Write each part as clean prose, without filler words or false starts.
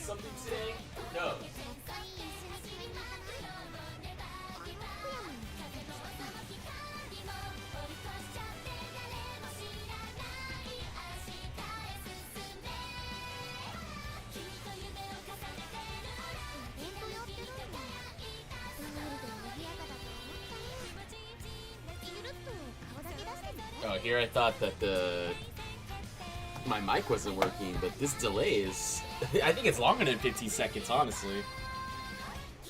something today? No. Oh, here I thought that my mic wasn't working, but this delay is... I think it's longer than 15 seconds, honestly. I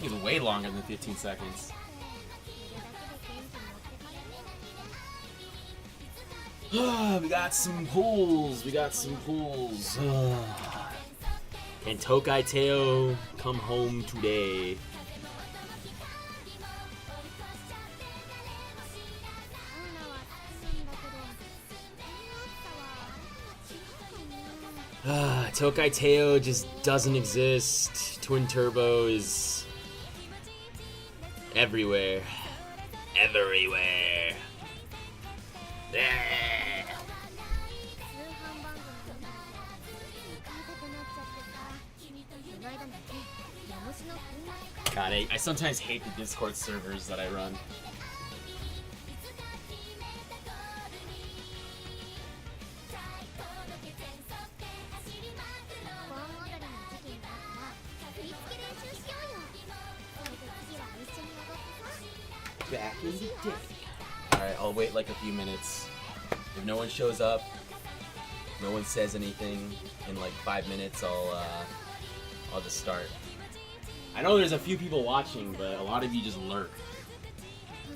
think it's way longer than 15 seconds. We got some pools. We got some pools. Can Tokai Teio come home today? Tokai Teio just doesn't exist. Twin Turbo is everywhere. Everywhere. God, I sometimes hate the Discord servers that I run. Back in the day. Alright, I'll wait like a few minutes. If no one shows up, no one says anything, in like 5 minutes I'll just start. I know there's a few people watching, but a lot of you just lurk.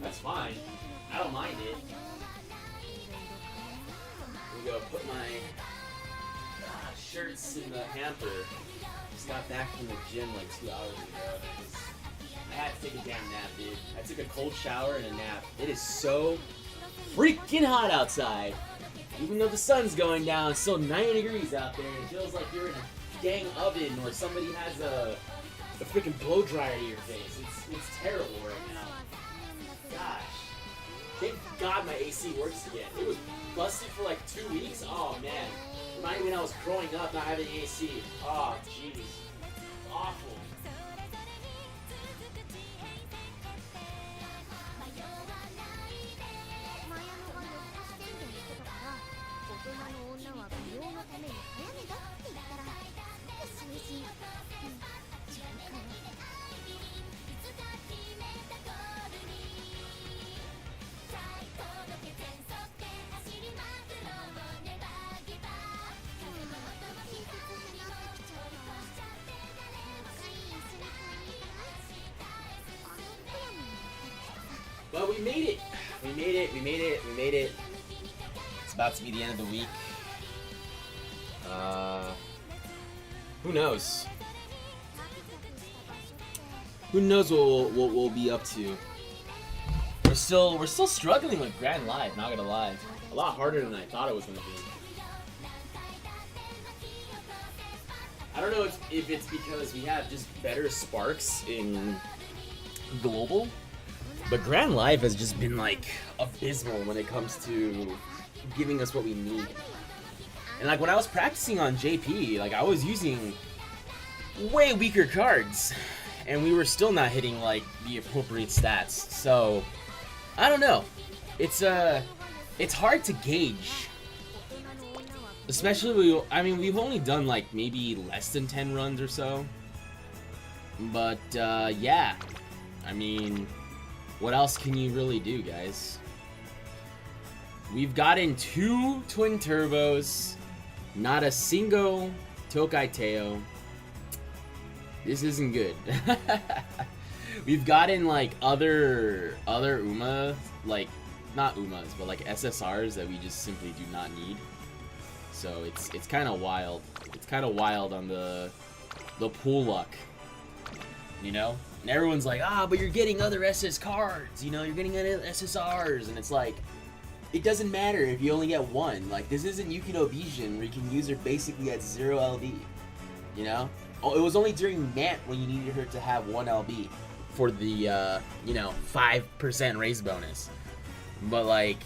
That's fine. I don't mind it. I'm gonna put my shirts in the hamper. Just got back from the gym like 2 hours ago. I had to take a damn nap, dude. I took a cold shower and a nap. It is so freaking hot outside. Even though the sun's going down, it's still 90 degrees out there. It feels like you're in a dang oven or somebody has a freaking blow dryer to your face. It's terrible right now. Gosh. Thank God my AC works again. It was busted for like 2 weeks. Oh man. Reminded me when I was growing up not having AC. Oh jeez. Awful. But we made it. We made it. We made it. We made it. It's about to be the end of the week. Who knows? Who knows what we'll be up to? We're still struggling with Grand Live. Not gonna lie, a lot harder than I thought it was gonna be. I don't know if it's because we have just better sparks in global, but Grand Live has just been like abysmal when it comes to giving us what we need. And like when I was practicing on JP, like I was using way weaker cards, and we were still not hitting like the appropriate stats. So I don't know. It's hard to gauge. Especially we've only done like maybe less than 10 runs or so. But yeah. I mean, what else can you really do, guys? We've gotten 2 twin turbos, not a single Tokai Teio. This isn't good. We've gotten like other UMA, like not UMAs, but like SSRs that we just simply do not need. So it's kind of wild. It's kind of wild on the pool luck, you know. And everyone's like, but you're getting other SS cards, you know, you're getting other SSRs, and it's like, it doesn't matter if you only get one. Like, this isn't Yukino Vision where you can use her basically at 0 LB, you know? Oh, it was only during Mant when you needed her to have 1 LB for the, you know, 5% raise bonus. But, like,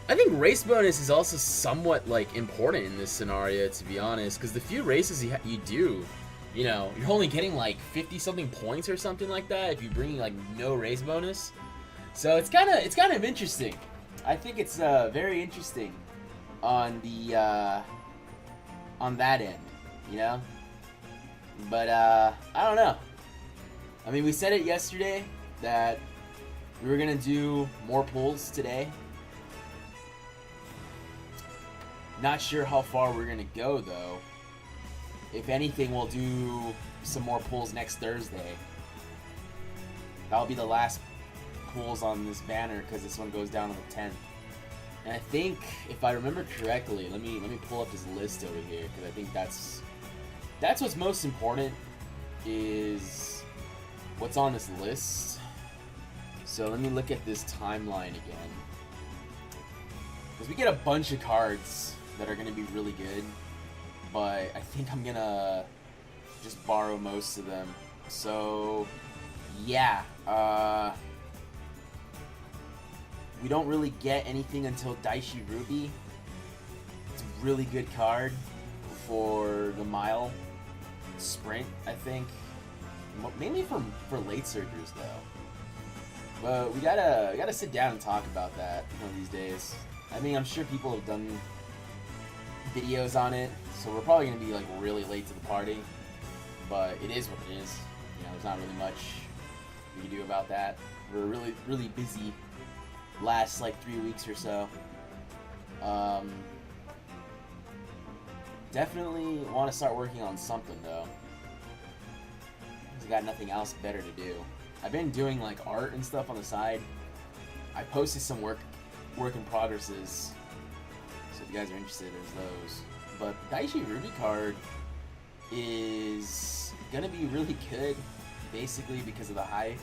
I think race bonus is also somewhat like important in this scenario, to be honest, because the few races you do, you know, you're only getting like 50 something points or something like that if you bring like no race bonus. So it's kind of interesting. I think it's very interesting on the on that end, you know. But I don't know. I mean, we said it yesterday that we were gonna do more pulls today. Not sure how far we're gonna go though. If anything, we'll do some more pulls next Thursday. That'll be the last pulls on this banner because this one goes down on the 10th. And I think, if I remember correctly, let me pull up this list over here because I think that's what's most important is what's on this list. So let me look at this timeline again. Because we get a bunch of cards that are going to be really good, but I think I'm going to just borrow most of them. So, yeah. We don't really get anything until Daishi Ruby. It's a really good card for the mile sprint, I think. Mainly for late surgers though. But we gotta sit down and talk about that one of these days. I mean, I'm sure people have done videos on it, so we're probably gonna be like really late to the party. But it is what it is. You know, there's not really much we can do about that. We're really busy last like 3 weeks or so. Definitely want to start working on something though. I got nothing else better to do. I've been doing like art and stuff on the side. I posted some work in progresses, so if you guys are interested, there's those. But the Daishi Ruby card is gonna be really good, basically because of the high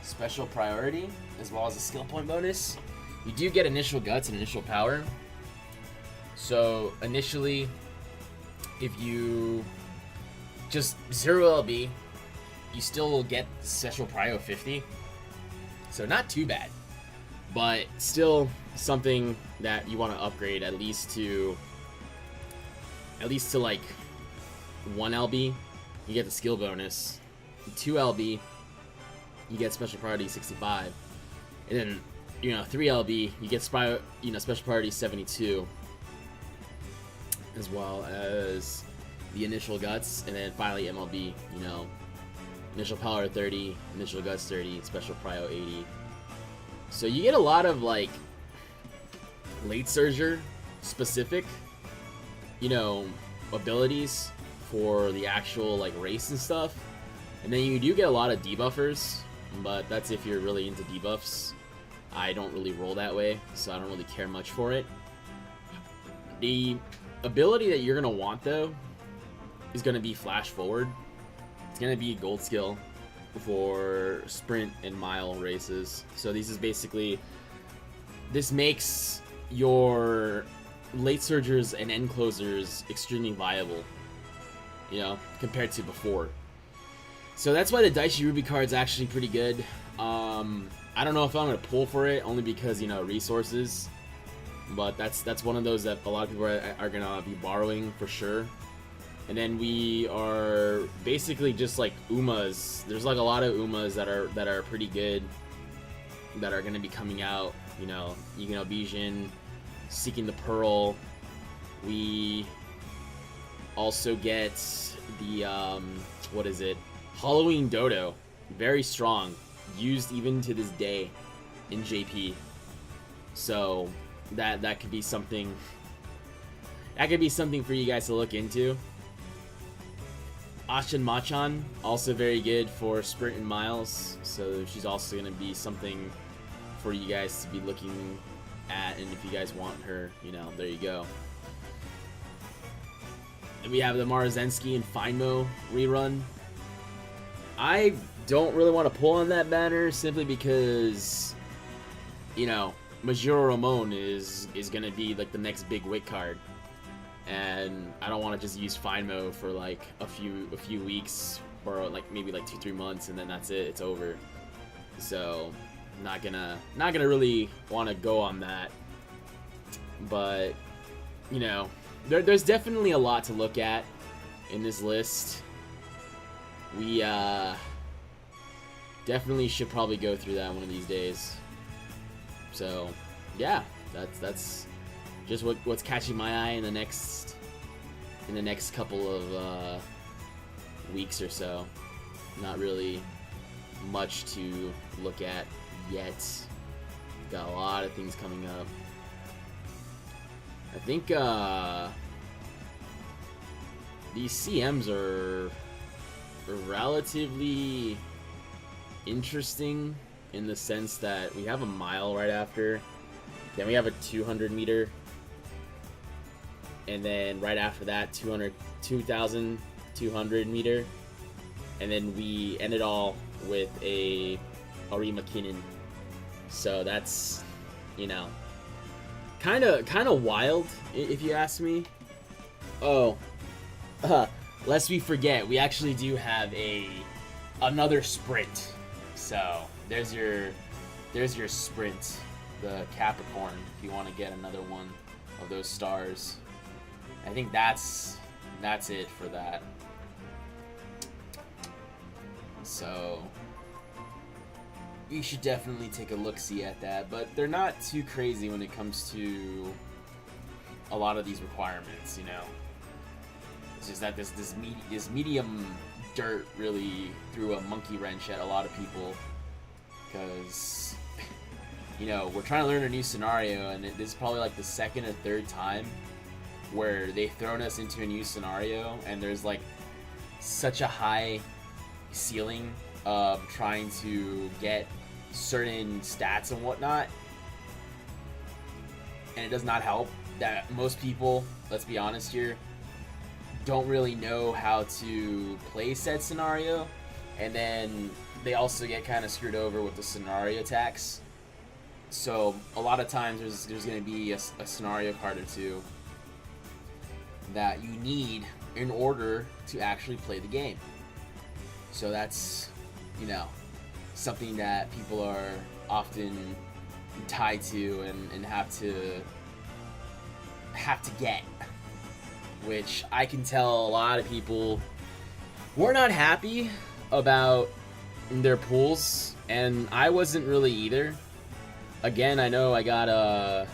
special priority as well as a skill point bonus. You do get initial guts and initial power. So initially, if you just 0 LB, you still will get special prio 50. So not too bad, but still something that you want to upgrade at least to like 1 LB. You get the skill bonus. 2 LB, you get special priority 65, and then 3 LB, you get special priority 72, as well as the initial guts, and then finally MLB, initial power 30, initial guts 30, special prio 80. So you get a lot of like late surger specific, abilities for the actual like race and stuff. And then you do get a lot of debuffers, but that's if you're really into debuffs. I don't really roll that way, so I don't really care much for it. The ability that you're going to want, though, is going to be Flash Forward. It's going to be gold skill for sprint and mile races. So this makes your late surgers and end closers extremely viable, compared to before. So that's why the Daishi Ruby card's actually pretty good. I don't know if I'm going to pull for it, only because, resources. But that's one of those that a lot of people are going to be borrowing for sure. And then we are basically just like Umas. There's like a lot of Umas that are pretty good, that are going to be coming out. Yugino Bijin, Seeking the Pearl. We also get the, Halloween Dodo. Very strong. Used even to this day in JP. So that could be something. That could be something for you guys to look into. Ashin Machan, also very good for sprint and miles. So she's also going to be something for you guys to be looking at. And if you guys want her, there you go. And we have the Marazensky and Finemo rerun. I don't really want to pull on that banner simply because, Majuro Ramon is going to be like the next big Wit card. And I don't want to just use Finemo for like a few weeks or like maybe like 2-3 months and then that's it, it's over. So not gonna really want to go on that. but you know, there's definitely a lot to look at in this list. We definitely should probably go through that one of these days. So yeah, that's just what's catching my eye in the next couple of weeks or so. Not really much to look at yet. Got a lot of things coming up. I think these CMs are relatively interesting in the sense that we have a mile right after, then we have a 200 meter, and then right after that 2,200 meter, and then we end it all with a Ari McKinnon. So that's, you know, kind of wild if you ask me. Oh, lest we forget, we actually do have another sprint. So there's your sprint, the Capricorn, if you want to get another one of those stars. I think that's it for that. So you should definitely take a look-see at that, but they're not too crazy when it comes to a lot of these requirements, you know. It's just that this medium dirt really threw a monkey wrench at a lot of people, because you know, we're trying to learn a new scenario, and this is probably like the second or third time where they've thrown us into a new scenario, and there's like such a high ceiling of trying to get certain stats and whatnot, and it does not help that most people, let's be honest here, don't really know how to play said scenario, and then they also get kind of screwed over with the scenario attacks. So a lot of times there's going to be a scenario card or two that you need in order to actually play the game. So that's, you know, something that people are often tied to and have to get, which I can tell a lot of people were not happy about their pools, and I wasn't really either. Again, I know I got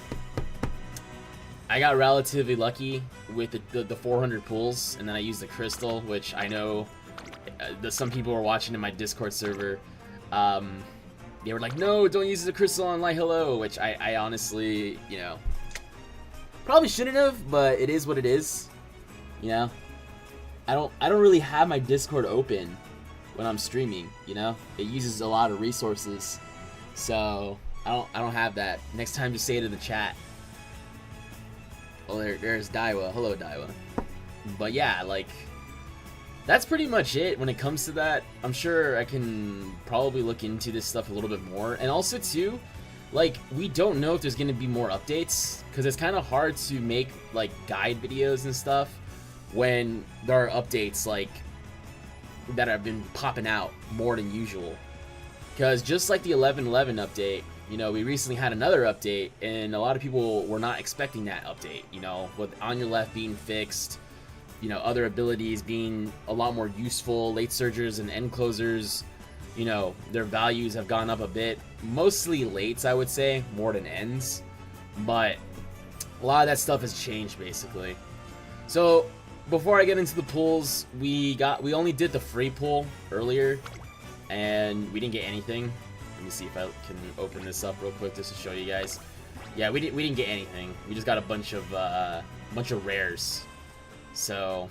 relatively lucky with the 400 pools, and then I used the crystal, which I know some people were watching in my Discord server. They were like, no, don't use the crystal on Light Hello, which I honestly, you know, probably shouldn't have, but it is what it is. You know, I don't really have my Discord open when I'm streaming, you know. It uses a lot of resources, so I don't have that. Next time, just say it in the chat. Oh, there's Daiwa. Hello, Daiwa. But yeah, like, that's pretty much it when it comes to that. I'm sure I can probably look into this stuff a little bit more. And also, too, like, we don't know if there's going to be more updates, because it's kind of hard to make, like, guide videos and stuff when there are updates, like, that have been popping out more than usual. Because just like the 11.11 update, you know, we recently had another update, and a lot of people were not expecting that update, you know, with On Your Left being fixed, you know, other abilities being a lot more useful, late surgers and end closers, you know, their values have gone up a bit, mostly lates, I would say, more than ends, but a lot of that stuff has changed, basically. So, before I get into the pools, we only did the free pool earlier, and we didn't get anything. Let me see if I can open this up real quick just to show you guys. Yeah, we didn't get anything. We just got a bunch of rares. So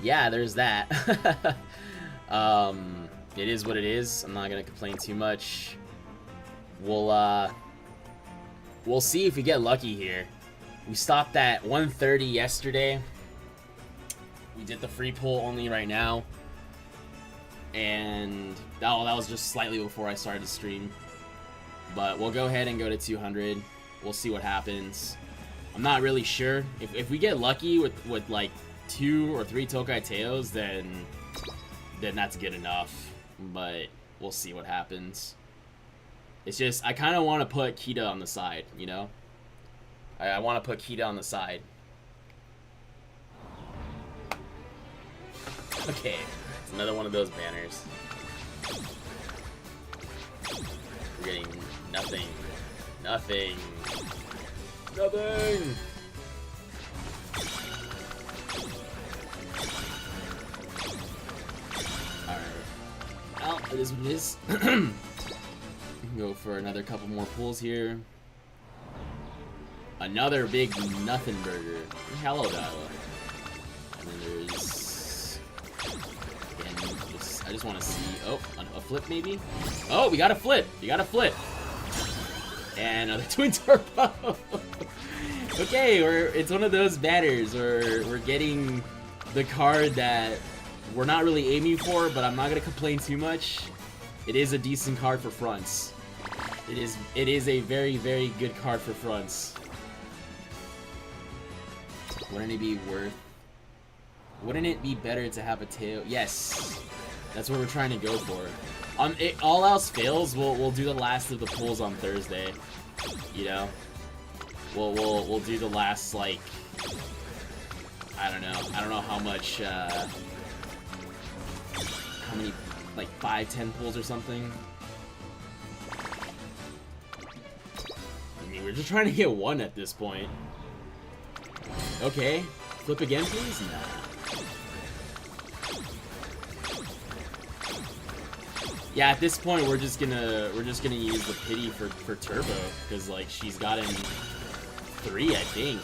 yeah, there's that. It is what it is. I'm not gonna complain too much. We'll see if we get lucky here. We stopped at 130 yesterday. We did the free pull only right now, and that was just slightly before I started to stream. But we'll go ahead and go to 200. We'll see what happens. I'm not really sure. If we get lucky with like 2 or 3 Tokai Teos, then that's good enough. But we'll see what happens. It's just, I kind of want to put Kita on the side, you know? I want to put Kita on the side. Okay, it's another one of those banners. We're getting nothing. Nothing. Nothing! Alright. Well, it is what it is. We can go for another couple more pulls here. Another big nothing burger. Hello, Dial. And then there's... Again, I just want to see... Oh, a flip maybe? Oh, we got a flip! We got a flip! And another twin turbo! Okay, it's one of those banners where we're getting the card that we're not really aiming for, but I'm not gonna complain too much. It is a decent card for fronts. It is a very, very good card for fronts. Wouldn't it be Wouldn't it be better to have a tail? Yes, that's what we're trying to go for. All else fails, we'll do the last of the pulls on Thursday. You know, we'll do the last, like, I don't know how much how many, like 5-10 pulls or something. I mean, we're just trying to get one at this point. Okay, flip again, please. Nah. Yeah, at this point we're just gonna use the pity for Turbo, because like she's gotten 3, I think.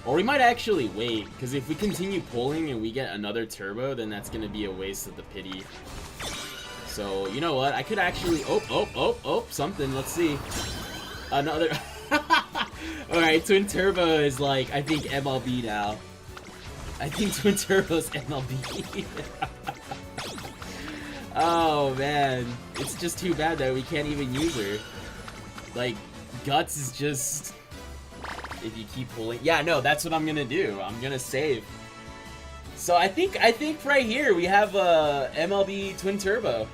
Or we might actually wait, because if we continue pulling and we get another Turbo, then that's gonna be a waste of the pity. So you know what? I could actually something. Let's see. Another. All right, Twin Turbo is like I think MLB now. I think Twin Turbo's MLB. Oh man, it's just too bad that we can't even use her. Like, Guts is just... If you keep pulling... Yeah, no, that's what I'm gonna do. I'm gonna save. So I think right here we have MLB Twin Turbo.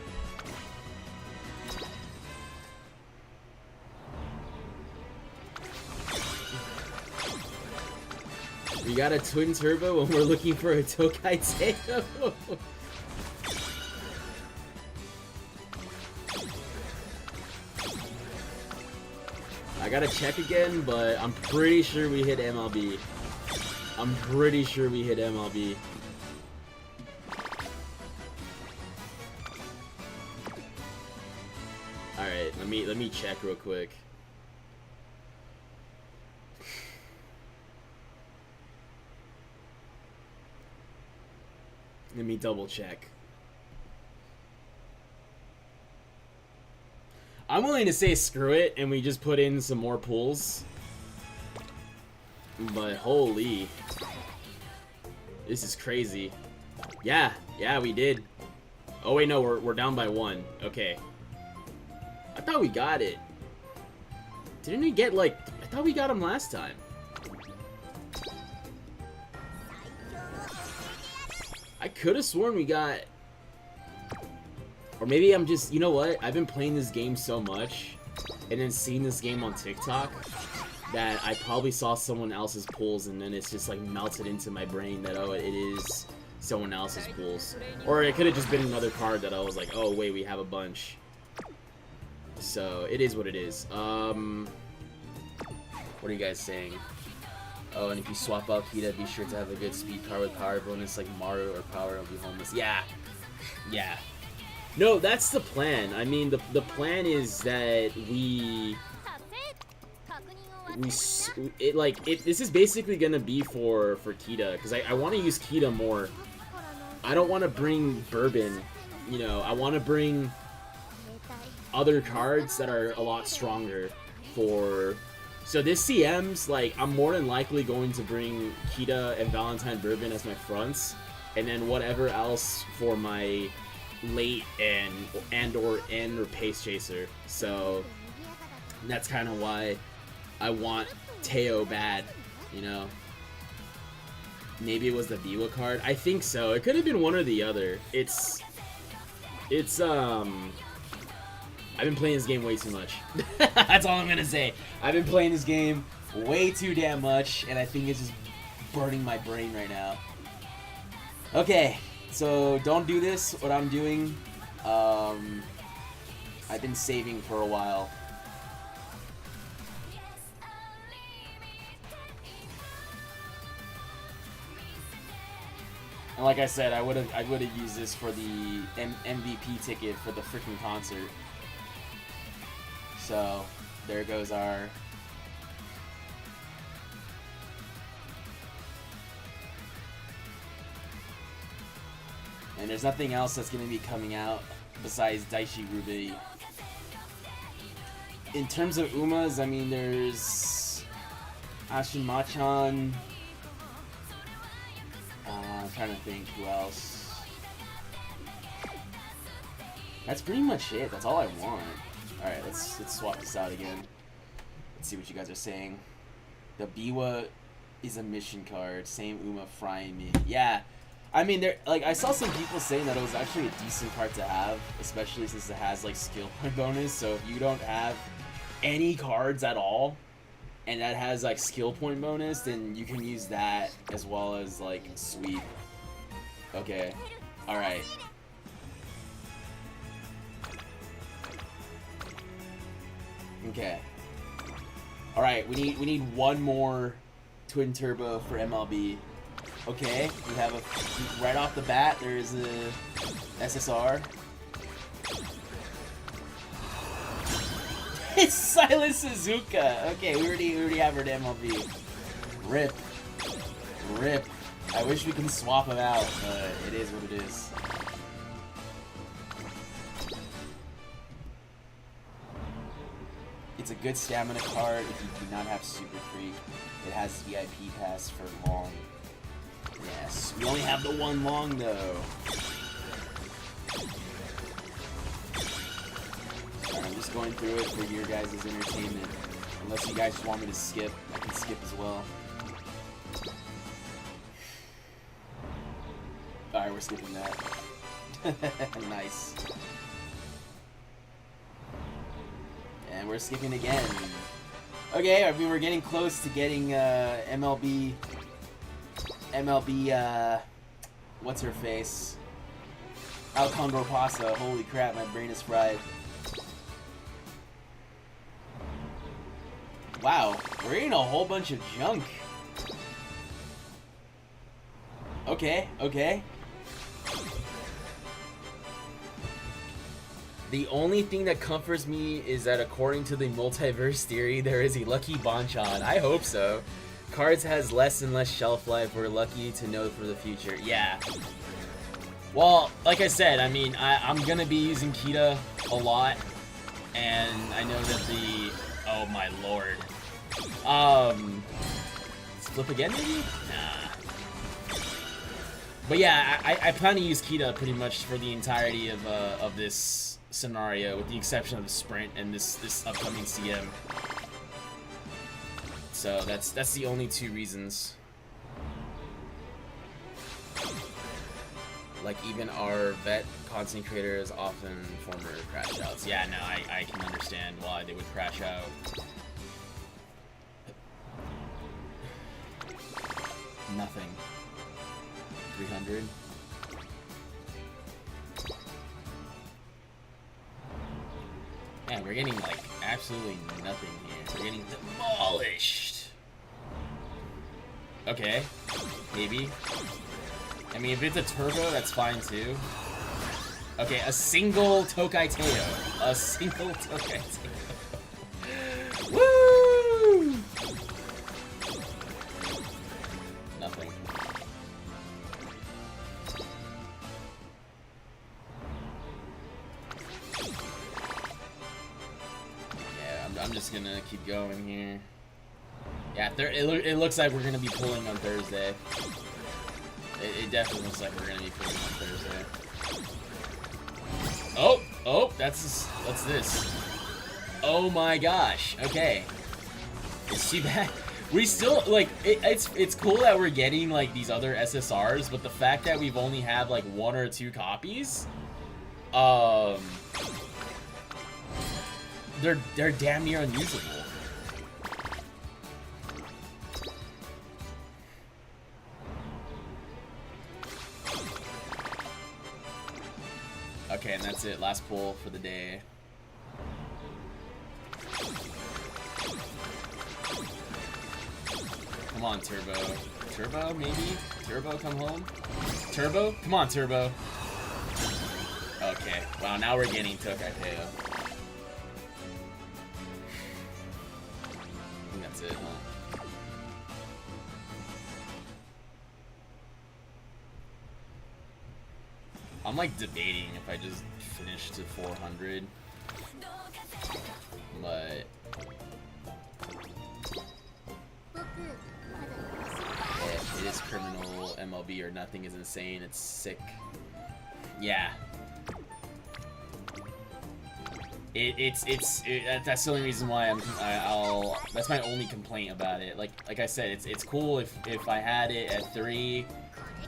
We got a Twin Turbo when we're looking for a Tokai Teio. I gotta check again, but I'm pretty sure we hit MLB. I'm pretty sure we hit MLB. Alright, let me check real quick. Let me double check. I'm willing to say screw it and we just put in some more pulls. But holy. This is crazy. Yeah, we did. Oh wait, no, we're down by 1. Okay. I thought we got it. Didn't we get like... I thought we got him last time. I could have sworn we got... Or maybe I'm just... You know what? I've been playing this game so much, and then seeing this game on TikTok, that I probably saw someone else's pulls, and then it's just like melted into my brain that, oh, it is someone else's pulls. Or it could have just been another card that I was like, oh, wait, we have a bunch. So, it is what it is. What are you guys saying? Oh, and if you swap out Kita, be sure to have a good speed card with power bonus like Mario or Power will be homeless. Yeah. Yeah. No, that's the plan. I mean, the plan is that this is basically gonna be for Kita, because I want to use Kita more. I don't want to bring Bourbon, you know, I want to bring other cards that are a lot stronger for... So this CM's, like, I'm more than likely going to bring Kita and Valentine Bourbon as my fronts, and then whatever else for my late or pace chaser. So that's kind of why I want Teio bad, you know. Maybe it was the Biwa card. I think so. It could have been one or the other. It's I've been playing this game way too much. That's all I'm gonna say. I've been playing this game way too damn much, and I think it's just burning my brain right now. Okay, so don't do this, what I'm doing. I've been saving for a while. And like I said, I would have used this for the MVP ticket for the freaking concert. So there goes our. And there's nothing else that's going to be coming out besides Daichi Ruby. In terms of Umas, I mean, there's Ashin-Machan. I'm trying to think who else. That's pretty much it. That's all I want. Alright, let's swap this out again. Let's see what you guys are saying. The Biwa is a mission card. Same Uma frying me. Yeah. I mean, like, I saw some people saying that it was actually a decent card to have, especially since it has like skill point bonus. So if you don't have any cards at all, and that has like skill point bonus, then you can use that as well as like sweep. Okay, all right. Okay. All right, we need one more twin turbo for MLB. Okay, we have a right off the bat. There is a SSR. It's Silent Suzuka. Okay, we already have her to MLB. Rip. Rip. I wish we can swap them out, but it is what it is. It's a good stamina card if you do not have Super Freak. It has VIP pass for long. Yes, we only have the one long though. I'm just going through it for your guys' entertainment. Unless you guys want me to skip, I can skip as well. Alright, we're skipping that. Nice. And we're skipping again. Okay, I mean, we're getting close to getting MLB, what's her face? Alcondor Pasa. Holy crap, my brain is fried. Wow, we're eating a whole bunch of junk. Okay, okay. The only thing that comforts me is that according to the multiverse theory, there is a lucky Bonchan. I hope so. Cards has less and less shelf life. We're lucky to know for the future. Yeah. Well, like I said, I mean, I'm gonna be using Kita a lot, and I know that the... Oh my lord. Let's flip again, maybe? Nah. But yeah, I plan to use Kita pretty much for the entirety of this scenario, with the exception of the sprint and this upcoming CM. So that's the only two reasons. Like, even our vet content creators often former crash outs. Yeah, no, I can understand why they would crash out. Nothing. 300. Man, we're getting like absolutely nothing here. We're getting demolished. Okay, maybe. I mean, if it's a turbo, that's fine too. Okay, a single Tokai Teio. A single Tokai Teio. Woo! Nothing. Yeah, I'm just gonna keep going here. Yeah, it looks like we're gonna be pulling on Thursday. It definitely looks like we're gonna be pulling on Thursday. Oh, what's this? Oh my gosh. Okay. It's too bad. We still like it's cool that we're getting like these other SSRs, but the fact that we've only have like 1 or 2 copies, they're damn near unusable. Okay, and that's it. Last pull for the day. Come on, Turbo. Turbo, maybe? Turbo, come home? Turbo? Come on, Turbo. Okay. Wow, now we're getting Tokai Teio. I think that's it, huh? I'm like debating if I just finish to 400. But it is criminal. MLB or nothing is insane. It's sick. Yeah. That's the only reason why I'll that's my only complaint about it. Like I said, it's cool if I had it at 3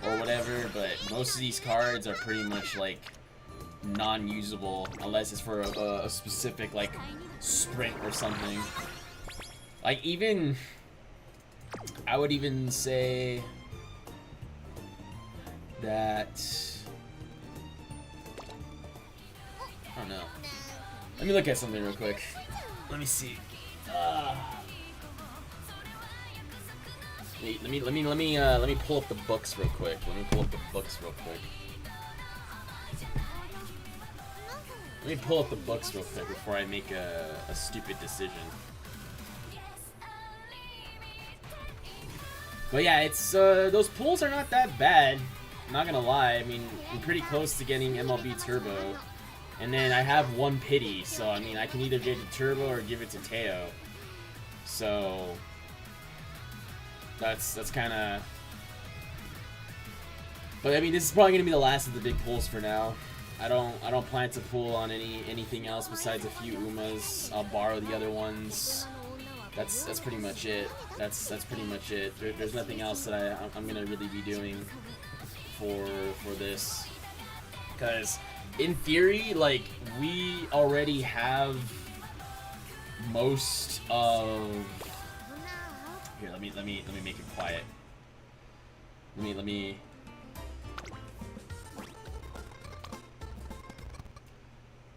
or whatever, but most of these cards are pretty much like non-usable unless it's for a specific like sprint or something. Like even I would even say that I don't know. Let me look at something real quick. Let me see. Let me pull up the books real quick. Let me pull up the books real quick before I make a stupid decision. But yeah, it's those pulls are not that bad. I'm not gonna lie. I mean, I'm pretty close to getting MLB Turbo. And then I have one pity, so I mean I can either give it to Turbo or give it to Teio. So that's kind of. But I mean this is probably gonna be the last of the big pulls for now. I don't plan to pull on anything else besides a few Umas. I'll borrow the other ones. That's pretty much it. That's pretty much it. There's nothing else that I'm gonna really be doing for this, because in theory, like, we already have most of. Here, let me make it quiet. Let me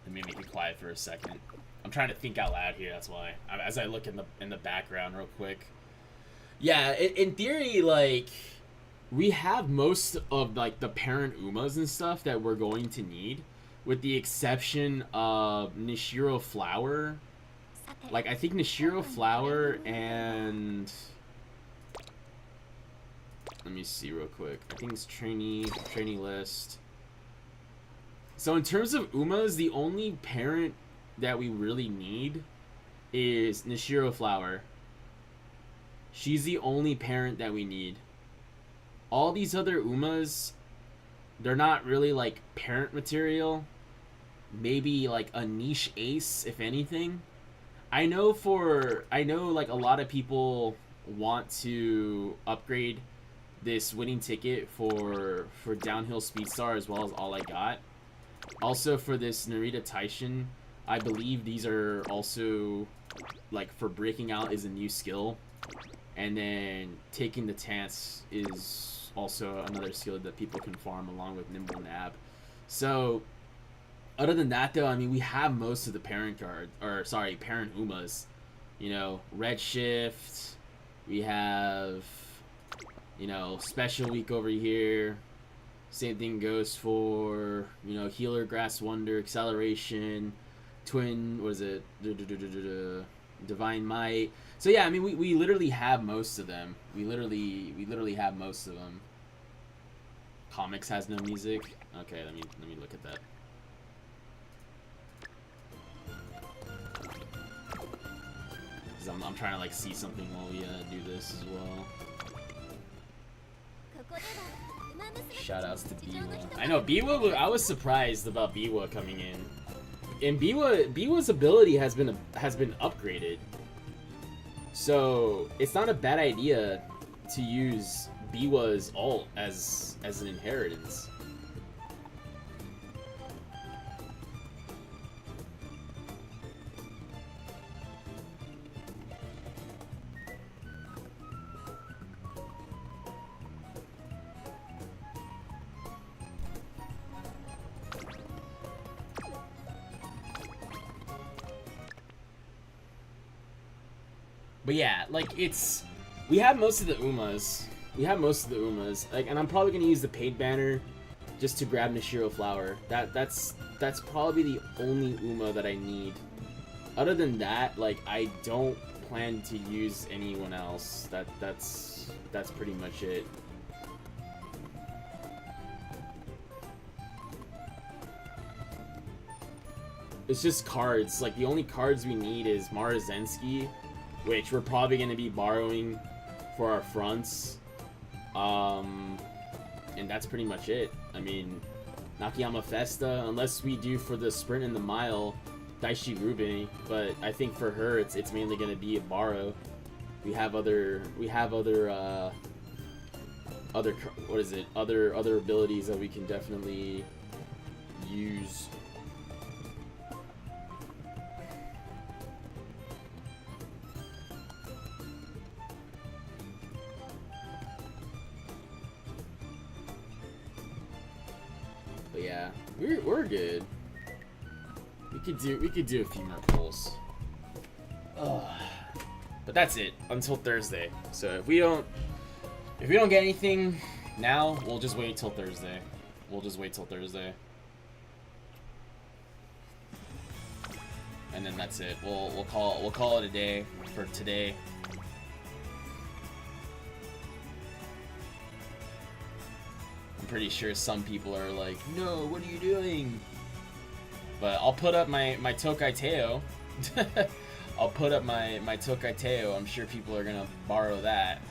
make it quiet for a second. I'm trying to think out loud here. That's why. As I look in the background real quick. Yeah, in theory, like, we have most of like the parent Umas and stuff that we're going to need, with the exception of Nishiro Flower. Like, I think Nishiro Flower and let me see real quick. I think it's trainee list. So in terms of Umas, the only parent that we really need is Nishiro Flower. She's the only parent that we need. All these other Umas, they're not really like parent material. Maybe like a niche ace, if anything. I know like a lot of people want to upgrade this winning ticket for Downhill Speedstar as well as All I Got. Also for this Narita Taishin, I believe these are also like for breaking out is a new skill. And then taking the Tance is also another skill that people can farm along with Nimble Nab. So other than that though, I mean, we have most of the parent parent Umas. You know, Redshift, we have, you know, Special Week over here. Same thing goes for, you know, Healer, Grass Wonder, Acceleration, Twin, what is it? Divine Might. So yeah, I mean, we literally have most of them. We literally have most of them. Comics has no music. Okay, let me look at that. Cause I'm trying to like see something while we do this as well. Shoutouts to Biwa. I know Biwa. I was surprised about Biwa coming in. And Biwa's ability has been upgraded. So it's not a bad idea to use Biwa's ult as an inheritance. But yeah, like we have most of the Umas. Like, and I'm probably gonna use the paid banner just to grab Nishiro Flower. That's probably the only Uma that I need. Other than that, like, I don't plan to use anyone else. That's pretty much it. It's just cards. Like, the only cards we need is Marazensky, which we're probably going to be borrowing for our fronts. And that's pretty much it. I mean, Nakayama Festa, unless we do for the sprint and the mile, Daishi Rubin, but I think for her it's mainly going to be a borrow. We have other other abilities that we can definitely use. But yeah, we're good. We could do a few more pulls. But that's it until Thursday. So if we don't get anything now, we'll just wait till Thursday. And then that's it. We'll call it a day for today. I'm pretty sure some people are like, no, what are you doing? But I'll put up my Tokai Teio. I'll put up my Tokai Teio. I'm sure people are gonna borrow that.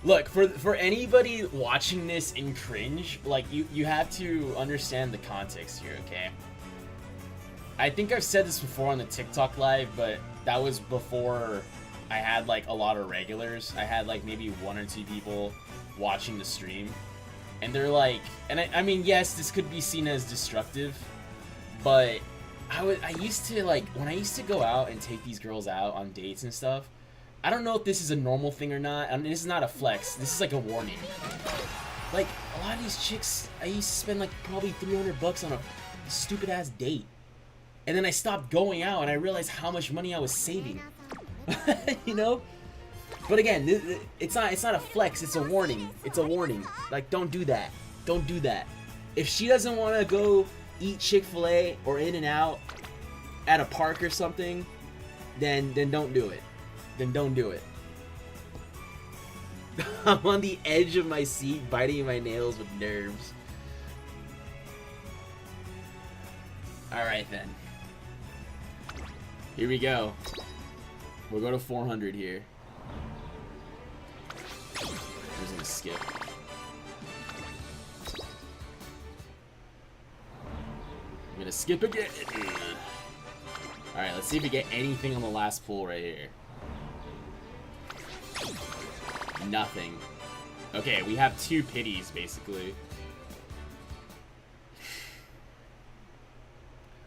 Look, for anybody watching this in cringe, like, you have to understand the context here, okay? I think I've said this before on the TikTok live, but that was before I had like a lot of regulars. I had like maybe 1 or 2 people watching the stream, and they're like, and I mean, yes, this could be seen as destructive, but I used to, like, when I used to go out and take these girls out on dates and stuff, I don't know if this is a normal thing or not. I mean, this is not a flex. This is like a warning. Like, a lot of these chicks, I used to spend like probably $300 on a stupid ass date. And then I stopped going out and I realized how much money I was saving. You know? But again, it's not a flex, it's a warning. It's a warning. Like, don't do that. Don't do that. If she doesn't want to go eat Chick-fil-A or In-N-Out at a park or something, then don't do it. Then don't do it. I'm on the edge of my seat, biting my nails with nerves. Alright then. Here we go. We'll go to 400 here. I'm just gonna skip. I'm gonna skip again. Alright, let's see if we get anything on the last pull right here. Nothing. Okay, we have 2 pities, basically.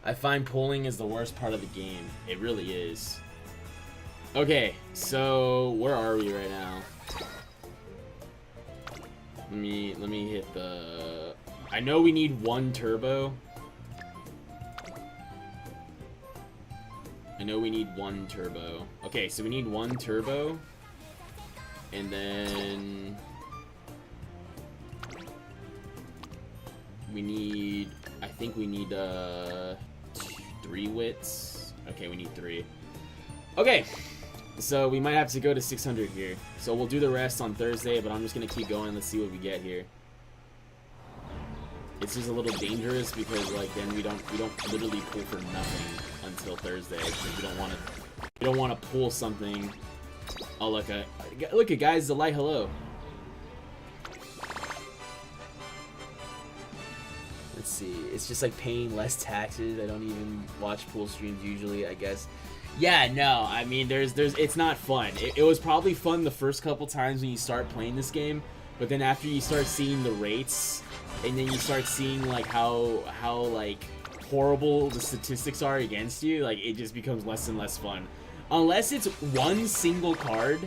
I find pulling is the worst part of the game. It really is. Okay, so where are we right now? Let me hit the... I know we need 1 turbo. I know we need 1 turbo. Okay, so we need 1 turbo. And then we need, I think we need 3 wits. Okay, we need 3. Okay, so we might have to go to 600 here. So we'll do the rest on Thursday, but I'm just gonna keep going. Let's see what we get here. It's just a little dangerous because, like, then we don't literally pull for nothing until Thursday. Because we don't want to pull something. Oh, look at guys, Delight, hello. Let's see. It's just like paying less taxes. I don't even watch pool streams usually, I guess. Yeah, no. I mean, it's not fun. It was probably fun the first couple times when you start playing this game, but then after you start seeing the rates, and then you start seeing like how like horrible the statistics are against you, like, it just becomes less and less fun. unless it's one single card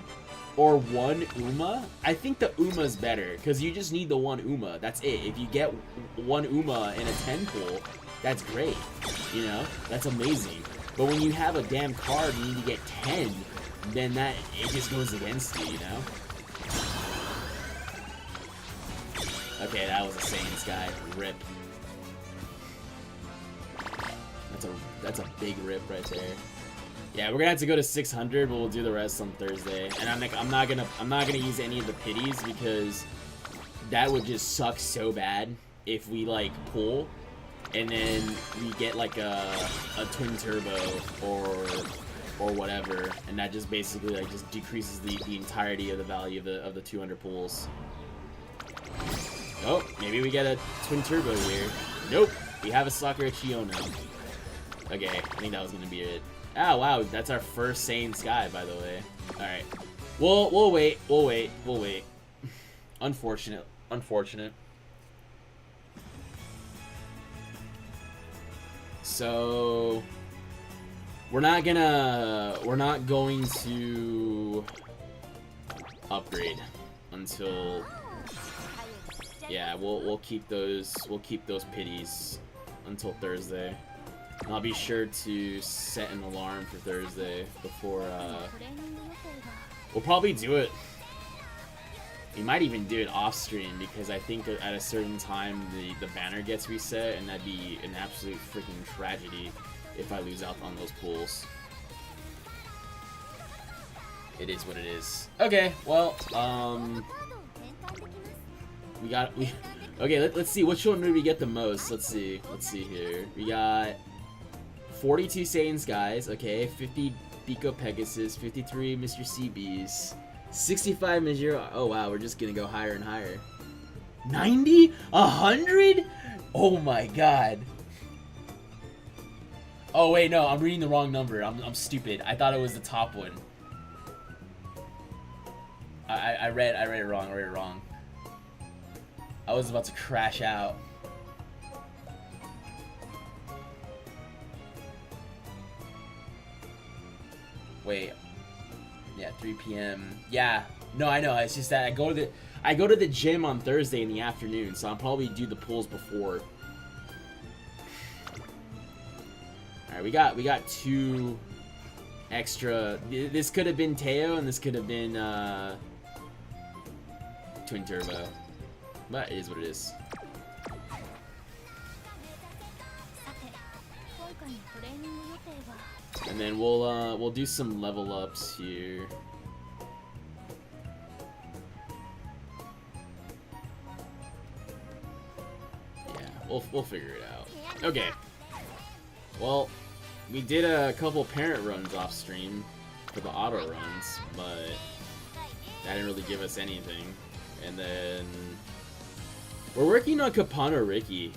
or one Uma, I think the Uma's better, because you just need the one Uma. That's it. If you get one Uma in a 10 pool, that's great. You know? That's amazing. But when you have a damn card and you need to get 10, then that, it just goes against you, you know? Okay, that was a Saiyans guy. Rip. That's a big rip right there. Yeah, we're gonna have to go to 600, but we'll do the rest on Thursday. And I'm not gonna use any of the pities, because that would just suck so bad if we like pull and then we get like a twin turbo or whatever, and that just basically like just decreases the entirety of the value of the 200 pulls. Oh, maybe we get a twin turbo here. Nope, we have a Sakura Chiono. Okay, I think that was gonna be it. Oh wow, that's our first Saiyan Sky, by the way. All right, we'll wait. Unfortunate. So we're not going to upgrade until, yeah, we'll keep those pities until Thursday. And I'll be sure to set an alarm for Thursday before we'll probably do it. We might even do it off stream, because I think at a certain time the banner gets reset, and that'd be an absolute freaking tragedy if I lose out on those pools. It is what it is. Okay, well, okay, let's see, which one did we get the most? Let's see here. We got 42 Saiyans guys, okay, 50 Biko Pegasus, 53 Mr. CBs, 65 Majiro. Oh wow, we're just gonna go higher and higher. 90? 100? Oh my god. Oh wait, no, I'm reading the wrong number. I'm stupid. I thought it was the top one. I read it wrong. I was about to crash out. Wait. Yeah, 3 p.m. Yeah. No, I know. It's just that I go to the gym on Thursday in the afternoon, so I'll probably do the pulls before. All right, we got 2 extra. This could have been Teio, and this could have been twin turbo. But it is what it is. And then we'll do some level ups here. Yeah, we'll figure it out. Okay. Well, we did a couple parent runs off stream for the auto runs, but that didn't really give us anything. And then we're working on Kapano Riki.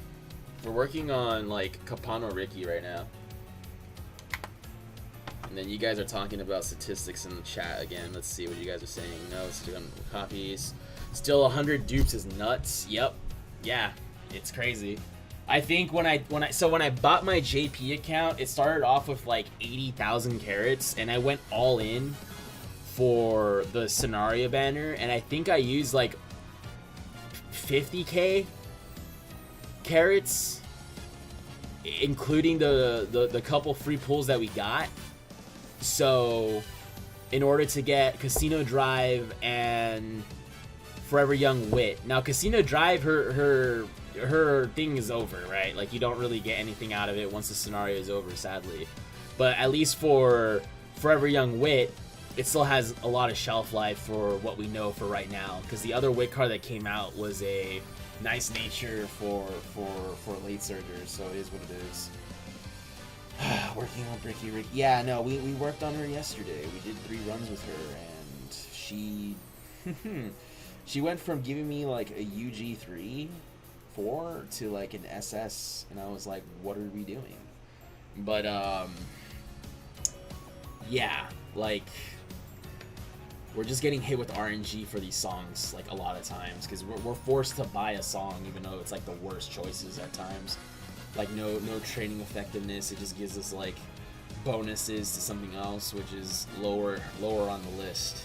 We're working on like Kapano Riki right now. And then you guys are talking about statistics in the chat again. Let's see what you guys are saying. No, it's still copies. Still 100 dupes is nuts. Yep. Yeah, it's crazy. I think when I bought my JP account, it started off with like 80,000 carats, and I went all in for the scenario banner, and I think I used like 50k carats, including the couple free pulls that we got. So in order to get Casino Drive and Forever Young Wit. Now Casino Drive, her thing is over, right? Like you don't really get anything out of it once the scenario is over, sadly. But at least for Forever Young Wit, it still has a lot of shelf life for what we know for right now. Because the other Wit card that came out was a nice nature for late surgers, so it is what it is. Working on Ricky. Yeah, no, we worked on her yesterday. We did 3 runs with her, and she went from giving me like a UG3 4 to like an SS, and I was like, what are we doing? But yeah, like we're just getting hit with RNG for these songs like a lot of times, because we're forced to buy a song even though it's like the worst choices at times. Like no training effectiveness. It just gives us like bonuses to something else, which is lower on the list.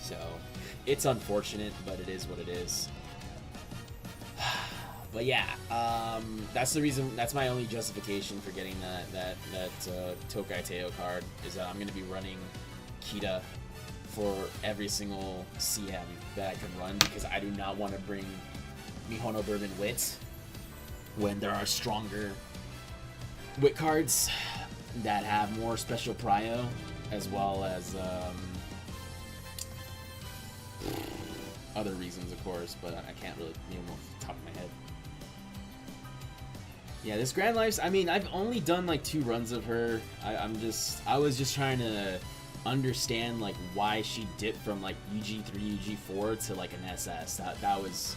So it's unfortunate, but it is what it is. But yeah, that's the reason. That's my only justification for getting that Tokai Teio card, is that I'm gonna be running Kita for every single CM that I can run, because I do not want to bring Mihono Bourbon Wit when there are stronger Wit cards that have more special prio, as well as other reasons, of course, but I can't really name them off the top of my head. Yeah, this Grand Life's, I mean, I've only done like 2 runs of her. I was just trying to understand like why she dipped from like UG3, UG4 to like an SS. That was,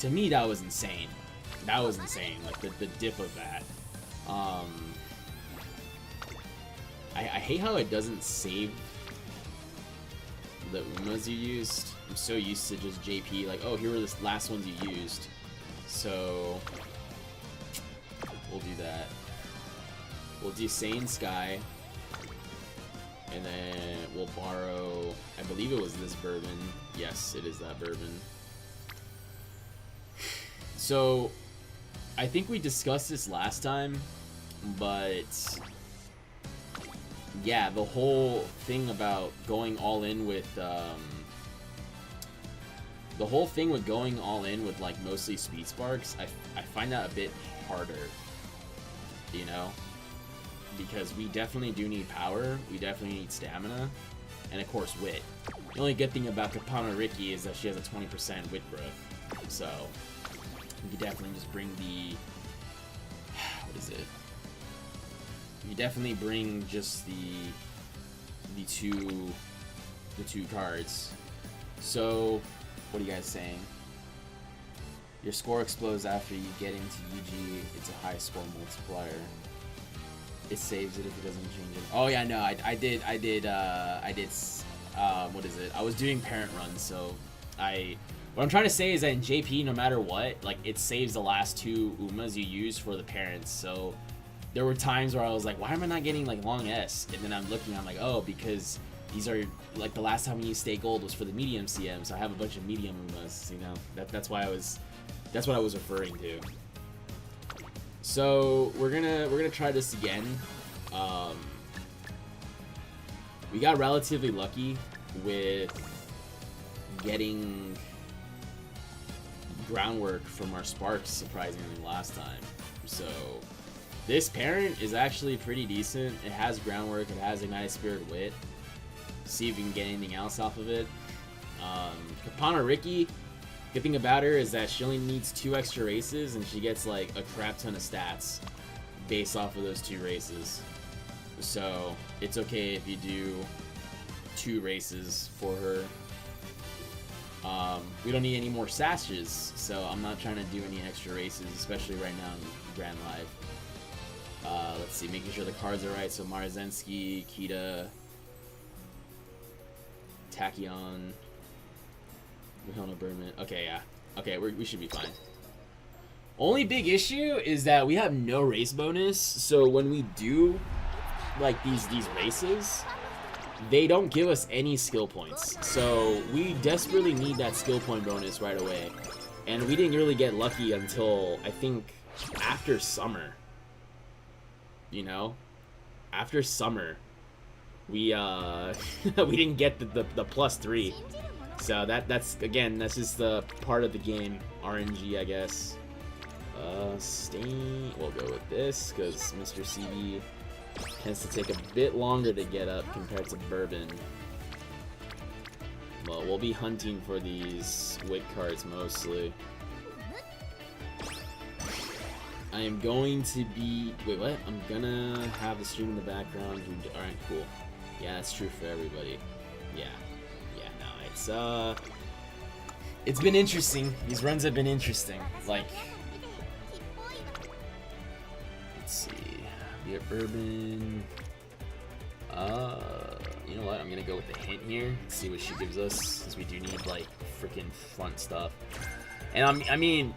to me, that was insane. That was insane, like the dip of that. I hate how it doesn't save the Umas you used. I'm so used to just JP, like, oh, here were the last ones you used. So we'll do that. We'll do Sane Sky. And then we'll borrow, I believe it was this bourbon. Yes, it is that bourbon. So I think we discussed this last time, but yeah, the whole thing about going all in with like mostly Speed Sparks, I find that a bit harder, you know, because we definitely do need power, we definitely need stamina, and of course wit. The only good thing about Kapana Riki is that she has a 20% wit growth, so you could definitely just bring the, what is it? You definitely bring just the two cards. So what are you guys saying? Your score explodes after you get into UG. It's a high score multiplier. It saves it if it doesn't change it. Oh yeah, no, I did. What is it? I was doing parent runs, so what I'm trying to say is that in JP, no matter what, like, it saves the last 2 Umas you use for the parents. So there were times where I was like, why am I not getting like long S? And then I'm looking, I'm like, oh, because these are like the last time we used Stay Gold was for the medium CM, so I have a bunch of medium Umas, you know. That's what I was referring to. So we're gonna try this again. We got relatively lucky with getting groundwork from our Sparks surprisingly last time. So this parent is actually pretty decent. It has groundwork, it has Ignited Spirit Wit. See if we can get anything else off of it. Kapana Riki, good thing about her is that she only needs 2 extra races and she gets like a crap ton of stats based off of those 2 races. So it's okay if you do 2 races for her. We don't need any more sashes, so I'm not trying to do any extra races, especially right now in Grand Live. Let's see, making sure the cards are right. So Marzensky, Kita, Tachyon, Mihono Bourbon. Okay, yeah. Okay, we should be fine. Only big issue is that we have no race bonus, so when we do like these races, they don't give us any skill points. So we desperately need that skill point bonus right away. And we didn't really get lucky until, I think, after summer. You know? After summer, we we didn't get the +3. So that's just the part of the game. RNG, I guess. Stain, we'll go with this, because Mr. CB tends to take a bit longer to get up compared to Bourbon. Well, we'll be hunting for these Wit cards mostly. I am going to be... Wait, what? I'm gonna have the stream in the background. Alright, cool. Yeah, that's true for everybody. Yeah. Yeah, no, it's been interesting. These runs have been interesting. Like... Let's see... Be a Bourbon... You know what? I'm gonna go with the hint here. See what she gives us, since we do need, like, freaking front stuff. And I mean...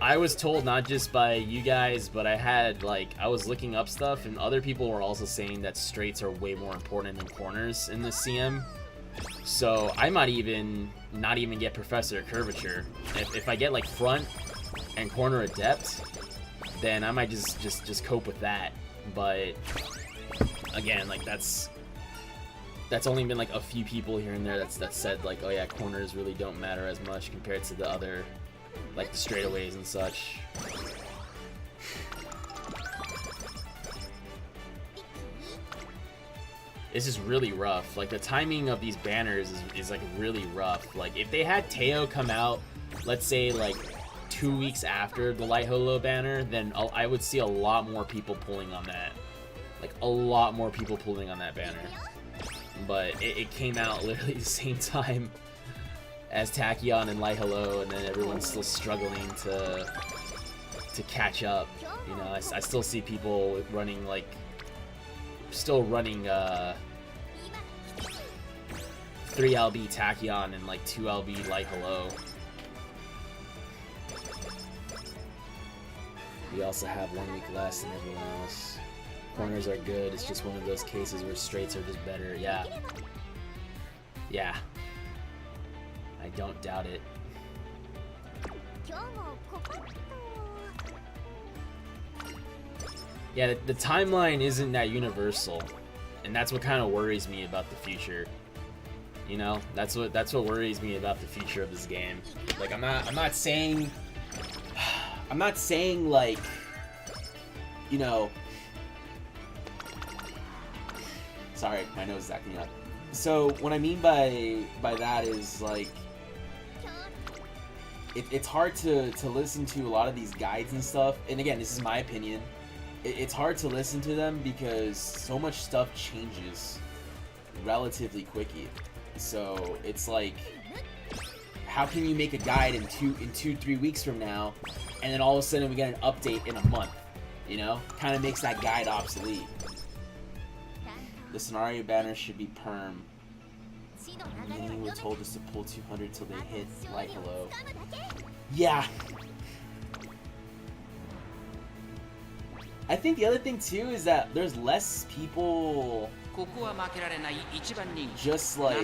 I was told not just by you guys, but I was looking up stuff, and other people were also saying that straights are way more important than corners in this CM. So I might not even get Professor Curvature. If I get like front and corner adept, then I might just cope with that. But again, like that's only been like a few people here and there that said like, oh yeah, corners really don't matter as much compared to the other, like the straightaways and such. This is really rough. Like the timing of these banners is like really rough. Like if they had Teio come out, let's say like 2 weeks after the Light Holo banner, then I would see a lot more people pulling on that. Like a lot more people pulling on that banner. But it came out literally the same time as Tachyon and Light Holo, and then everyone's still struggling to catch up. You know, I still see people running like, still running 3LB Tachyon and like 2LB Light Holo. We also have 1 week less than everyone else. Corners are good, it's just one of those cases where straights are just better. Yeah. Yeah. I don't doubt it. Yeah, the timeline isn't that universal, and that's what kind of worries me about the future. You know, that's what worries me about the future of this game. Like I'm not saying like, you know, sorry, my nose is acting up. So what I mean by that is like, it's hard to listen to a lot of these guides and stuff. And again, this is my opinion. It's hard to listen to them because so much stuff changes relatively quickly. So it's like, how can you make a guide in 2-3 weeks from now, and then all of a sudden we get an update in a month? You know, kind of makes that guide obsolete. The scenario banner should be perm. We were told us to pull 200 till they hit Light Holo. Yeah. I think the other thing too is that there's less people just like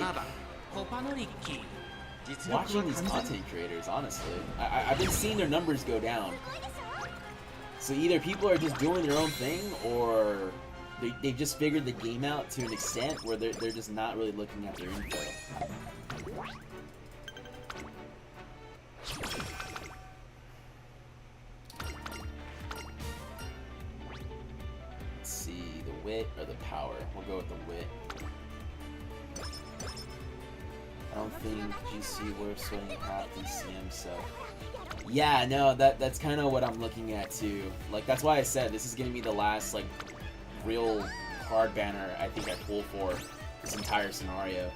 watching these content creators, honestly. I've been seeing their numbers go down. So either people are just doing their own thing, or they just figured the game out to an extent where they're just not really looking at their info. Let's see, the wit or the power? We'll go with the wit. I don't think GC worth sweating half the CM stuff. Yeah, no, that's kind of what I'm looking at too. Like that's why I said this is gonna be the last like real card banner I think I pull for this entire scenario.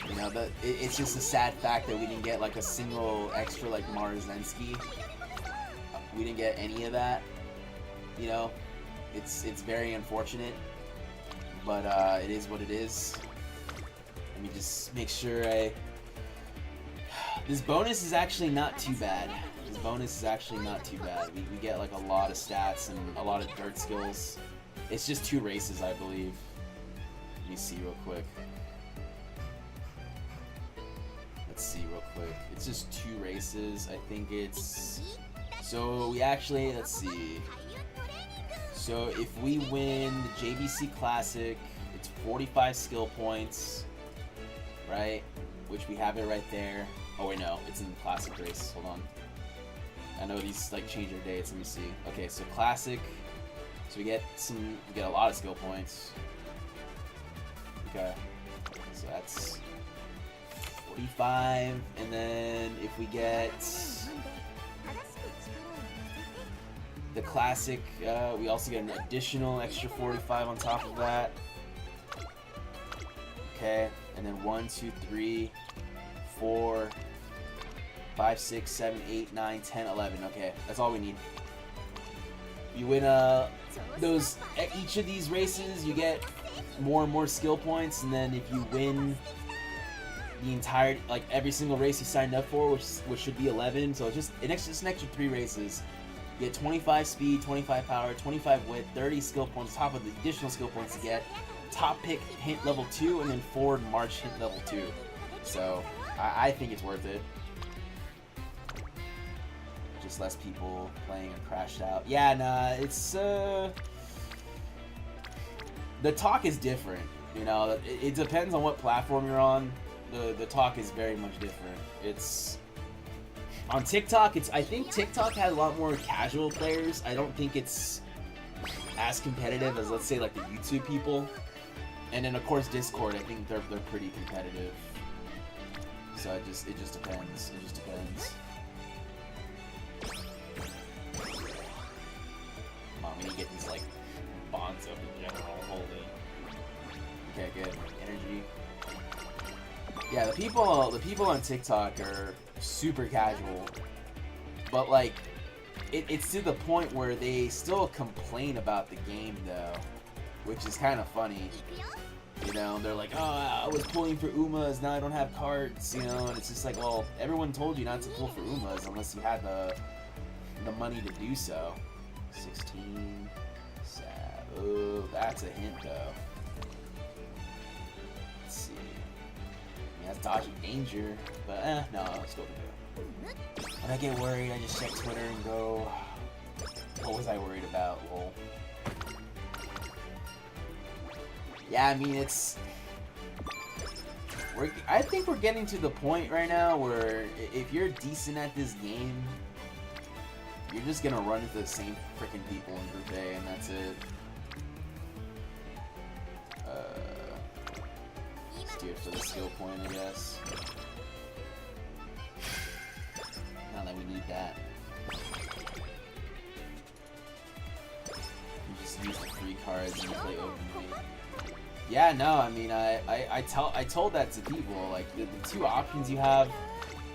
You know, it's just a sad fact that we didn't get like a single extra like Marzensky. We didn't get any of that. You know, it's very unfortunate, but it is what it is. Let me just make sure this bonus is actually not too bad. This bonus is actually not too bad. We get like a lot of stats and a lot of dirt skills. It's just 2 races, I believe. Let me see real quick. Let's see real quick. It's just 2 races. I think it's... So we actually, let's see. So if we win the JBC Classic, it's 45 skill points, right? Which we have it right there. Oh wait, no, it's in the Classic race. Hold on. I know these like change their dates. Let me see. Okay, so Classic. So we get a lot of skill points. Okay, so that's 45, and then if we get the Classic, we also get an additional extra 45 on top of that. Okay, and then 1, 2, 3, 4, 5, 6, 7, 8, 9, 10, 11. Okay, that's all we need. You win those each of these races, you get more and more skill points, and then if you win the entire, like every single race you signed up for, which should be 11. So it's just an extra 3 races. You get 25 speed, 25 power, 25 wit, 30 skill points, top of the additional skill points you get. Top pick hint level 2, and then forward march hint level 2. So I think it's worth it. Just less people playing and crashed out. Yeah, nah, it's the talk is different. You know, it depends on what platform you're on. The talk is very much different. It's on TikTok. I think TikTok has a lot more casual players. I don't think it's as competitive as, let's say, like the YouTube people. And then of course Discord, I think they're pretty competitive. So it just depends. It just depends. Come on, we need to get these like bonds up in general. Holy. Okay, good. Energy. Yeah, the people on TikTok are super casual, but like it's to the point where they still complain about the game though, which is kind of funny. You know, they're like, oh, I was pulling for Umas, now I don't have cards, you know, and it's just like, well, everyone told you not to pull for Umas unless you had the money to do so. 16, sad. Oh, that's a hint though. Let's see. Yeah, that's dodging danger, but no, I'll still do it. When I get worried, I just check Twitter and go, what was I worried about? Lol. Yeah, I mean, I think we're getting to the point right now where if you're decent at this game, you're just gonna run into the same freaking people in Group A, and that's it. Let's do it for the skill point, I guess. Not that we need that. You just use the free cards and you play openly. Yeah, no, I mean, I told that to people, like, the 2 options you have,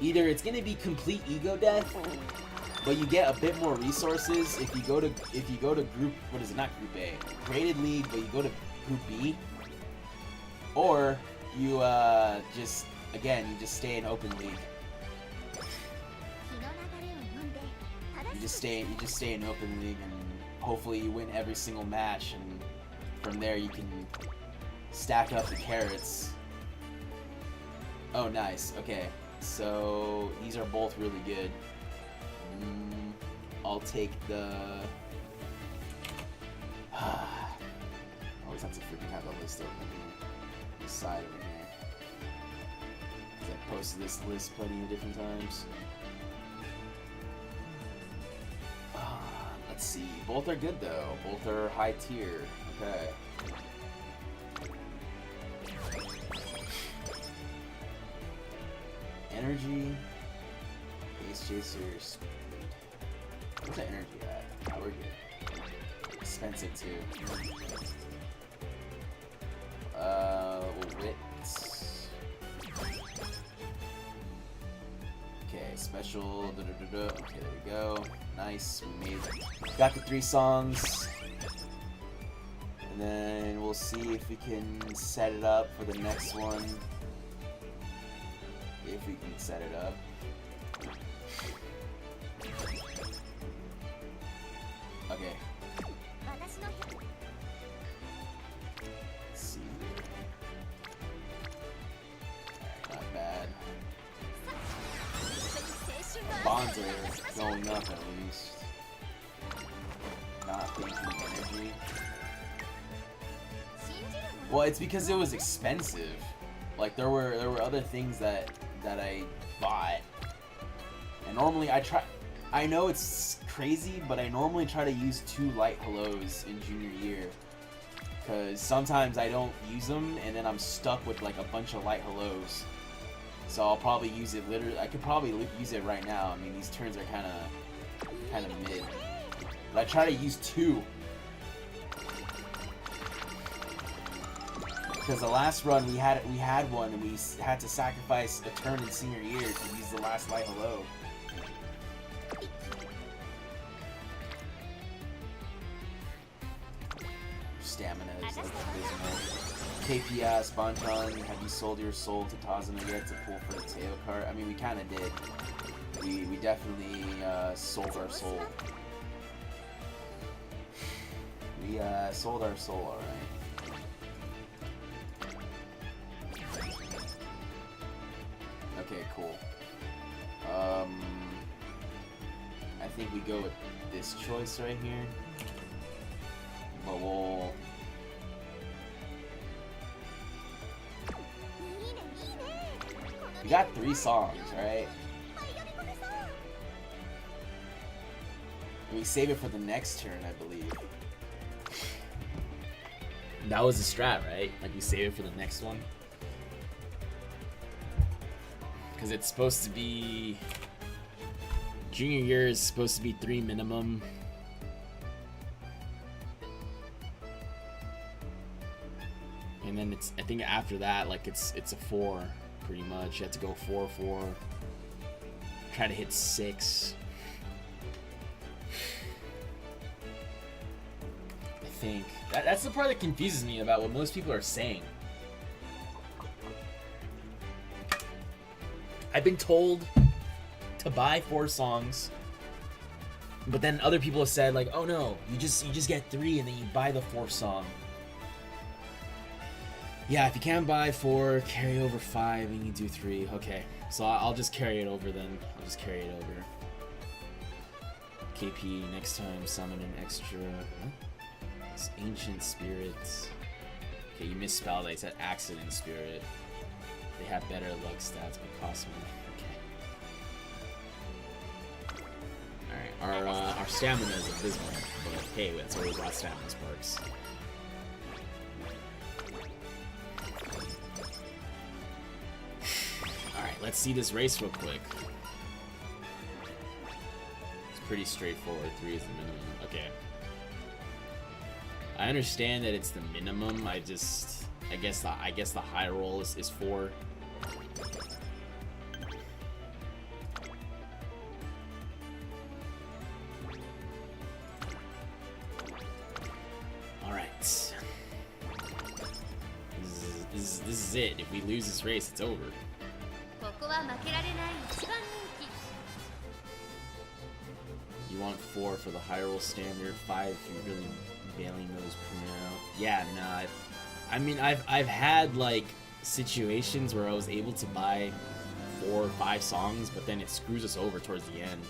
either it's gonna be complete ego death, but you get a bit more resources if you go to group, what is it, not Group A, graded league, but you go to Group B, or you just stay in open league. You just stay in open league, and hopefully you win every single match, and from there you can stack up the carrots. Oh, nice. Okay, so these are both really good. I'll take the... always have to freaking have a list open on the side over here. I posted this list plenty of different times. Let's see. Both are good though. Both are high tier. Okay. Energy, Ace Chasers. Where's the energy at? Oh, we're good. Expensive too. Wits. Okay, special. Okay, there we go. Nice. We got the 3 songs. And then we'll see if we can set it up for the next one. If we can set it up. Okay. Let's see. Alright, not bad. Bonds are going up at least. Not thinking energy. Well, it's because it was expensive. Like there were other things that I bought, and normally I know it's crazy, but I normally try to use 2 light hellos in junior year, because sometimes I don't use them and then I'm stuck with like a bunch of light hellos. So I'll probably use it literally. I could probably use it right now. I mean, these turns are kind of mid, but I try to use 2. Because the last run we had one, and we had to sacrifice a turn in senior year to use the last light hello. stamina is like abysmal. KPS, Bonchan, have you sold your soul to Tazuna yet to pull for the Teio cart? I mean, we kind of did. We definitely sold our soul. We sold our soul, alright. Okay, cool. I think we go with this choice right here. But we'll... We got 3 songs, right? We save it for the next turn, I believe. That was the strat, right? Like, we save it for the next one. Because it's supposed to be... Junior year is supposed to be 3 minimum. And then it's, I think after that, like, it's a 4, pretty much. You have to go 4-4. Try to hit 6. I think. That's the part that confuses me about what most people are saying. I've been told to buy 4 songs, but then other people have said like, oh no, you just get 3 and then you buy the 4th song. Yeah, if you can't buy 4, carry over 5 and you do 3. Okay, so I'll just carry it over then. I'll just carry it over. KP, next time summon an extra... What? It's Ancient Spirits. Okay, you misspelled it. It said Accident Spirit. They have better luck stats, but cost money. Okay. Alright, our stamina is abysmal, but hey, that's why we brought stamina sparks. Alright, let's see this race real quick. It's pretty straightforward. 3 is the minimum. Okay. I understand that it's the minimum. I guess the high roll is 4. All right. This is it. If we lose this race, it's over. You want 4 for the high roll standard, 5 if you're really bailing those premier out. Yeah, nah. I mean, I've had like situations where I was able to buy 4 or 5 songs, but then it screws us over towards the end.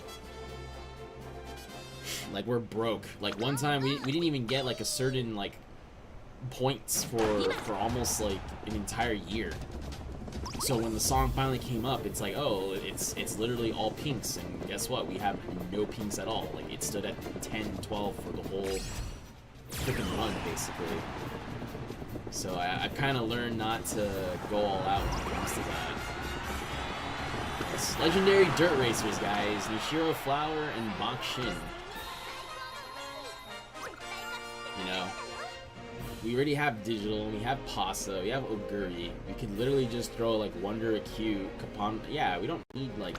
Like, we're broke. Like, one time we didn't even get like a certain like points for almost like an entire year. So when the song finally came up, it's like, oh, it's literally all pinks, and guess what? We have no pinks at all. Like, it stood at 10, 12 for the whole freaking run, basically. So I kind of learned not to go all out when it comes to that. It's legendary dirt racers, guys. Nishiro Flower and Bak Shin. You know, we already have digital, we have Pasa, we have Oguri. We could literally just throw like Wonder Acute, Kapan. Yeah, we don't need like.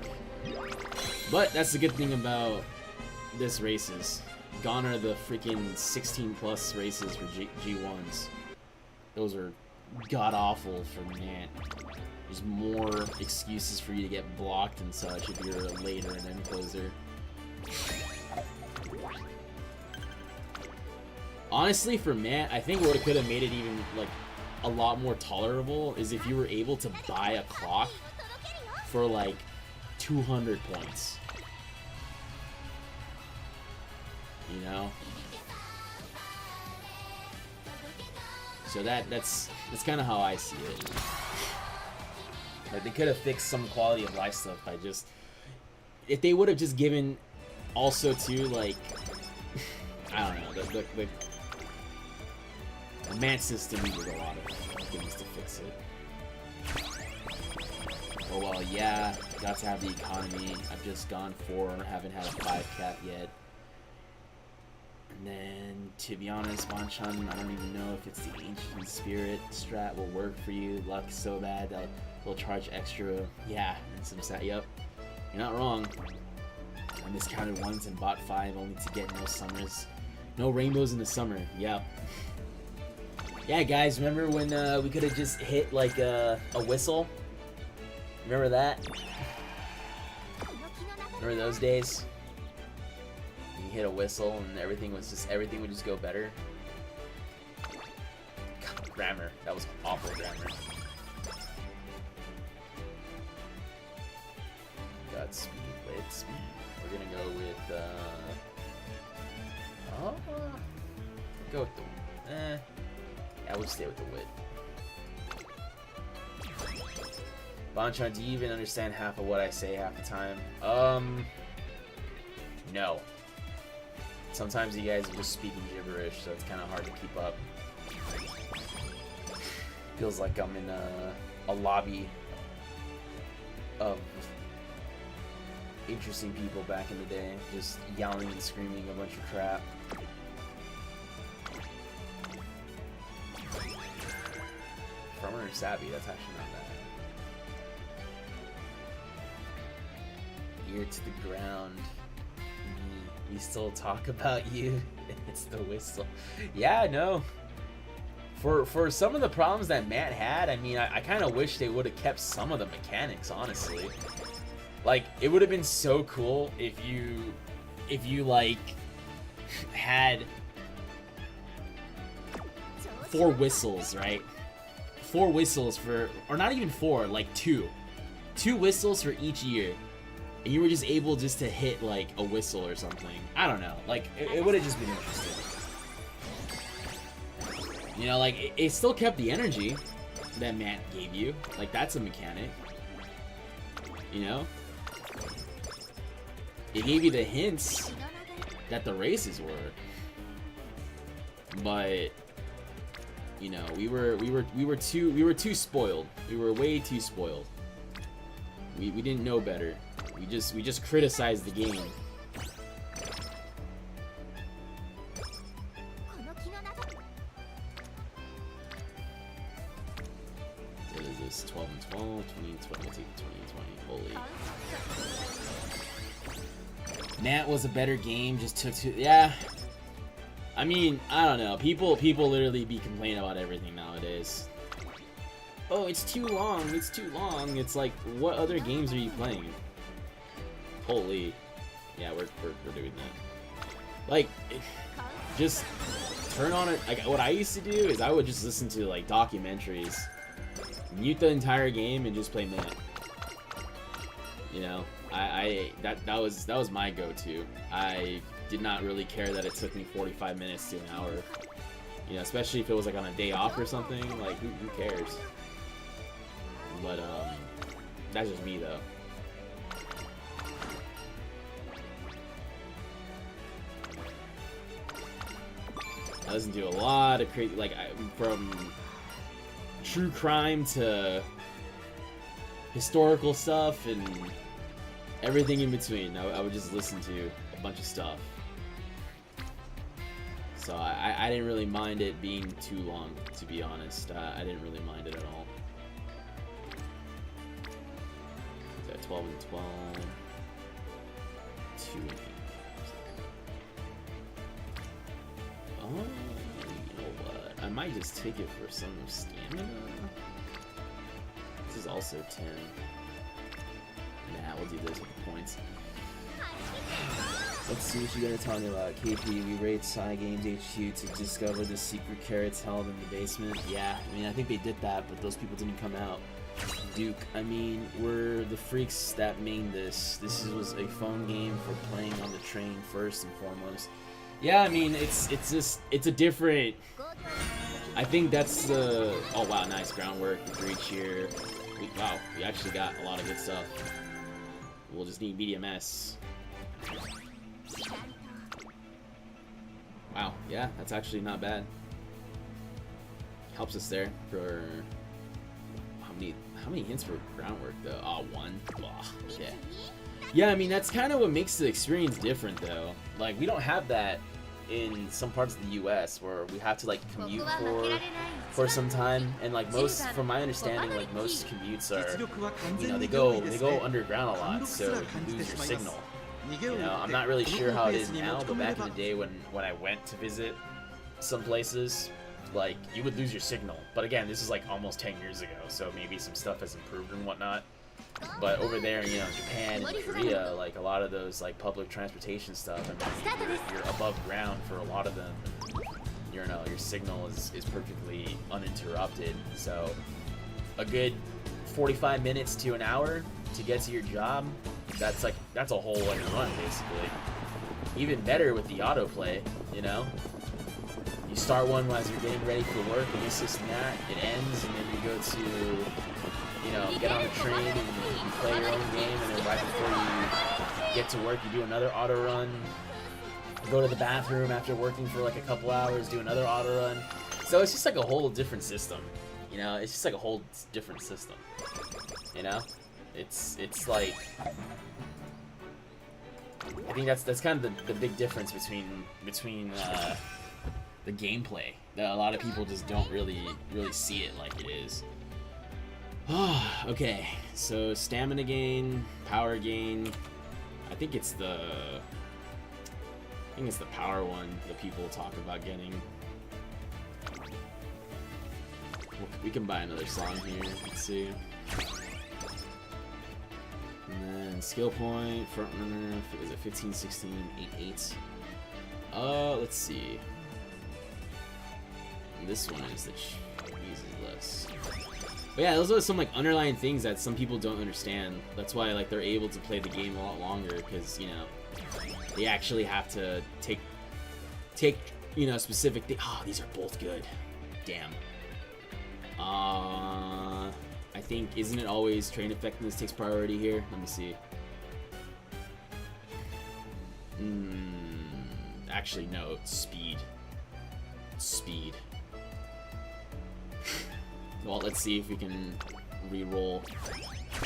But that's the good thing about this races. Gone are the freaking 16+ races for G1s. Those are god awful for Mant. There's more excuses for you to get blocked and such if you're a later and end closer. Honestly, for Mant, I think what could have made it even like a lot more tolerable is if you were able to buy a clock for like 200 points. You know? So that's kind of how I see it. Like, they could have fixed some quality of life stuff by just, if they would have just given also too, like, I don't know, the Mant system needed a lot of things to fix it. Oh well, yeah, got to have the economy. I've just gone 4, haven't had a 5 cap yet. And then, to be honest, Bonchan, I don't even know if it's the Ancient Spirit strat will work for you. Luck so bad that they'll charge extra. Yeah, and some stat. Yep, you're not wrong. I miscounted once and bought 5 only to get no summers. No rainbows in the summer. Yep. Yeah, guys, remember when we could have just hit like a whistle? Remember that? Remember those days? You hit a whistle and everything would just go better. God, grammar. That was awful grammar. Godspeed, let's speed. We're gonna go with go with the yeah, we'll stay with the wit. Bonchan, do you even understand half of what I say half the time? No. Sometimes you guys are just speaking gibberish, so it's kind of hard to keep up. Feels like I'm in a lobby of interesting people back in the day, just yelling and screaming a bunch of crap. Farmer or Savvy, that's actually not bad. Ear to the ground. We still talk about you. It's the whistle. Yeah, no. For some of the problems that Matt had, I mean, I kind of wish they would have kept some of the mechanics, honestly. Like, it would have been so cool if you like had 4 whistles, right? 4 whistles for, or not even 4, like 2 whistles for each year, and you were just able just to hit like a whistle or something. I don't know, like it would have just been interesting. You know, like it still kept the energy that Matt gave you. Like, that's a mechanic. You know, it gave you the hints that the races were, but you know, we were too spoiled. We were way too spoiled. We didn't know better. We just criticized the game. What is this? 12 and 12, 20 and 20, 20 and 20. Holy. Nat was a better game, just took too, yeah. I mean, I don't know. People literally be complaining about everything nowadays. Oh, it's too long. It's too long. It's like, what other games are you playing? Holy. Yeah, we're doing that. Like, just turn on it. Like, what I used to do is I would just listen to like documentaries, mute the entire game, and just play Matt. You know, that was my go-to. I did not really care that it took me 45 minutes to an hour. You know, especially if it was like on a day off or something. Like, who cares? But that's just me though. I listen to a lot of crazy, like, from true crime to historical stuff and everything in between. I would just listen to a bunch of stuff. So I didn't really mind it being too long, to be honest. I didn't really mind it at all. So 12 and 12. 2 and 8. Oh, you know what? I might just take it for some stamina. This is also 10. Nah, we'll do this with the points. Let's see what you guys are talking about. KP, we raid Cygames HQ to discover the secret carrots held in the basement. Yeah, I mean, I think they did that, but those people didn't come out. Duke, I mean, we're the freaks that made this. This was a fun game for playing on the train first and foremost. Yeah, I mean, it's a different. I think that's the. Oh wow, nice groundwork, the breach here. Wow, we actually got a lot of good stuff. We'll just need medium S. Wow, yeah, that's actually not bad. Helps us there for how many hints for groundwork though? Oh, 1. Ugh, yeah. Yeah, I mean, that's kind of what makes the experience different though. Like, we don't have that in some parts of the US where we have to like commute for some time, and like most, from my understanding, like most commutes are, you know, they go underground a lot, so you lose your signal. You know, I'm not really sure how it is now, but back in the day when I went to visit some places, like you would lose your signal. But again, this is like almost 10 years ago, so maybe some stuff has improved and whatnot. But over there, you know, Japan and Korea, like a lot of those like public transportation stuff, I mean, you're above ground for a lot of them. You know, your signal is perfectly uninterrupted. So a good 45 minutes to an hour to get to your job, that's a whole like run basically. Even better with the autoplay, you know. You start one as you're getting ready for work, and this and that, it ends, and then you go to, you know, get on the train and you play your own game, and then right before you get to work, you do another auto run. Go to the bathroom after working for like a couple hours, do another auto run. So it's just like a whole different system, you know. It's just like a whole different system, you know. It's like, I think that's kind of the big difference between the gameplay, that a lot of people just don't really see it like it is. Okay, so stamina gain, power gain. I think it's the power one that people talk about getting. We can buy another song here. Let's see. And then skill point, front runner, is it 15, 16, 8, 8? Let's see. And this one is the Jesus. But yeah, those are some like underlying things that some people don't understand. That's why like they're able to play the game a lot longer, because, you know, they actually have to take you know, specific things. Oh, these are both good. Damn. I think, isn't it always train effectiveness takes priority here? Let me see. Actually, no. Speed. Speed. Well, let's see if we can re-roll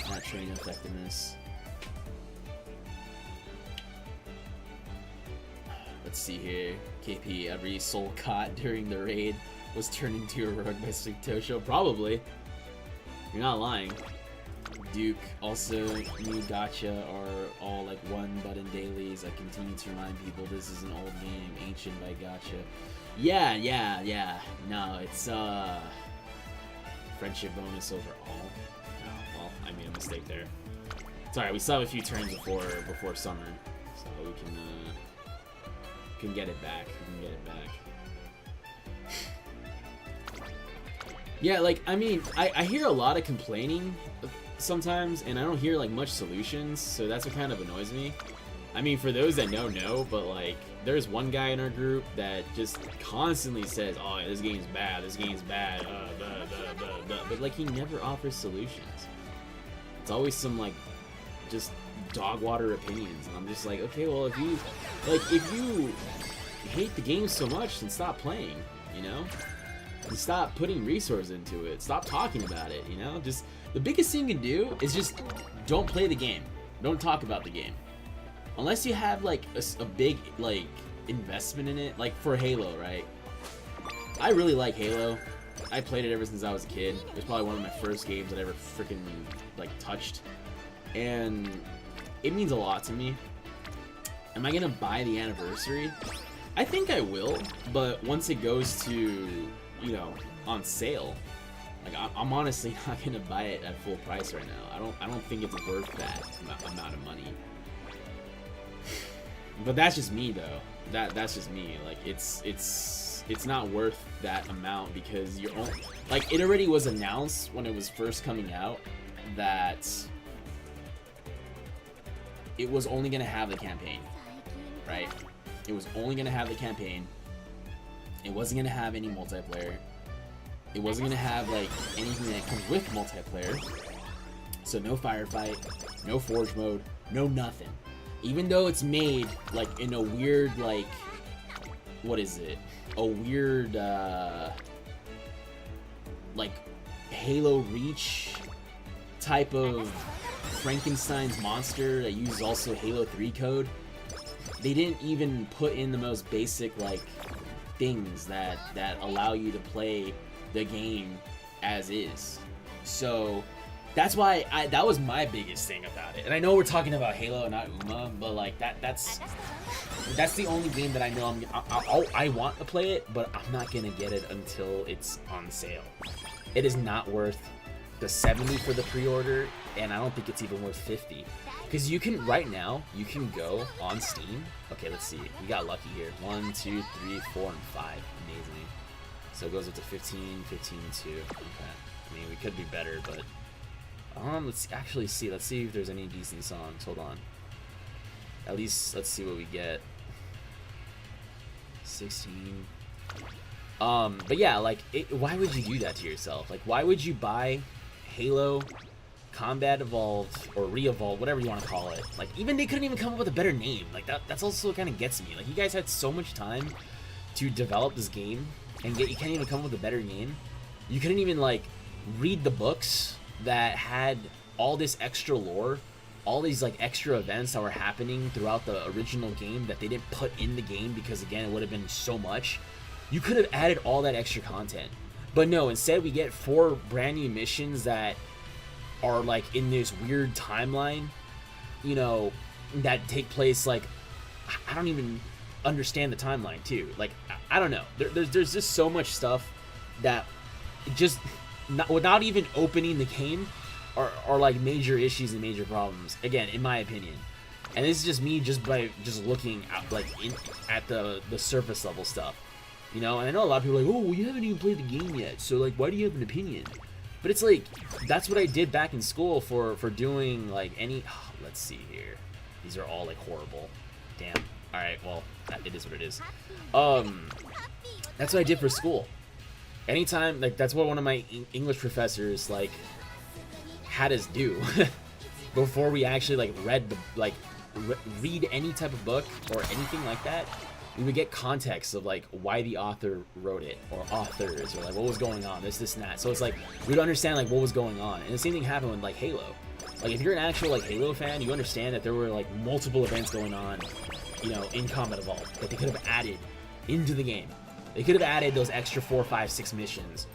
that train effectiveness. Let's see here. KP, every soul caught during the raid was turned into a rug by Tosho. Probably. You're not lying. Duke, also, new gacha are all like one button dailies. I continue to remind people this is an old game, ancient by gacha. Yeah. No, it's friendship bonus overall. Oh, well, I made a mistake there. It's alright, we still have a few turns before summer, so we can get it back. We can get it back. Yeah, like, I mean, I hear a lot of complaining sometimes, and I don't hear like much solutions, so that's what kind of annoys me. I mean, for those that know, but like, there's one guy in our group that just constantly says, oh, this game's bad, but like, he never offers solutions. It's always some like, just dog water opinions, and I'm just like, okay, well, if you hate the game so much, then stop playing, you know? And stop putting resources into it. Stop talking about it, you know? Just, the biggest thing you can do is just don't play the game. Don't talk about the game. Unless you have, like, a big, like, investment in it. Like, for Halo, right? I really like Halo. I played it ever since I was a kid. It was probably one of my first games that I ever freaking, like, touched. And it means a lot to me. Am I gonna buy the anniversary? I think I will, but once it goes to, you know, on sale, like, I'm honestly not gonna buy it at full price right now. I don't think it's worth that amount of money. But that's just me, though. That's just me. Like, it's not worth that amount, because you're only, like, it already was announced when it was first coming out that it was only gonna have the campaign, right? It was only gonna have the campaign. It wasn't gonna have any multiplayer. It wasn't gonna have like anything that comes with multiplayer. So no firefight, no forge mode, no nothing. Even though it's made like in a weird, like, what is it? A weird like Halo Reach type of Frankenstein's monster that uses also Halo 3 code. They didn't even put in the most basic, like, things that allow you to play the game as is. So that's why that was my biggest thing about it. And I know we're talking about Halo and not Uma, but like that's That's the only game that I know I want to play it, but I'm not gonna get it until it's on sale. It is not worth the 70 for the pre-order, and I don't think it's even worth 50. Because you can, right now, you can go on Steam. Okay, let's see. We got lucky here. 1, 2, 3, 4, and 5. Amazing. So it goes up to 15, 15, 2. Okay. I mean, we could be better, but... let's actually see. Let's see if there's any decent songs. Hold on. At least, let's see what we get. 16. But yeah, like, why would you do that to yourself? Like, why would you buy Halo Combat Evolved or Re-Evolved, whatever you want to call it? Like, even they couldn't even come up with a better name. Like, that's also what kind of gets me. Like, you guys had so much time to develop this game, and yet you can't even come up with a better name. You couldn't even, like, read the books that had all this extra lore, all these like extra events that were happening throughout the original game that they didn't put in the game because, again, it would have been so much. You could have added all that extra content, but no, instead we get 4 brand new missions that are like in this weird timeline, you know, that take place, like, I don't even understand the timeline too. Like, I don't know, there's just so much stuff that just without even opening the game are like major issues and major problems, again, in my opinion. And this is just me by looking at like at the surface level stuff, you know. And I know a lot of people are like, oh, well, you haven't even played the game yet, so like, why do you have an opinion? But it's like, that's what I did back in school for doing like any let's see here, these are all like horrible. Damn. All right, well, it is what it is. That's what I did for school. Anytime, like, that's what one of my English professors like had us do before we actually like read any type of book or anything like that. We would get context of like why the author wrote it, or authors, or like what was going on, this and that. So it's like we'd understand like what was going on. And the same thing happened with like Halo. Like, if you're an actual like Halo fan, you understand that there were like multiple events going on, you know, in Combat Evolved that they could have added into the game. They could have added those extra 4, 5, 6 missions,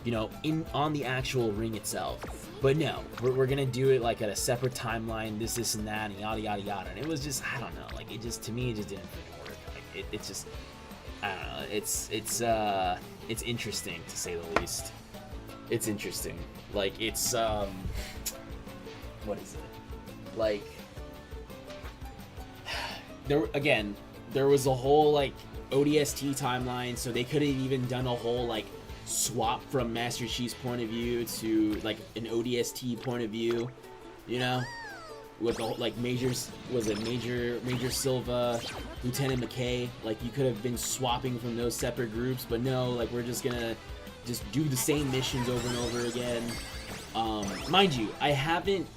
you know, on the actual ring itself. But no, we're gonna do it like at a separate timeline, this and that, and yada yada yada. And it was just, I don't know, like, it just, to me, it just didn't freaking work. Like, it's just, I don't know, it's interesting to say the least. It's interesting. Like, it's what is it? Like, there was a whole like ODST timeline, so they could have even done a whole like swap from Master Chief's point of view to like an ODST point of view, you know, with the like Major Silva, Lieutenant McKay. Like, you could have been swapping from those separate groups, but no, like, we're just gonna do the same missions over and over again. Mind you, I haven't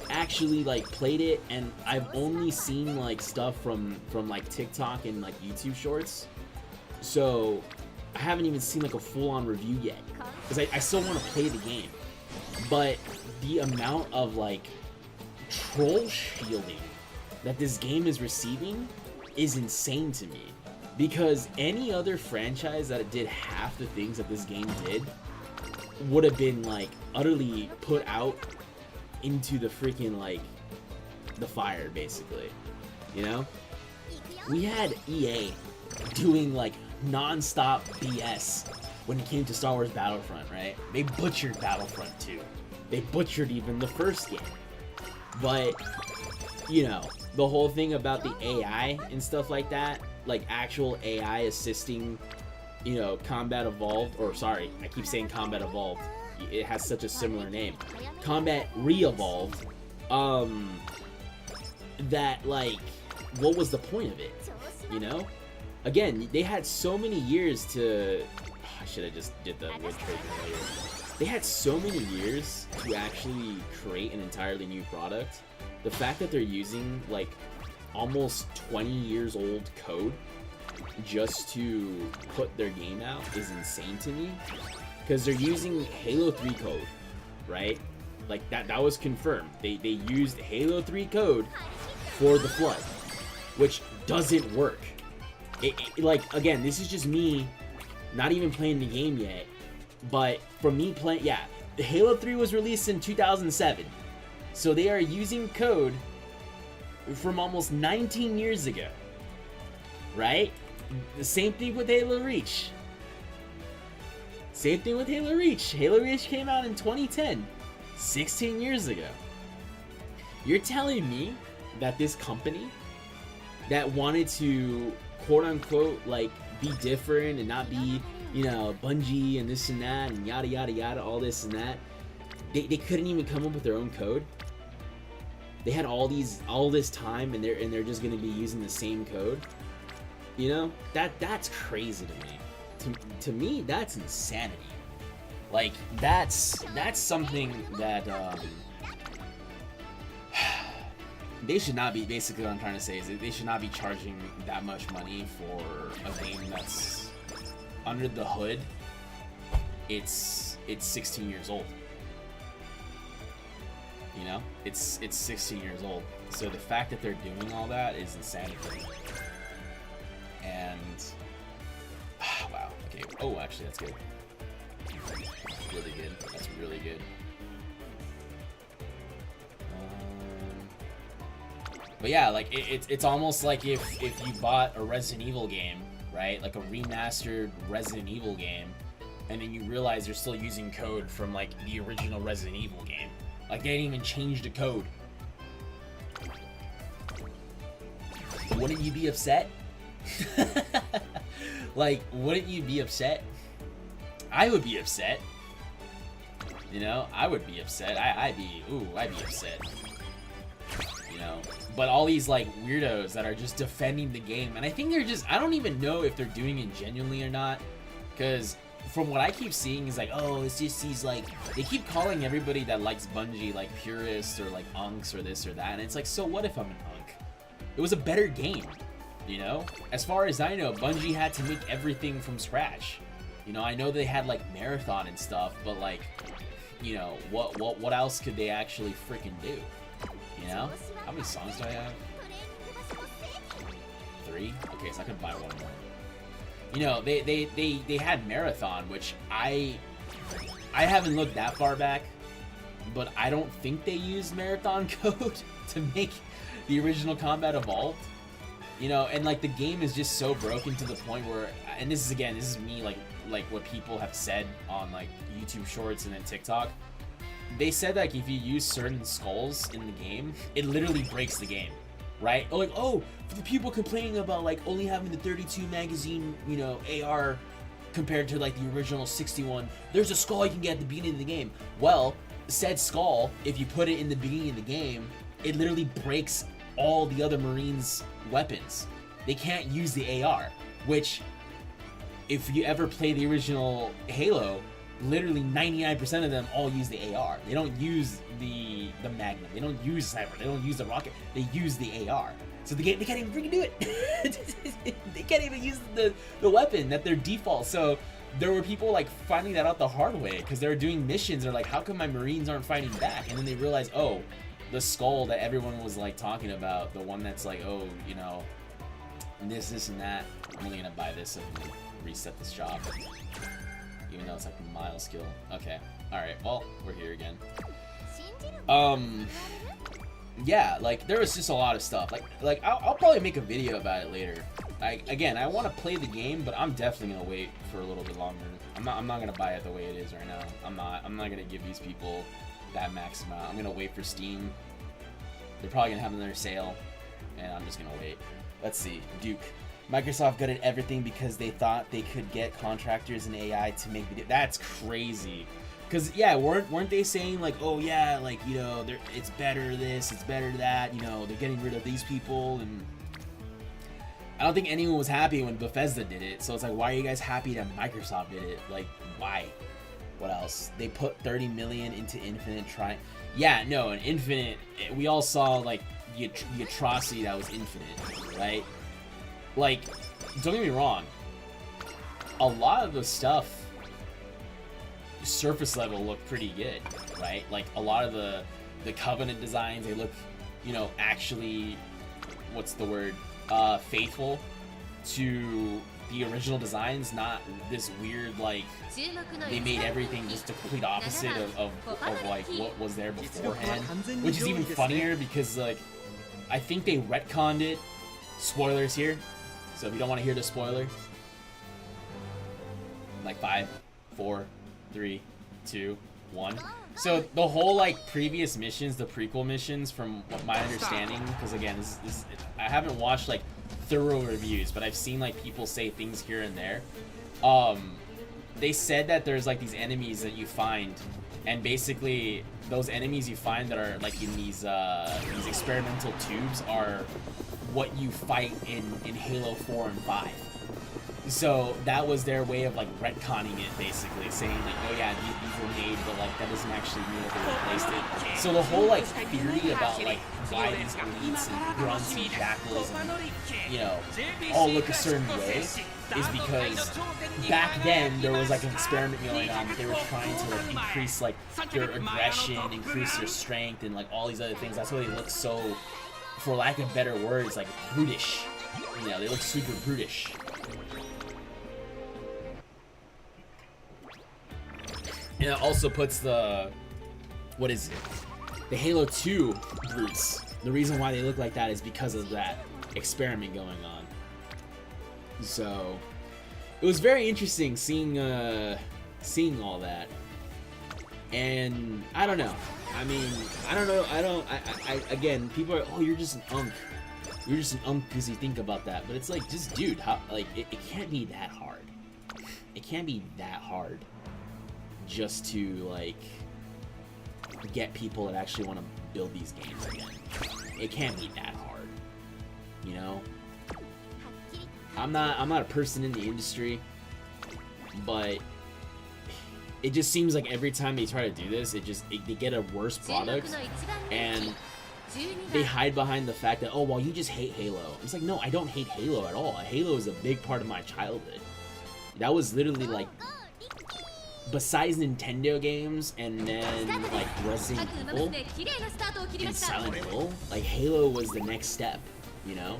actually like played it, and I've only seen like stuff from like TikTok and like YouTube shorts, so I haven't even seen like a full-on review yet, because I still want to play the game. But the amount of like troll shielding that this game is receiving is insane to me, because any other franchise that did half the things that this game did would have been like utterly put out into the freaking like the fire, basically, you know. We had EA doing like non-stop BS when it came to Star Wars Battlefront, right? They butchered Battlefront 2. They butchered even the first game. But, you know, the whole thing about the AI and stuff like that, like actual AI assisting, you know, Combat Evolved, or sorry, I keep saying Combat Evolved, it has such a similar name, Combat Re-Evolved, that, like, what was the point of it, you know? Again, they had so many years to, I should have just did the wood trade earlier. They had so many years to actually create an entirely new product. The fact that they're using, like, almost 20 years old code just to put their game out is insane to me. Because they're using Halo 3 code, right? Like, that was confirmed. They used Halo 3 code for the Flood, which doesn't work. Like, again, this is just me not even playing the game yet, but from me playing, yeah, Halo 3 was released in 2007, so they are using code from almost 19 years ago right? The same thing with Halo Reach. Same thing with Halo Reach. Halo Reach came out in 2010, 16 years ago. You're telling me that this company that wanted to quote-unquote like be different and not be, you know, Bungie and this and that and yada yada yada, all this and that, they couldn't even come up with their own code? They had all this time and they're just gonna be using the same code? You know, that's crazy to me. To me, that's insanity. Like that's something that they should not be. Basically, what I'm trying to say is that they should not be charging that much money for a game that's under the hood. It's 16 years old. You know, it's 16 years old. So the fact that they're doing all that is insanity. And wow. Okay. Oh, actually, that's good. Really good. That's really good. But yeah, like it's almost like if you bought a Resident Evil game, right? Like a remastered Resident Evil game, and then you realize you're still using code from like the original Resident Evil game. Like they didn't even change the code. Wouldn't you be upset? Like, wouldn't you be upset? I would be upset. You know, I would be upset. I'd be upset. You know, but all these like weirdos that are just defending the game, and I think they're just, I don't even know if they're doing it genuinely or not, because from what I keep seeing is like, oh, it's just these like, they keep calling everybody that likes Bungie like purists or like unks or this or that, and it's like, so what if I'm an unk? It was a better game, you know? As far as I know, Bungie had to make everything from scratch. You know, I know they had like Marathon and stuff, but like, you know, what else could they actually freaking do? You know? How many songs do I have? 3? Okay, so I can buy one more. You know, they had Marathon, which I haven't looked that far back, but I don't think they used Marathon code to make the original Combat Evolved. You know, and like the game is just so broken to the point where, and this is me like what people have said on like YouTube Shorts and then TikTok. They said that if you use certain skulls in the game, it literally breaks the game, right? Like, oh, for the people complaining about like only having the 32 magazine, you know, AR compared to like the original 61, there's a skull you can get at the beginning of the game. Well, said skull, if you put it in the beginning of the game, it literally breaks all the other Marines' weapons. They can't use the AR, which, if you ever play the original Halo, literally 99% of them all use the AR. They don't use the Magnum. They don't use Sniper. They don't use the rocket. They use the AR. So the game, they can't even freaking do it. They can't even use the weapon at their default. So there were people like finding that out the hard way because they were doing missions. They're like, how come my Marines aren't fighting back? And then they realized, oh, the skull that everyone was like talking about, the one that's like, oh, you know, this and that. I'm only gonna buy this and reset this job. Even though it's like a mile skill. Okay. Alright, well, we're here again. Yeah, like, there was just a lot of stuff. Like I'll probably make a video about it later. Again, I want to play the game, but I'm definitely gonna wait for a little bit longer. I'm not gonna buy it the way it is right now. I'm not gonna give these people that max amount. I'm gonna wait for Steam. They're probably gonna have another sale, and I'm just gonna wait. Let's see, Duke. Microsoft gutted everything because they thought they could get contractors and AI to make video. That's crazy. Cause yeah, weren't they saying like, oh yeah, like, you know, it's better this, it's better that, you know, they're getting rid of these people, and I don't think anyone was happy when Bethesda did it. So it's like, why are you guys happy that Microsoft did it? Like, why? What else? They put 30 million into Infinite Yeah, no, in Infinite, we all saw like the atrocity that was Infinite, right? Like, don't get me wrong, a lot of the stuff, surface level, looked pretty good, right? Like, a lot of the Covenant designs, they look, you know, actually, what's the word, faithful to the original designs, not this weird, like, they made everything just the complete opposite of like, what was there beforehand, which is even funnier because, like, I think they retconned it, spoilers here, So if you don't want to hear the spoiler, like 5, 4, 3, 2, 1. So the whole like previous missions, the prequel missions, from what my understanding, because again, I haven't watched like thorough reviews, but I've seen like people say things here and there. They said that there's like these enemies that you find, and basically those enemies you find that are like in these experimental tubes are what you fight in Halo 4 and 5. So that was their way of like retconning it, basically saying like, oh yeah, these were made, but like that doesn't actually mean that they replaced it. So the whole like theory about like why these elites and grunts and jackals and, you know, all look a certain way is because back then there was like an experiment going on. They were trying to like increase like their aggression, increase their strength, and like all these other things. That's why they look so, for lack of better words, like brutish. You know, they look super brutish. And it also puts the, what is it? The Halo 2 brutes. The reason why they look like that is because of that experiment going on. So it was very interesting seeing all that. And I don't know. I mean, I don't know. I again, people are, oh, you're just an unk. You're just an unk because you think about that. But it's like, just dude, how, like it can't be that hard. It can't be that hard just to like get people that actually want to build these games again. It can't be that hard, you know. I'm not a person in the industry, but it just seems like every time they try to do this, they get a worse product, and they hide behind the fact that, oh, well, you just hate Halo. It's like, no, I don't hate Halo at all. Halo is a big part of my childhood. That was literally like, besides Nintendo games and then like Resident Evil and Silent Hill, like Halo was the next step, you know?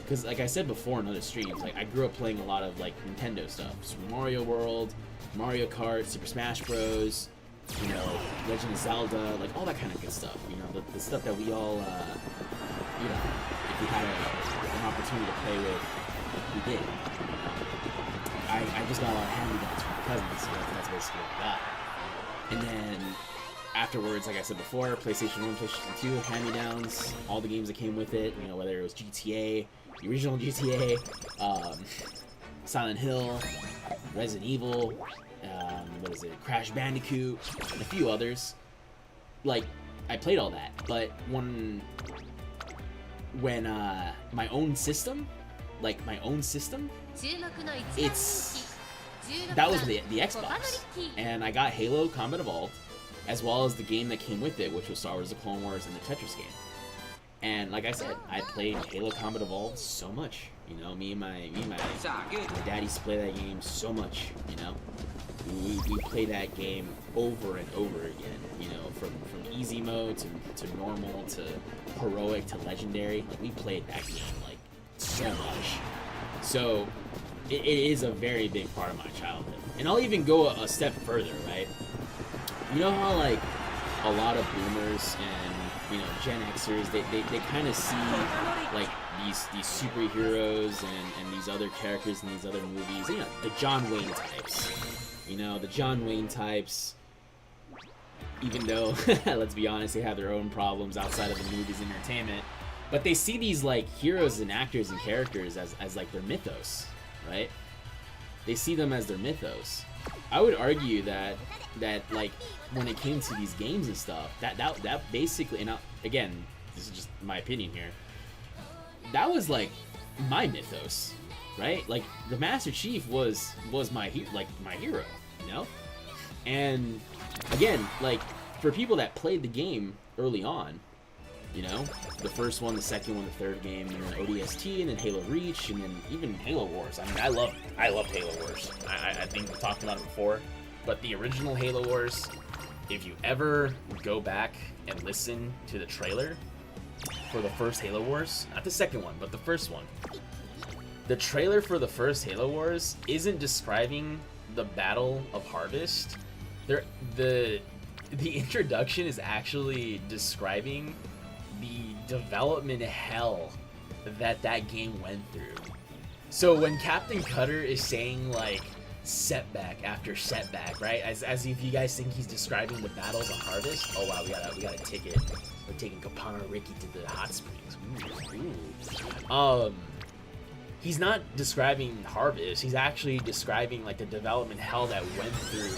Because like I said before in other streams, like I grew up playing a lot of like Nintendo stuff. Super Mario World, Mario Kart, Super Smash Bros, you know, Legend of Zelda, like all that kind of good stuff, you know, the stuff that we all, you know, if we had an opportunity to play with, we did. I just got a lot of hand-me-downs from my cousins, so that's basically what I got. And then afterwards, like I said before, PlayStation 1, PlayStation 2, hand-me-downs, all the games that came with it, you know, whether it was GTA, the original GTA, Silent Hill, Resident Evil, what is it, Crash Bandicoot, and a few others. Like, I played all that, but when my own system, that was the Xbox, and I got Halo Combat Evolved, as well as the game that came with it, which was Star Wars: The Clone Wars and the Tetris game. And like I said, I played Halo Combat Evolved so much. You know, me and my dad used to play that game so much. You know, we play that game over and over again. You know, from easy mode to normal to heroic to legendary. Like, we played that game like so much. So it is a very big part of my childhood. And I'll even go a step further, right? You know how like a lot of boomers and, you know, Gen Xers, they kind of see like these superheroes and these other characters in these other movies, you know, the John Wayne types. You know, the John Wayne types, even though, let's be honest, they have their own problems outside of the movie's entertainment. But they see these like heroes and actors and characters as like their mythos, right? They see them as their mythos. I would argue that like when it came to these games and stuff, that basically, and again, this is just my opinion here, that was like my mythos, right? Like the Master Chief was my hero, you know? And again, like for people that played the game early on, you know, the first one, the second one, the third game, and then ODST, and then Halo Reach, and then even Halo Wars. I mean, I love Halo Wars. I think we talked about it before, but the original Halo Wars, if you ever go back and listen to the trailer for the first Halo Wars, not the second one, but the first one, the trailer for the first Halo Wars isn't describing the Battle of Harvest. The introduction is actually describing the development hell that game went through. So when Captain Cutter is saying like setback after setback, right? As if you guys think he's describing the battles of Harvest. Oh wow, we got a ticket. We're taking Kapana Ricky to the hot springs. Ooh. He's not describing Harvest. He's actually describing like the development hell that went through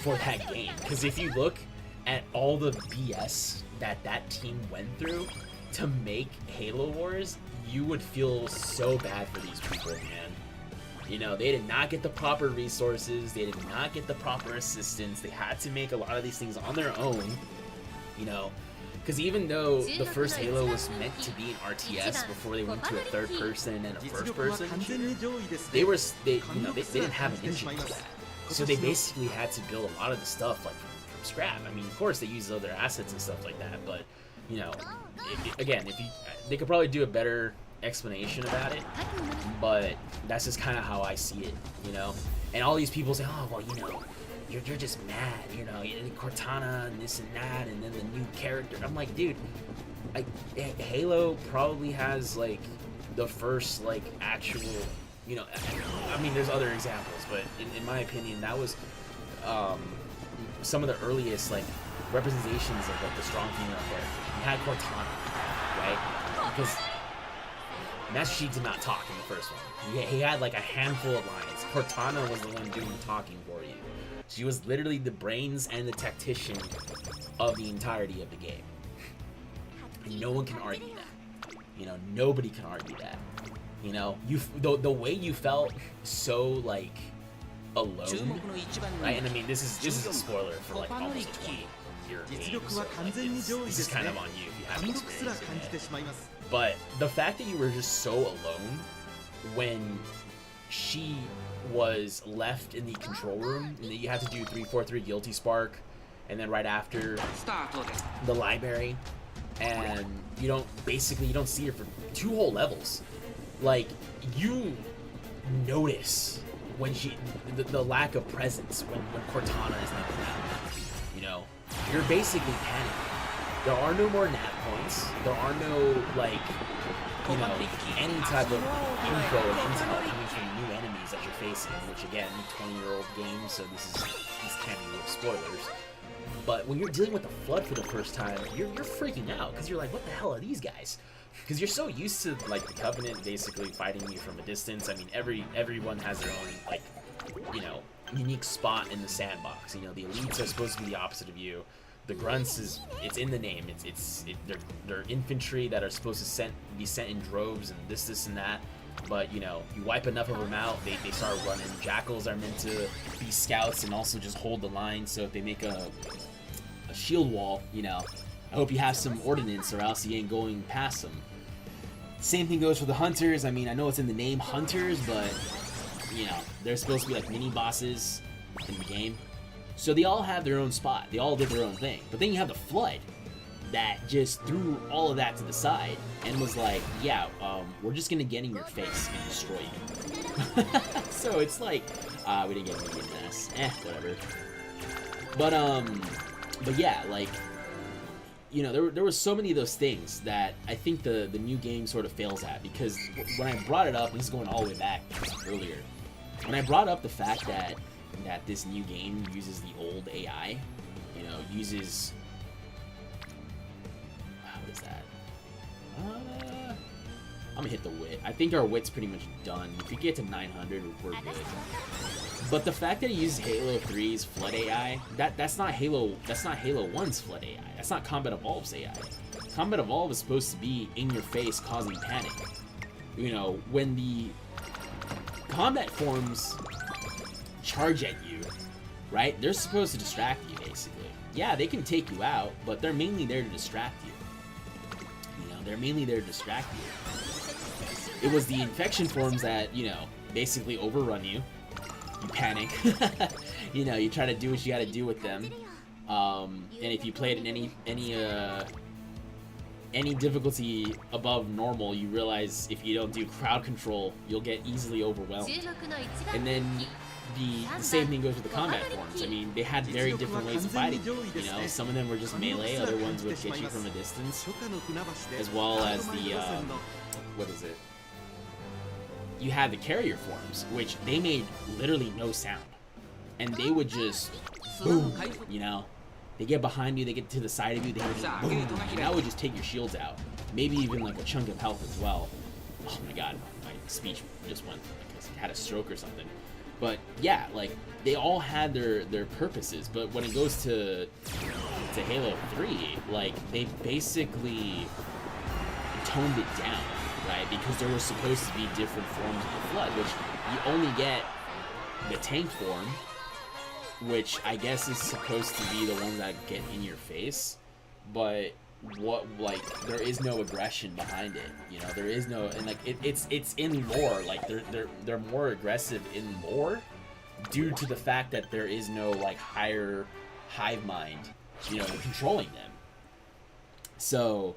for that game. Because if you look at all the BS that team went through to make Halo Wars, you would feel so bad for these people, man. You know, they did not get the proper resources, they did not get the proper assistance, they had to make a lot of these things on their own, you know, because even though the first Halo was meant to be an RTS before they went to a third person and a first person, they didn't have an engine for that. So they basically had to build a lot of the stuff like from scrap. I mean, of course they used other assets and stuff like that, but you know, again, they could probably do a better explanation about it, but that's just kind of how I see it, you know. And all these people say, oh well, you know, you're just mad, you know, Cortana and this and that, and then the new character. I'm like, dude, Halo probably has like the first like actual, you know, I mean there's other examples, but in my opinion that was some of the earliest like representations of like the strong female character. You had Cortana, right? Because Master Chief did not talk in the first one. He had like a handful of lines. Cortana was the one doing the talking for you. She was literally the brains and the tactician of the entirety of the game. And no one can argue that. You know, nobody can argue that. You know, the way you felt so like alone, right? And I mean, this is a spoiler for like almost 20-year game, so like, this is kind of on you if you haven't experienced it. But the fact that you were just so alone when she was left in the control room and that you had to do 343 Guilty Spark and then right after the library, and you don't see her for 2 whole levels. Like, you notice when the lack of presence when Cortana is not around. You know, you're basically panicking. There are no more nat points. There are no, like, you know, any type of info and intel coming from new enemies that you're facing, which again, 20-year-old game, so these can't be real spoilers. But when you're dealing with the Flood for the first time, you're freaking out, because you're like, what the hell are these guys? Because you're so used to, like, the Covenant basically fighting you from a distance. I mean, everyone has their own, like, you know, unique spot in the sandbox. You know, the elites are supposed to be the opposite of you. The grunts it's in the name. They're infantry that are supposed to be sent in droves and this and that. But you know, you wipe enough of them out, they start running. Jackals are meant to be scouts and also just hold the line. So if they make a shield wall, you know, I hope you have some ordnance or else you ain't going past them. Same thing goes for the hunters. I mean, I know it's in the name hunters, but you know, they're supposed to be like mini bosses in the game. So they all have their own spot. They all did their own thing. But then you have the Flood that just threw all of that to the side and was like, yeah, we're just gonna get in your face and destroy you. So it's like, we didn't get any in this. Whatever. But yeah, like, you know, there was so many of those things that I think the new game sort of fails at, because when I brought it up, this is going all the way back earlier, when I brought up the fact that this new game uses the old AI, you know, uses, what is that? I'm gonna hit the wit. I think our wit's pretty much done. If we get to 900, we're good. But the fact that it uses Halo 3's Flood AI, that's not Halo 1's Flood AI. That's not Combat Evolved's AI. Combat Evolved is supposed to be in your face, causing panic. You know, when the combat forms charge at you, right? They're supposed to distract you, basically. Yeah, they can take you out, but they're mainly there to distract you. You know, they're mainly there to distract you. It was the infection forms that, you know, basically overrun you. You panic. You know, you try to do what you gotta do with them. And if you play it in any difficulty above normal, you realize if you don't do crowd control, you'll get easily overwhelmed. And then the same thing goes with the combat forms. I mean, they had very different ways of fighting. You know, some of them were just melee, other ones would get you from a distance, as well as the what is it? you had the carrier forms, which they made literally no sound. And they would just boom, you know? They get behind you, they get to the side of you, they would just boom, and that would just take your shields out. Maybe even like a chunk of health as well. Oh my god, my speech just went like I had a stroke or something. But yeah, like they all had their purposes, but when it goes to Halo 3, like they basically toned it down, right? Because there were supposed to be different forms of the Flood, which you only get the tank form, which I guess is supposed to be the ones that get in your face, but what, like, there is no aggression behind it, you know? There is no, and like it's in lore, like they're more aggressive in lore due to the fact that there is no like higher hive mind, you know, controlling them. So,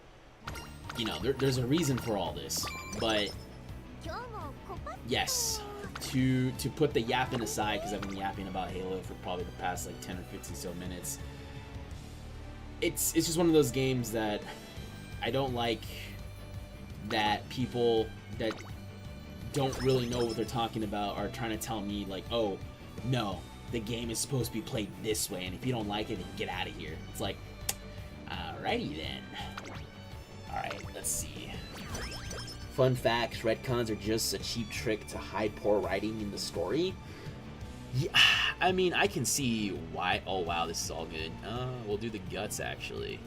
you know, there's a reason for all this, but yes, to put the yapping aside, because I've been yapping about Halo for probably the past like 10 or 15 so minutes. It's just one of those games that I don't like, that people that don't really know what they're talking about are trying to tell me like, oh, no, the game is supposed to be played this way, and if you don't like it, then get out of here. It's like, alrighty then. Alright, let's see. Fun facts, retcons are just a cheap trick to hide poor writing in the story. Yeah, I mean, I can see why. Oh wow, this is all good. We'll do the guts actually.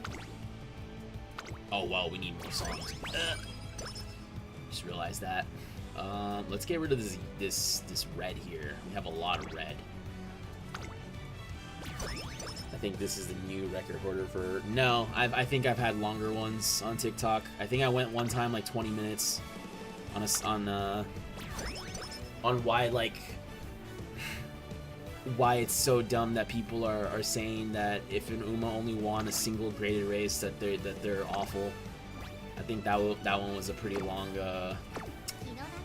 Oh well, we need more songs. Just realized that. Let's get rid of this red here. We have a lot of red. I think this is the new record order for. No, I think I've had longer ones on TikTok. I think I went one time like 20 minutes on why like. Why it's so dumb that people are saying that if an UMA only won a single graded race that they're awful. I think that one was a pretty long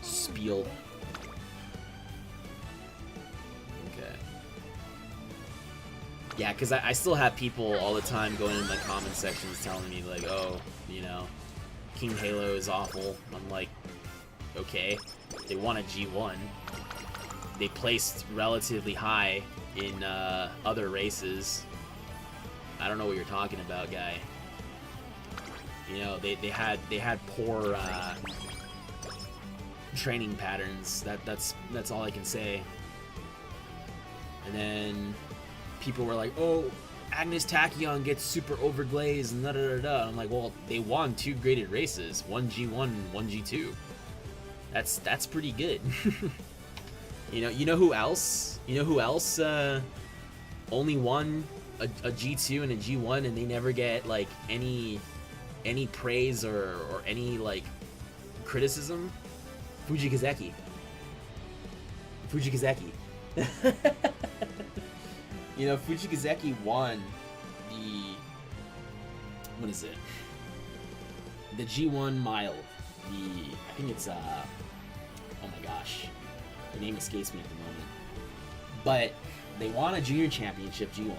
spiel. Okay. Yeah, because I still have people all the time going in the comment sections telling me like, oh, you know, King Halo is awful. I'm like, okay, they won a G1. They placed relatively high in other races. I don't know what you're talking about, guy. You know, they had poor training patterns. That's all I can say. And then people were like, "Oh, Agnes Tachyon gets super overglazed and da da da da." I'm like, "Well, they won 2 graded races, one G1 and one G2. That's pretty good." You know who else? You know who else only won a G2 and a G1 and they never get like any praise or any like criticism? Fujikazeki. You know, Fujikazeki won the, what is it? The G1 mile. I think it's oh my gosh. The name escapes me at the moment. But they won a junior championship G1.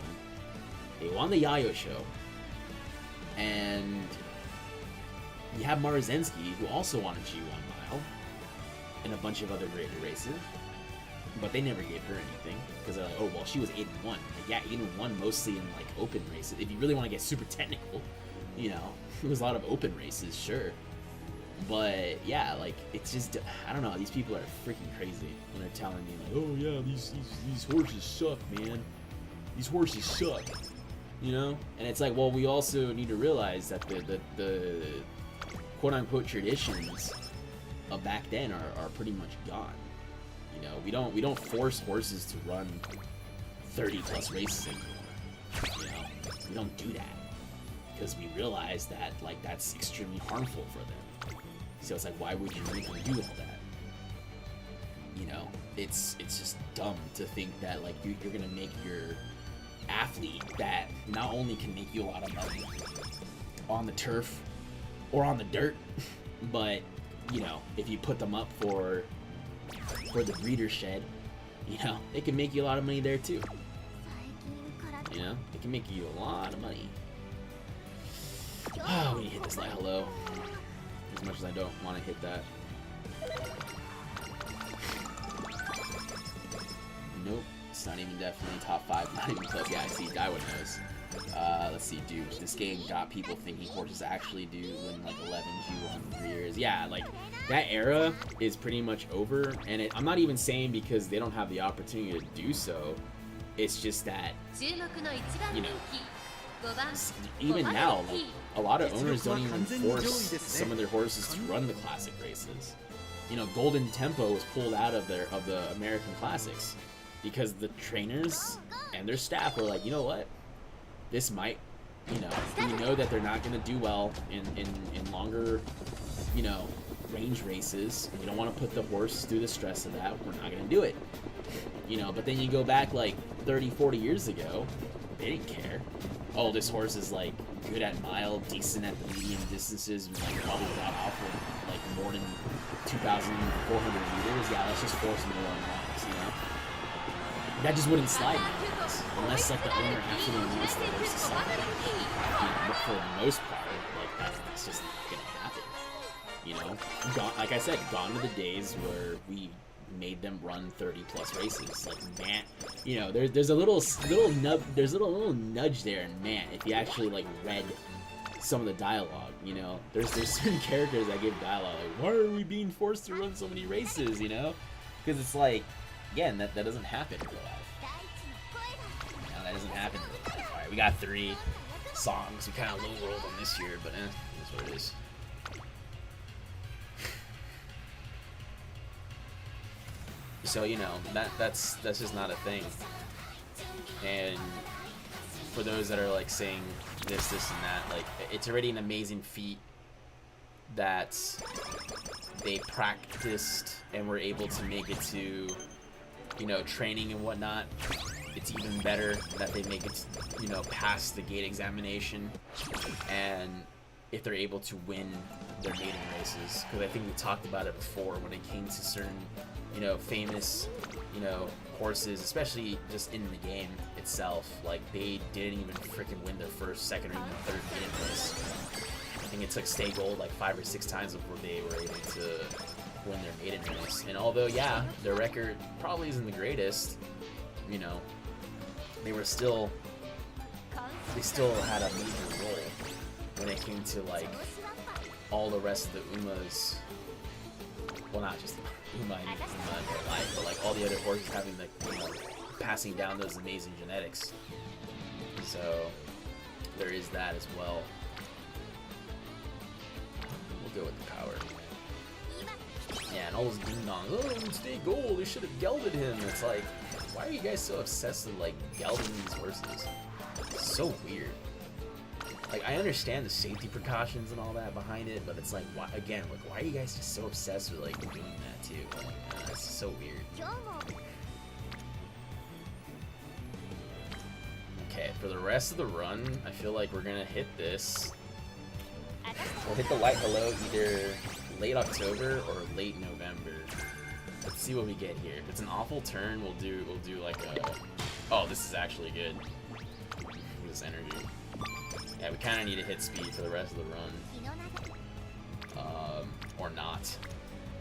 They won the Yayo show. And you have Marzensky, who also won a G1 mile. And a bunch of other graded races. But they never gave her anything. Because they're like, oh, well, she was 8-1. Like, yeah, 8-1 mostly in, like, open races. If you really want to get super technical, you know, there was a lot of open races, sure. But yeah, like it's just, I don't know. These people are freaking crazy when they're telling me like, oh yeah, these horses suck, man. These horses suck, you know. And it's like, well, we also need to realize that the quote unquote traditions of back then are pretty much gone. You know, we don't force horses to run 30+ races anymore. You know, we don't do that because we realize that like that's extremely harmful for them. So it's like, why would you make them do all that? You know, it's just dumb to think that like you're gonna make your athlete that not only can make you a lot of money on the turf or on the dirt, but you know, if you put them up for the breeder shed, you know, they can make you a lot of money there too. You know, they can make you a lot of money. Oh, we need to hit this like hello. As much as I don't want to hit that. Nope. It's not even definitely top 5, not even close. Yeah, I see. Daiwa knows. Let's see, dude. This game got people thinking horses actually do win like 11 G1 in 3 years. Yeah, like that era is pretty much over, and I'm not even saying because they don't have the opportunity to do so. It's just that, you know, even now, like, a lot of owners don't even force some of their horses to run the classic races. You know, Golden Tempo was pulled out of the American Classics because the trainers and their staff were like, you know what? This might, you know, we know that they're not going to do well in longer, you know, range races. We don't want to put the horse through the stress of that. We're not going to do it. You know, but then you go back like 30, 40 years ago, they didn't care. Oh, this horse is like good at mile, decent at the medium distances, and like probably got off with like more than 2,400 meters. Yeah, let's just force him to run lines, you know? That just wouldn't slide nowadays, unless like the owner absolutely wants the horse to slide. You know, for the most part, like that's just not gonna happen. You know, like I said, gone are the days where we made them run 30 plus races. Like, man, you know, there's a little nudge there, and man, if you actually like read some of the dialogue, you know, there's certain characters that give dialogue like, why are we being forced to run so many races, you know? Because it's like, again, that doesn't happen in real life. You know, that doesn't happen in real life. Alright, we got 3 songs. We kind of low rolled on this year, but that's what it is. So, you know, that's just not a thing. And for those that are like saying this and that, like, it's already an amazing feat that they practiced and were able to make it to, you know, training and whatnot. It's even better that they make it, you know, past the gate examination, and if they're able to win their maiden races, because I think we talked about it before when it came to certain, you know, famous, you know, horses, especially just in the game itself. Like, they didn't even freaking win their first, second, or even third maiden race. I think it took Stay Gold like 5 or 6 times before they were able to win their maiden race. And although, yeah, their record probably isn't the greatest, you know, they still had a major role when it came to like all the rest of the Umas. Well, not just Uma in real life, but like all the other horses having the, you know, passing down those amazing genetics. So there is that as well. We'll go with the power. Yeah, and all those ding dongs. Oh, Stay Gold, they should have gelded him. It's like, why are you guys so obsessed with like gelding these horses? It's so weird. Like, I understand the safety precautions and all that behind it, but it's like, why, again, like, why are you guys just so obsessed with like doing that too? Like, it's so weird. Okay, for the rest of the run, I feel like we're gonna hit this. We'll hit the light hello either late October or late November. Let's see what we get here. If it's an awful turn, we'll do like a. Oh, this is actually good. This energy. Yeah, we kind of need to hit speed for the rest of the run. Or not.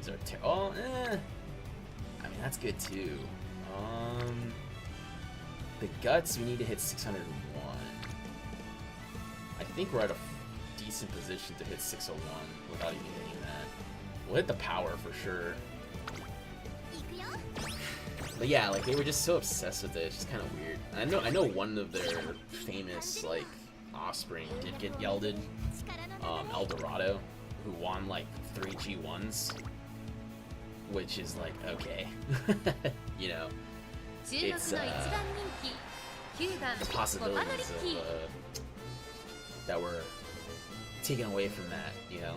Is there a oh, eh. I mean, that's good too. The guts, we need to hit 601. I think we're at a decent position to hit 601 without even hitting that. We'll hit the power for sure. But yeah, like, they were just so obsessed with it. It's just kind of weird. I know one of their famous like offspring did get gelded, El Dorado, who won like 3 G1s, which is like, okay. You know, it's the possibilities of that were taken away from that, you know.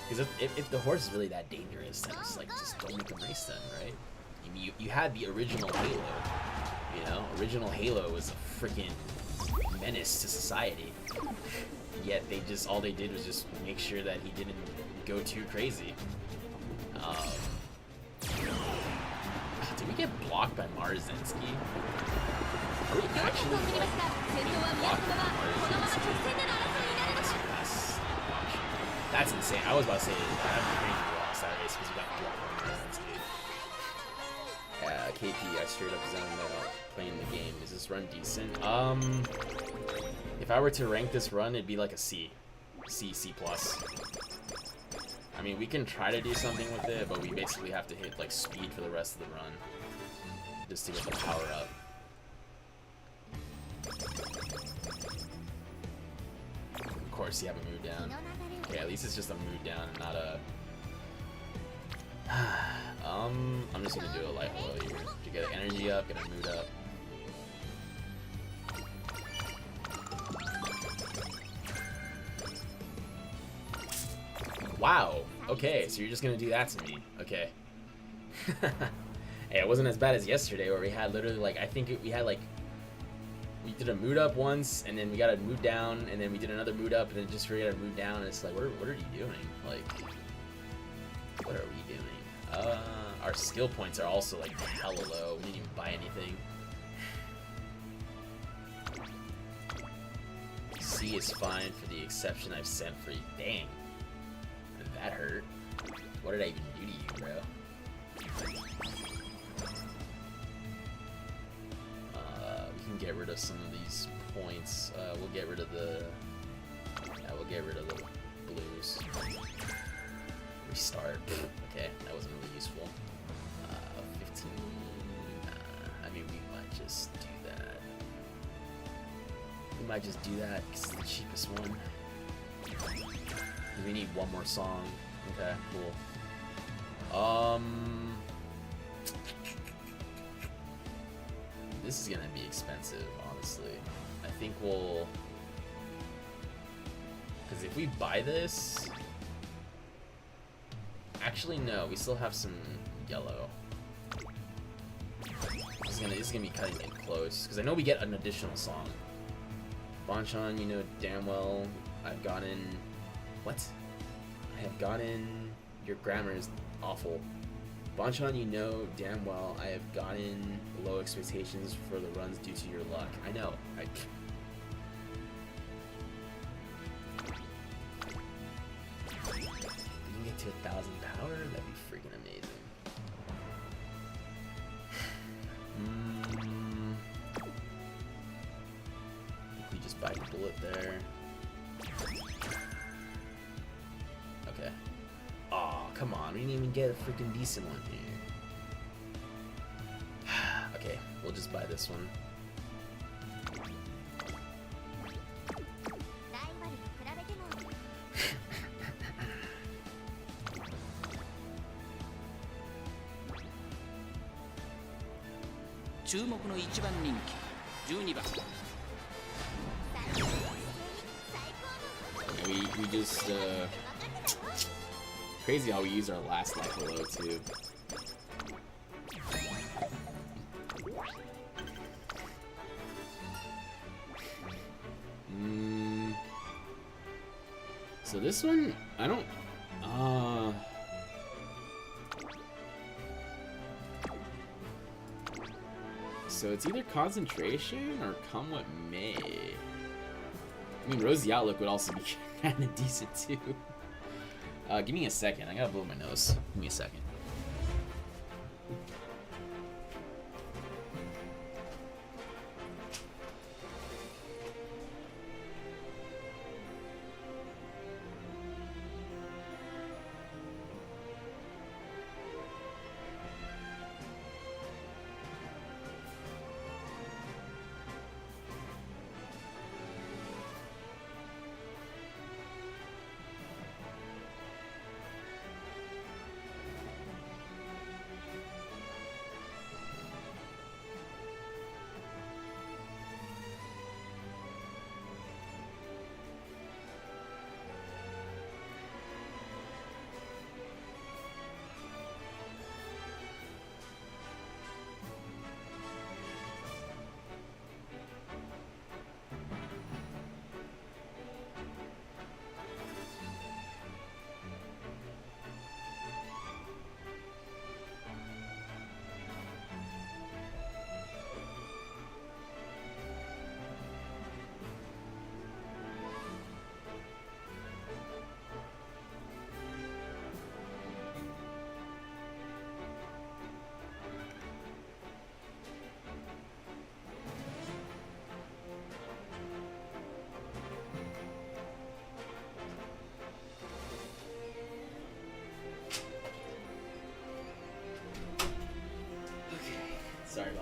Because if the horse is really that dangerous, then it's like, just don't make him race then, right? I mean, you had the original Halo, you know? Original Halo was a freaking menace to society. Yet they just, all they did was just make sure that he didn't go too crazy. Did we get blocked by Marzensky? Are we actually like, getting blocked by Marzensky? That's insane. I was about to say, I have a crazy loss that race because we got blocked by Marzensky. KP, I straight up zoned out playing the game. Is this run decent? If I were to rank this run, it'd be like a C. C+. I mean, we can try to do something with it, but we basically have to hit like speed for the rest of the run. Just to get the power up. Of course, you have a mood down. Okay, at least it's just a mood down and not a... I'm just gonna do a light low here. To get energy up, get a mood up. Wow. Okay, so you're just gonna do that to me. Okay. Hey, it wasn't as bad as yesterday where we had literally like, I think we had like, we did a mood up once and then we got a mood down and then we did another mood up and then just we got a mood down and it's like, what are you doing? Like, what are we doing? Our skill points are also like hella low. We didn't even buy anything. C is fine for the exception I've sent for you. Dang. That hurt. What did I even do to you, bro? We can get rid of some of these points. We'll get rid of the... Yeah, we'll get rid of the blues. Restart. Okay, that wasn't really useful. 15... I mean, we might just do that. We might just do that because it's the cheapest one. We need one more song. Okay, cool. This is gonna be expensive, honestly. I think we'll... Because if we buy this... Actually, no, we still have some yellow. This is gonna be cutting it close, because I know we get an additional song. Bonchan, you know damn well I've gotten... What? I have gotten... Your grammar is awful. Bonchan, you know damn well I have gotten low expectations for the runs due to your luck. I know. If we can get to 1,000 power, that'd be freaking amazing. I think we just buy the bullet there. Okay. Aw, come on, we didn't even get a freaking decent one here. Okay, we'll just buy this one. We just crazy how we use our last life below too. So this one, I don't so it's either concentration or come what may. I mean, Rosy Outlook would also be kind of decent too. Give me a second. I gotta blow my nose. Give me a second.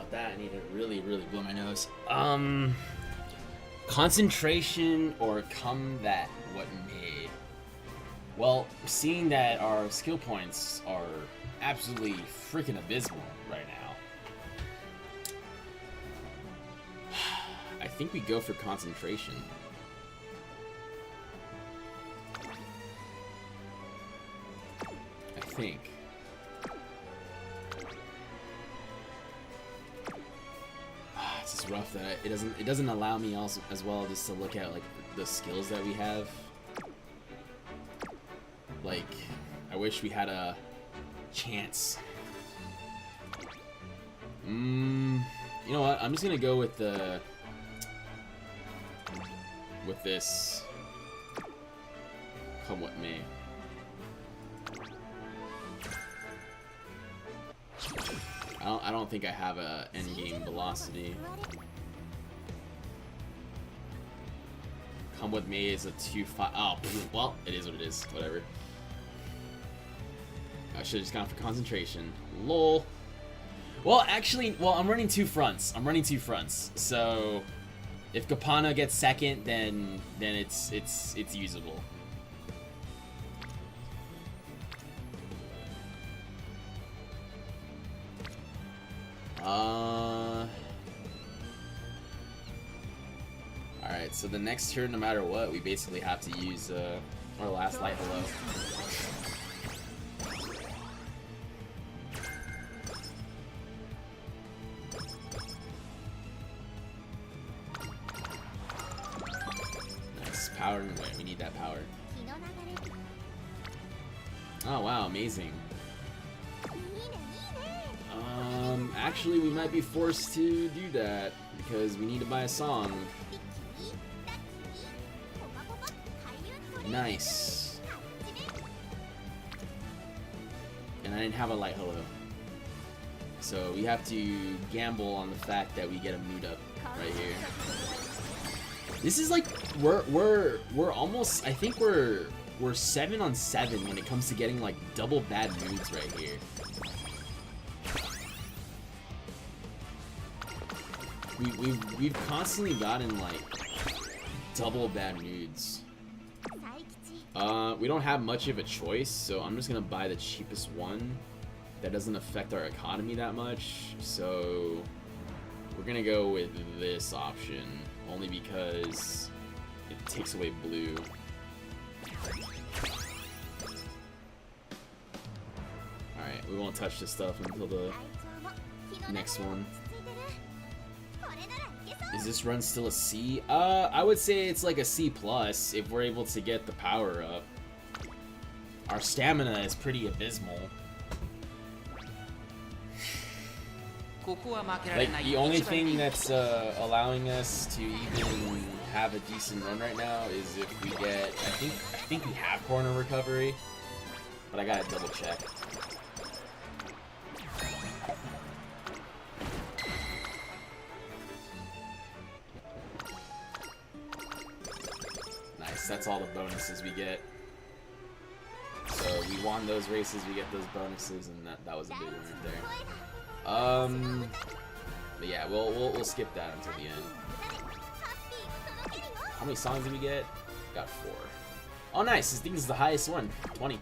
about that. I need to really blow my nose. Concentration or come that what may. Well, seeing that our skill points are absolutely freaking abysmal right now, I think we go for concentration. I think. This is rough that it doesn't allow me also as well just to look at like the skills that we have. Like, I wish we had a chance. You know what? I'm just gonna go with this. Come what may. I don't think I have a endgame velocity. Come with me is a 2-5. Oh, well, it is what it is. Whatever. I should have just gone for concentration. Lol. Well, actually, I'm running two fronts. So, if Kapana gets second, then it's usable. Alright, so the next turn, no matter what, we basically have to use our last light hello. Nice. Power and wait, we need that power. Oh wow, amazing. Actually, we might be forced to do that because we need to buy a song. Nice. And I didn't have a light hello. So we have to gamble on the fact that we get a mood up right here. This is like we're almost, I think we're 7 on 7 when it comes to getting like double bad moods right here. We've constantly gotten like double bad moods. We don't have much of a choice, so I'm just gonna buy the cheapest one that doesn't affect our economy that much. So we're gonna go with this option only because it takes away blue. Alright, we won't touch this stuff until the next one. Is this run still a C? I would say it's like a C+ if we're able to get the power up. Our stamina is pretty abysmal. Like, the only thing that's allowing us to even have a decent run right now is if we get, I think we have corner recovery, but I gotta double check. That's all the bonuses we get. So we won those races, we get those bonuses, and that was a big one right there. But yeah, we'll skip that until the end. How many songs did we get? Got 4. Oh nice, I think this is the highest one. 20.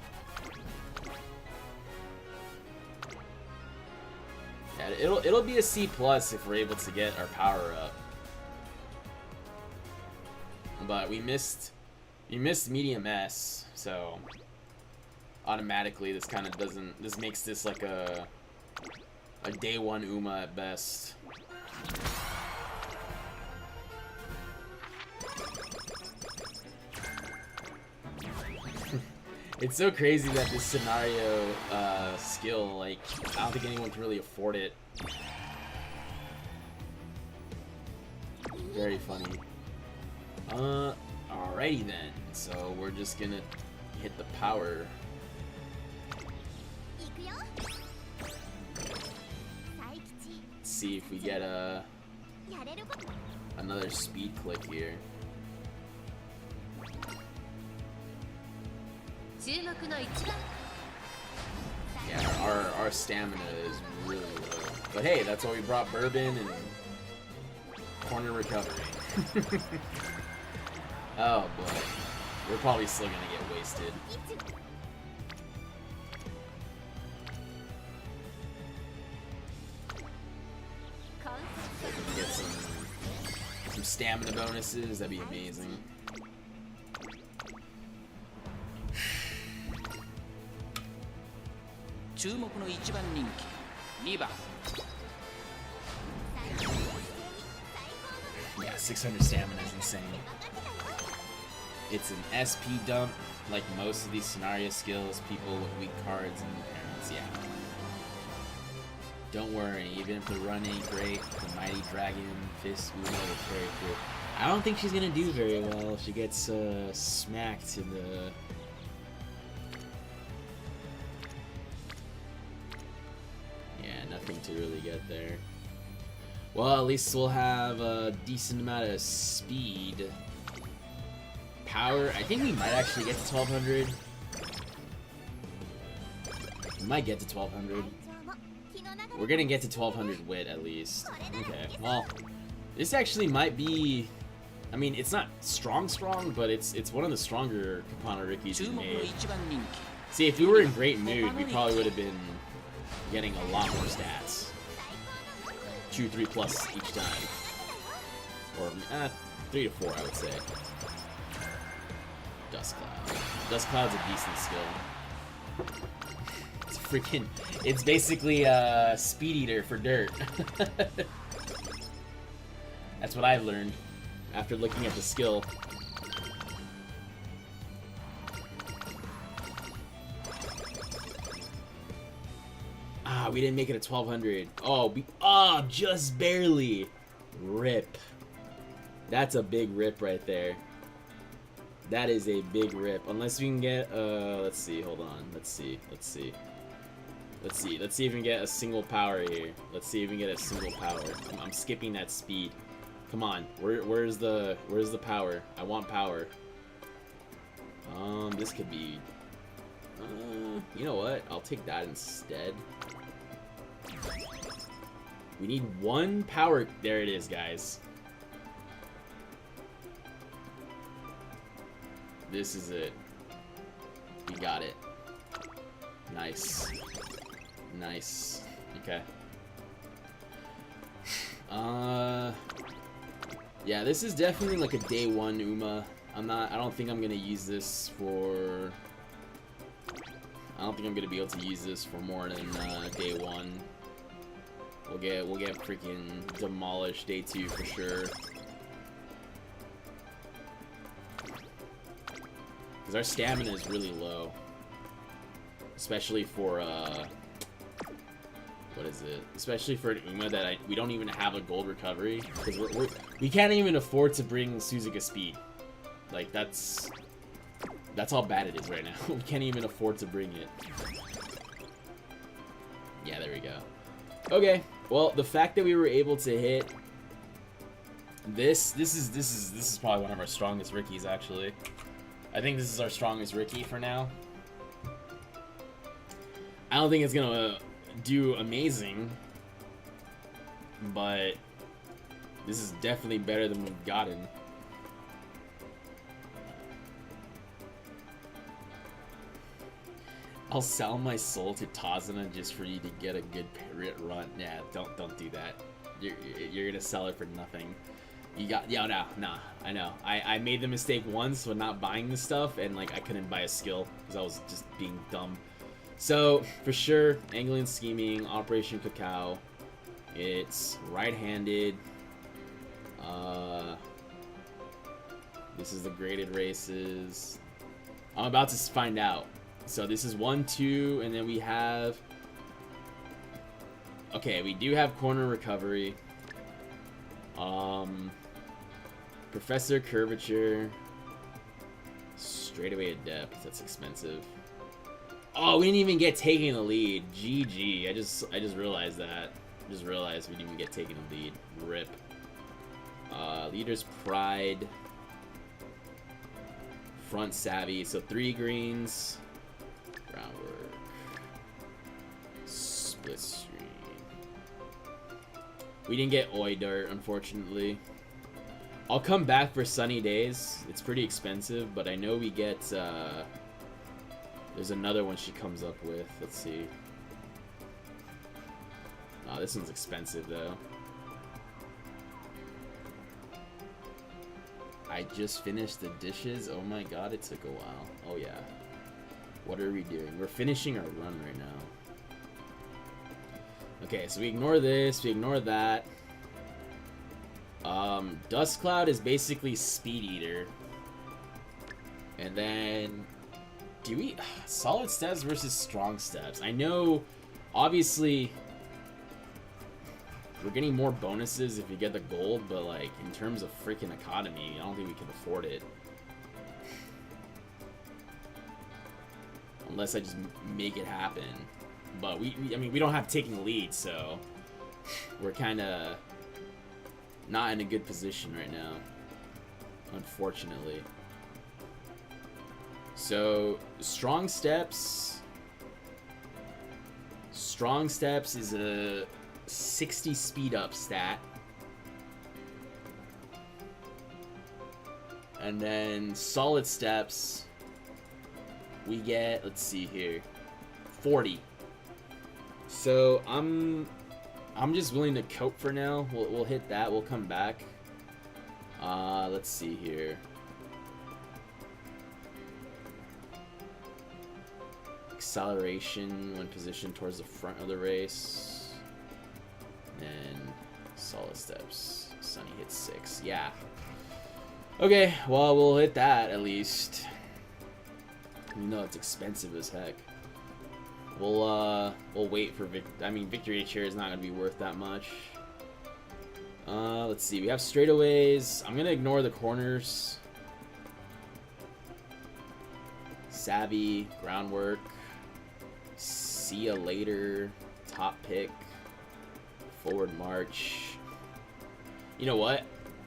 Yeah, it'll be a C+ if we're able to get our power up. But we missed medium S, so automatically this kind of doesn't, this makes this like a day 1 Uma at best. It's so crazy that this scenario skill, like, I don't think anyone can really afford it. Very funny. Alrighty then, so we're just gonna hit the power. Let's see if we get another speed click here. Yeah, our stamina is really low. But hey, that's why we brought bourbon and corner recovery. Oh boy. We're probably still gonna get wasted. If we can get some stamina bonuses, that'd be amazing. Yeah, 600 stamina is insane. It's an SP dump, like most of these scenario skills, people with weak cards and parents, yeah. Don't worry, even if the run ain't great, the Mighty Dragon Fist Uno will carry through. I don't think she's gonna do very well if she gets smacked in the... Yeah, nothing to really get there. Well, at least we'll have a decent amount of speed. Power, I think we might actually get to 1200. We might get to 1200. We're gonna get to 1200 wit at least. Okay, well, this actually might be... I mean, it's not strong, but it's one of the stronger Kapanarikis we made. See, if we were in great mood, we probably would have been getting a lot more stats. 2, 3 plus each time. Or, 3 to 4, I would say. Dust Cloud. Dust Cloud's a decent skill. It's freaking... It's basically a Speed Eater for dirt. That's what I've learned after looking at the skill. Ah, we didn't make it a 1200. Oh, just barely. Rip. That's a big rip right there. That is a big rip. Unless we can get, let's see, hold on. Let's see if we can get a single power here. Let's see if we can get a single power. I'm skipping that speed. Come on, where's the power? I want power. This could be, you know what? I'll take that instead. We need one power. There it is, guys. This is it. We got it. Nice. Nice. Okay. Yeah, this is definitely like a day one Uma. I don't think I'm gonna use this for... I don't think I'm gonna be able to use this for more than day one. We'll get freaking demolished day two for sure. Because our stamina is really low. Especially for, what is it? Especially for an Uma that we don't even have a gold recovery. Because we can't even afford to bring Suzuka speed. Like, that's how bad it is right now. We can't even afford to bring it. Yeah, there we go. Okay, well, the fact that we were able to hit this is probably one of our strongest Rickies, actually. I think this is our strongest Ricky for now. I don't think it's gonna do amazing, but this is definitely better than we've gotten. I'll sell my soul to Tazuna just for you to get a good run. Yeah, don't do that. You're gonna sell it for nothing. You got, yeah, nah, I know. I made the mistake once with not buying this stuff, and like I couldn't buy a skill because I was just being dumb. So for sure, Angling Scheming, Operation Cacao. It's right-handed. This is the graded races. I'm about to find out. So this is 1, 2, and then we have... Okay, we do have corner recovery. Professor Curvature. Straightaway Adept, that's expensive. Oh, we didn't even get taking the lead. GG. I just realized that. I just realized we didn't even get taking the lead. RIP. Leader's Pride. Front Savvy. So 3 greens. Groundwork. Split screen. We didn't get Oi Dirt, unfortunately. I'll come back for Sunny Days. It's pretty expensive, but I know we get, there's another one she comes up with. Let's see. Oh, this one's expensive, though. I just finished the dishes. Oh my god, it took a while. Oh yeah. What are we doing? We're finishing our run right now. Okay, so we ignore this, we ignore that. Dust Cloud is basically Speed Eater. And then do we Solid Steps versus Strong Steps? I know obviously we're getting more bonuses if you get the gold, but like in terms of freaking economy, I don't think we can afford it. Unless I just make it happen. But I mean, we don't have taking the lead, so we're kind of not in a good position right now, unfortunately. So, Strong Steps is a 60 speed up stat. And then Solid Steps, we get, let's see here, 40. So I'm just willing to cope for now. We'll hit that. We'll come back. Let's see here. Acceleration when positioned towards the front of the race. And Solid Steps. Sunny hits 6. Yeah. Okay, well, we'll hit that at least. You know it's expensive as heck. We'll wait for Victory Chair is not gonna be worth that much. Let's see. We have straightaways. I'm gonna ignore the corners. Savvy, groundwork. See ya later. Top pick. Forward march. You know what?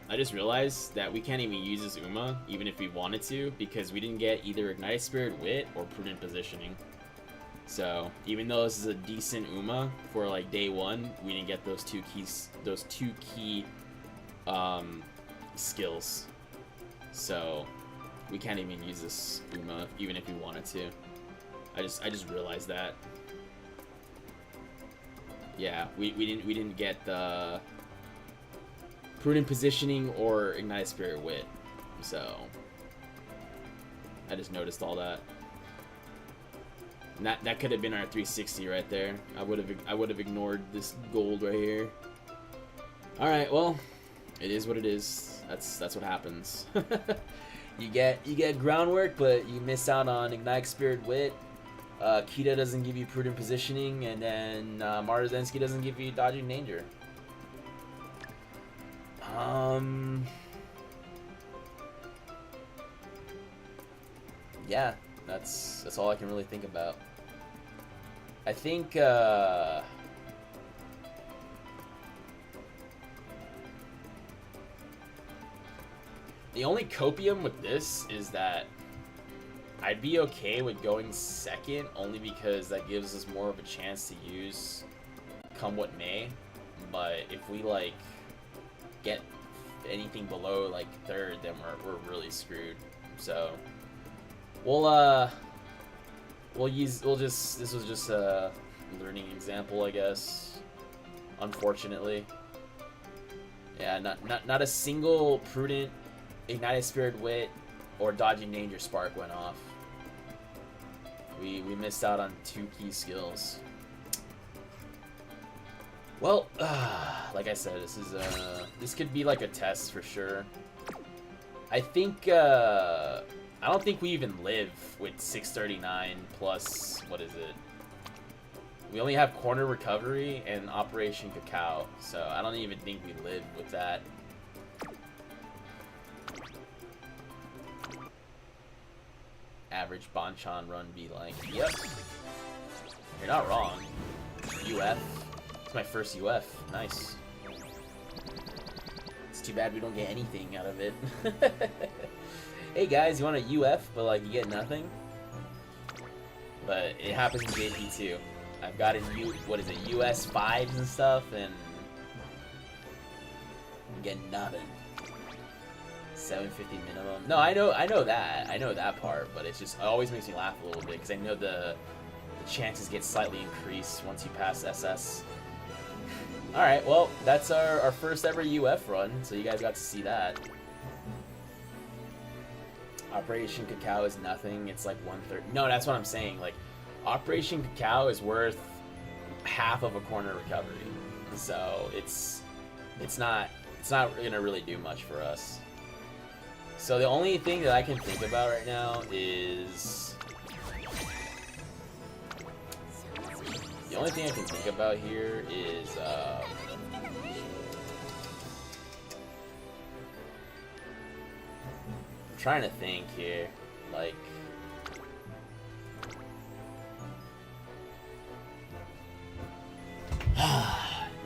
I just realized that we can't even use this Uma, even if we wanted to, because we didn't get either Ignited Spirit Wit or Prudent Positioning. So, even though this is a decent Uma for like day 1, we didn't get those two key skills. So, we can't even use this Uma, even if we wanted to. I just realized that. Yeah, we didn't get the Prudent Positioning or Ignited Spirit Wit. So, I just noticed all that. And that could have been our 360 right there. I would have ignored this gold right here. All right, well, it is what it is. That's what happens. you get groundwork, but you miss out on Ignite Spirit Wit. Kita doesn't give you Prudent Positioning, and then Marzensky doesn't give you Dodging Danger. Yeah, that's all I can really think about. I think the only copium with this is that I'd be okay with going second, only because that gives us more of a chance to use come what may. But if we like get anything below like third, then we're really screwed. So this was just a learning example, I guess. Unfortunately. Yeah, not a single Prudent, Ignited Spirit Wit, or Dodging Danger Spark went off. We missed out on 2 key skills. Well, like I said, this could be like a test for sure. I think I don't think we even live with 639 plus, what is it? We only have Corner Recovery and Operation Cacao, so I don't even think we live with that. Average Bonchan run be like, yep. You're not wrong. UF. It's my first UF. Nice. It's too bad we don't get anything out of it. Hey guys, you want a UF, but like you get nothing? But it happens in JP too. I've gotten US 5s and stuff, and Get nothing. 750 minimum. No, I know that part, but it always makes me laugh a little bit because I know the chances get slightly increased once you pass SS. All right, well, that's our first ever UF run, so you guys got to see that. Operation Cacao is nothing. It's like 1/3. No, that's what I'm saying. Like, Operation Cacao is worth half of a corner recovery, so it's not gonna really do much for us. So the only thing that I can think about right now is the only thing I can think about here is I'm trying to think here, like.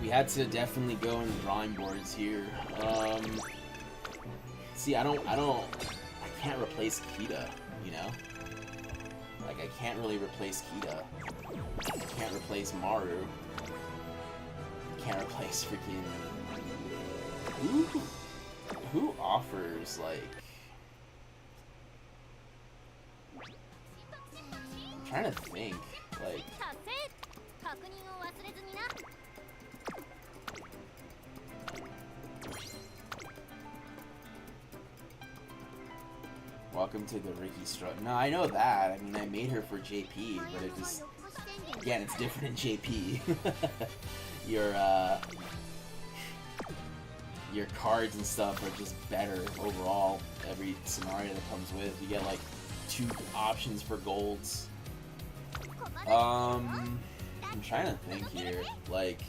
We had to definitely go in the drawing boards here. See, I can't replace Kita, you know? Like, I can't really replace Kita. I can't replace Maru. I can't replace freaking... Who offers, like... I'm trying to think, like... Welcome to the Ricky strut. No, I know that. I mean, I made her for JP, but it just... Again, it's different in JP. Your cards and stuff are just better overall. Every scenario that comes with. You get, like, 2 options for golds. I'm trying to think here. Like...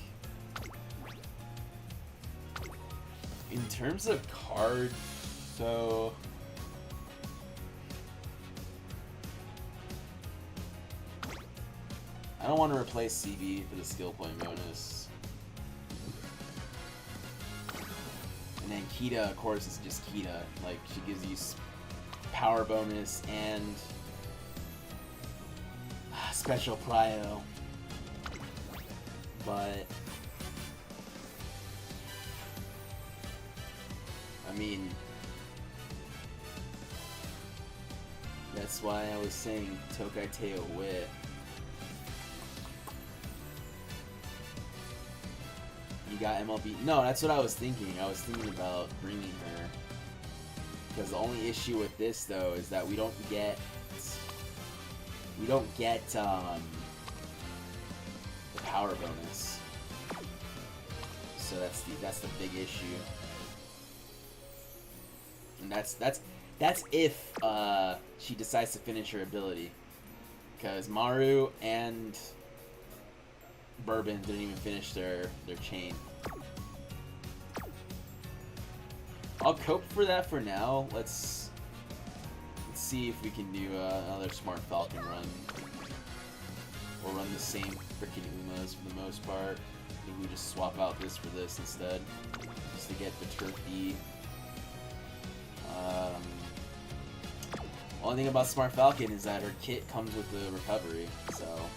In terms of cards, so... I don't want to replace CB for the skill point bonus. And then Kita, of course, is just Kita. Like, she gives you power bonus and special plyo. But I mean, that's why I was saying Tokai Teio Wit. You got MLB. No, that's what I was thinking. I was thinking about bringing her. Because the only issue with this, though, is that we don't get the power bonus. So that's the big issue. And that's if she decides to finish her ability. Because Maru and Bourbon didn't even finish their chain. I'll cope for that for now. Let's see if we can do another Smart Falcon run. We'll run the same freaking Umas for the most part. Maybe we just swap out this for this instead. Just to get the turkey. Only thing about Smart Falcon is that her kit comes with the recovery, so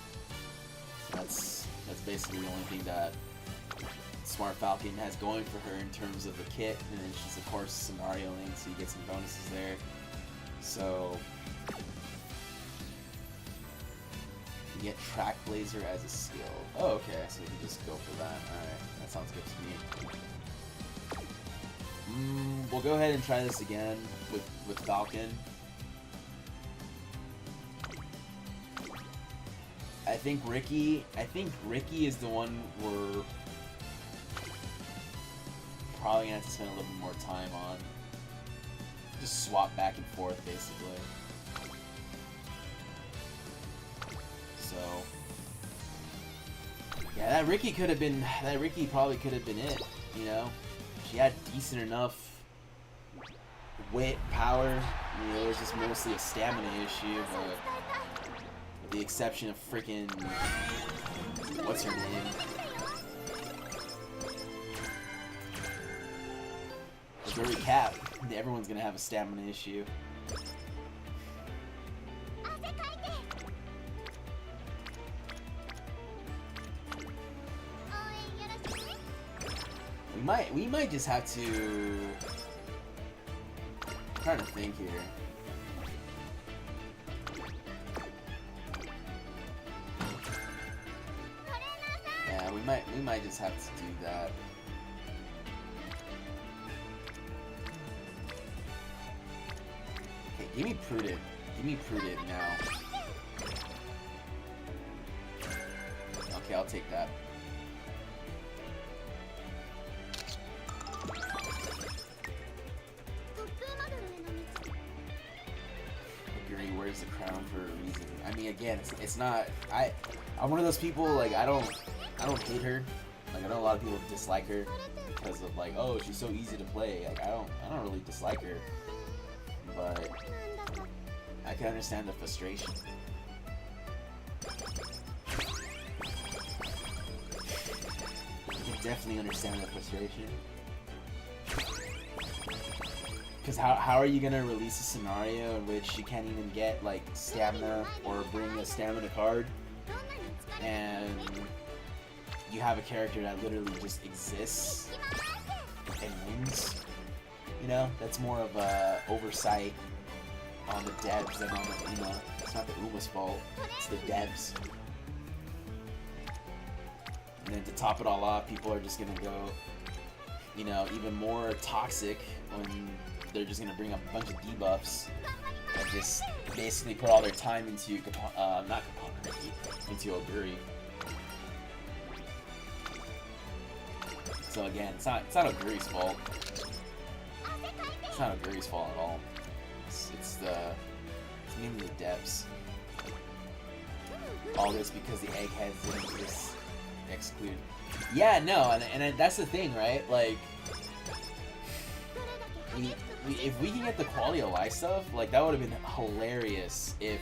that's basically the only thing that Smart Falcon has going for her in terms of the kit, and then she's of course scenario linked, so you get some bonuses there. So you get Track Blazer as a skill. Oh, okay, so we can just go for that. Alright, that sounds good to me. We'll go ahead and try this again with Falcon. I think Ricky is the one we're probably gonna have to spend a little bit more time on. Just swap back and forth, basically. So yeah, that Ricky probably could have been it, you know? She had decent enough wit, power, you know, it was just mostly a stamina issue, but with the exception of freaking what's her name? To recap, everyone's gonna have a stamina issue. We we might just have to. I'm trying to think here. Yeah, we might just have to do that. Okay, give me Prudent. Give me Prudent now. Okay, I'll take that. Agree, wears the crown for a reason. I mean, again, it's not. I'm one of those people, like, I don't hate her. Like, I know a lot of people dislike her because of, like, oh, she's so easy to play. Like, I don't really dislike her, but I can understand the frustration. I can definitely understand the frustration. Because how are you gonna release a scenario in which you can't even get, like, stamina or bring a stamina card, and you have a character that literally just exists and wins? You know, that's more of a oversight on the devs than on the UMA. It's not the UMA's fault, it's the devs. And then to top it all off, people are just gonna go, you know, even more toxic when they're just gonna bring up a bunch of debuffs and just basically put all their time into into Oguri. So again, it's not Oguri's fault. It's not Oguri's fault at all. It's mainly the devs. All this because the eggheads didn't just exclude. Yeah, no, and that's the thing, right? Like, if we can get the quality of life stuff, like, that would have been hilarious if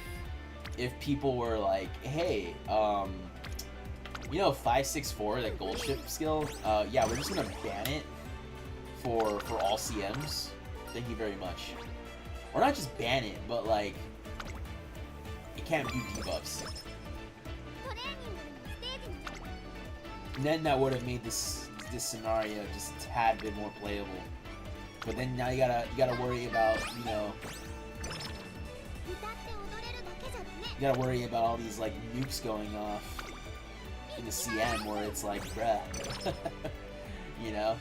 people were like, hey, you know, 564, that gold ship skill, yeah, we're just gonna ban it for all CMs. Thank you very much. Or not just ban it, but, like, it can't do debuffs. And then that would have made this scenario just a tad bit more playable. But then now you gotta worry about, you know, you gotta worry about all these, like, nukes going off in the CM where it's like, bruh. You know?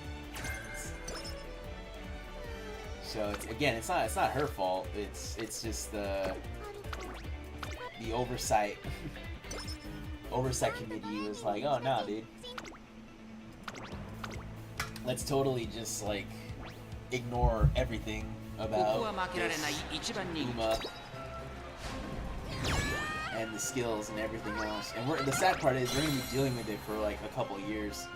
So it's not her fault. It's just the oversight committee was like, oh no, dude, let's totally just, like, ignore everything about UMA and the skills and everything else. And the sad part is we're gonna be dealing with it for, like, a couple of years,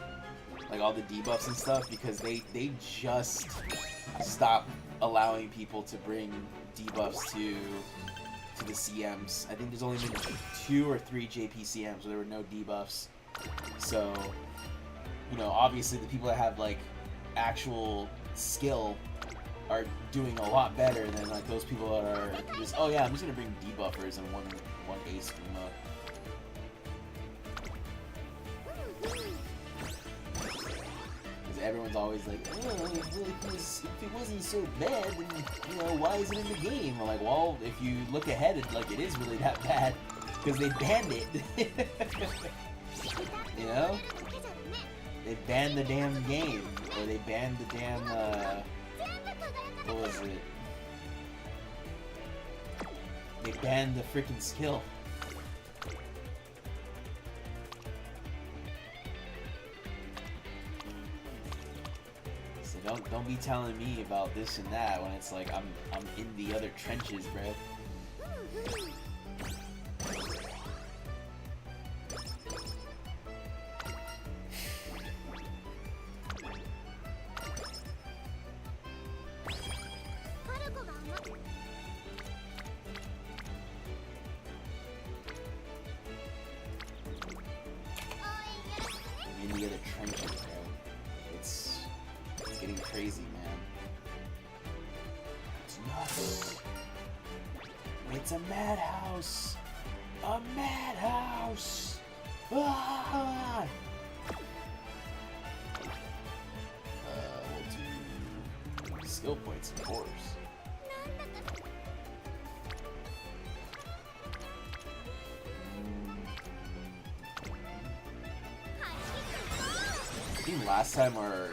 like all the debuffs and stuff, because they just stopped allowing people to bring debuffs to the CMs. I think there's only been 2 or 3 JP CMs where there were no debuffs. So, you know, obviously the people that have, like, actual skill are doing a lot better than, like, those people that are just, oh yeah, I'm just gonna bring debuffers and one ace UMA. Because everyone's always like, oh, if it wasn't so bad, then, you know, why is it in the game? I'm like, well, if you look ahead, it is really that bad, because they banned it. You know? They banned the damn game, or they banned the damn, what was it? They banned the freaking skill. So don't be telling me about this and that when it's like I'm in the other trenches, bro. In the other trenches, bro. It's getting crazy, man. It's nuts. It's a madhouse. A madhouse. Ah! skill points, of course. I think last time our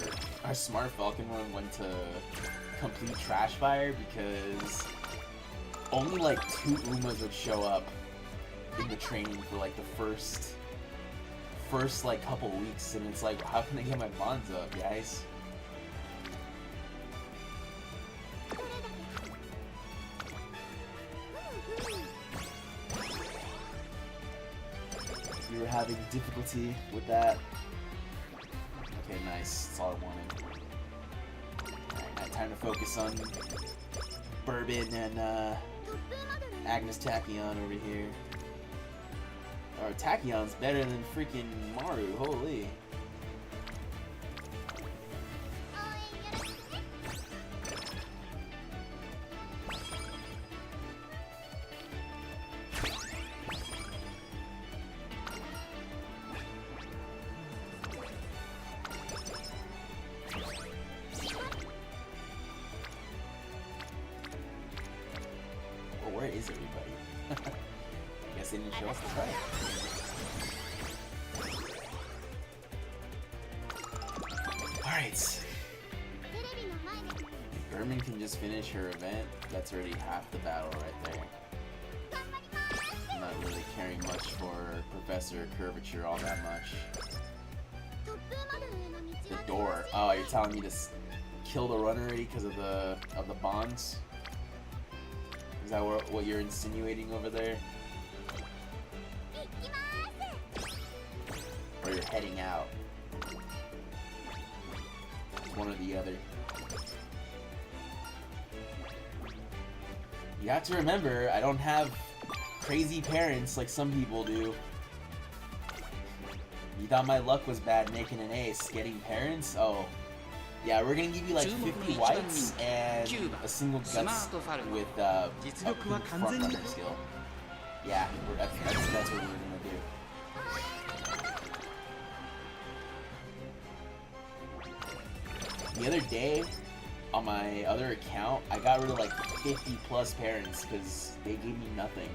Smart Falcon run went to complete trash fire because only like 2 Umas would show up in the training for like the first like couple weeks, and it's like, how can I get my bonds up, guys? We were having difficulty with that. Okay, nice. That's all I wanted. Alright, now time to focus on Bourbon and Agnes Tachyon over here. Or Tachyon's better than freaking Maru, holy. Well, where is everybody? I guess they didn't show us the fight. Alright. Berman can just finish her event. That's already half the battle right there. I'm not really caring much for Professor Curvature all that much. The door. Oh, you're telling me to kill the run already because of the bonds? Is that what you're insinuating over there? Or you're heading out? One or the other. You have to remember, I don't have crazy parents like some people do. You thought my luck was bad making an ace, getting parents? Oh. Yeah, we're gonna give you like 50 whites and a single guts with a front runner skill. Yeah, that's what we're gonna do. The other day, on my other account, I got rid of like 50 plus parents because they gave me nothing.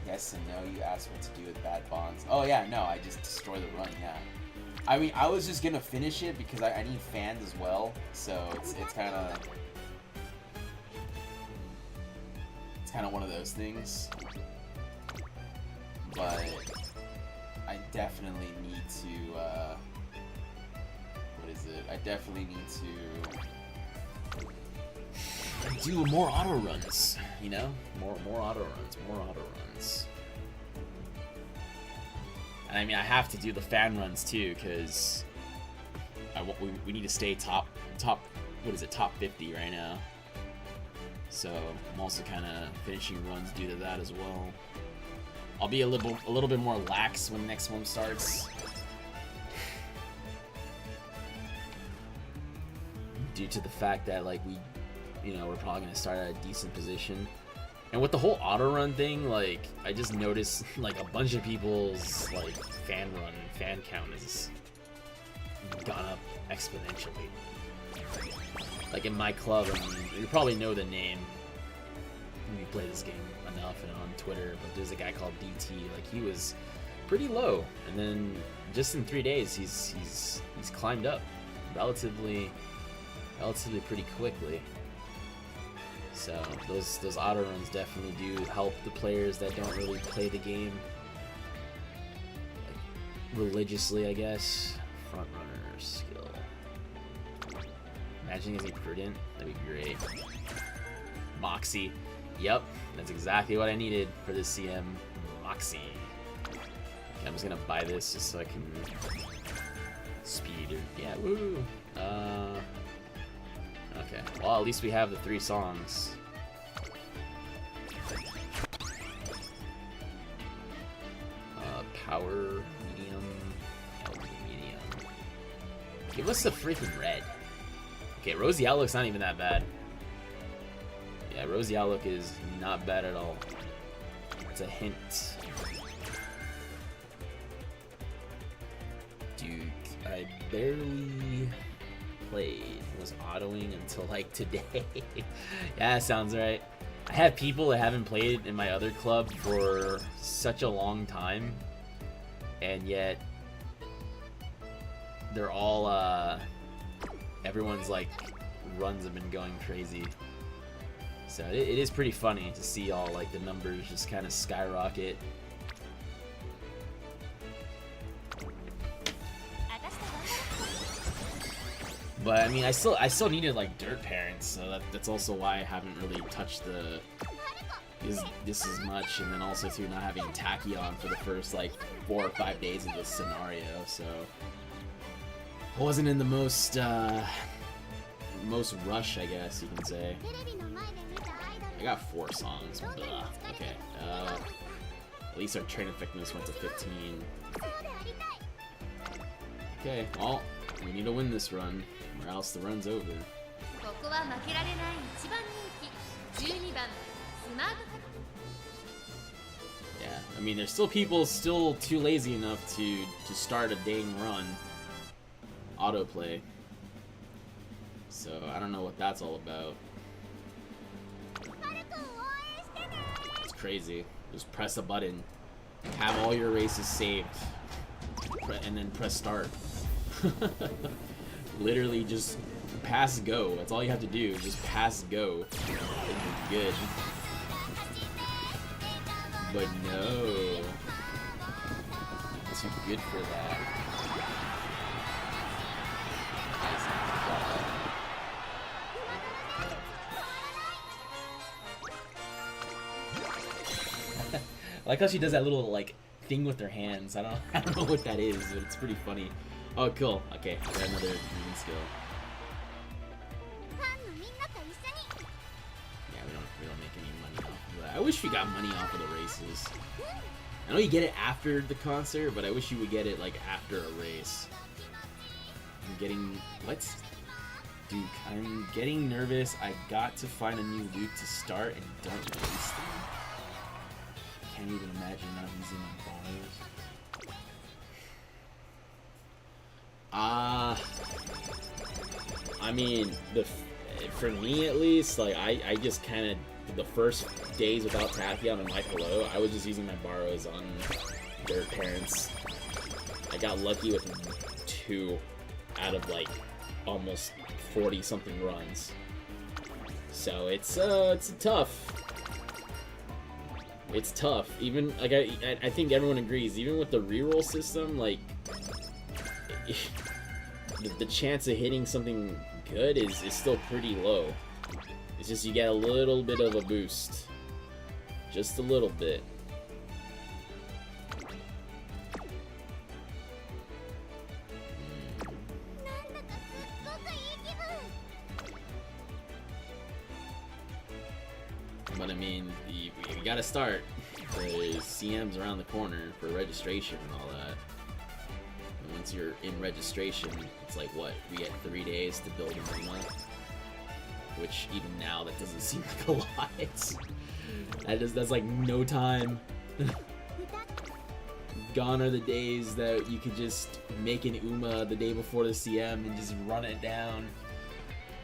Yes and no, you asked what to do with bad bonds. Oh yeah, no, I just destroy the run, yeah. I mean, I was just gonna finish it because I need fans as well, so it's kind of one of those things. But I definitely need to, what is it? I definitely need to do more auto runs, you know? More auto runs. And I mean, I have to do the fan runs too, because we need to stay top, what is it, top 50 right now. So I'm also kind of finishing runs due to that as well. I'll be a little bit more lax when the next one starts, due to the fact that like we're probably gonna start at a decent position. And with the whole auto run thing, like I just noticed like a bunch of people's like fan count has gone up exponentially. Like in my club, I mean, you probably know the name. We play this game enough and on Twitter, but there's a guy called DT. Like he was pretty low, and then just in 3 days he's climbed up relatively pretty quickly. So those auto runs definitely do help the players that don't really play the game like, religiously, I guess. Front runner skill. Imagine is he prudent? That'd be great. Moxie. Yep, that's exactly what I needed for this CM. Moxie. Okay, I'm just gonna buy this just so I can speed or yeah, woo. Okay, well at least we have the 3 songs. Power, medium. Give us the freaking red. Okay, Rosie Outlook's not even that bad. Yeah, Rosie Outlook is not bad at all. It's a hint. Duke, I barely played, was autoing until like today. Yeah, sounds right. I have people that haven't played in my other club for such a long time, and yet they're all everyone's like runs have been going crazy. So it is pretty funny to see all like the numbers just kind of skyrocket. But I mean, I still needed like dirt parents, so that's also why I haven't really touched this as much, and then also too not having Tachyon for the first like 4 or 5 days of this scenario, so I wasn't in the most rush, I guess you can say. I got 4 songs. Blah. Okay. At least our train effectiveness went to 15. Okay, well, we need to win this run, or else the run's over. Yeah, I mean, there's still people still too lazy enough to start a dang run. Autoplay. So, I don't know what that's all about. It's crazy. Just press a button, have all your races saved, and then press start. Literally just pass go. That's all you have to do. Just pass go. And you're good. But no. Too good for that. I like how she does that little like thing with her hands. I don't know what that is, but it's pretty funny. Oh, cool. Okay, got another green skill. Yeah, we don't make any money off of that. I wish we got money off of the races. I know you get it after the concert, but I wish you would get it like after a race. I'm getting what? Duke, I'm getting nervous. I got to find a new loot to start and don't waste them. Can't even imagine not using my bars. I mean, for me at least, like I just kind of the first days without Tachyon and Life Below, I was just using my borrows on their parents. I got lucky with 2 out of like almost 40 something runs. So it's tough. It's tough. Even like I think everyone agrees. Even with the reroll system, like the chance of hitting something good is still pretty low. It's just you get a little bit of a boost, just a little bit. But I mean, you gotta start, because CM's around the corner for registration and all that. And once you're in registration, it's like, what, we get 3 days to build a month? Which, even now, that doesn't seem like a lot. That's like no time. Gone are the days that you could just make an UMA the day before the CM and just run it down.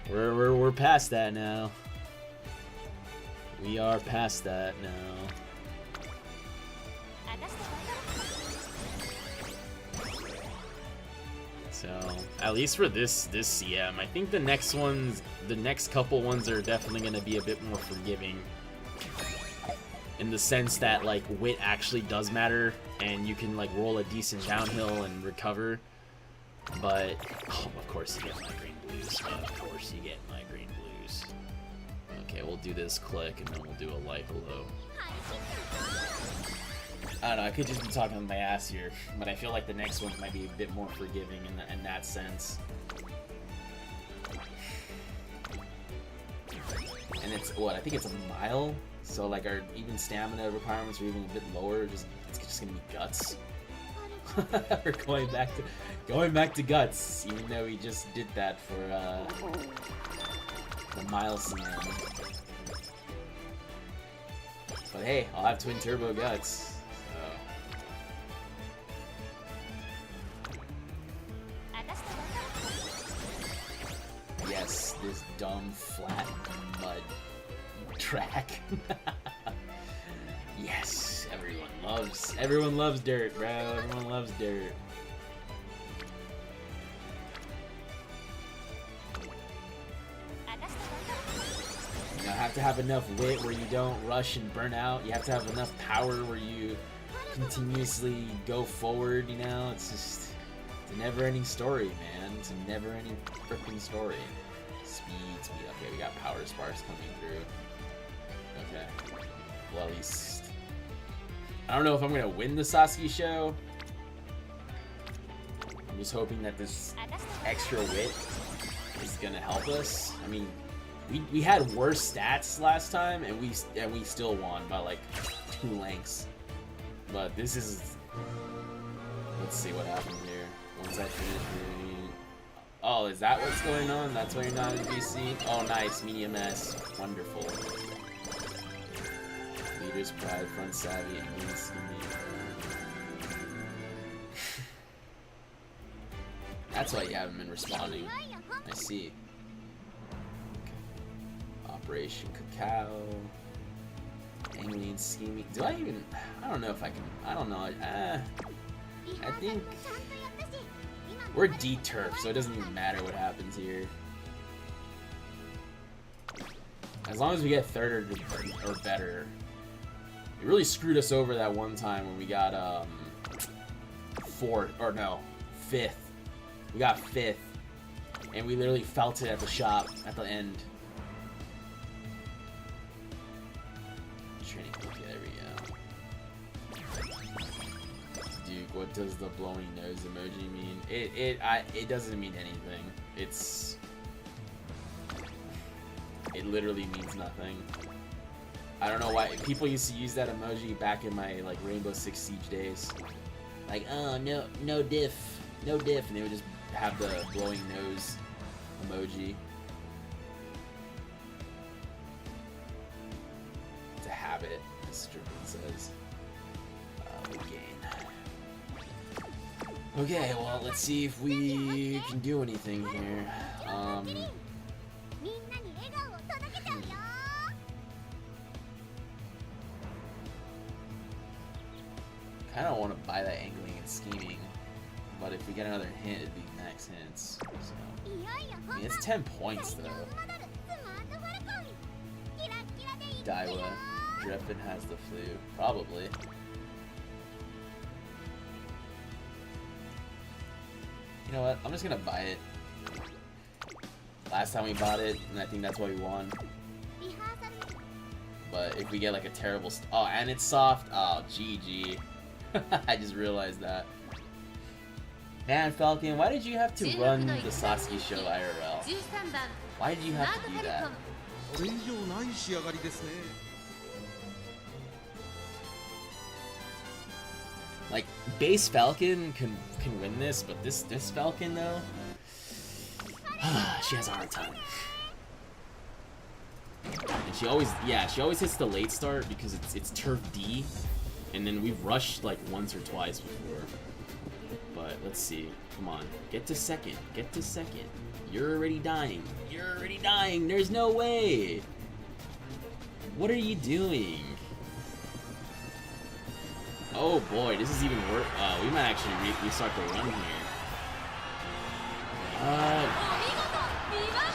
We're past that now. We are past that now. So, at least for this CM, I think the next couple ones are definitely going to be a bit more forgiving. In the sense that, like, wit actually does matter, and you can, like, roll a decent downhill and recover. But, oh, of course you get migraine blues. Of course you get migraine blues. Okay, we'll do this click, and then we'll do a light below. I don't know, I could just be talking with my ass here, but I feel like the next one might be a bit more forgiving in that sense. And it's, what, I think it's a mile? So, like, our even stamina requirements are even a bit lower, it's just gonna be guts. We're going back to guts, even though we just did that for, the mile CM. But hey, I'll have twin turbo guts. dumb, flat mud track. Yes, everyone loves dirt, bro. Everyone loves dirt. You know, have to have enough wit where you don't rush and burn out. You have to have enough power where you continuously go forward, you know? It's a never-ending story, man. It's a never-ending freaking story. Speed. Okay, we got power sparks coming through. Okay. Well, at least... I don't know if I'm gonna win the Sasuke show. I'm just hoping that this extra wit is gonna help us. I mean, we had worse stats last time, and we still won by like 2 lengths. But this is... Let's see what happens here. Once I finish reading... Oh, is that what's going on? That's why you're not in BC? Oh, nice. Medium S. Wonderful. Leader's pride, front savvy, and green skinny. That's why you haven't been responding. I see. Okay. Operation Cacao. Angling, scheming. Do I even... I don't know if I can... I don't know. I think... We're D-turf, so it doesn't even matter what happens here. As long as we get 3rd or better. It really screwed us over that one time when we got 4th, or no, 5th. We got 5th, and we literally felt it at the shop at the end. Training, okay, there we go. Dude, what does the blowing nose emoji mean? It doesn't mean anything. It literally means nothing. I don't know why people used to use that emoji back in my like Rainbow Six Siege days. Like, oh no diff, and they would just have the blowing nose emoji. It's a habit, as Strickland says. We gain. Okay, well, let's see if we can do anything here. I don't want to buy that angling and scheming, but if we get another hint, it'd be max hints. So, I mean, it's 10 points though. Daiwa, Drippin has the flu, probably. You know what? I'm just gonna buy it. Last time we bought it, and I think that's why we won. But if we get like a terrible, oh, and it's soft. Oh, GG. I just realized that. Man, Falcon, why did you have to run the Sasuke show IRL? Why did you have to do that? Like, base Falcon can win this, but this Falcon though, she has a hard time. And she always hits the late start because it's turf D. And then we've rushed like once or twice before. But let's see. Come on. Get to second. Get to second. You're already dying. You're already dying. There's no way. What are you doing? Oh boy, this is even worse. We might actually restart the run here.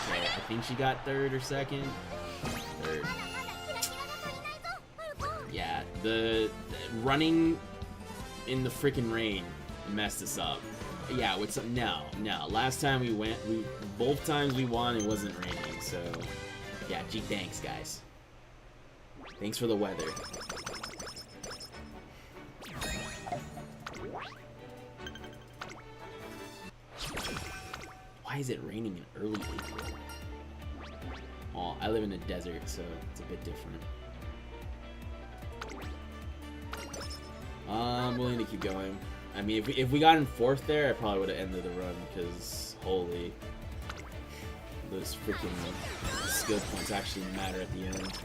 Okay, I think she got 3rd or 2nd. 3rd. Yeah, the running in the freaking rain messed us up. Yeah, with some no. Last time both times we won, it wasn't raining. So yeah, gee, thanks guys. Thanks for the weather. Why is it raining in early April? Oh, I live in the desert, so it's a bit different. I'm willing to keep going. I mean, if we got in 4th there, I probably would have ended the run, because holy, those freaking skill points actually matter at the end.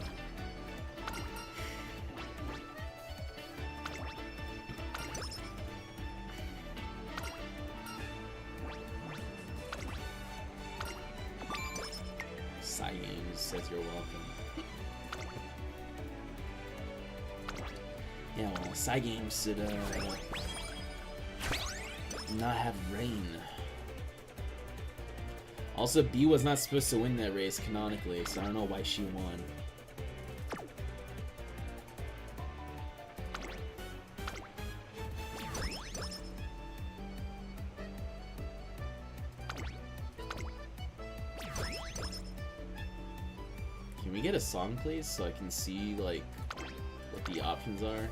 says you're welcome. Yeah, well, side games should not have rain. Also, B was not supposed to win that race canonically, so I don't know why she won. Can we get a song, please, so I can see, like, what the options are?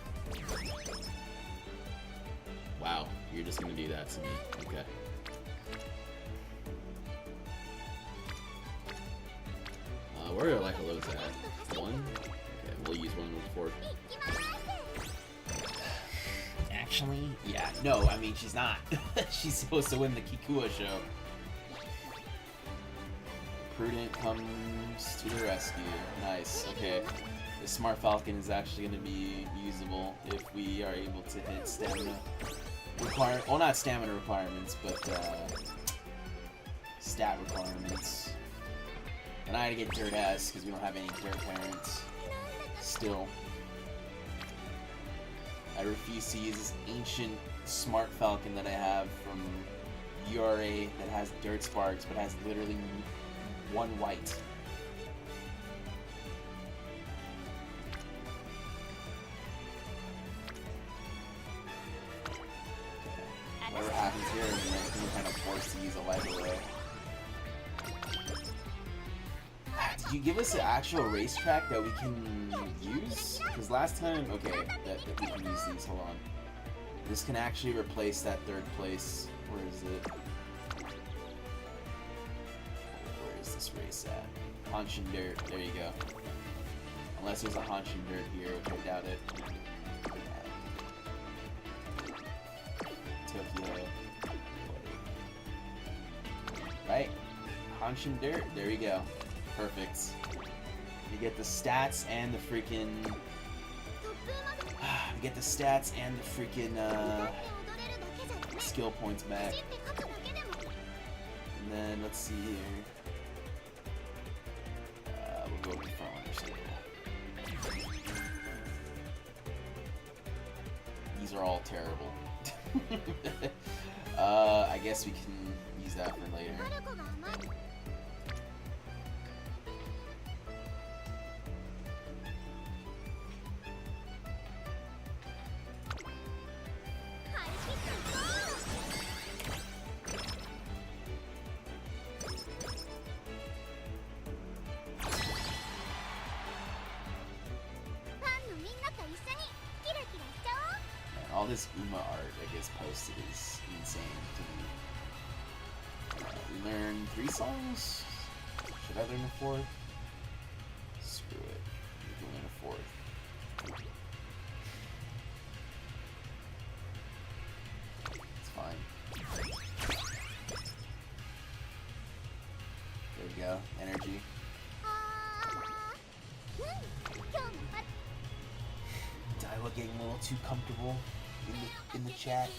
Wow, you're just gonna do that to me. Okay. Where are like hellos at? 1? Okay, we'll use 1 before. Actually, yeah. No, I mean, she's not. She's supposed to win the Kikua show. Prudent comes to the rescue. Nice, okay. The Smart Falcon is actually going to be usable if we are able to hit stamina requirements. Well, not stamina requirements, but stat requirements. And I had to get Dirt S because we don't have any Dirt parents. Still. I refuse to use this ancient Smart Falcon that I have from URA that has Dirt Sparks but has literally 1 white. Whatever happens here, we're kind of forced to use a light array. Did you give us an actual racetrack that we can use? Because last time, okay, that we can use these. Hold on. This can actually replace that 3rd place. Where is it? Where is this race at? Hanshin Dirt. There you go. Unless there's a Hanshin Dirt here, which I doubt it. Tokyo. Right? Hanshin Dirt. There we go. Perfect. You get the stats and the freaking. You get the stats and the freaking skill points back. And then let's see here. We'll go with front runners. These are all terrible. I guess we can use that for later. All this Uma art that gets posted is insane to me. We learned 3 songs? Should I learn a 4th? Screw it. We can learn a 4th. It's fine. There we go. Energy. Daiwa getting a little too comfortable in the chat.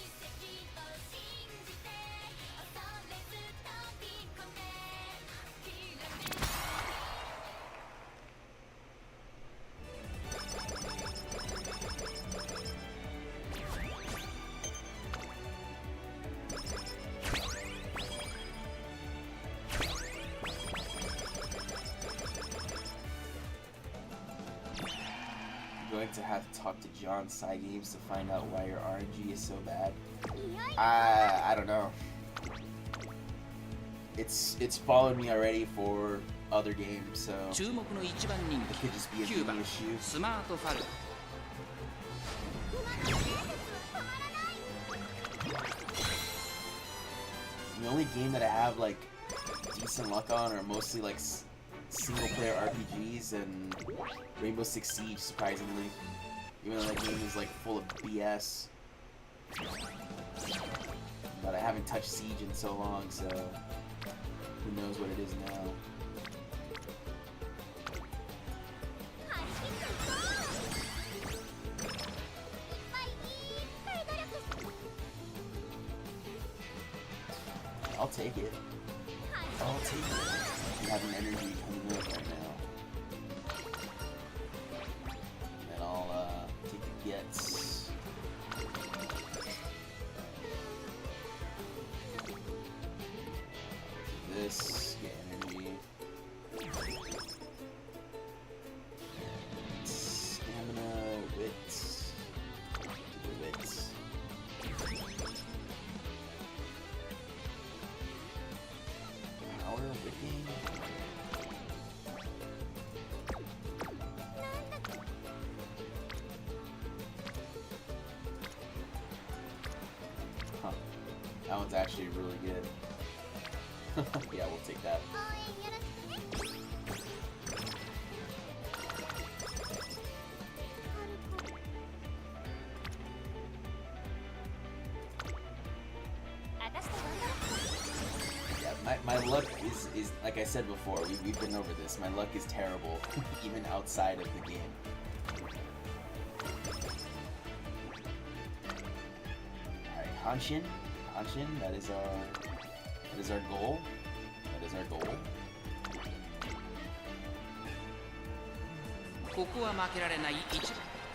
To have to talk to John side games to find out why your RNG is so bad. I don't know. It's followed me already for other games, so it could just be a big issue. The only game that I have like decent luck on are mostly like single-player RPGs and Rainbow Six Siege, surprisingly. Even though that game is like full of BS. But I haven't touched Siege in so long, so who knows what it is now. I'll take it. I'll take it. We have an energy coming up right now. That one's actually really good. Yeah, we'll take that. Yeah, my luck is like I said before, we've been over this. My luck is terrible, even outside of the game. Alright, Hanshin, that is our goal. That is our goal.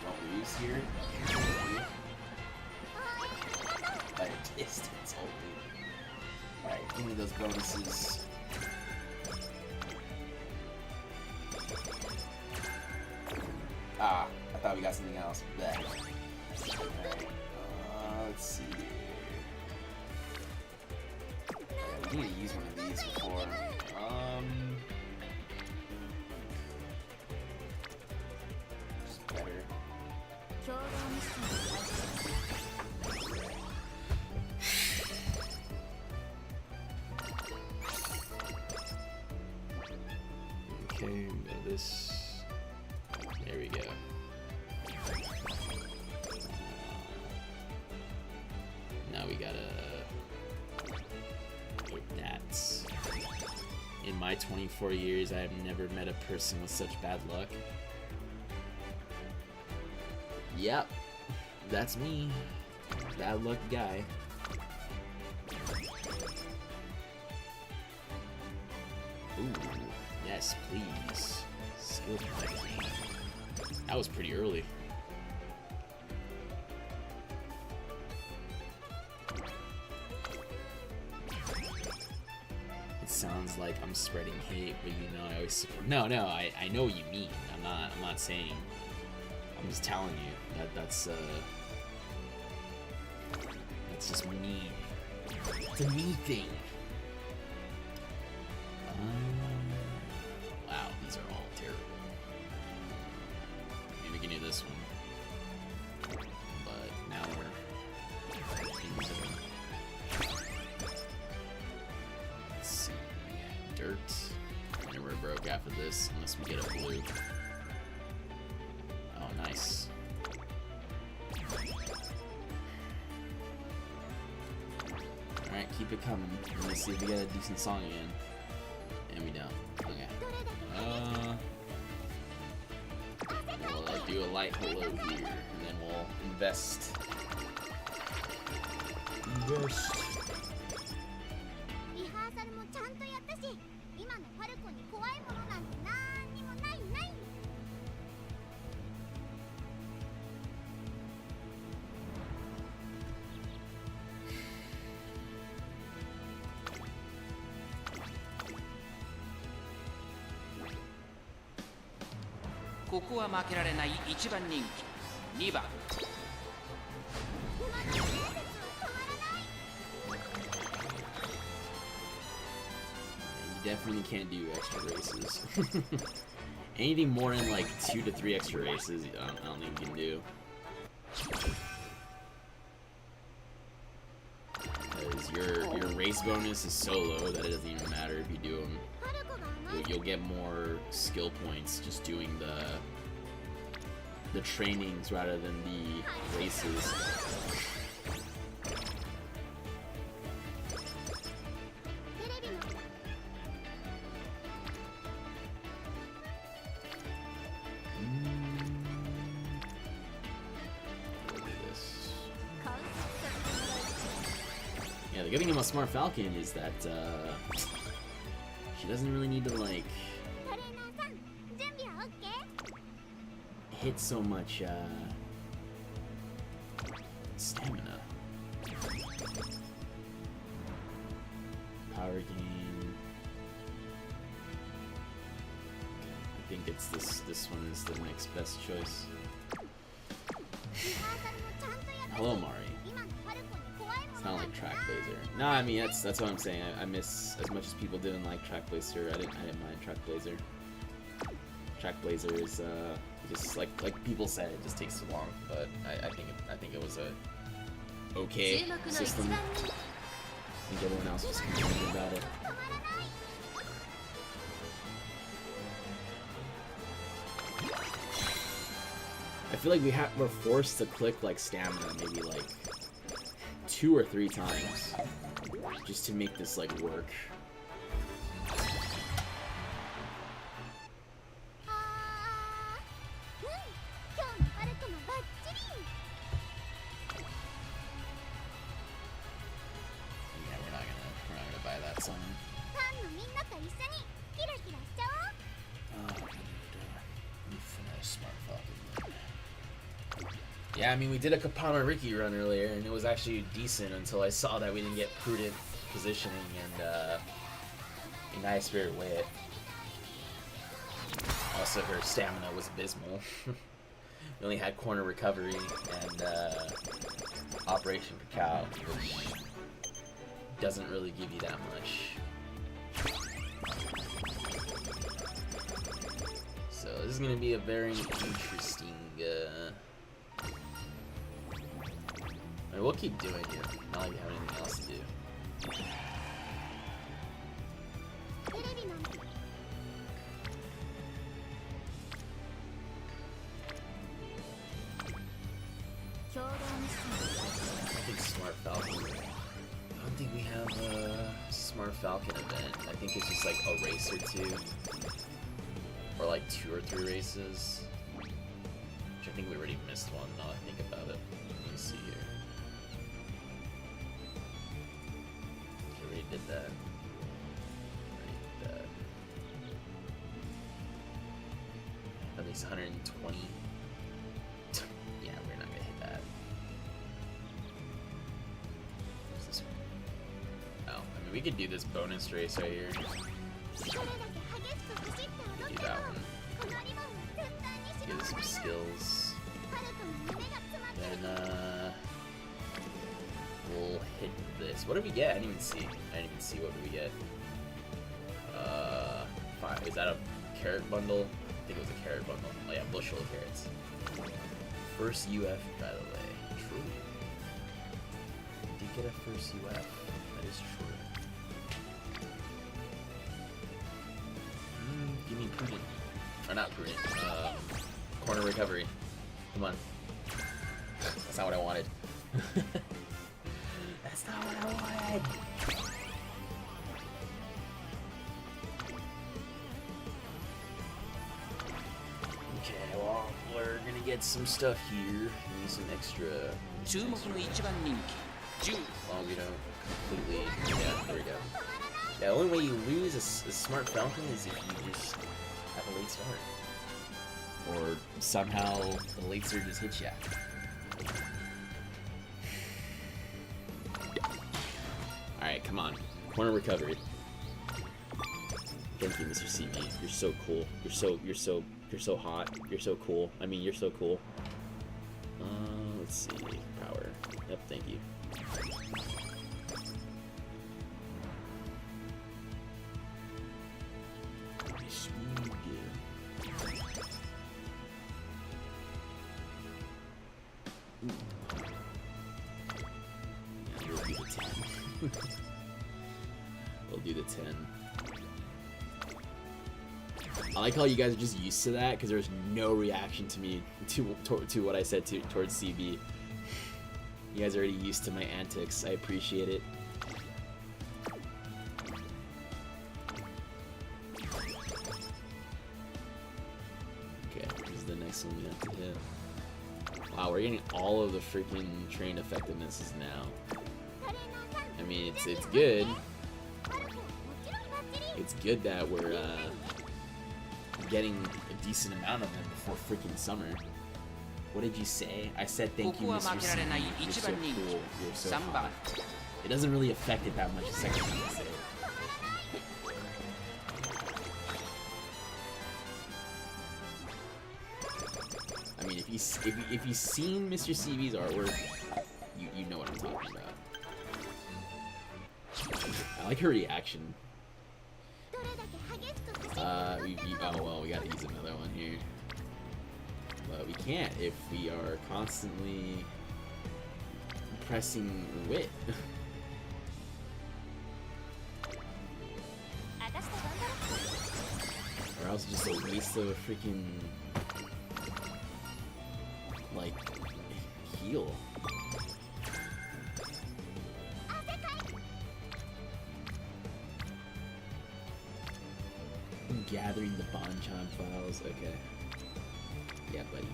Don't lose here. By a distance only. Alright, give me those bonuses. Ah, I thought we got something else. Blech. Alright, let's see. We need to use one of these before. Just better. Okay, we got this. There we go. Now we gotta hit that. In my 24 years, I have never met a person with such bad luck. Yep, that's me. Bad luck guy. Ooh, yes, please. Skill point. That was pretty early. It sounds like I'm spreading hate, but you know I always support. No, I know what you mean. I'm not saying. I'm just telling you that that's just me. It's a me thing. Wow, these are all terrible. Maybe we can do this one. But now we're into them. Let's see. Dirt. And we're broke after this, unless we get a blue. Oh, nice. Alright, keep it coming. Let me see if we get a decent song again. And we don't. Okay. We'll do a light hello here, and then we'll invest. Invest. リハーサルもちゃんとやったし、今のファルコに怖いものなんてなんにもないない。ここは負けられない一番人気2番。 You definitely can't do extra races. Anything more than like 2 to 3 extra races, I don't think you can do. Because your race bonus is so low that it doesn't even matter if you do them. You'll get more skill points just doing the trainings rather than the races. Yeah, the good thing about Smart Falcon is that she doesn't really need to like hit so much stamina. Power gain. I think it's this one is the next best choice. Hello, Mari. It's not like Track Blazer. No, I mean that's what I'm saying. I miss, as much as people didn't like Track Blazer. I didn't mind Track Blazer. Track Blazer is just like people said, it just takes too long. But I think it was a okay system. think everyone else was complaining about it. I feel like we're forced to click like stamina maybe like 2 or 3 times just to make this like work. Yeah, we're not gonna buy that song. Smart Falcon. Yeah, I mean, we did a Kapama Ricky run earlier, and it was actually decent until I saw that we didn't get prudent positioning and United Spirit Wit. Also, her stamina was abysmal. We only had corner recovery and Operation Cacao, which doesn't really give you that much. So this is gonna be a very interesting. I mean, we'll keep doing it. Not like we have anything else to do. I think Smart Falcon. I don't think we have a Smart Falcon event. I think it's just like a race or 2. Or like 2 or 3 races. Which I think we already missed one now I think about it. Let me see here. We already did that. At least 120. Yeah, we're not gonna hit that. What's this one? Oh, I mean we could do this bonus race right here. Do that one. Get us some skills. Then we'll hit this. What did we get? I didn't even see. I didn't even see what we get. 5. Is that a carrot bundle? I think it was a carrot bundle. Oh yeah, bushel of carrots. First UF, by the way. True. We did get a first UF. That is true. Give me prudent. Or not prudent. Corner recovery. Come on. That's not what I wanted. That's not what I wanted. Okay, well, we're gonna get some stuff here. We need some extra. 注目の一番人気10 Well, we don't completely. Yeah, there we go. Yeah, the only way you lose a Smart Falcon is if you just have a late start. Or somehow the late start just hits ya. Alright, come on. Corner recovery. Thank you, Mr. CB. You're so cool. You're so hot. You're so cool. I mean, you're so cool. Let's see. Power. Yep, thank you. We'll do the 10. I like how you guys are just used to that because there's no reaction to me to what I said towards CB. You guys are already used to my antics. I appreciate it. Okay, this is the next one we have to hit. Wow, we're getting all of the freaking train effectivenesses now. I mean, it's good. It's good that we're getting a decent amount of them before freaking summer. What did you say? I said thank you, Mr. C. You're so cool. You're so hot. It doesn't really affect it that much the second time I say it. I mean, if you've seen Mr. CB's artwork, you know what I'm talking about. I like her reaction. Oh well, we gotta use another one here. But we can't if we are constantly pressing Wit. just a waste of a freaking like heal. I'm gathering the Bonchan files. Okay. Yeah, buddy.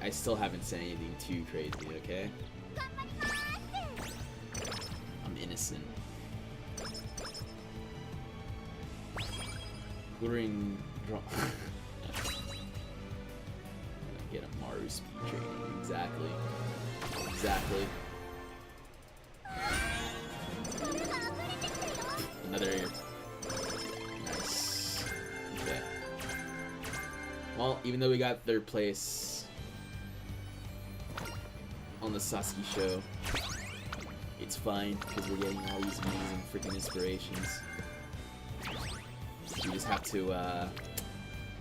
I still haven't said anything too crazy, okay? I'm innocent. Glittering drum. Get a Maru speed training. Exactly. Exactly. Another. Nice. Okay. Well, even though we got third place on the Sasuke show, it's fine because we're getting all these amazing freaking inspirations. We just have to,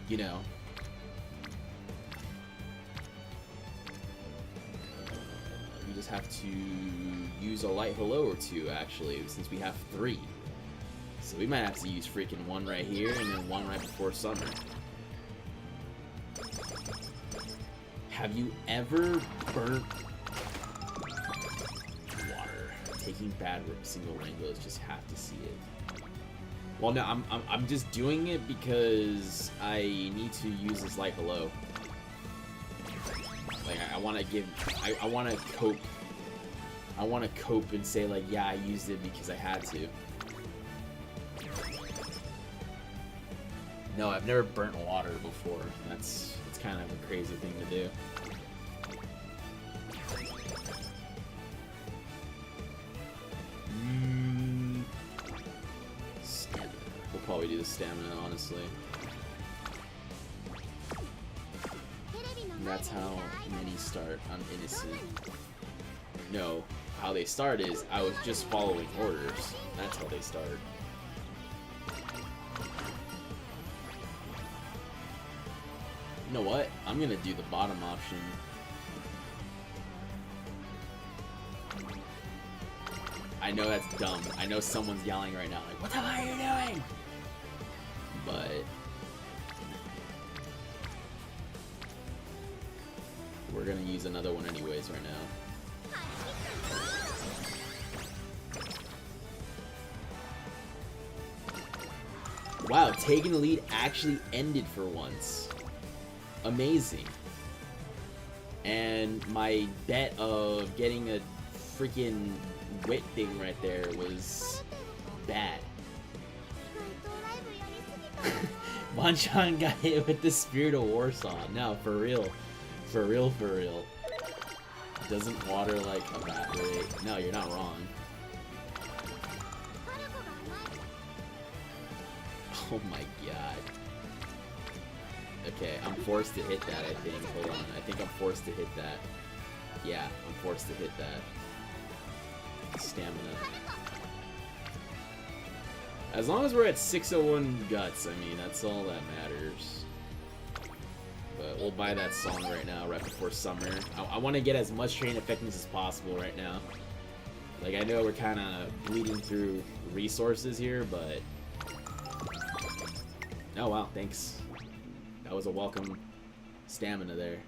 you know, we just have to use a light hello or two, actually, since we have 3. So we might have to use freaking one right here and then one right before summer. Have you ever burnt water? Taking bad single rainbows, just have to see it. Well, no, I'm just doing it because I need to use this light hello. Like I want to give, I want to cope. I want to cope and say like, yeah, I used it because I had to. No, I've never burnt water before. It's kind of a crazy thing to do. We'll probably do the stamina, honestly. And that's how many start. I'm innocent. No, how they start is I was just following orders. That's how they start. You know what? I'm gonna do the bottom option. I know that's dumb. I know someone's yelling right now, like, what the hell are you doing? But we're gonna use another one anyways right now. Wow, taking the lead actually ended for once. Amazing. And my bet of getting a freaking wit thing right there was bad. Bonchan got hit with the Spirit of War song. No, for real. For real, for real. Doesn't water like evaporate? No, you're not wrong. Oh my god. Okay, I'm forced to hit that, I think. Hold on, I think I'm forced to hit that. Yeah, I'm forced to hit that. Stamina. As long as we're at 601 guts, I mean, that's all that matters. But we'll buy that song right now, right before summer. I want to get as much train effectiveness as possible right now. Like, I know we're kind of bleeding through resources here, but... Oh, wow, thanks. That was a welcome stamina there.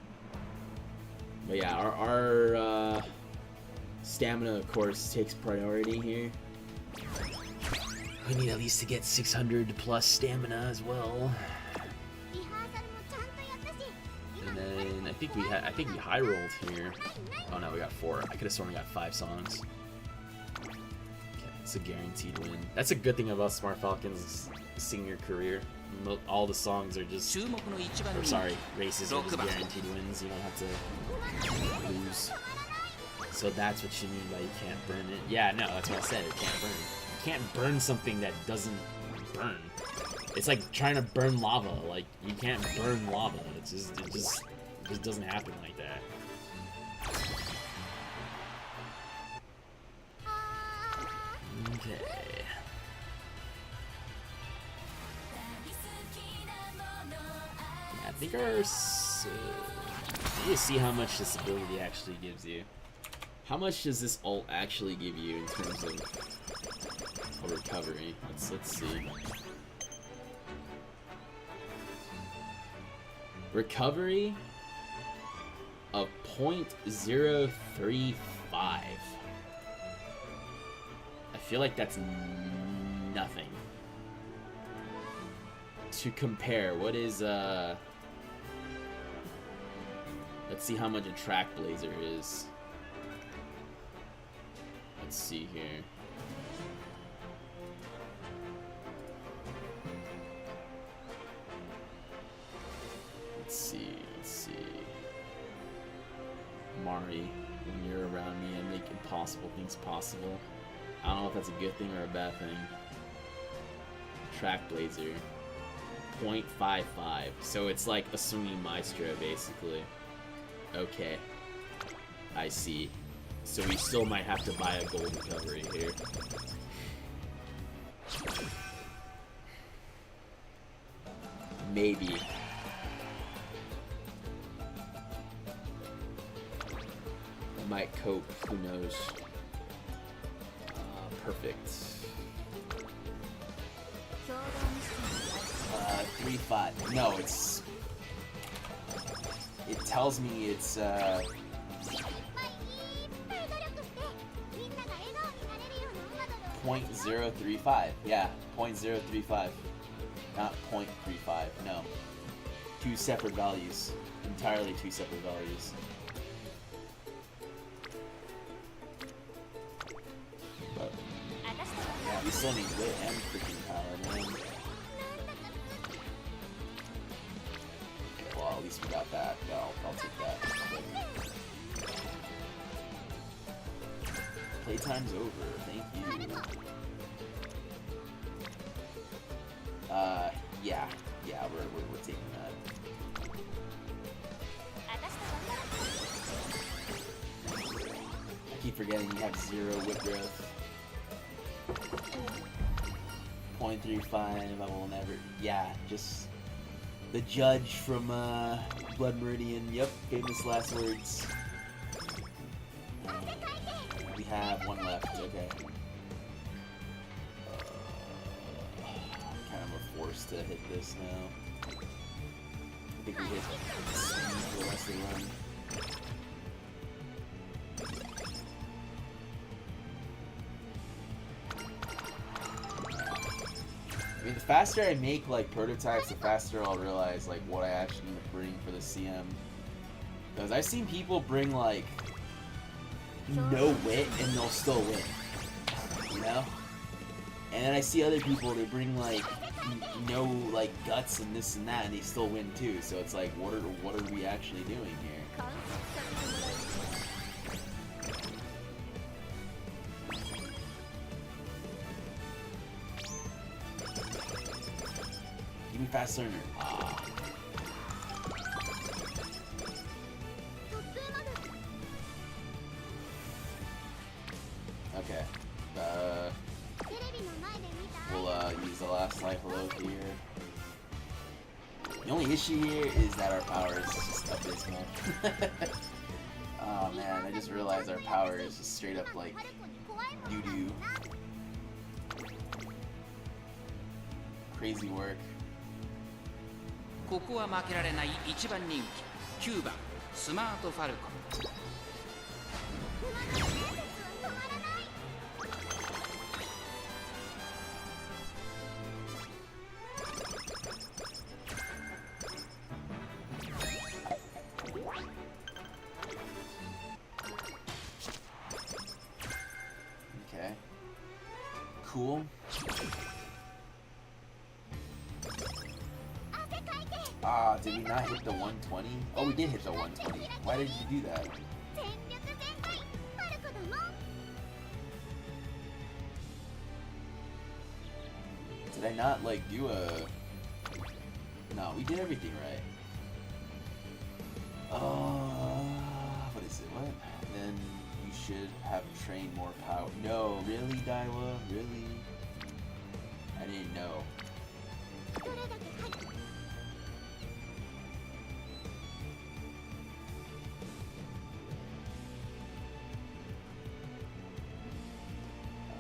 But yeah, our stamina, of course, takes priority here. We need at least to get 600 plus stamina as well. And then I think we high rolled here. Oh no, we got 4. I could have sworn we got 5 songs. Okay, it's a guaranteed win. That's a good thing about Smart Falcon's senior career. All the songs are just, or sorry, races are just guaranteed wins. You don't have to lose. So that's what you mean by you can't burn it. Yeah, no, that's what I said. It can't burn. You can't burn something that doesn't burn. It's like trying to burn lava. Like, you can't burn lava. It just doesn't happen like that. Okay. Yeah, I think our... you need to see how much this ability actually gives you. How much does this ult actually give you in terms of a recovery? Let's see. Recovery of 0.035. I feel like that's nothing. To compare, what is let's see how much a track blazer is. Let's see here. Let's see. Mari, when you're around me, I make impossible things possible. I don't know if that's a good thing or a bad thing. Track blazer. 0.55. So it's like a swinging maestro, basically. Okay. I see. So we still might have to buy a gold recovery here. Maybe. I might cope, who knows. Perfect. 3.5. No, it's... It tells me it's, 0.035. Yeah, 0.035. Not 0.35, no. Two separate values. Entirely two separate values. But, yeah, we still need wit and freaking power, man. Well, at least we got that. I'll take that. Playtime's over. Thank you. Yeah, we're taking that. I keep forgetting you have 0 whip growth. 0.35. I will never. Yeah, just the judge from Blood Meridian. Yep, famous last words. We have one left. Okay. Kind of a force to hit this now. I think we hit speed for the rest of the run. I mean, the faster I make like prototypes, the faster I'll realize like what I actually need to bring for the CM. Because I've seen people bring like no wit and they'll still win, you know? And then I see other people, they bring like no like guts and this and that and they still win too. So it's like, what are we actually doing here? Give me fast learner. Ah. Okay. We'll use the last life hello here. The only issue here is that our power is just abysmal. Oh man, I just realized our power is just straight up like doo-doo. Crazy work. ここは負けられない1番人気9番スマートファルコン Okay. Cool. Ah, did we not hit the 120? Oh, we did hit the 120. Why did you do that? Did I not, like, do a... No, we did everything right. What is it? What? Then you should have trained more power. No, really, Daiwa? Really? I didn't know.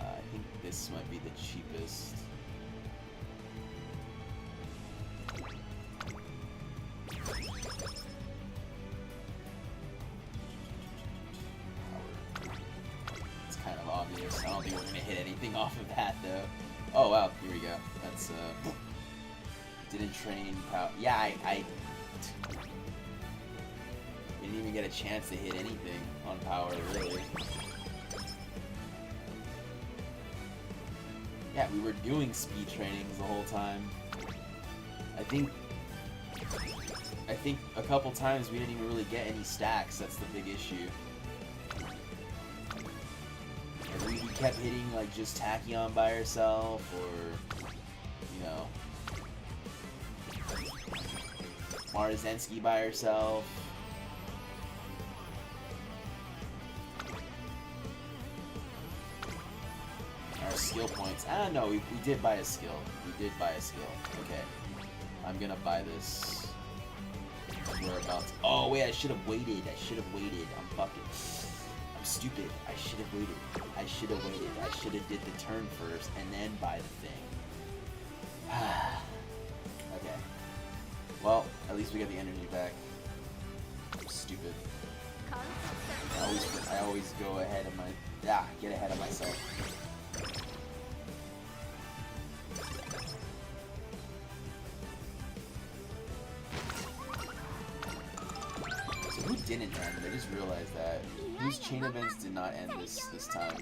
I think this might be the cheapest. I don't think we're gonna hit anything off of that though. Oh wow, here we go. That's didn't train power. Yeah, I didn't even get a chance to hit anything on power really. Yeah, we were doing speed trainings the whole time. I think a couple times we didn't even really get any stacks. That's the big issue. And we kept hitting like just Tachyon by herself, or you know, Marzensky by herself. Our skill points. Ah, no, we did buy a skill. We did buy a skill. Okay. I'm gonna buy this. We're about to. Oh, wait, I should have waited. I should have waited. I'm fucking. I'm stupid. I should have waited. I should have waited. I should have did the turn first and then buy the thing. Okay. Well, at least we got the energy back. I'm stupid. I always go ahead of my. Yeah, get ahead of myself. Who didn't end? I just realized that. Whose chain events did not end this time?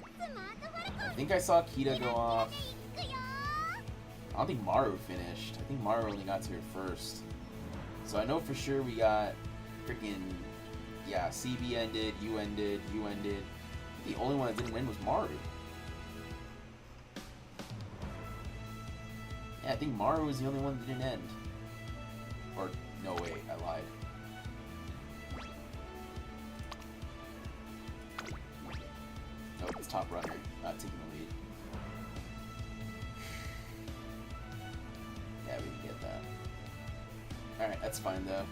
I think I saw Kita go off. I don't think Maru finished. I think Maru only got to her first. So I know for sure we got freaking, yeah, CB ended, you ended, you ended. The only one that didn't end was Maru. Yeah, I think Maru was the only one that didn't end. Or, no, wait, I lied. Oh, it's top runner, not taking the lead. Yeah, we can get that. Alright, that's fine though.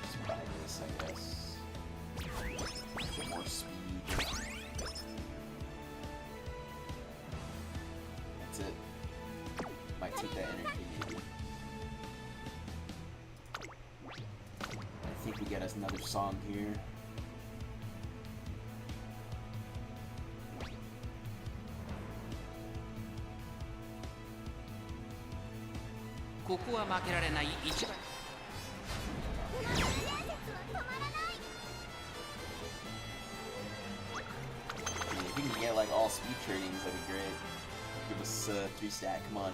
Just buy this, I guess. Get more speed. That's it. Might take that energy maybe. I think we get us another song here. If we can get like all speed trainings, that'd be great. Give us 3 stack, come on.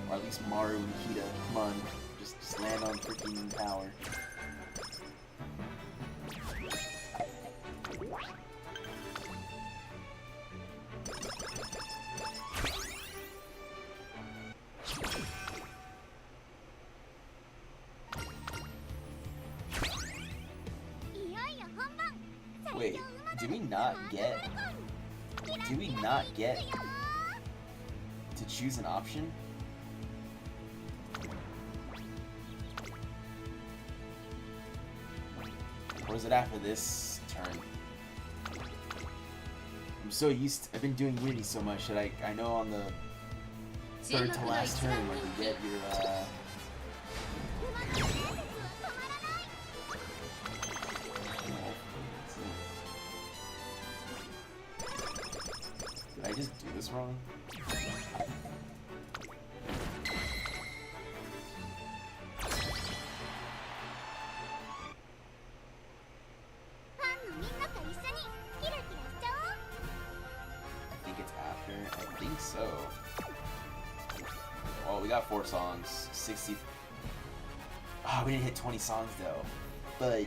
Or at least Maru and Kita, come on. Just land on freaking power. Wait, do we not get to choose an option? Or is it after this turn? I'm so used to, I've been doing Unity so much that I know on the third to last turn when you get your Did I just do this wrong? I think it's after. I think so. Well, we got 4 songs. 60. Oh, we didn't hit 20 songs though. But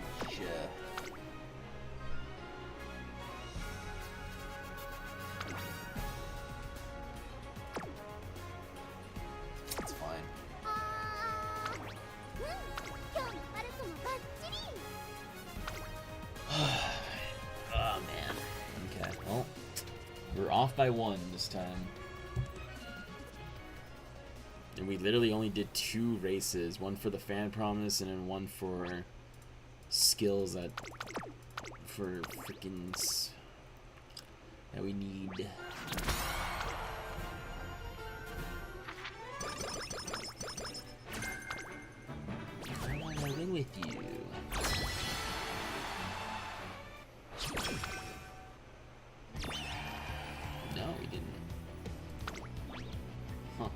it's fine. Oh man. Okay. Well, we're off by 1 this time. And we literally only did 2 races. One for the fan promise and then one for skills that for freaking that we need. I want to win with you. No, we didn't. Huh.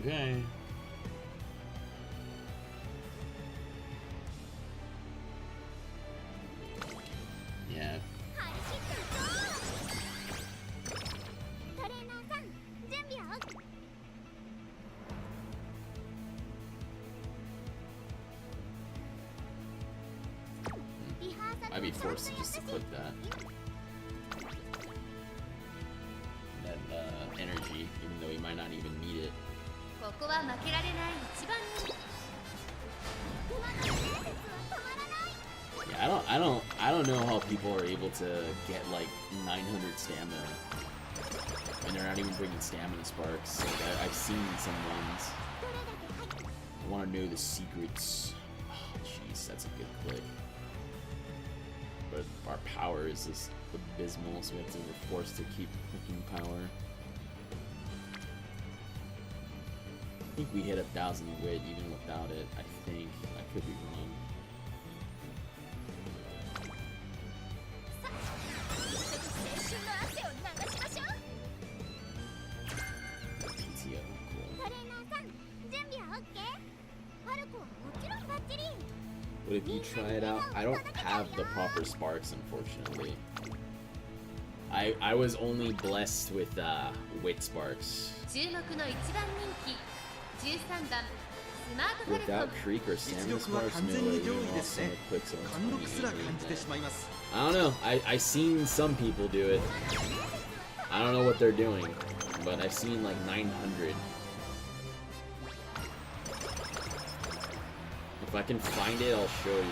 Okay. Yeah. トレーナーさん準備は OK。 リハーサル I'd be ちゃんと forced to やった just し to click that. That energy, even though he might not even need it. ここは負けられない一番人馬の伝説は止まらない Yeah, I don't know how people are able to get like 900 stamina, and they're not even bringing stamina sparks. Like I've seen some ones. どれだけ入っ I want to know the secrets. Oh, jeez, that's a good click. But our power is just abysmal, so we're forced to keep clicking power. I think we hit 1,000 wit even without it. I think I could be wrong. 一緒に青春の汗を流しましょう PTO, cool. トレーナーさん準備は OK？ ファルコはもちろんバッチリ What if you try it out? I don't have the proper sparks, unfortunately. I was only blessed with wit sparks. 注目の一番人気13番スマートファルコ Without ン Creek or Stamina 実力は sparks, 完全 no に way 上 even 位 lost ですね some clicks on 貫禄すら感じてしまいます I don't know. I seen some people do it. I don't know what they're doing, but I've seen like 900. If I can find it, I'll show you.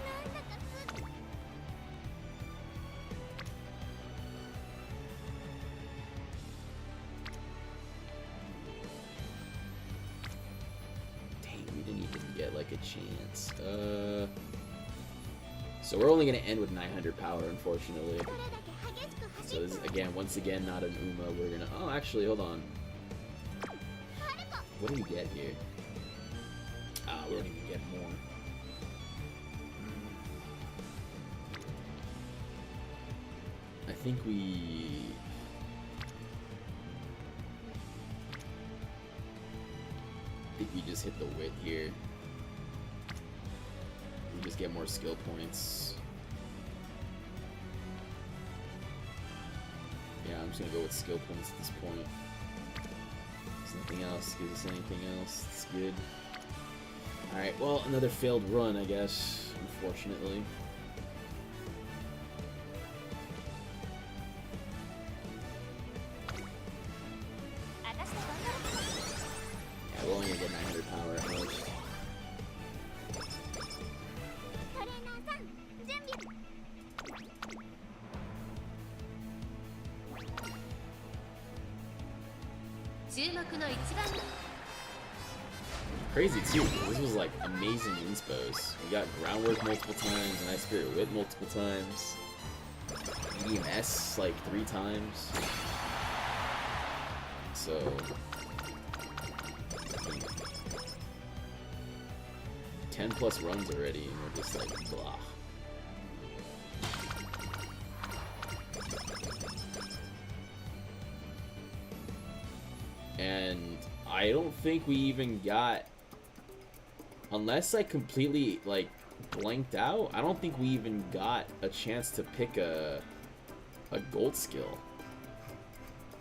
なんだかす Dang, we didn't even get like a chance. So we're only gonna end with 900 power, unfortunately. どれだけ激しく走 So る this is again, once again, not an Uma. We're gonna. Oh, actually, hold on. ファルコ What do we get here? Ah, we don't even get more. I think we. I think we just hit the wit here. We just get more skill points. Yeah, I'm just gonna go with skill points at this point. There's nothing else. Gives us anything else. It's good. Alright, well, another failed run, I guess, unfortunately. Yeah, we're only gonna get 900 power at most. トレーナーさん準備 注目の一番 Crazy too. This was like amazing inspos. We got groundwork multiple times, and I spirit wit multiple times. EMS like 3 times. So 10 plus runs already, and we're just like blah. And I don't think we even got, unless I completely like blanked out, I don't think we even got a chance to pick a gold skill.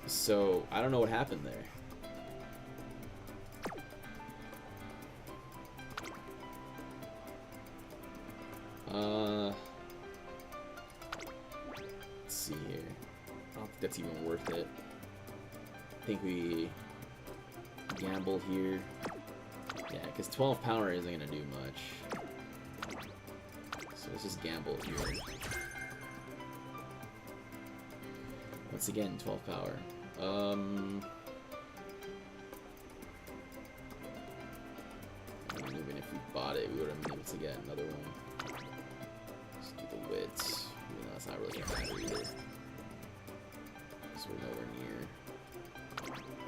So I don't know what happened there. Let's see here. I don't think that's even worth it. I think we gamble here. Yeah, because 12 power isn't going to do much. So let's just gamble here. Once again, 12 power. Even if we bought it's not really gonna matter either. So we're nowhere near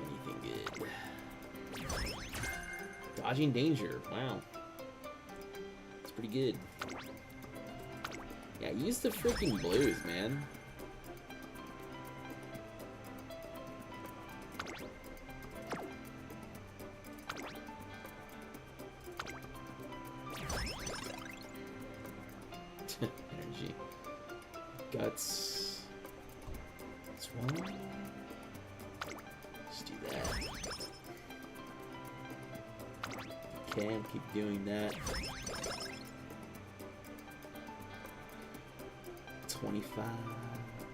anything good. Dodging danger. Wow. It's pretty good. Yeah, use the freaking blues, man. Energy. Guts. That's one. Let's do that. Can keep doing that. 25.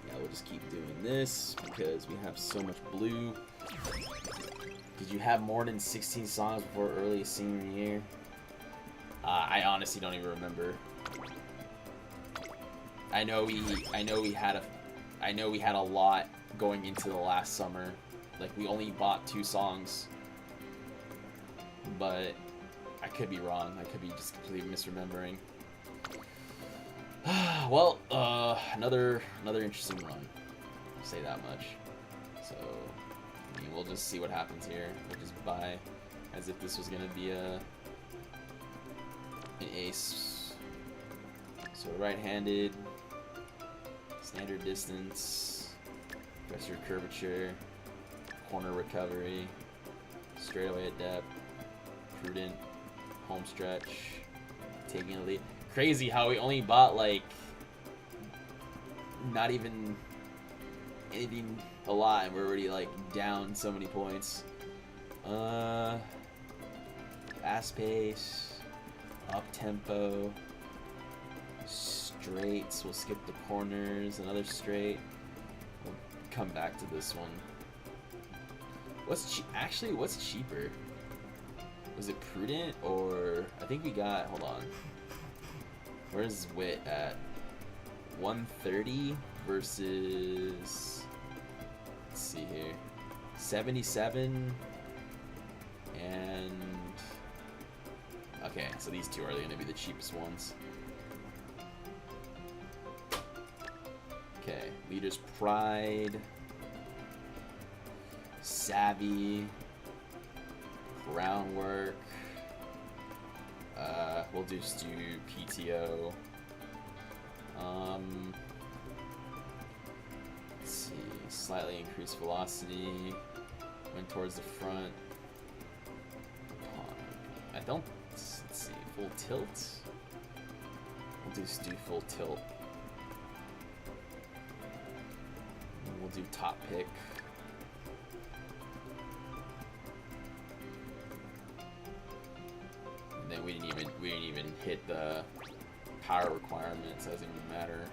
Yeah, we'll just keep doing this because we have so much blue. Did you have more than 16 songs before early senior year? I honestly don't even remember. I know we had a lot going into the last summer. Like we only bought 2 songs, but I could be wrong. I could be just completely misremembering. Well, another interesting run. I'll say that much. So, I mean, we'll just see what happens here. We'll just buy as if this was gonna be an ace. So right-handed, standard distance, pressure curvature, corner recovery, straightaway at depth, prudent, home stretch, taking a lead. Crazy how we only bought like not even anything a lot and we're already like down so many points. Fast pace, up tempo, straights, we'll skip the corners, another straight. We'll come back to this one. What's cheaper? Was it prudent or I think we got, hold on. Where's Wit at? 130 versus, let's see here, 77 and, okay, so these two are going to be the cheapest ones. Okay, Leader's Pride, Savvy, Groundwork. We'll just do PTO. Let's see, slightly increased velocity. Went towards the front. I don't. Let's see, full tilt. We'll just do full tilt. And we'll do top pick. And then we didn't even hit the power requirements. Doesn't even matter.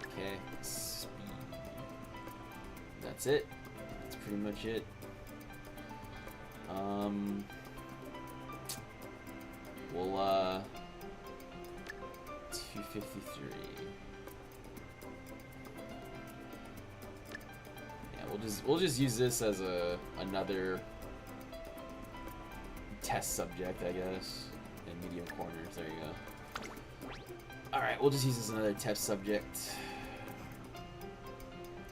Okay, speed. That's it. That's pretty much it. 253. Yeah, we'll just use this as another test subject, I guess. And medium corners. There you go. All right, we'll just use this as another test subject.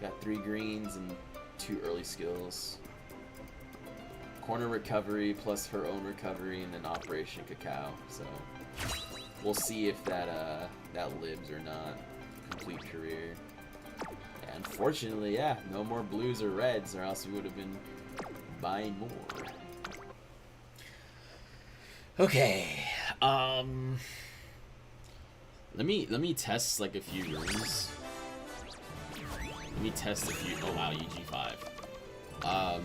Got 3 greens and 2 early skills. Corner recovery plus her own recovery, and then Operation Cacao. So we'll see if that lives or not. Complete career. Yeah, unfortunately, yeah, no more blues or reds, or else we would have been buying more. Okay. Let me test like a few rooms. Let me test a few. Oh wow, UG5.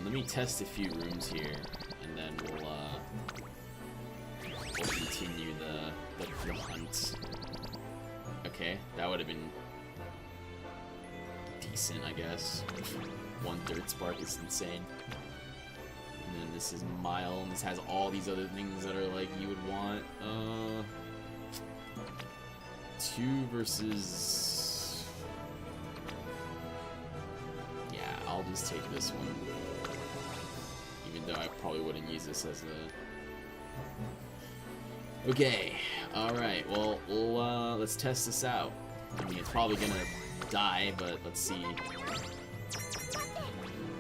Let me test a few rooms here, and then we'll continue the hunt. Okay, that would have been decent, I guess. 1 dirt spark is insane. And then this is Mile, and this has all these other things that are like you would want. 2 versus. Yeah, I'll just take this one. Even though I probably wouldn't use this as Okay, alright, well, let's test this out. I mean, it's probably gonna die, but let's see.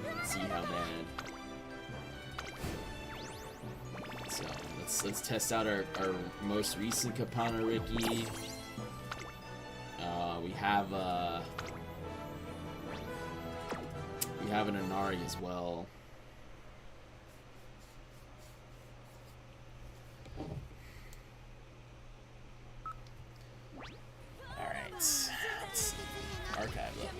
Let's see how bad. So, let's test out our most recent Kapana Riki. We have an Inari as well. Alright. Let's see. Archive level.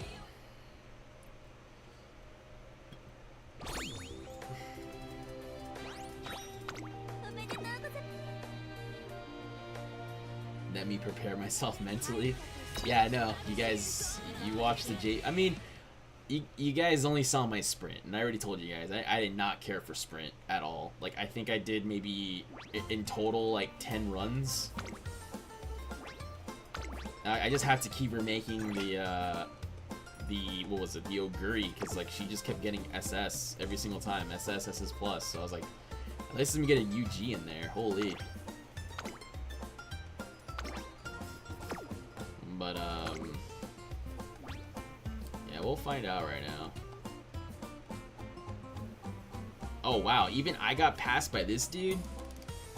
Let me prepare myself mentally. Yeah, I know. You guys, you watched the I mean, you guys only saw my sprint, and I already told you guys, I did not care for sprint at all. Like, I think I did maybe, in total, like, 10 runs. I just have to keep her making the what was it, the Oguri, because, like, she just kept getting SS every single time. SS plus, so I was like, at least let me get a UG in there. Holy. But, yeah, we'll find out right now. Oh, wow, even I got passed by this dude?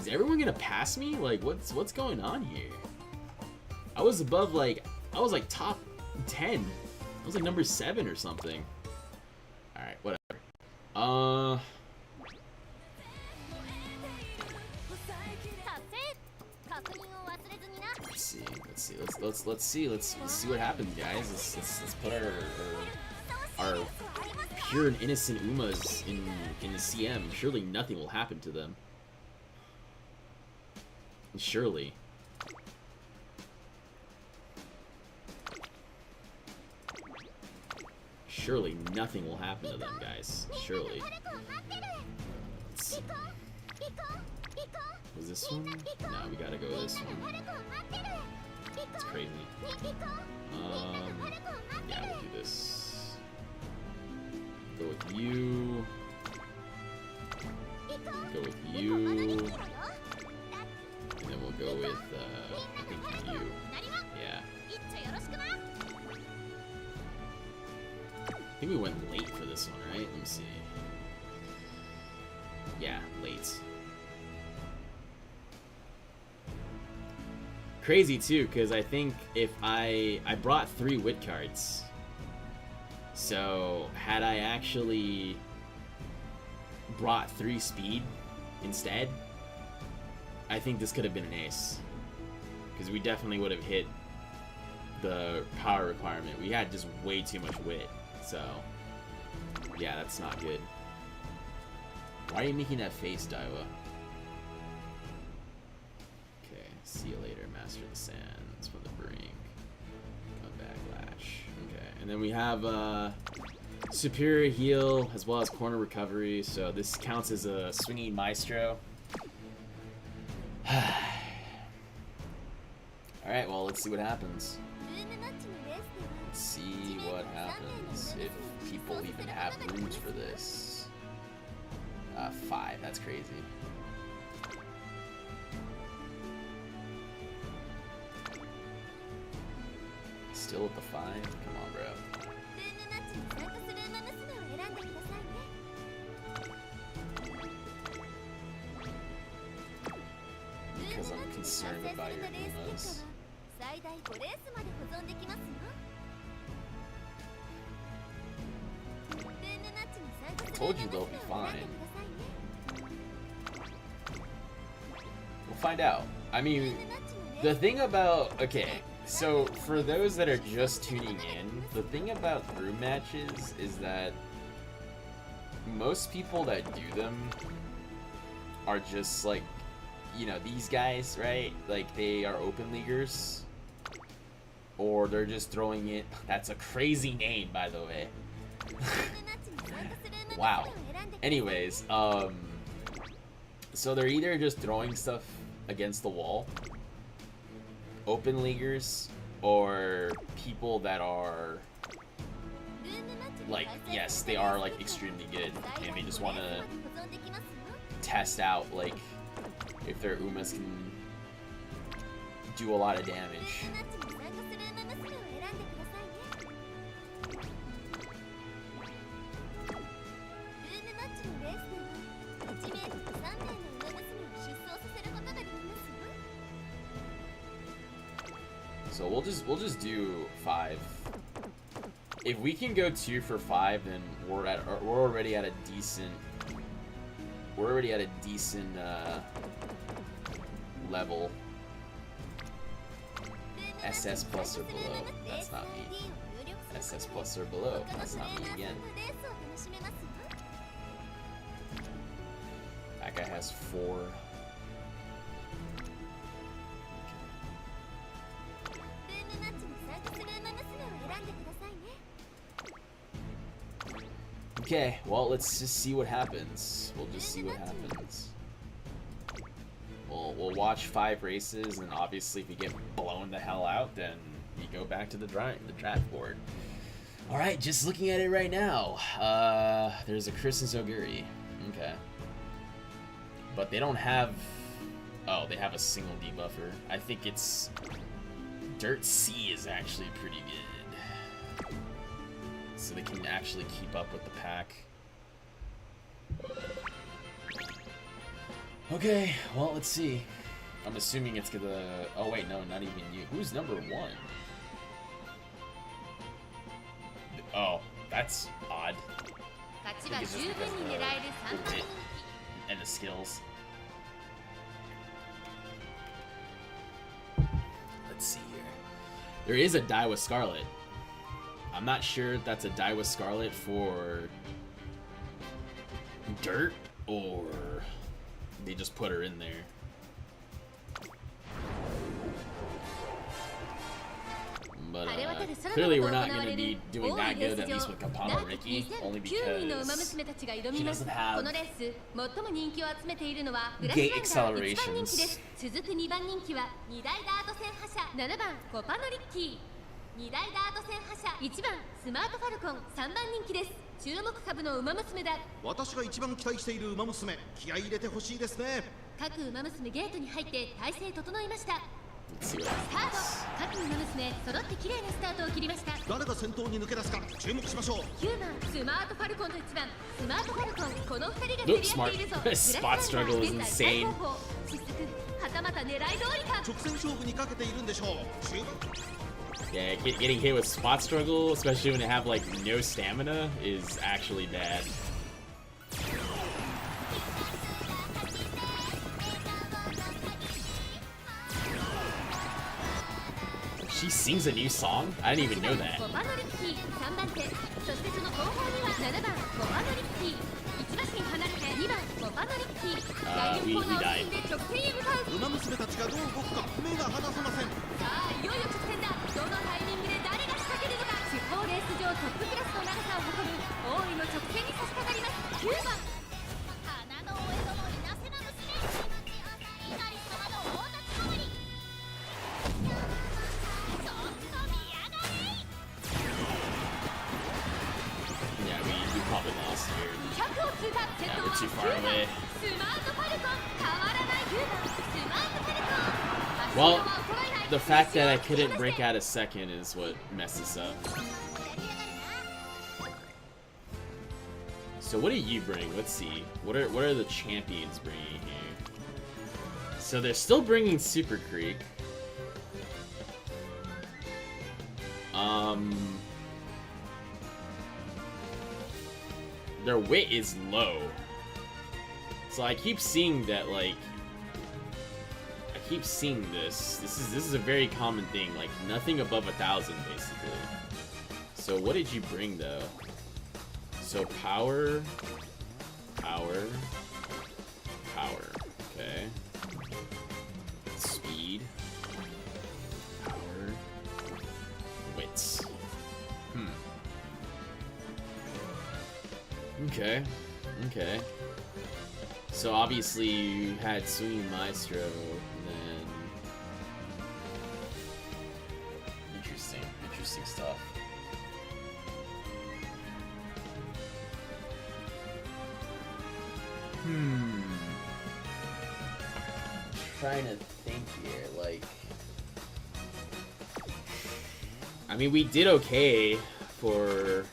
Is everyone gonna pass me? Like, what's going on here? I was above, like, I was, like, top 10. I was, like, number 7 or something. Alright, whatever. Let's see what happens, guys. Let's put our pure and innocent Umas in the CM. Surely nothing will happen to them. Surely. Surely nothing will happen to them, guys. Surely. Was this one? No, we gotta go with this one. It's crazy. Yeah, we'll do this. Go with you. Go with you. And then we'll go with, I think you. Yeah. I think we went late for this one, right? Let me see. Yeah, late. Crazy too, because I think if I brought 3 wit cards. So had I actually brought 3 speed instead, I think this could have been an ace. Because we definitely would have hit the power requirement. We had just way too much wit. So, yeah, that's not good. Why are you making that face, Daiwa? Okay, see you later, Master of the Sands from the brink. Come back, Lash. Okay, and then we have Superior Heal as well as Corner Recovery, so this counts as a Swinging Maestro. Alright, well, let's see what happens. Let's see what happens if people even have rooms for this. 5, that's crazy. Still at the 5? Come on, bro. Because I'm concerned about your Umas. I told you they'll be fine. We'll find out. I mean, the thing about... Okay, so for those that are just tuning in, the thing about room matches is that most people that do them are just like, you know, these guys, right? Like, they are open leaguers. Or they're just throwing it... That's a crazy name, by the way. Wow. Anyways, so they're either just throwing stuff against the wall, open leaguers, or people that are like, yes, they are like extremely good, and they just want to test out like if their Umas can do a lot of damage. ルームマッチに参加するウマ娘を選んでくださいね。ルームマッチのレースでは1名と3名のウマ娘を出走させることができますよ。 So we'll just do 5. If we can go 2 for 5, then we're already at a decent level. SS plus or below. That's not me. SS plus or below. That's not me again. That guy has 4. Okay, well, let's just see what happens. We'll just see what happens. We'll watch 5 races, and obviously if you get blown the hell out, then you go back to the draft board. Alright, just looking at it right now. There's a Chris and Zoguri. Okay. But they don't have... Oh, they have a single debuffer. I think it's... Dirt C is actually pretty good. So they can actually keep up with the pack. Okay, well, let's see. I'm assuming it's gonna... Oh wait, no, not even you. Who's number 1? Oh, that's odd. I think it's just because of the wit and the skills. Let's see here. There is a Daiwa Scarlet. I'm not sure if that's a Daiwa Scarlet for dirt or they just put her in there. But clearly we're not going to be doing that good, at least with Kapano Riki, only because she doesn't have gate accelerations. 続く2番人気は2大ダート戦覇者7番コパノリッキー、2大ダート戦覇者1番スマートファルコン3番人気です。注目株のウマ娘だ。私が一番期待しているウマ娘、気合い入れてほしいですね。各ウマ娘ゲートに入って体勢整いました。 Let's see what スター happens. ト。各ウマ娘揃って綺麗なスタートを切りました。誰が先頭に抜け出すか注目しましょう。9番スマートファルコンと1番スマートファルコン、この2人が競り合っているぞ。 Spot struggle is insane. 失策、はたまた狙い通りか。直線勝負にかけているんでしょう。中盤 Yeah, getting hit with spot struggle, especially when they have like no stamina, is actually bad. She sings a new song? I didn't even know that. コパノリッキー3番手、そしてその後方には7番コパノリッキー、1馬身離れて2番コパノリッキー、第4コーナーを進んで直線へ向かう。ウマ娘たちがどう動くか目が離せません。さあいよいよ直線だ。どのタイミングで誰が仕掛けるのか。地方レース場トップクラスの長さを誇る大井の直線に差し掛かります。9番花のお江戸の稲瀬な娘、稲荷様の大立ち回り。ちょっと見やがれ。 Yeah, we probably lost here. 100を通過。先 Yeah, 頭 we're は too 9 far 番 away. スマートファルコン、変わらない10番スマートファルコン。 Well, the fact that I couldn't break out a second is what messed us up. So what do you bring? Let's see. What are the champions bringing here? So they're still bringing Super Creek. Their wit is low. So I keep seeing that, like, I keep seeing this. This is a very common thing, like nothing above 1,000 basically. So what did you bring though? So power, power, power. Okay. Speed, power, wits. Okay. Okay. So obviously you had Swinging Maestro, then... Interesting stuff. Trying to think here, like... I mean, we did okay for...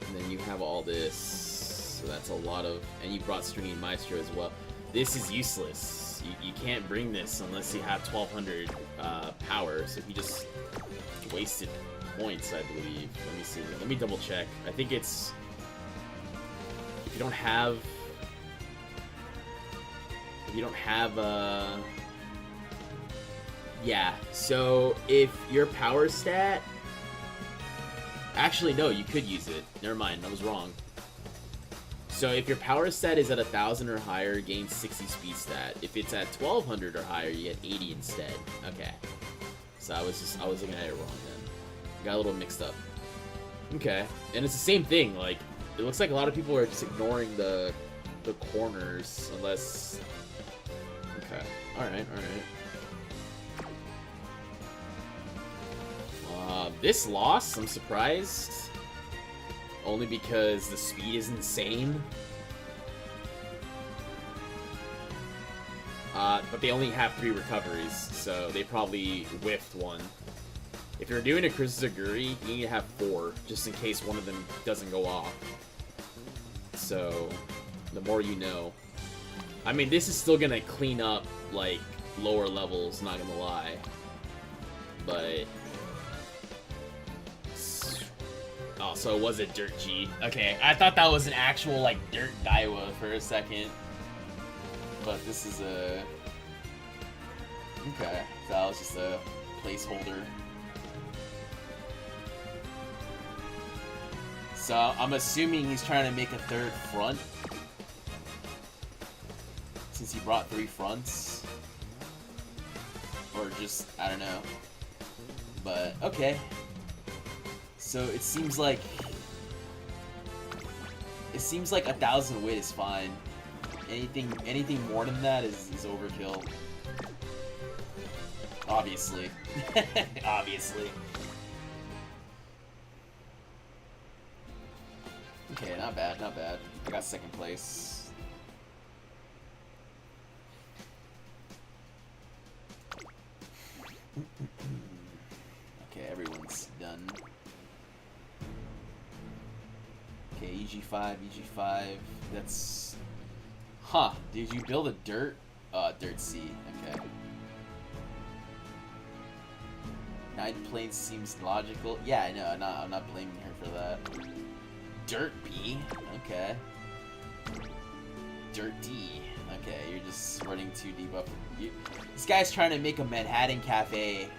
And then you have all this, so that's a lot of... And you brought Stringing Maestro as well. This is useless. You can't bring this unless you have 1200 power, so he just wasted points, I believe. Let me see. Let me double check. I think it's... If you don't have... If you don't have, yeah, so if your power stat... Actually, no, you could use it. Never mind, I was wrong. So if your power stat is at 1000 or higher, gain 60 speed stat. If it's at 1200 or higher, you get 80 instead. Okay. So I was looking at it wrong then. Got a little mixed up. Okay. And it's the same thing, like, it looks like a lot of people are just ignoring the corners, unless... Okay. Alright, alright. This loss, I'm surprised. Only because the speed is insane. But they only have 3 recoveries, so they probably whiffed one. If you're doing a Krizaguri, you need to have 4, just in case one of them doesn't go off. So, the more you know. I mean, this is still gonna clean up, like, lower levels, not gonna lie. But... Oh, so it was a Dirt G. Okay, I thought that was an actual, like, Dirt Daiwa for a second. But this is a... Okay, so that was just a placeholder. So, I'm assuming he's trying to make a 3rd front. Since he brought 3 fronts. Or just, I don't know. But, okay. So it seems like 1000 wit is fine. Anything more than that is overkill. Obviously. Obviously. Okay, not bad, not bad. I got 2nd place. Okay, everyone's done. Okay, EG5, EG5, that's... Huh, did you build a dirt? Dirt C, okay. 9 planes seems logical. Yeah, I know, I'm not blaming her for that. Dirt B, okay. Dirt D, okay, you're just running 2 debuff. This guy's trying to make a Manhattan Cafe.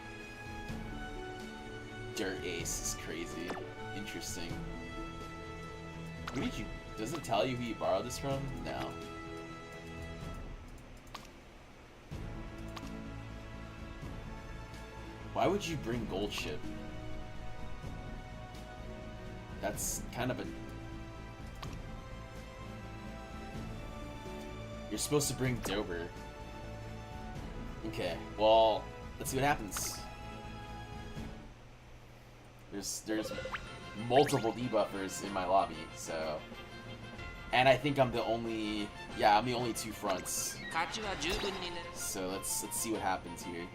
Dirt Ace is crazy. Interesting. Who did you... Does it tell you who you borrowed this from? No. Why would you bring Gold Ship? That's kind of a... You're supposed to bring Dober. Okay, well, let's see what happens. There's multiple debuffers in my lobby, so... And I think I'm the only... Yeah, I'm the only 2 fronts. So let's see what happens here.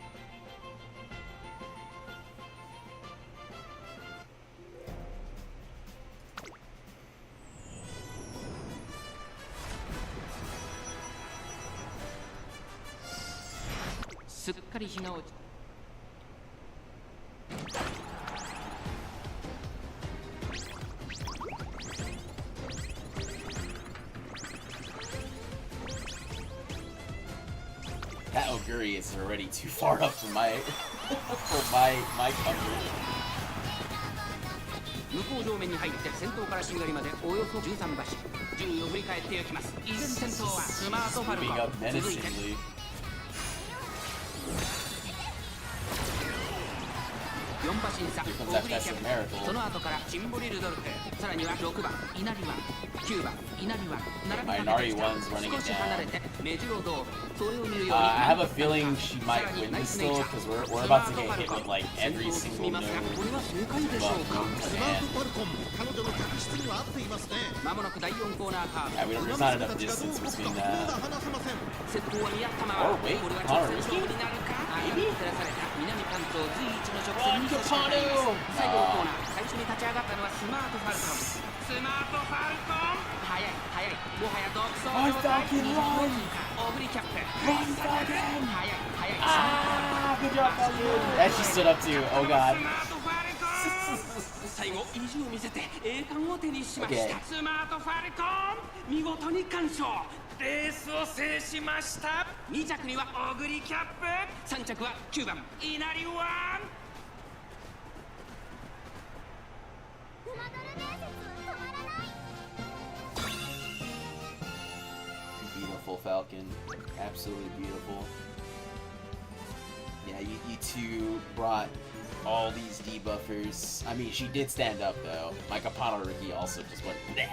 That Oguri is already too far up for my my coverage. 向こう上面に入って先頭からしんがりまでおよそ13馬身順位を振り返っていきます。依然先頭はスマートファルコン。続いて Menacingly. 4馬審査 Here オ comes グリ that キャッ festive プ miracle. その後からシンボリルドルフさらには6番稲荷湾9番稲荷湾並びかけてきた Inari 1's running 少 it し離れ down. て目白道路それを見るように I have a feeling she might win this still because we're about to get hit with like every single no これは正解でしょうか buff スマートファルコン彼女の客室には合っていますねまもなく第4コーナーカー Yeah, ブ there's not enough distance between ま that. だ離せません先頭は宮玉は Oh, wait, これは Connor 直線勝負になるか明るく照らされた南関東随一の直線に差し掛かります最後のコーナー最初に立ち上がったのはスマートファルコンスマートファルコン速い速いもはや独走状態20分オグリキャップ速い速い Ah, good job, Falcon. And she stood up too. Oh god. スマートファルコン最後意地を見せて栄冠を手にしました Okay. スマートファルコン見事に完勝レースを制しました2着にはオグリキャップ3着は9番稲荷ワン Beautiful Falcon. Absolutely beautiful. Yeah, you two brought all these debuffers. I mean, she did stand up though. My Kapano Riki also just went bleh.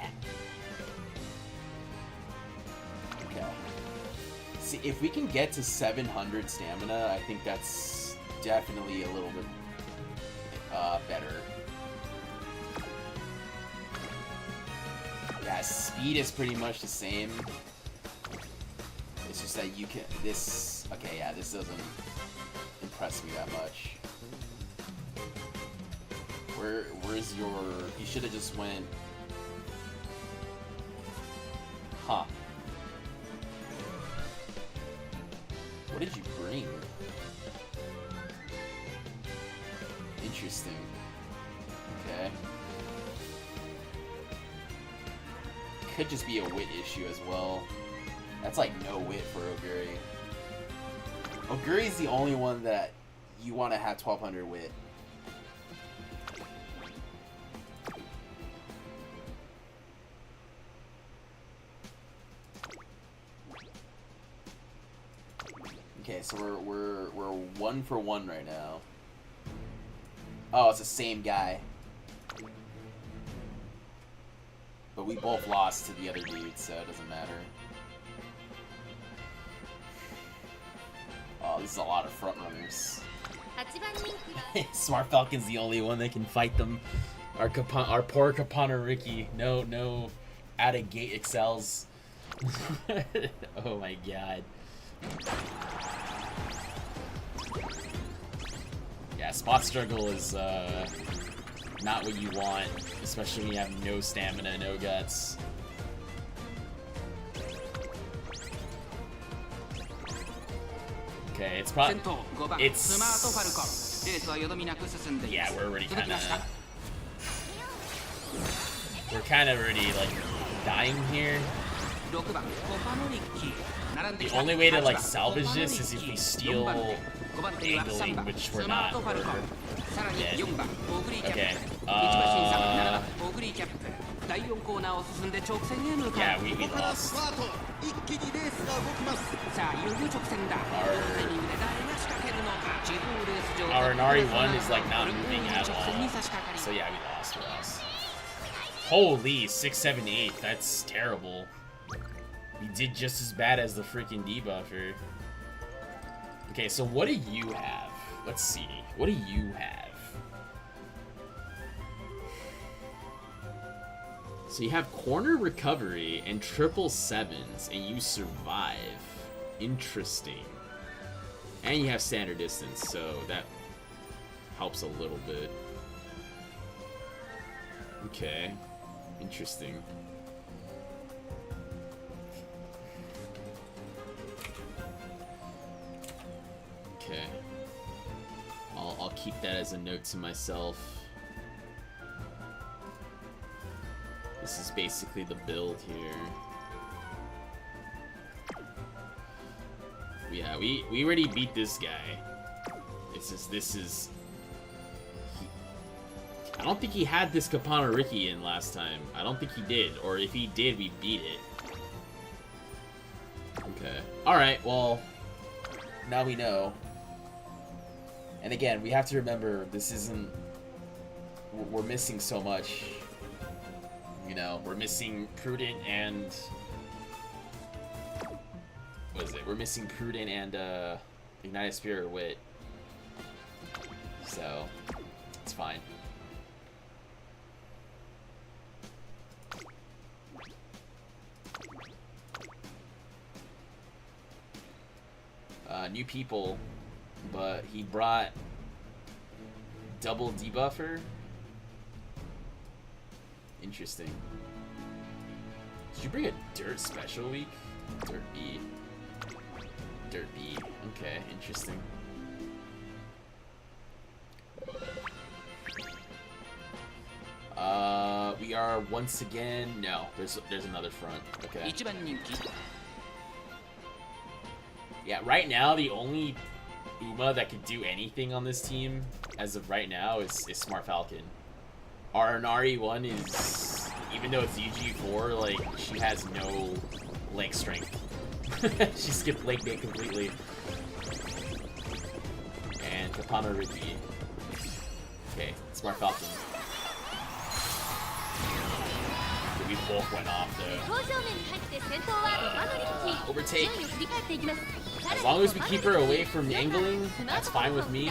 Okay. See, if we can get to 700 stamina, I think that's definitely a little bit better. Yeah, speed is pretty much the same. It's just that you can this. Okay, yeah, this doesn't impress me that much. Where's your? You should have just went. Huh. What did you bring? Interesting. Okay. Could just be a wit issue as well. That's like no wit for Oguri. Oguri's the only one that you want to have 1200 wit. Okay, so we're 1 for 1 right now. Oh, it's the same guy. But we both lost to the other dude, so it doesn't matter. Oh, this is a lot of front runners. 8番人気は Smart Falcon's the only one that can fight them. Our poor Kapana Riki. No out of gate excels. Oh my god. Yeah, spot struggle is not what you want, especially when you have no stamina, no guts. Okay, it's probably 先頭5番 it's スマートファルコンレースはよどみなく進んでいま yeah, す we're already 続きました kind of already like dying here. 6番コパノリッキー並んでき The た only way to 8 like 番 salvage コパノリッ this is if キ we ー steal 4番手5番手には angling, 3番 which ス we're マー not. トファルコン We're さらに dead. 4番オグリキャップ Okay, 1馬審査7番オグリキャップ第4コーナーを進んで直線へ向か Yeah, う we ここから lost. スタート一気にレースが動きますさあいよいよ直線だこのタイミングで誰が仕掛けるのか地方レース場 Our Inari 1 is like not moving at 直線に all. 差し掛かり So yeah, we lost. Holy 6, 7, 8. That's terrible. We did just as bad as the freaking debuffer. Okay, so what do you have? Let's see. What do you have? So you have corner recovery and triple sevens, and you survive. Interesting. And you have standard distance, so that helps a little bit. Okay. Interesting. Okay. I'll keep that as a note to myself. This is basically the build here. Yeah, we already beat this guy. This is I don't think he had this Kapana Riki in last time. I don't think he did. Or if he did, we beat it. Okay. Alright, well, now we know. And again, we have to remember this isn't. We're missing so much. You know, we're missing Prudent and. What is it? We're missing Prudent and Ignited Spirit Wit. So, it's fine. New people, but he brought double debuffer. Interesting. Did you bring a dirt special week? Dirt B. Dirt B. Okay, interesting. We are once again. No, there's another front. Okay. Yeah, right now the only Uma that could do anything on this team as of right now is Smart Falcon. Our Inari 1 is, even though it's UG4, like, she has no leg strength. She skipped leg day completely. And Kapana Riki. Okay, Smart Falcon. We both went off though. Overtake. As long as we keep her away from angling, that's fine with me.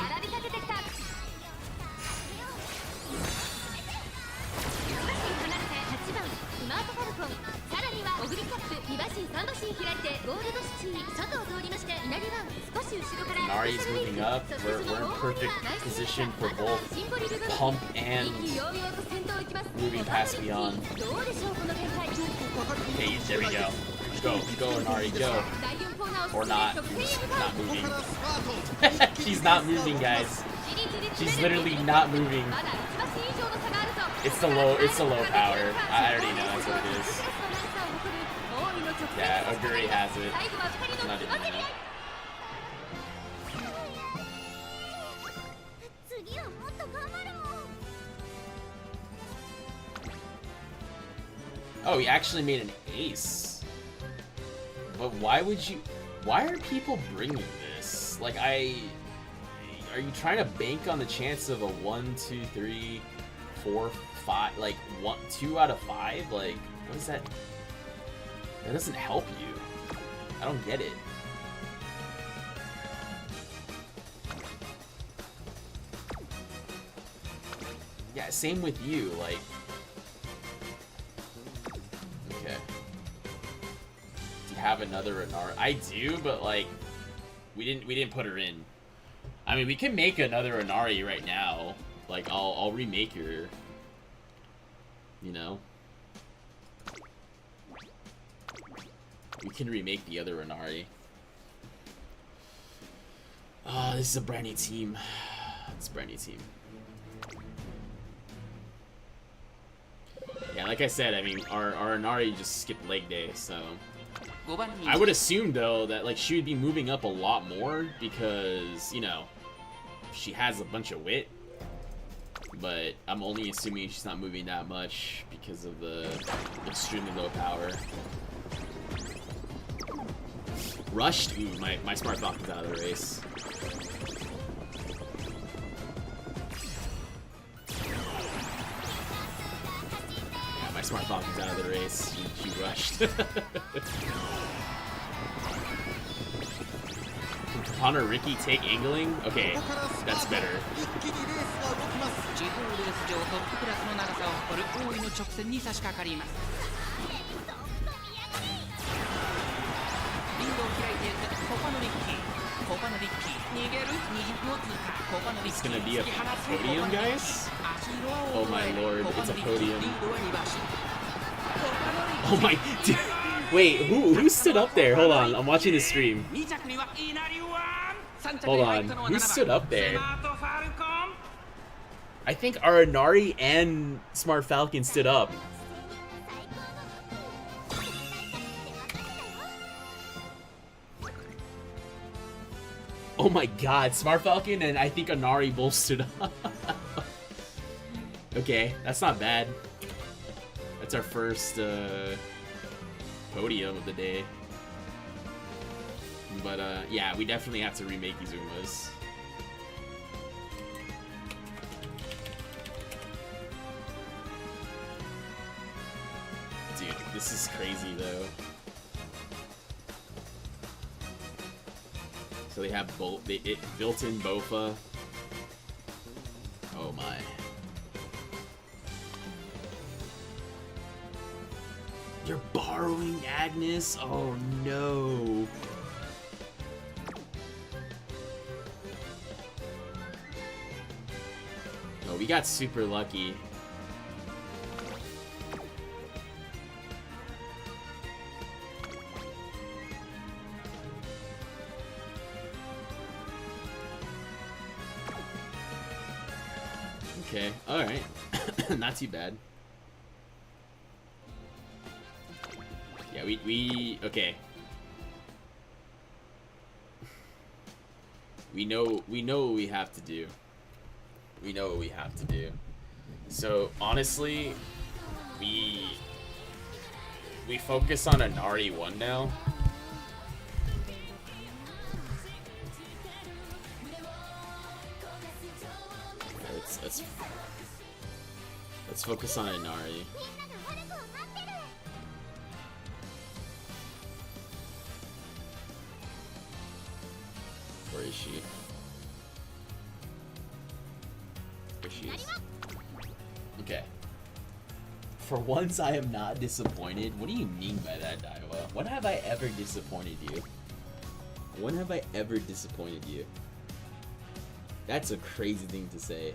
Nari's moving up. We're in perfect position for both pump and moving past beyond. Okay, there we go. Go, Nari, go. Or not. She's not moving. She's not moving, guys. She's literally not moving. It's the low power. I already know that's what it is. Yeah, Oguri has it. I'm not even know. Oh, he actually made an ace. But why would you... Why are people bringing this? Like, are you trying to bank on the chance of a 1, 2, 3, 4, 5... Like, 2 out of 5? Like, what is that? That doesn't help you. I don't get it. Yeah, same with you, like... Okay. Do you have another Inari? I do, but like... We didn't put her in. I mean, we can make another Inari right now. Like, I'll remake her. You know? We can remake the other Inari. Oh, this is a brand new team. It's a brand new team. Yeah, like I said, I mean, our Inari just skipped leg day, so... I would assume, though, that, like, she would be moving up a lot more because, you know, she has a bunch of wit. But I'm only assuming she's not moving that much because of the extremely low power. Rushed? Ooh, my Smart Falcon's out of the race. Yeah, my Smart Falcon's out of the race. She rushed. Can Kapana Riki take angling? Okay, that's better. It's gonna be a podium, guys? Oh my lord, it's a podium. Oh my, dude. Wait, who stood up there? Hold on, I'm watching the stream. Hold on, who stood up there? I think our Inari and Smart Falcon stood up. Oh my god, Smart Falcon and I think Inari both stood up. Okay, that's not bad. That's our first podium of the day. But yeah, we definitely have to remake these Umas. This is crazy though. So they have both. It built-in Bofa. Oh my. You're borrowing Agnes? Oh no. Oh, we got super lucky. Okay, alright. Not too bad. Yeah, okay. We know what we have to do. We know what we have to do. So, honestly, we focus on Inari 1 now. Let's focus on Inari. Where is she? There she is. Okay. For once, I am not disappointed. What do you mean by that, Daiwa? When have I ever disappointed you? When have I ever disappointed you? That's a crazy thing to say.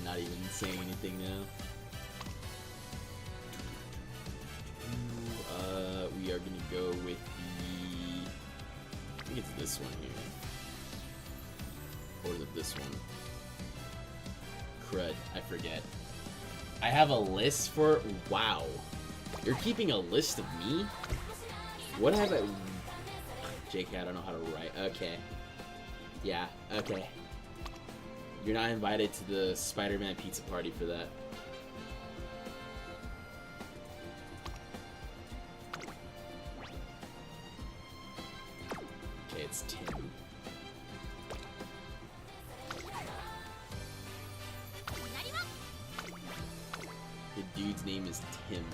You're not even saying anything now. We are gonna go with the... I think it's this one here. Or is it this one? Crud, I forget. I have a list for... Wow. You're keeping a list of me? What have I... JK, I don't know how to write. Okay. Yeah, okay. You're not invited to the Spider-Man pizza party for that. Okay, it's Tim. The dude's name is Tim.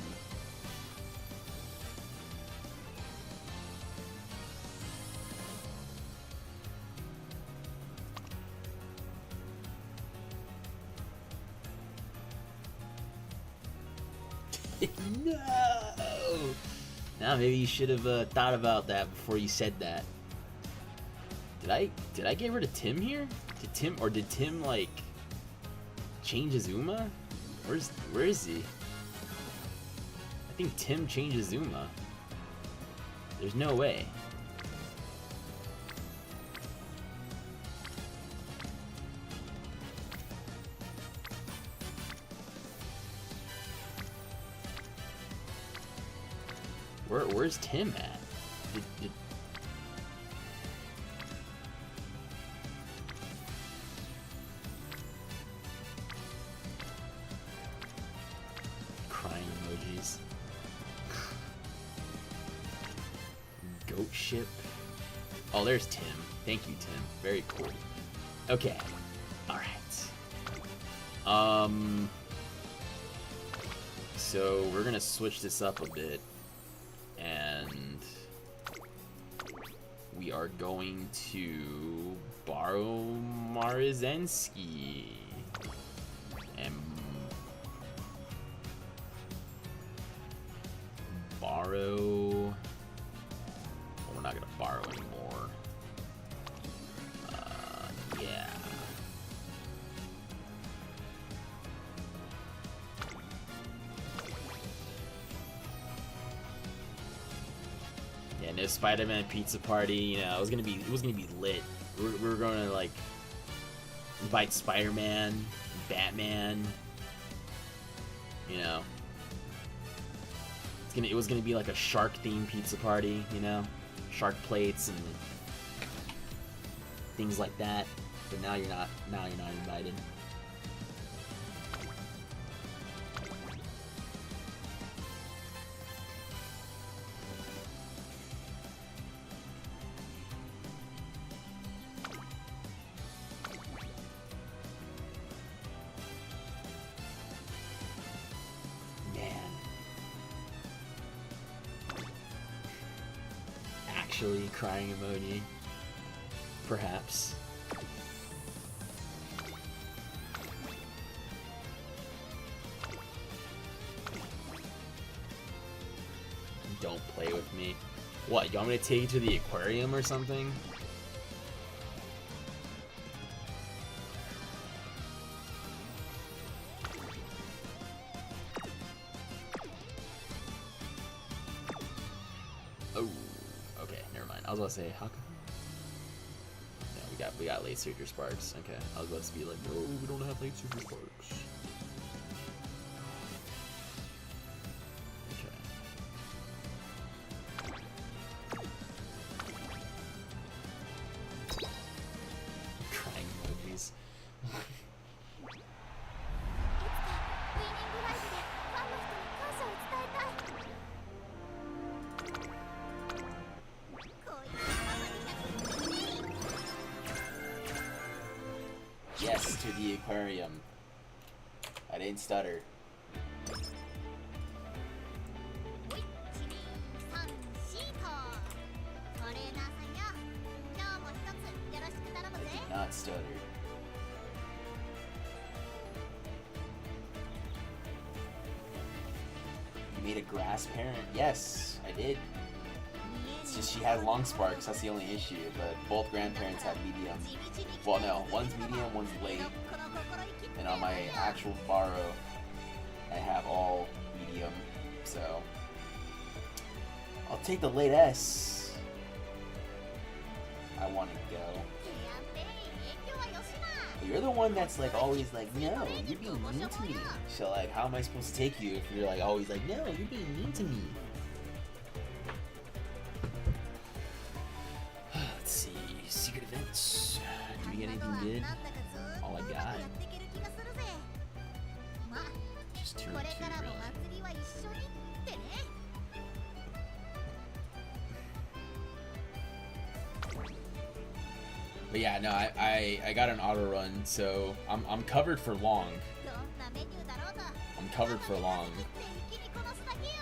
No! Now maybe you should have thought about that before you said that. Did I get rid of Tim here? Did Tim like change his Uma? Where is he? I think Tim changes Uma. There's no way. Where's Tim at? Crying emojis. Goat ship. Oh, there's Tim. Thank you, Tim. Very cool. Okay. All right. So we're gonna switch this up a bit. And we are going to borrow Marzensky and borrow... Well, we're not gonna borrow anymore. Yeah. No Spider-Man pizza party, you know, it was gonna be lit. We were gonna like invite Spider-Man, Batman, you know. It was gonna be like a shark themed pizza party, you know, shark plates and things like that. But now you're not invited. actually crying emoji. Perhaps. Don't play with me. What, you want me to take you to the aquarium or something? Oh, okay, never mind. I was about to say, how come? No, we got late surger sparks. Okay, I was about to be like, no, we don't have late surger sparks. Okay. Crying emojis. いつかウィニングライブでファンの人に感謝を伝えたい。こいつママに Yes, to the aquarium. I didn't stutter. 1、2、3、4とトレーナーさんよ、今日も一つよろしく頼むぜ。 Not stutter. You made a grass parent? Yes, I did. It's just she has long sparks, that's the only issue, but both grandparents have medium. Well, no, one's medium, one's late. And on my actual borrow, I have all medium, so I'll take the late S. I want to go. やって影響はよしな。 You're the one that's like always like, no, you're being mean to me. So like, how am I supposed to take you if you're like always like, no, you're being mean to me? Let's see. Secret events. Do we get anything good? なんだかずーっと All I うまく got. やっていける気がするぜ。まあ Just 2こ and れ 2, からも really. 祭りは一緒にってね。 But yeah, no, I got an auto run, so I'm covered for long. どんなメニューだろうと I'm covered for long. 作って一気にこなすだけよ。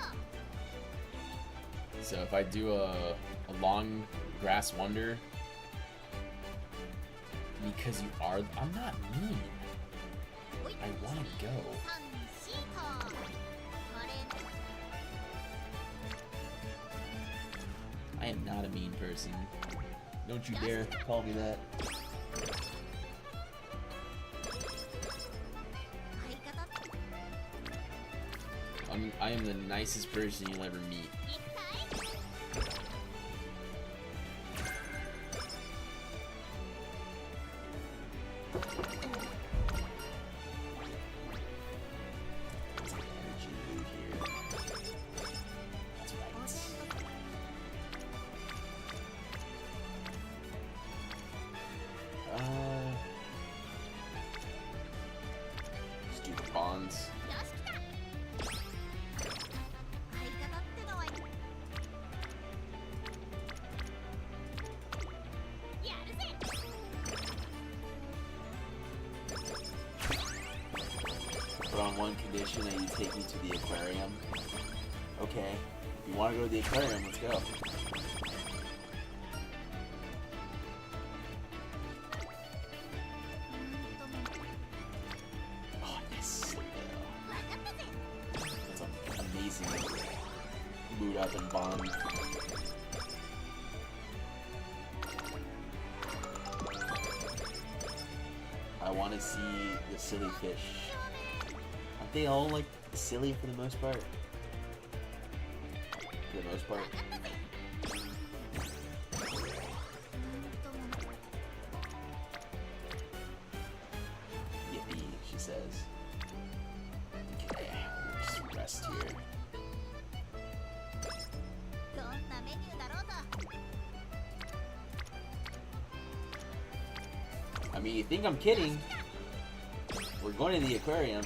So if I do a long grass wonder, because you are, I'm not mean. I want to go. 3、4とこれ I am not a mean person. Don't you dare call me that. 相方 I am the nicest person you'll ever meet. 一体 Energy mood here. That's right. Let's do the bonds. よし来た。相方ってのはやるぜ。 But on one condition that you take me to the aquarium. Okay. If you want to go to the aquarium, let's go. Oh, yes. わかったぜ。 That's an amazing mood up and bond. I want to see the silly fish. Aren't they all like silly for the most part? For the most part. Yippee, she says. Okay, we'll just rest here. どんなメニューだろうと I mean, you think I'm kidding? We're going to the aquarium.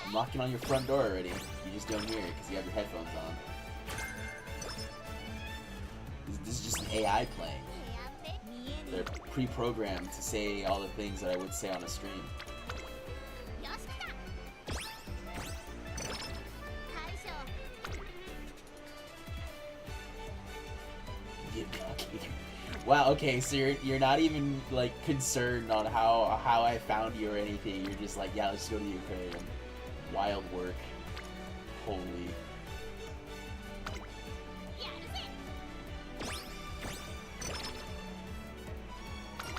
I'm knocking on your front door already. You just don't hear it because you have your headphones on. This is just an AI playing. They're pre-programmed to say all the things that I would say on a stream. Wow, okay, so you're not even like concerned on how I found you or anything. You're just like, yeah, let's go to the aquarium. Wild work. Holy.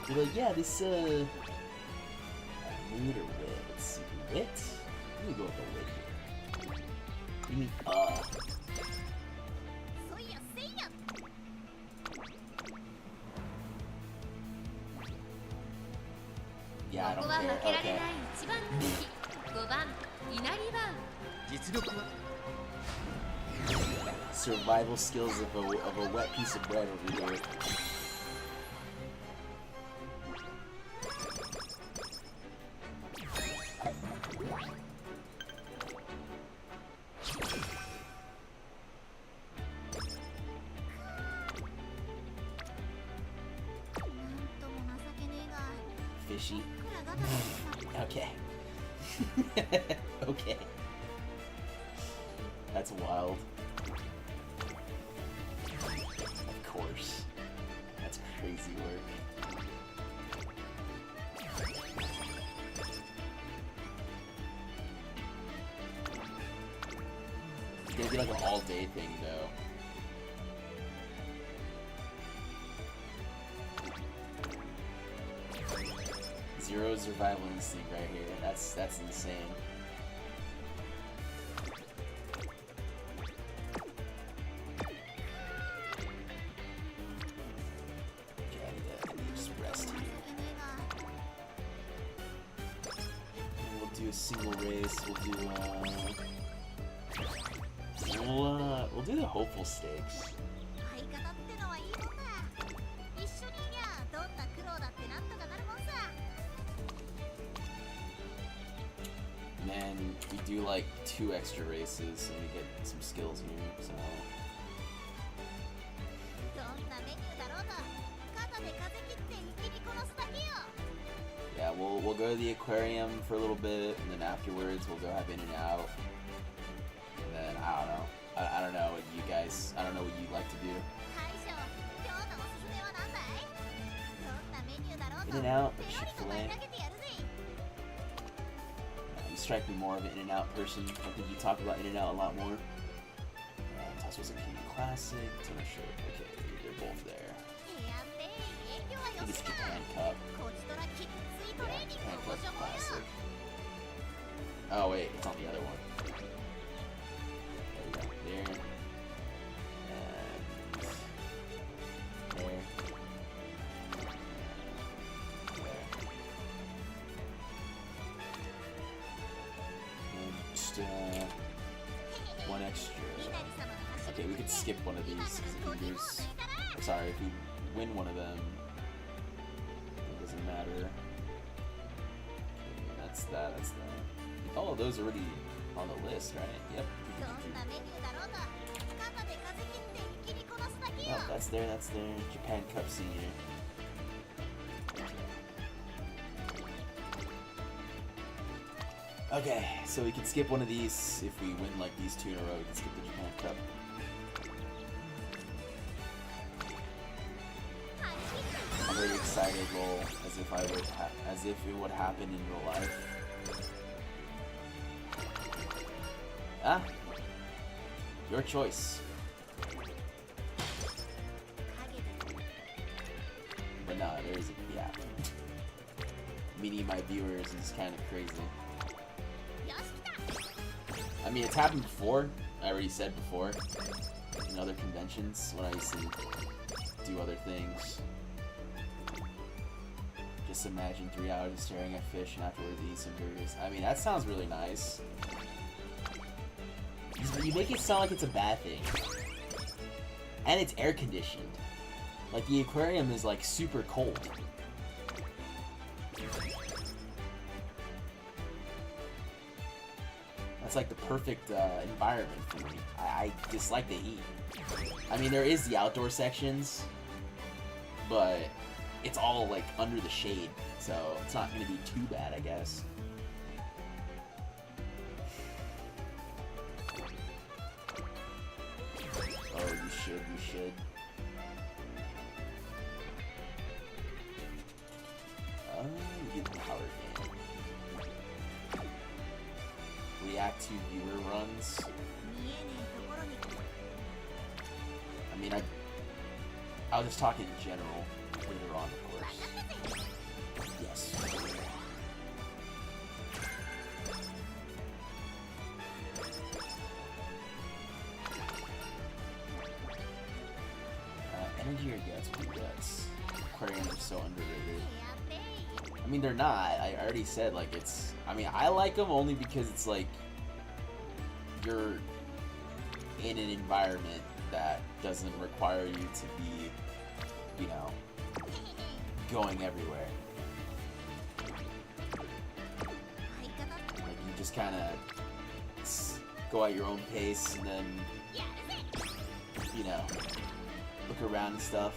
You're like, yeah, this mood or wit. Let's see, wit. Let me go with the wit here. You mean Yeah, I don't care. Okay. 5番稲荷番 実力は Survival skills of a wet piece of bread over here. Fishy. Okay. Okay. That's wild. Of course. That's crazy work. It's gonna be like an all-day thing, though. Zero survival instinct right here. That's insane. Okay, I need to just rest here. And we'll do a single race. We'll do the hopeful stakes. 相方ってのはいいもんだ一緒にいりゃどんな苦労だってなんとかなるもんさ And then we do like 2 extra races and we get some skills here, so どんなメニューだろうと肩で風切って一気に殺すだけよ yeah, we'll go to the aquarium for a little bit and then afterwards we'll go have in and out. And then I don't know what you guys, I don't know what you'd like to do. 大将今日のおすすめは何だいどんなメニューだろうと In and out, ペロリと Chick-fil-A. 舞い上げてやるぜ You strike me more of an in and out person. I think you talk about in and out a lot more. Tosco's a King Classic, Tenor Shirt. Okay, they're both there. 提案で営業は I よ think し it's か Japan Cup. こちとらきっついトレ Yeah, ーニン Japan グをご Cup 所望よ Classic. Oh wait, it's on the other one. There we go. There. And there. There. And just one extra. 稲荷様の走 Okay, we could skip one of these. 'Cause I think there's, sorry, if we win one of them, it doesn't matter. Okay, that's that. Oh, those are already on the list, right? Yep. どんなメニューだろうと肩で風切って一気に殺すだけよ Oh, that's there. Japan Cup Senior. Okay, so we can skip one of these if we win like these 2 in a row. We can skip the Japan Cup. I'm very excited, lol, as if it would happen in real life. Ah, your choice. But no, there's yeah. Meeting my viewers is kind of crazy. I mean, it's happened before. I already said before in other conventions when I used to do other things. Just imagine 3 hours of staring at fish and afterwards eat some burgers. I mean, that sounds really nice. You make it sound like it's a bad thing. And it's air conditioned. Like the aquarium is like super cold. That's like the perfect environment for me. I dislike the heat. I mean, there is the outdoor sections, but it's all like under the shade, so it's not going to be too bad, I guess. Oh, you should. Get the power game. React to viewer runs. I mean, I was just talking in general later on, of course. Yes. Energy or guts? What guts? Aquarium are so underrated. I mean, they're not. I already said, like, it's... I mean, I like them only because it's, like, you're in an environment that doesn't require you to be, you know, going everywhere. Like, you just kind of go at your own pace and then, you know, look around and stuff.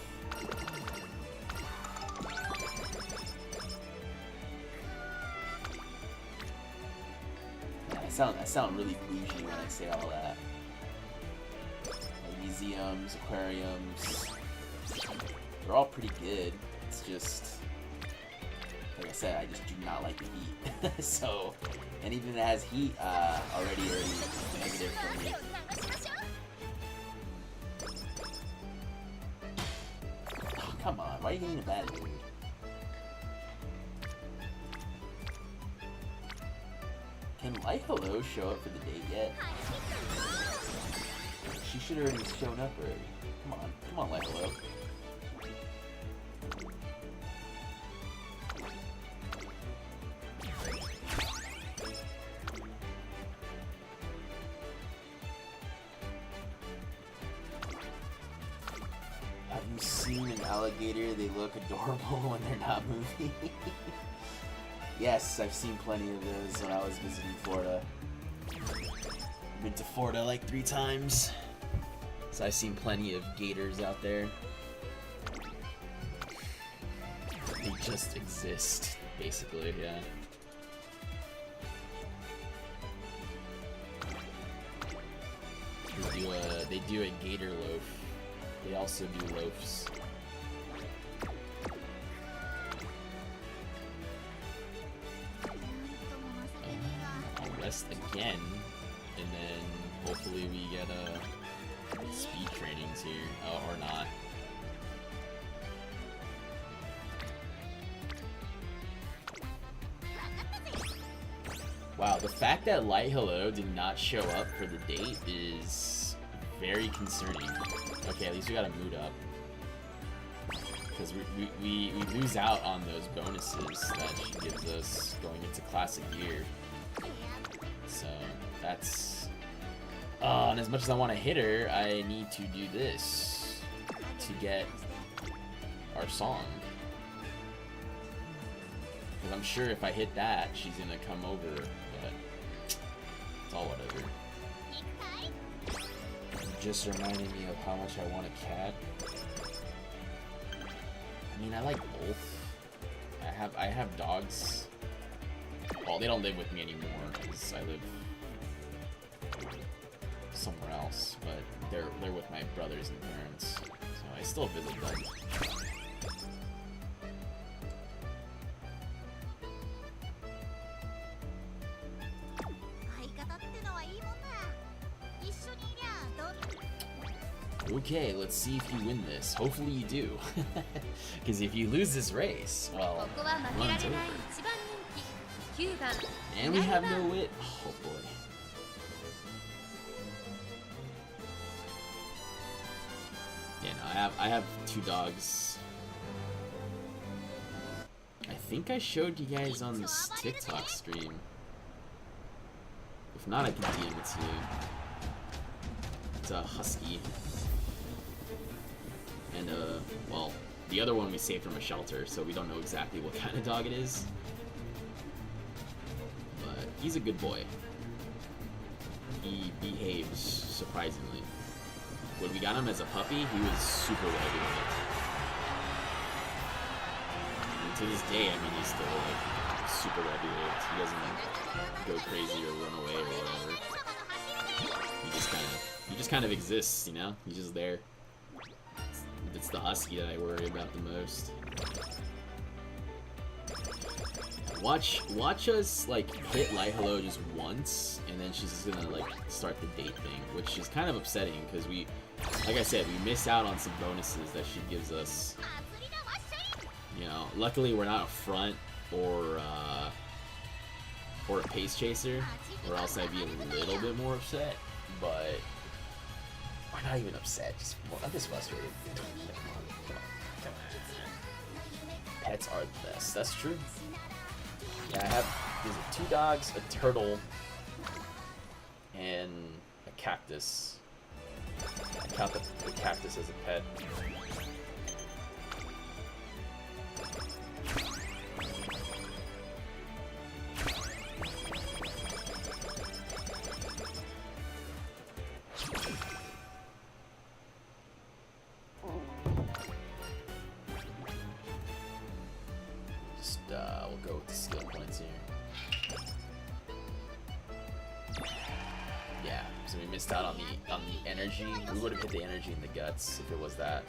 I sound really bougie when I say all that. Like museums, aquariums, they're all pretty good. It's just, like I said, I just do not like the heat. So anything that has heat already negative for me. Oh, come on, why are you getting a bad mood? Can Light Hello show up for the date yet? She should have already shown up already. Come on, Light Hello. Have you seen an alligator? They look adorable when they're not moving. Yes, I've seen plenty of those when I was visiting Florida. I've been to Florida like 3 times. So I've seen plenty of gators out there. They just exist, basically, yeah. They do a gator loaf. They also do loafs. Rest again, and then hopefully we get speed trainings here, or not. Wow, the fact that Light Hello did not show up for the date is very concerning. Okay, at least we got a mood up. Because we lose out on those bonuses that she gives us going into Classic Year. So that's... Oh, and as much as I want to hit her, I need to do this to get our song. Because I'm sure if I hit that, she's gonna come over, but it's all whatever. Just reminding me of how much I want a cat. I mean, I like both. I have dogs. Well, they don't live with me anymore because I live somewhere else, but they're with my brothers and parents, so I still visit them. Okay, let's see if you win this. Hopefully you do. Because if you lose this race, well, run's over. And we have no wit. Oh boy. Yeah, no, I have 2 dogs. I think I showed you guys on this TikTok stream. If not, I can DM it to you. It's a husky. And well, the other one we saved from a shelter, so we don't know exactly what kind of dog it is. But he's a good boy. he behaves surprisingly. When we got him as a puppy, he was super well behaved. And to this day, I mean, he's still like super well behaved. He doesn't like go crazy or run away or whatever. He just kind of exists, you know? He's just there. It's the husky that I worry about the most. Watch us like hit Light Hello just once, and then she's just gonna like start the date thing, which is kind of upsetting because we, like I said, we miss out on some bonuses that she gives us. You know, luckily we're not a front or a pace chaser, or else I'd be a little bit more upset. But we're not even upset. I'm just frustrated. Come on. Pets are the best. That's true. Yeah, I have these are 2 dogs, a turtle, and a cactus. I count the cactus as a pet. We'll go with the skill points here. Yeah, so we missed out on the energy. We would have hit the energy in the guts if it was that.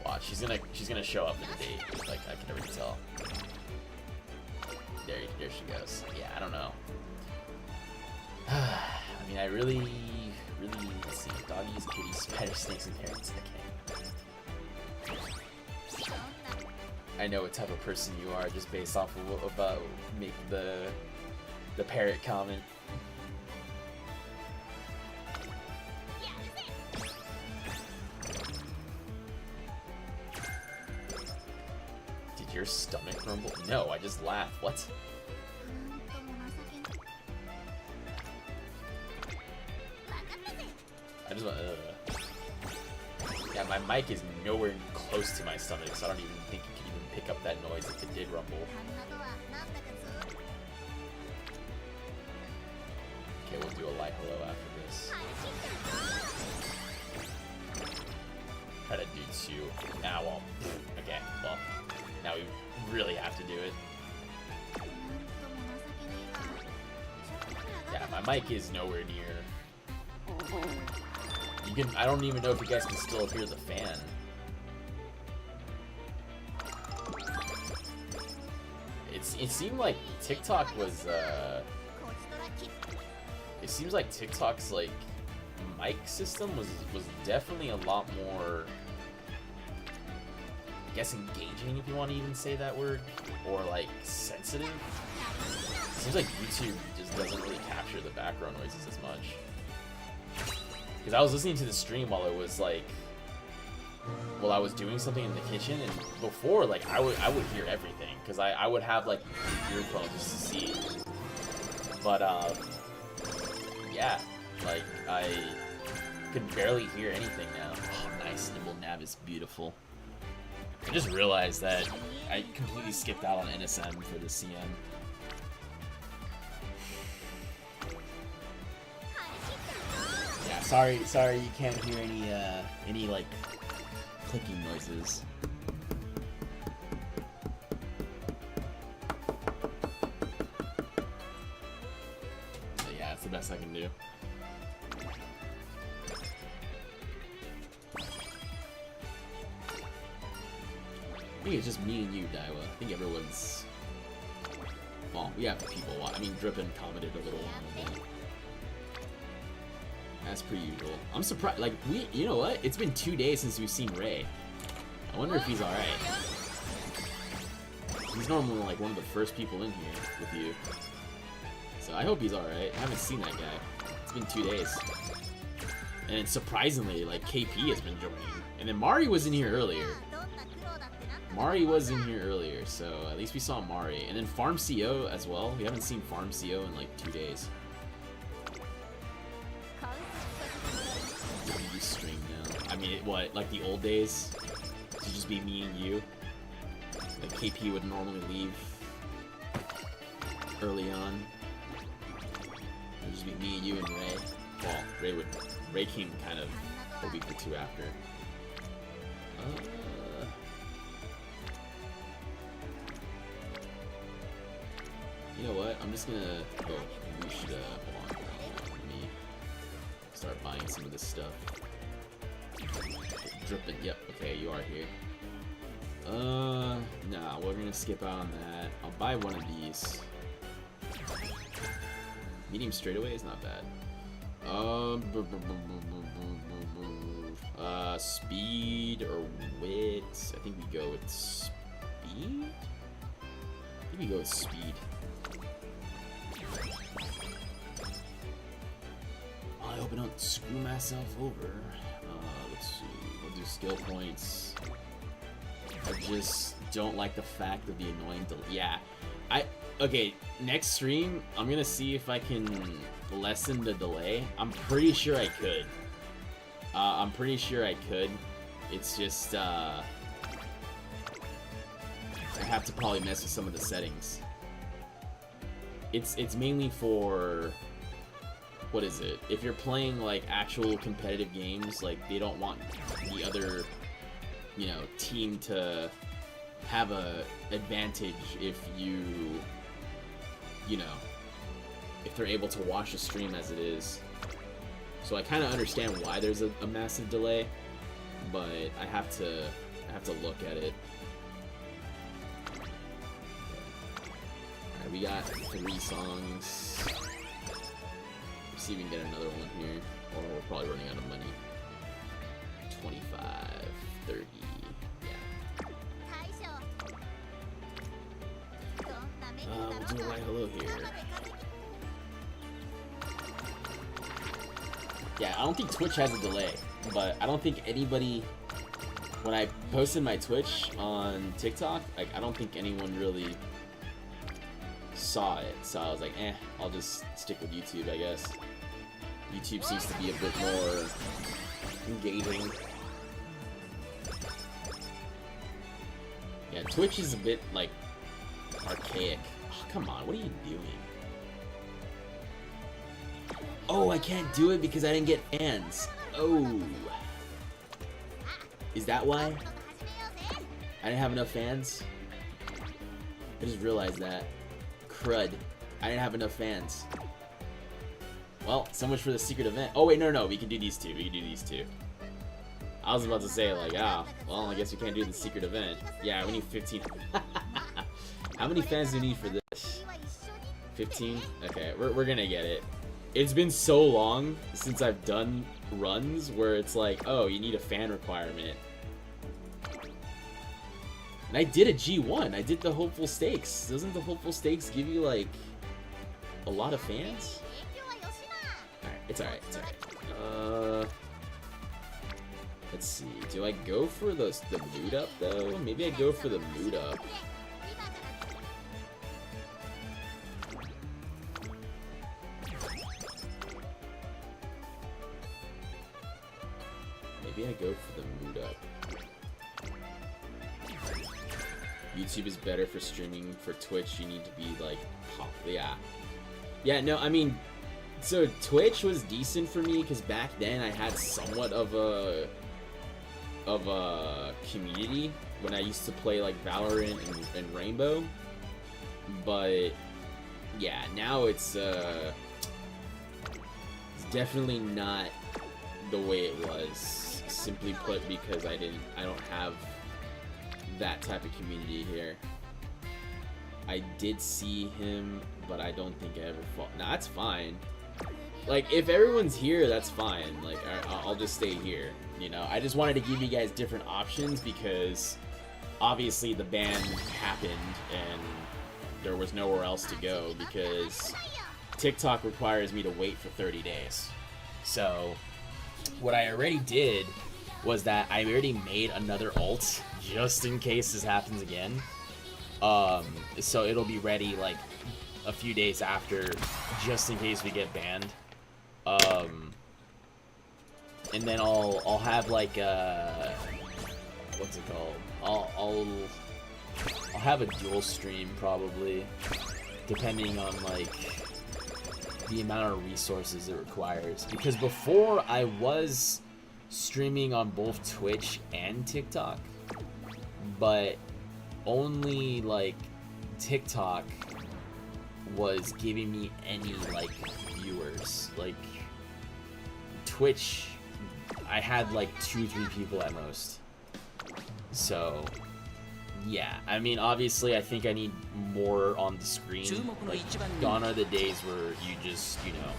Watch, she's gonna show up in the date. Like I can already tell. There she goes. Yeah, I don't know. I mean, I really let's see. Doggies, kitties, spiders, snakes, and parrots. I know what type of person you are just based off of make the parrot comment. Did your stomach rumble? No, I just laughed. What? I just want. Yeah, my mic is nowhere close to my stomach, so I don't even think you can even pick up that noise if it did rumble. Okay, we'll do a light hello after this. Try to do 2. Now, well, okay, well, now we really have to do it. Yeah, my mic is nowhere near. I don't even know if you guys can still hear the fan. It seemed like TikTok was, it seems like TikTok's, like, mic system was definitely a lot more, I guess, engaging, if you want to even say that word, or, like, sensitive. It seems like YouTube just doesn't really capture the background noises as much. Because I was listening to the stream while it was like, while I was doing something in the kitchen, and before, like, I would hear everything because I would have like earphones just to see. But yeah, like I could barely hear anything now. Oh, nice, Nibble Nav is beautiful. I just realized that I completely skipped out on NSM for the CM. Sorry, you can't hear any like clicking noises. But yeah, it's the best I can do. I think it's just me and you, Daiwa. I think everyone's. Well, we have people watch. I mean, Drippin commented a little while ago. As per usual. I'm surprised, like, you know what? It's been 2 days since we've seen Ray. I wonder if he's alright. He's normally, like, one of the first people in here with you. So I hope he's alright. I haven't seen that guy. It's been 2 days. And surprisingly, like, KP has been joining. And then Mari was in here earlier. So at least we saw Mari. And then Farm CO as well. We haven't seen Farm CO in, like, 2 days. Stream now. I mean, what, like the old days? To just be me and you? Like KP would normally leave early on. It'd just be me and you and Ray. Well, Ray came kind of a week or two after. You know what? I'm just gonna. Oh, we should. Hold on. Let me start buying some of this stuff. Dripping. Yep. Okay, you are here. Nah. We're gonna skip out on that. I'll buy one of these. Medium straightaway is not bad. Speed or wit? I think we go with speed. I think we go with speed. I hope I don't screw myself over. Let's see. We'll do skill points. I just don't like the fact of the annoying delay. Yeah. Okay, next stream, I'm gonna see if I can lessen the delay. I'm pretty sure I could. It's just, I have to probably mess with some of the settings. It's mainly for, what is it? If you're playing, like, actual competitive games, like, they don't want the other, you know, team to have a advantage if you know, if they're able to watch the stream as it is. So I kind of understand why there's a massive delay, but I have to look at it. Alright, we got 3 songs. Let's see if we can get another one here, or we're probably running out of money. 25, 30. We'll do a right hello here. Yeah, I don't think Twitch has a delay, but I don't think anybody, when I posted my Twitch on TikTok, like, I don't think anyone really saw it, so I was like, I'll just stick with YouTube, I guess. YouTube seems to be a bit more engaging. Yeah, Twitch is a bit, like, archaic. Oh, come on, what are you doing? Oh, I can't do it because I didn't get fans. Oh. Is that why? I didn't have enough fans? I just realized that. Crud. I didn't have enough fans. Well, so much for the secret event. Oh, wait, no, we can do these two. I was about to say, like, well, I guess we can't do the secret event. Yeah, we need 15. How many fans do we need for this? 15? Okay, we're gonna get it. It's been so long since I've done runs where it's like, oh, you need a fan requirement. And I did a G1. I did the Hopeful Stakes. Doesn't the Hopeful Stakes give you, like, a lot of fans? Alright, it's alright. Let's see. Do I go for the mood up, though? Maybe I go for the mood up. Maybe I go for the mood up. YouTube is better for streaming. For Twitch, you need to be like, yeah. No, I mean, so Twitch was decent for me because back then I had somewhat of a community when I used to play like Valorant and Rainbow. Don't yeah, now it's definitely not the way it was. Simply put, because I don't have that type of community here. I did see him, but I don't think I ever fought. Nah, that's fine. Like, if everyone's here, that's fine. Like, I'll just stay here. You know, I just wanted to give you guys different options because obviously the ban happened and there was nowhere else to go because TikTok requires me to wait for 30 days. So what I already did was that I already made another ult just in case this happens again. So it'll be ready like a few days after, just in case we get banned. And then I'll have like what's it called? I'll have a dual stream probably, depending on like the amount of resources it requires. Because before I was streaming on both Twitch and TikTok, but only like TikTok was giving me any like viewers. Like Twitch, I had like 2-3 people at most. So yeah, I mean, obviously I think I need more on the screen. Like, gone are the days where you just, you know,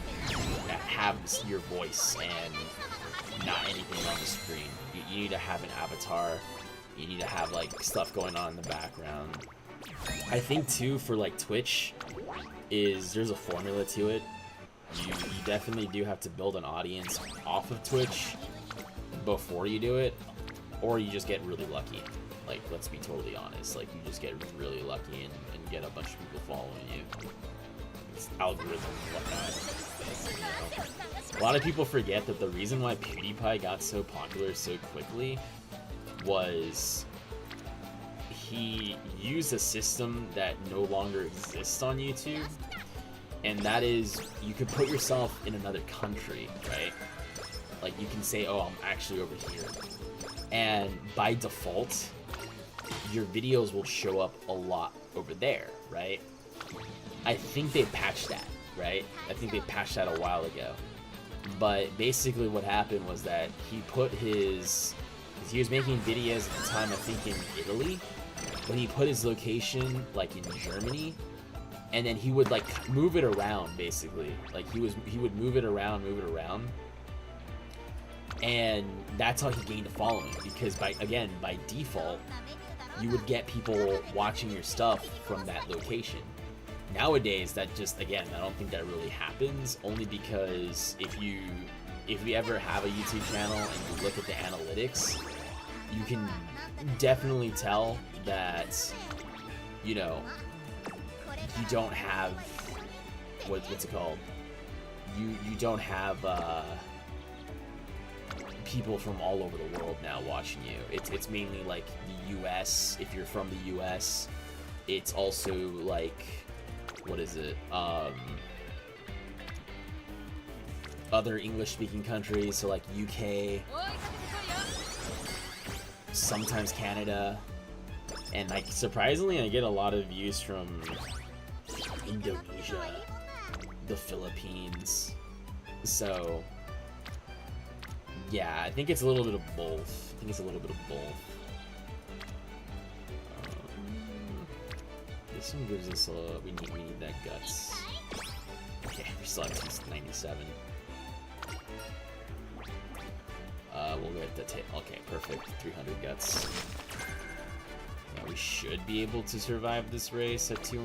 have your voice and not anything on the screen. You need to have an avatar. You need to have like stuff going on in the background. I think too, for like Twitch, is there's a formula to it. You definitely do have to build an audience off of Twitch before you do it, or you just get really lucky. Like, let's be totally honest, like, you just get really lucky and get a bunch of people following you. It's algorithm and whatnot. You know? A lot of people forget that the reason why PewDiePie got so popular so quickly was he used a system that no longer exists on YouTube, and that is, you could put yourself in another country, right? Like, you can say, oh, I'm actually over here. And by default, your videos will show up a lot over there, right? I think they patched that, right? I think they patched that a while ago. But basically what happened was that he put his... he was making videos at the time, I think, in Italy. But he put his location, like, in Germany. And then he would, like, move it around, basically. Like, he would move it around. And that's how he gained a following, because by default, you would get people watching your stuff from that location. Nowadays, that just, again, I don't think that really happens, only because if you ever have a YouTube channel and you look at the analytics, you can definitely tell that, you know, you don't have, what's it called? You don't have, people from all over the world now watching you. It's mainly like the US, if you're from the US. It's also like, what is it? Other English speaking countries, so like UK, sometimes Canada, and like surprisingly I get a lot of views from Indonesia, the Philippines. So yeah, I think it's a little bit of both. This one gives us a... We need that guts. Okay, we still have 297. We'll get the tail. Okay, perfect. 300 guts. Yeah, we should be able to survive this race at 2...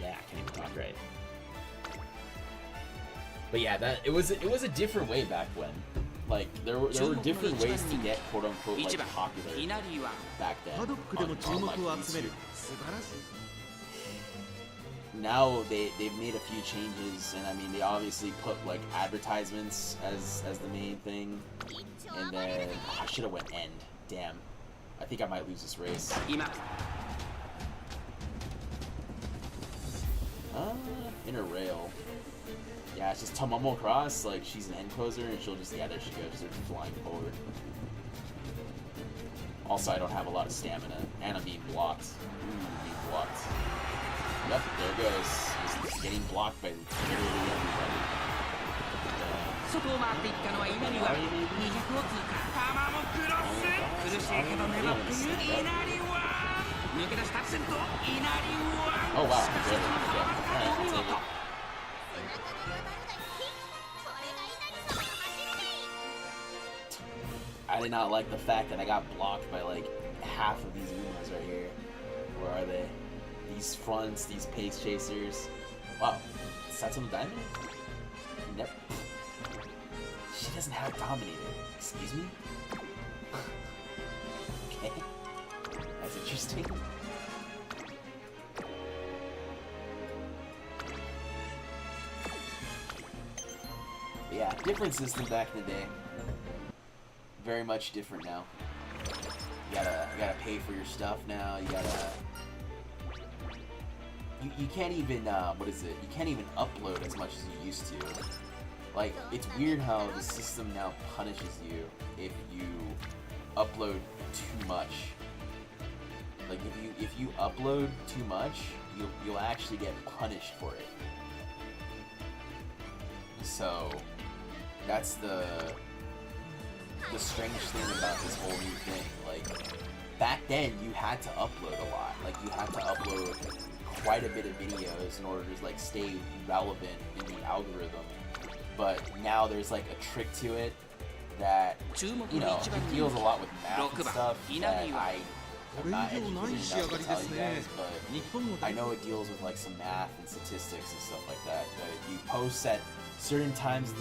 Yeah, I can't even talk right. But yeah, it was a different way back when. Like, there were different ways to get quote-unquote, like, popular back then on like, YouTube. Now they've made a few changes, and I mean, they obviously put, like, advertisements as the main thing, and then I should have went end. Damn, I think I might lose this race. Inner rail. Yeah, it's just Tomomo Cross, like, she's an end closer, and she'll just, yeah, there she goes, she's flying forward. Also, I don't have a lot of stamina, and I'm being blocked. Being blocked. Yep, there it goes. Just getting blocked by literally everybody. 外を回っていったのは稲荷は200を通過玉もクロス苦しいけど粘っている稲荷は抜け出した先頭稲荷は Oh wow, しかしその差はわずかお見事 I did not like the fact that I got blocked by like half of these Umas right here. Where are they? These fronts, these pace chasers. Wow, Satsuma Diamond? Nope. She doesn't have a Dominator. Excuse me? Okay. That's interesting. But yeah, different system back in the day. Very much different now. You gotta pay for your stuff now. You gotta you can't even what is it? You can't even upload as much as you used to. Like, it's weird how the system now punishes you if you upload too much. Like, if you upload too much, you'll actually get punished for it. So that's the strange thing about this whole new thing. Like, back then you had to upload a lot. Like, you had to upload quite a bit of videos in order to like stay relevant in the algorithm. But now there's like a trick to it that, you know, it deals a lot with math and stuff that I'm not educated enough to tell you guys, but I know it deals with like some math and statistics and stuff like that. That if you post at certain times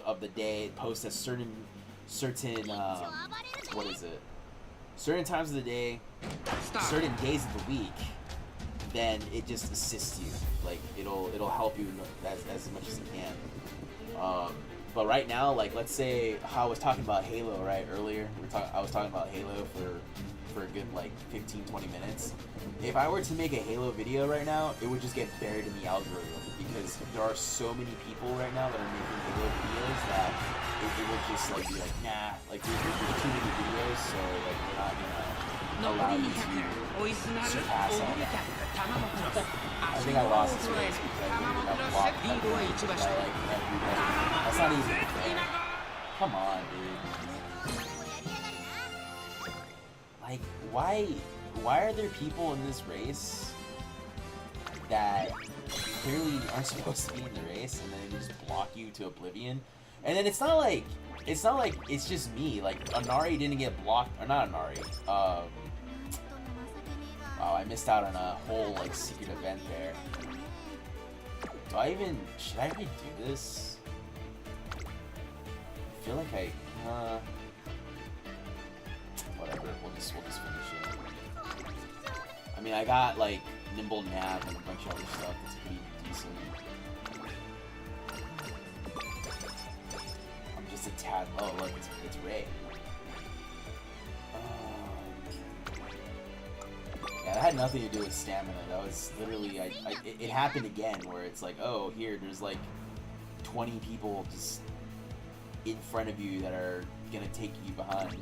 of the day, post at certain what is it? Certain times of the day, certain days of the week, then it just assists you. Like, it'll help you as much as it can. But right now, like, let's say how I was talking about Halo right earlier. I was talking about Halo for a good like 15-20 minutes. If I were to make a Halo video right now, it would just get buried in the algorithm because there are so many people right now that are making Halo videos that it would just like be like, nah, like there's too many videos, so like we're not gonna allow you to surpass all that. I think I lost this race because I didn't enough block everybody. That's not even fair. Come on, dude. Like, why are there people in this race that clearly aren't supposed to be in the race and then they just block you to oblivion? And then it's not like it's just me. Like, Anari didn't get blocked, or not Anari. Oh, I missed out on a whole like secret event there. Should I redo this? I feel like whatever, we'll just finish it. I mean, I got like Nimble Nav and a bunch of other stuff that's pretty decent. I'm just a tad low. Look, it's Ray. Yeah, that had nothing to do with stamina. That was literally, it happened again where it's like, oh, here, there's like 20 people just in front of you that are gonna take you behind.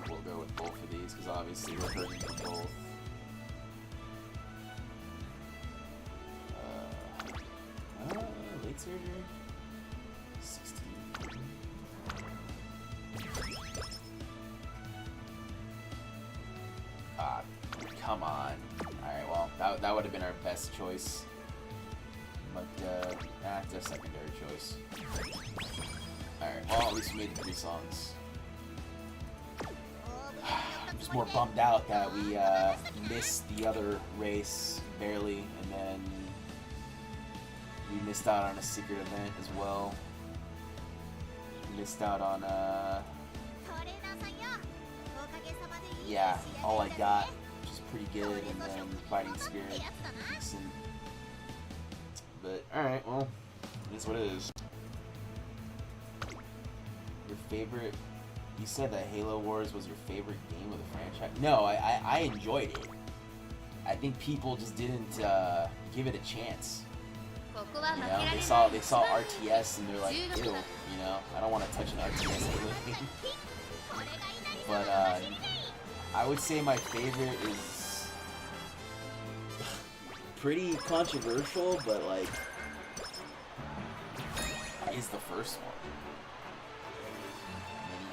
We'll go with both of these because obviously we're hurting for both. Late surgery? 16. Come on. Alright, well, that would have been our best choice. But, that's our secondary choice. Alright, well, at least we made 3 songs. I'm just more bummed out that we missed the other race barely, and then we missed out on a secret event as well. We missed out on yeah, all I got, which is pretty good, and then Fighting Spirit, decent. But alright, well, it is what it is. Your favorite? You said that Halo Wars was your favorite game of the franchise. No, I enjoyed it. I think people just didn't give it a chance. You know, they saw RTS and they're like, ew, you know, I don't want to touch an RTS Halo game. But I would say my favorite is pretty controversial, but like, is the first one.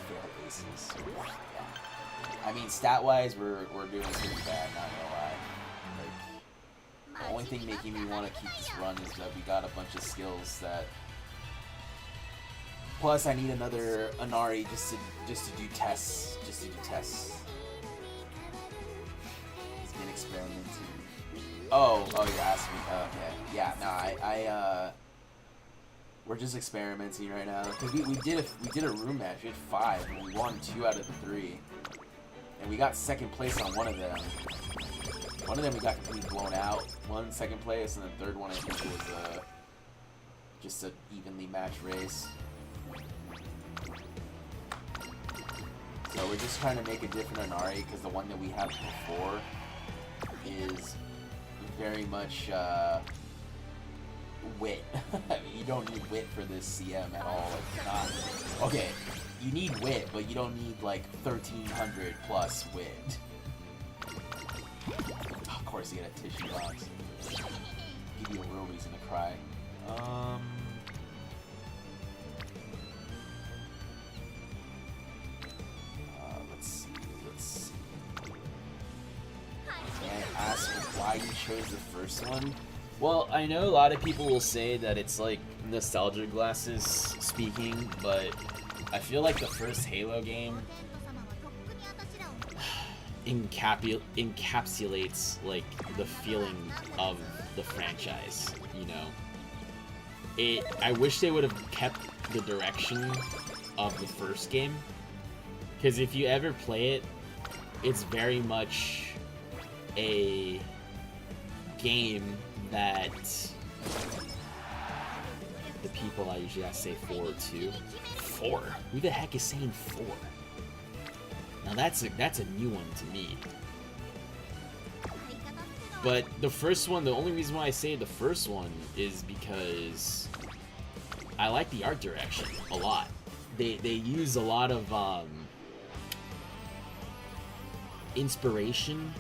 Yeah. I mean, stat-wise, we're doing pretty bad, not gonna lie. Like, the only thing making me want to keep this run is that we got a bunch of skills that... Plus, I need another Anari just to do tests. Just to do tests. He's been experimenting. Oh, you're asking me. Oh, okay. Yeah, no, we're just experimenting right now because we did a room match. We had 5 and we won 2 out of the 3, and we got second place on one of them. One of them we got completely blown out. One second place, and the third one I think was just an evenly matched race. So we're just trying to make a different Inari because the one that we have before is very much wit. I mean, you don't need wit for this CM at all. It's not. Okay, you need wit, but you don't need like 1300 plus wit. Of course, you get a tissue box. Give you a real reason to cry. Let's see. Can I ask why you chose the first one? Well, I know a lot of people will say that it's like nostalgia glasses speaking, but I feel like the first Halo game encapsulates like the feeling of the franchise, you know. I wish they would have kept the direction of the first game, because if you ever play it, it's very much a game that the people I usually have to say 4 to 4. Who the heck is saying 4? Now that's a new one to me. But the first one, the only reason why I say the first one is because I like the art direction a lot. They use a lot of inspiration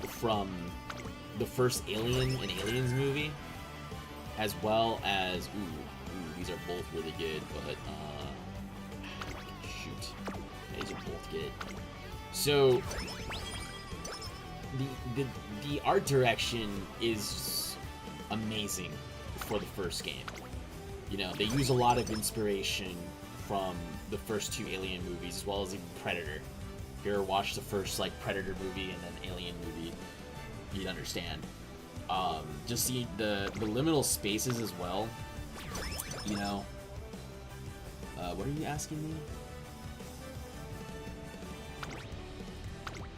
from the first Alien and Aliens movie, as well as these are both really good, but shoot, these are both good. So the art direction is amazing for the first game. You know, they use a lot of inspiration from the first 2 Alien movies, as well as even Predator. If you ever watched the first like Predator movie and then Alien movie, you'd understand. Just the liminal spaces as well. You know. What are you asking me?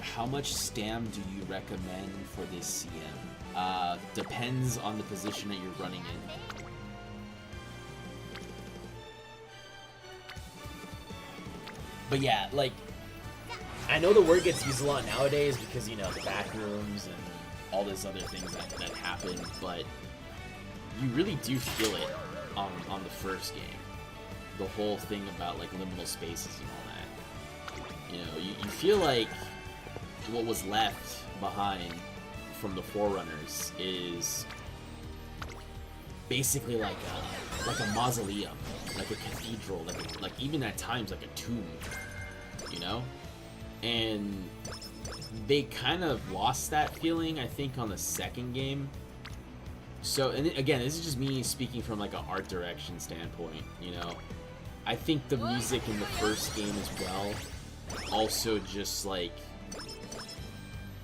How much stam do you recommend for this CM? Depends on the position that you're running in. But yeah, like, I know the word gets used a lot nowadays because, you know, the back rooms and all these other things that happen, but you really do feel it on the first game. The whole thing about, like, liminal spaces and all that. You know, you feel like what was left behind from the Forerunners is basically like a mausoleum, like a cathedral, like even at times like a tomb, you know? And they kind of lost that feeling, I think, on the second game. So, and again, this is just me speaking from like an art direction standpoint, you know? I think the music in the first game as well also just like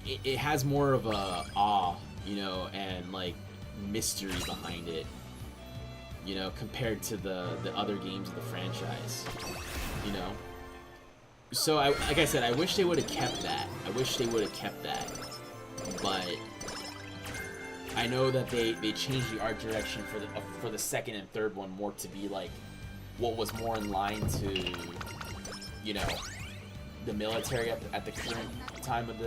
it has more of a awe, you know, and like mystery behind it, you know, compared to the other games of the franchise, you know. So like I said, I wish they would have kept that. But I know that they changed the art direction for the second and third one more to be like what was more in line to, you know, the military at the current time of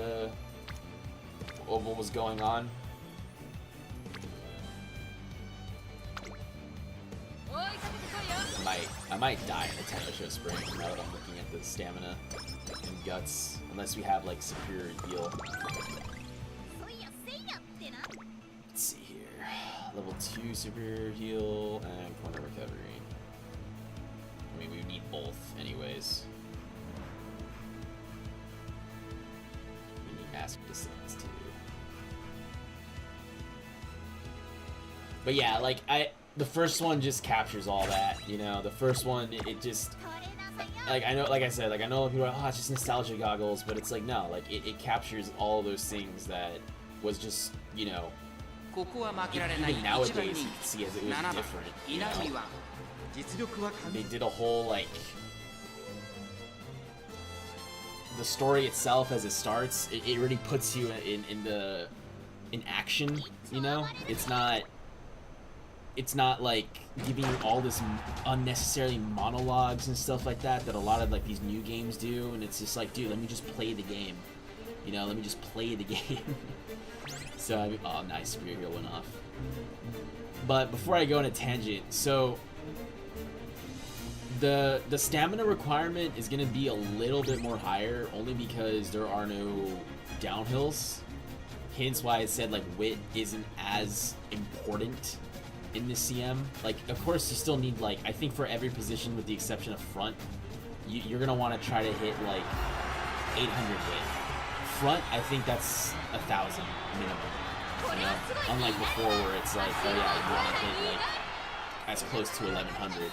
what was going on. I might die in the Teio Spring now that I'm looking at the stamina and guts, unless we have like superior heal. Let's see here. Level 2 superior heal and corner recovery. I mean, we need both anyways. We need mask distance too. But yeah, like the first one just captures all that, you know. The first one, it just, like, I know, like I said, like I know people are like, oh, it's just nostalgia goggles, but it's like no, like it captures all those things that was just, you know, even nowadays you can see as it was different, you know. They did a whole like the story itself as it starts. It really puts you in action, you know. It's not it's not like giving you all this unnecessary monologues and stuff like that a lot of like these new games do, and it's just like, dude, let me just play the game. You know, let me just play the game. So, I mean, oh, nice, Spear Heal went off. But before I go on a tangent, so the stamina requirement is going to be a little bit more higher, only because there are no downhills. Hence why I said, like, wit isn't as important in this CM. Like, of course, you still need, like, I think for every position with the exception of front, you're going to want to try to hit, like, 800 wit. Front, I think that's 1,000 minimum. You know? Unlike before where it's like, oh yeah, you want to hit, like, as close to 1,100.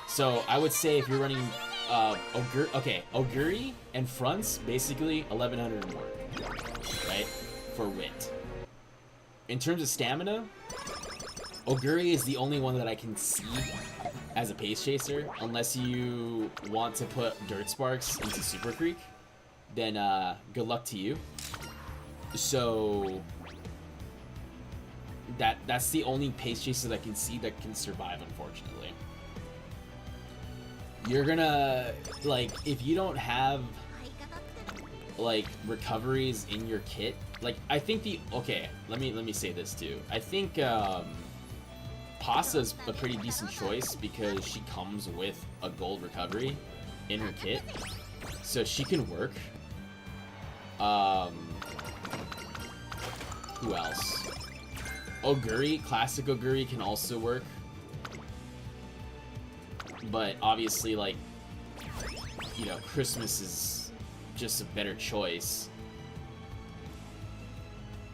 So, I would say if you're running, Oguri and fronts, basically 1,100 or more. Right? For wit. In terms of stamina, Oguri is the only one that I can see as a pace chaser, unless you want to put Dirt Sparks into Super Creek, then good luck to you. So that's the only pace chaser that I can see that can survive, unfortunately. You're gonna, like, if you don't have like recoveries in your kit, like, I think let me say this too. I think Pasa's a pretty decent choice because she comes with a gold recovery in her kit, so she can work. Who else? Oguri, classic Oguri can also work, but obviously, like, you know, Christmas is just a better choice.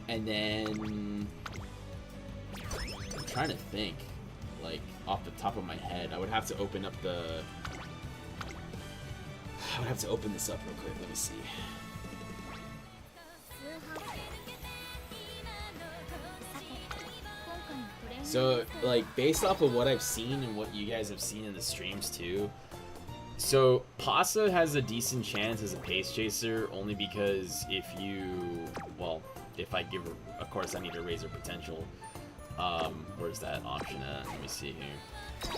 And then I'm trying to think, like, off the top of my head. I would have to open up this up real quick. Let me see. So, like, based off of what I've seen and what you guys have seen in the streams too, so Pasa has a decent chance as a pace chaser only because if I give her, of course I need to raise her potential. Where's that option at? Let me see here.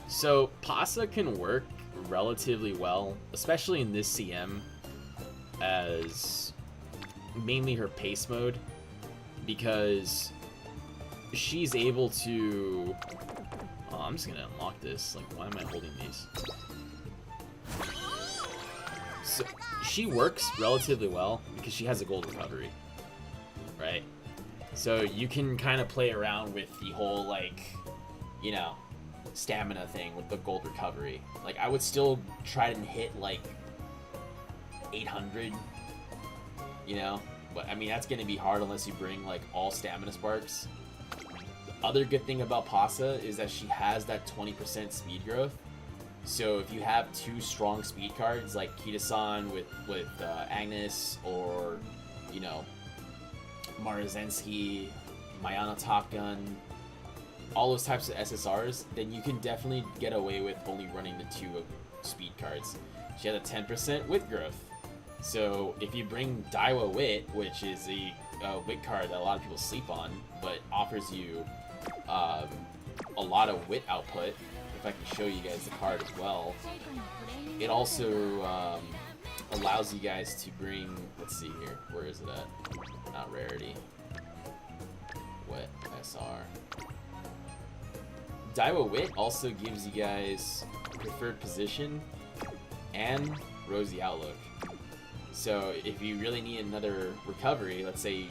So Pasa can work relatively well, especially in this CM, as mainly her pace mode, because she's able to... Oh, I'm just gonna unlock this. Like, why am I holding these? So, she works relatively well because she has a gold recovery, right? So you can kind of play around with the whole, like, you know, stamina thing with the gold recovery. Like, I would still try to hit, like, 800, you know? But, I mean, that's gonna be hard unless you bring, like, all stamina sparks. The other good thing about Pasa is that she has that 20% speed growth. So if you have two strong speed cards, like Kita-san with Agnes, or, you know, Marazensky, Mayana Top Gun, all those types of SSRs, then you can definitely get away with only running the two speed cards. She has a 10% wit growth. So if you bring Teio Wit, which is a wit card that a lot of people sleep on, but offers you a lot of wit output, if I can show you guys the card as well, it also allows you guys to bring, let's see here, where is it at? Not rarity. Wet SR. Teio Wit also gives you guys preferred position and rosy outlook. So if you really need another recovery, let's say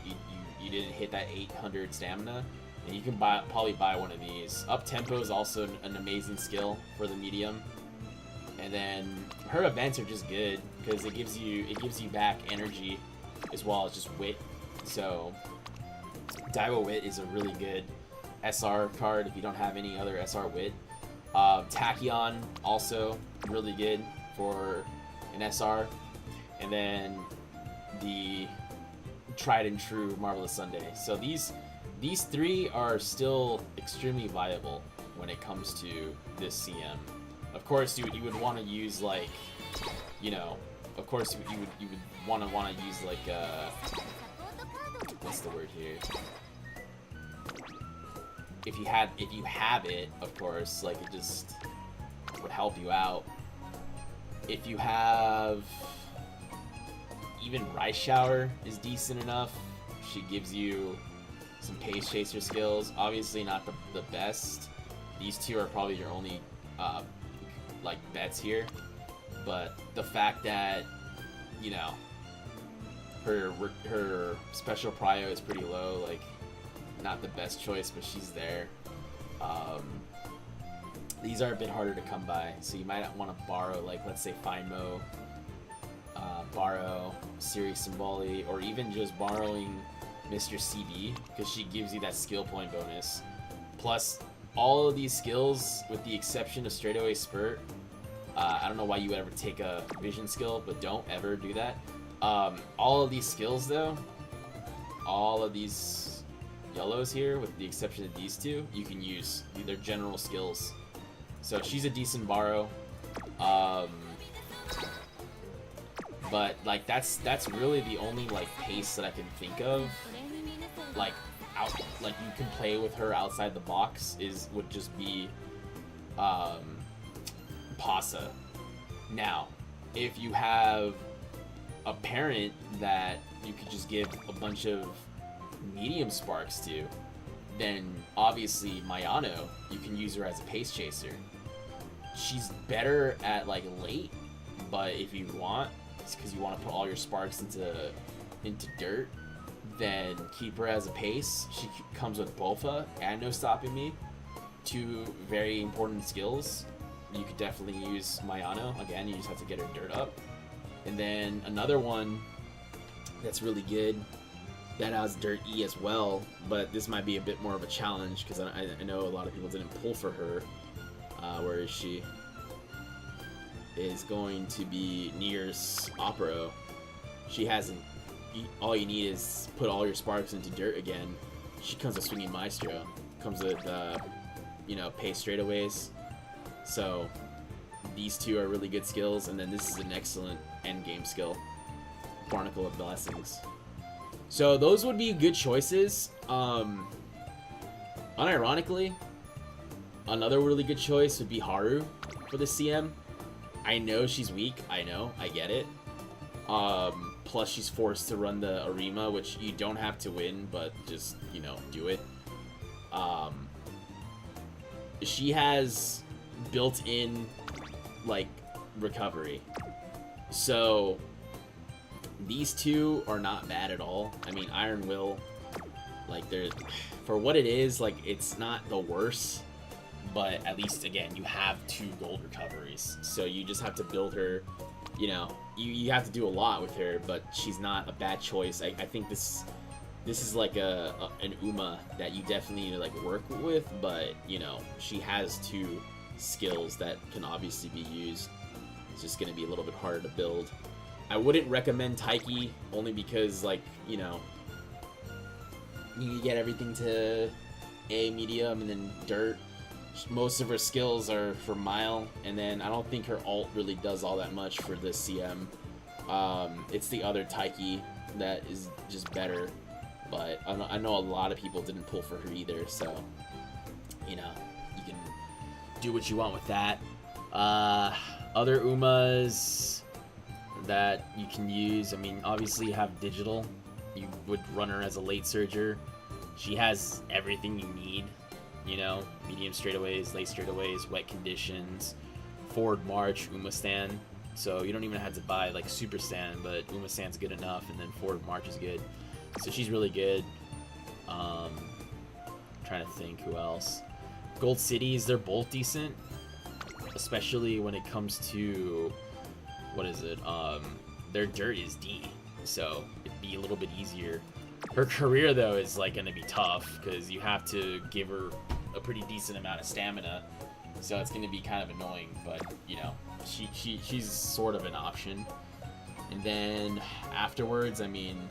you didn't hit that 800 stamina, then you can probably buy one of these. Up tempo is also an amazing skill for the medium. And then her events are just good because it gives you back energy as well as just wit. So Teio Wit is a really good SR card if you don't have any other SR wit. Tachyon also really good for an SR. And then the tried and true Marvelous Sunday. So these three are still extremely viable when it comes to this CM. Of course, you would want to use, like, you know, of course you would want to use, like, what's the word here? if you have it, of course, like it just would help you out. If you have even Rice Shower is decent enough. She gives you some Pace Chaser skills. Obviously not the best. These two are probably your only like bets here. But the fact that, you know, her special prio is pretty low, like not the best choice, but she's there. These are a bit harder to come by, so you might want to borrow, like, let's say Finemo, borrow Siri Symboli, or even just borrowing Mr. CB, because she gives you that skill point bonus. Plus, all of these skills, with the exception of Straightaway Spurt, I don't know why you would ever take a vision skill, but don't ever do that. All of these skills, though, all of these yellows here, with the exception of these two, you can use. They're general skills. So she's a decent borrow. But like that's really the only like pace that I can think of. Like you can play with her outside the box would just be Pasa. Now, if you have a parent that you could just give a bunch of medium sparks to, then obviously Mayano, you can use her as a pace chaser. She's better at like late, but if you want, it's because you want to put all your sparks into dirt, then keep her as a pace. She comes with Bofa and No Stopping Me, two very important skills. You could definitely use Mayano. Again, you just have to get her dirt up. And then another one that's really good that has Dirt E as well, but this might be a bit more of a challenge because I know a lot of people didn't pull for her. Where is she? Is going to be Nier's Opero. She hasn't. All you need is put all your sparks into dirt again. She comes with Swinging Maestro. Comes with, you know, pace straightaways. So these two are really good skills, and then this is an excellent end game skill. Barnacle of Blessings. So those would be good choices. Unironically, another really good choice would be Haru for the CM. I know she's weak. I know. I get it. Plus, she's forced to run the Arima, which you don't have to win, but just, you know, do it. She has built-in, like, recovery. So, these two are not bad at all. I mean, Iron Will, like, they're... For what it is, like, it's not the worst. But at least, again, you have 2 gold recoveries. So you just have to build her, you know, you have to do a lot with her, but she's not a bad choice. I think this is like an Uma that you definitely need to, like, work with, but, you know, she has 2 skills that can obviously be used. It's just going to be a little bit harder to build. I wouldn't recommend Taiki, only because, like, you know, you get everything to A, medium, and then dirt. Most of her skills are for Mile, and then I don't think her ult really does all that much for the CM. It's the other Taiki that is just better, but I know a lot of people didn't pull for her either, so, you know, you can do what you want with that. Other Umas that you can use, I mean, obviously you have Digital. You would run her as a late surger. She has everything you need. You know, medium straightaways, late straightaways, wet conditions, forward march, Uma stand. So you don't even have to buy like super stand, but Uma stand's good enough, and then forward march is good. So she's really good. Trying to think who else. Gold Cities, they're both decent, especially when it comes to what is it? Their dirt is D, so it'd be a little bit easier. Her career, though, is like going to be tough because you have to give her a pretty decent amount of stamina, so it's going to be kind of annoying. But you know, she's sort of an option. And then afterwards, I mean,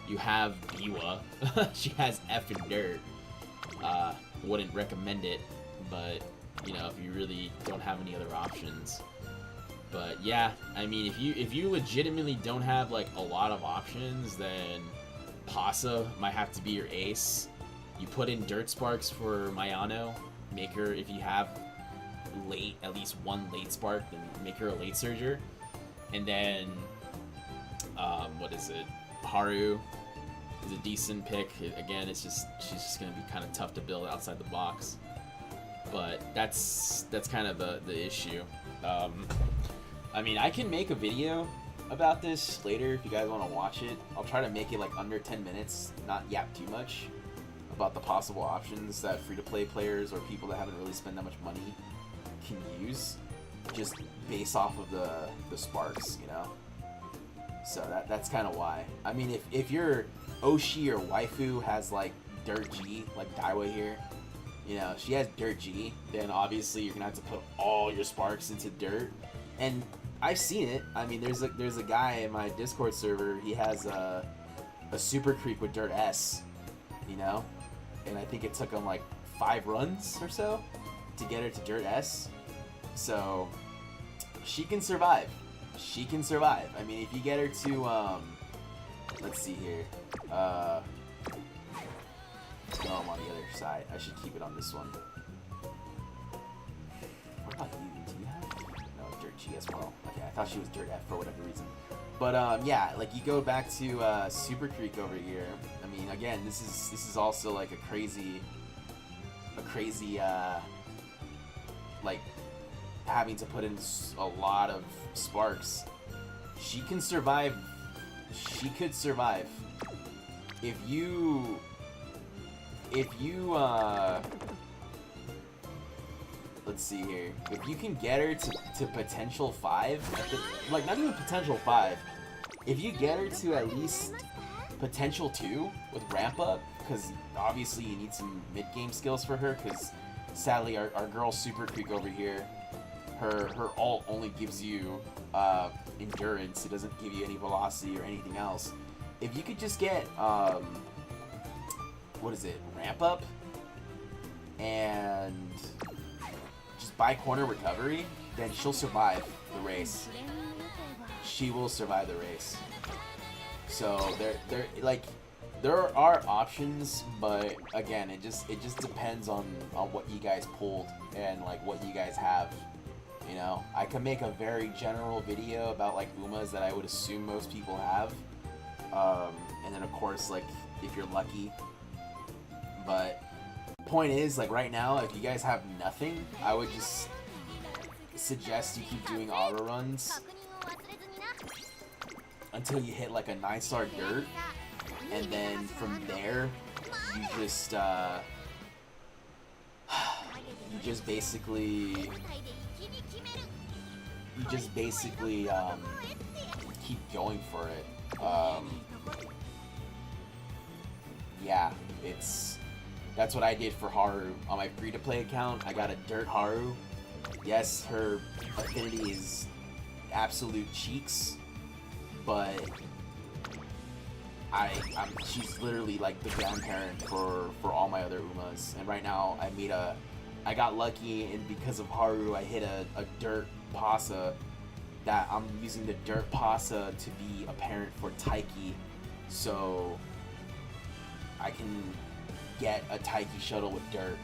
you have Biwa. She has F and dirt. Wouldn't recommend it, but you know, if you really don't have any other options. But yeah, I mean, if you legitimately don't have like a lot of options, then Pasa might have to be your ace. You put in dirt sparks for Mayano. Make her, if you have at least one late spark, then make her a late surger. And then, what is it? Haru is a decent pick. Again, she's just gonna be kind of tough to build outside the box. But that's kind of the issue. I mean, I can make a video about this later if you guys want to watch it. I'll try to make it like under 10 minutes, not yap too much about the possible options that free-to-play players or people that haven't really spent that much money can use, just based off of the sparks, you know. So that's kind of why. I mean, if your Oshi or waifu has like Dirt G, like Daiwa here, you know, she has Dirt G, then obviously you're gonna have to put all your sparks into Dirt. And I've seen it. I mean, there's a guy in my Discord server. He has a Super Creek with Dirt S, you know, and I think it took him like 5 runs or so to get her to Dirt S. So she can survive. She can survive. I mean, if you get her to let's see here. No, I'm on the other side. I should keep it on this one. What about you? Do you have? No, Dirt G as well. Okay, I thought she was Dirt F for whatever reason. But yeah, like you go back to Super Creek over here. I mean, again, this is also like a crazy like having to put in a lot of sparks. She can survive. She could survive if you let's see here. If you can get her to potential 5, like not even potential 5, if you get her to at least potential 2 with ramp up, because obviously you need some mid-game skills for her, because sadly our girl Super Creek over here, her ult only gives you endurance. It doesn't give you any velocity or anything else. If you could just get what is it, ramp up and just buy corner recovery, then she'll survive the race. She will survive the race. So there are options, but again, it just depends on what you guys pulled and like what you guys have. You know, I can make a very general video about like Umas that I would assume most people have, and then of course like if you're lucky. But point is, like right now, if you guys have nothing, I would just suggest you keep doing auto runs until you hit like a 9-star dirt, and then from there you just basically keep going for it. Yeah, that's what I did for Haru. On my free-to-play account, I got a Dirt Haru. Yes, her affinity is absolute cheeks, but she's literally like the grandparent for all my other Umas. And right now, I got lucky, and because of Haru, I hit a Dirt Pasa that I'm using the Dirt Pasa to be a parent for Taiki, so I can get a Taiki shuttle with Dirt.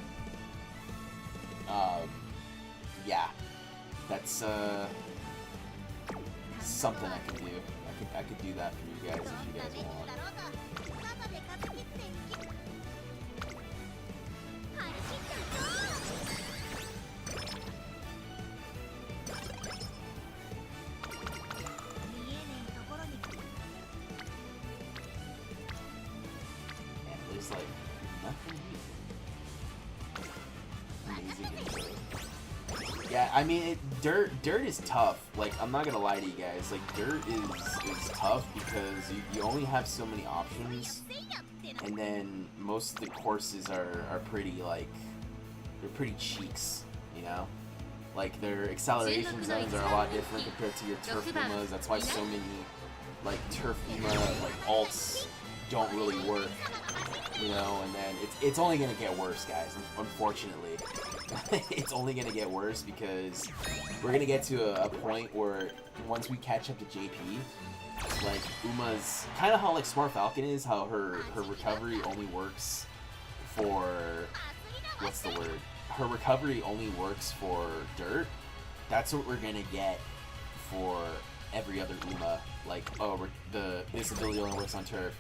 Yeah, that's something I can do. I could do that for you guys if you guys want. Like nothing here. Amazing intro. Yeah, I mean, dirt is tough. Like, I'm not gonna lie to you guys. Like, dirt is tough because you only have so many options, and then most of the courses are pretty like they're pretty cheeks, you know. Like their acceleration zones are a lot different compared to your turf Umas. That's why so many like turf Uma like alts don't really work. You know, and then it's only gonna get worse, guys. Unfortunately, it's only gonna get worse because we're gonna get to a point where once we catch up to JP, like Uma's kind of how like Smart Falcon is, how her recovery only works for, what's the word? Her recovery only works for dirt. That's what we're gonna get for every other Uma. Like, oh, this ability only works on turf.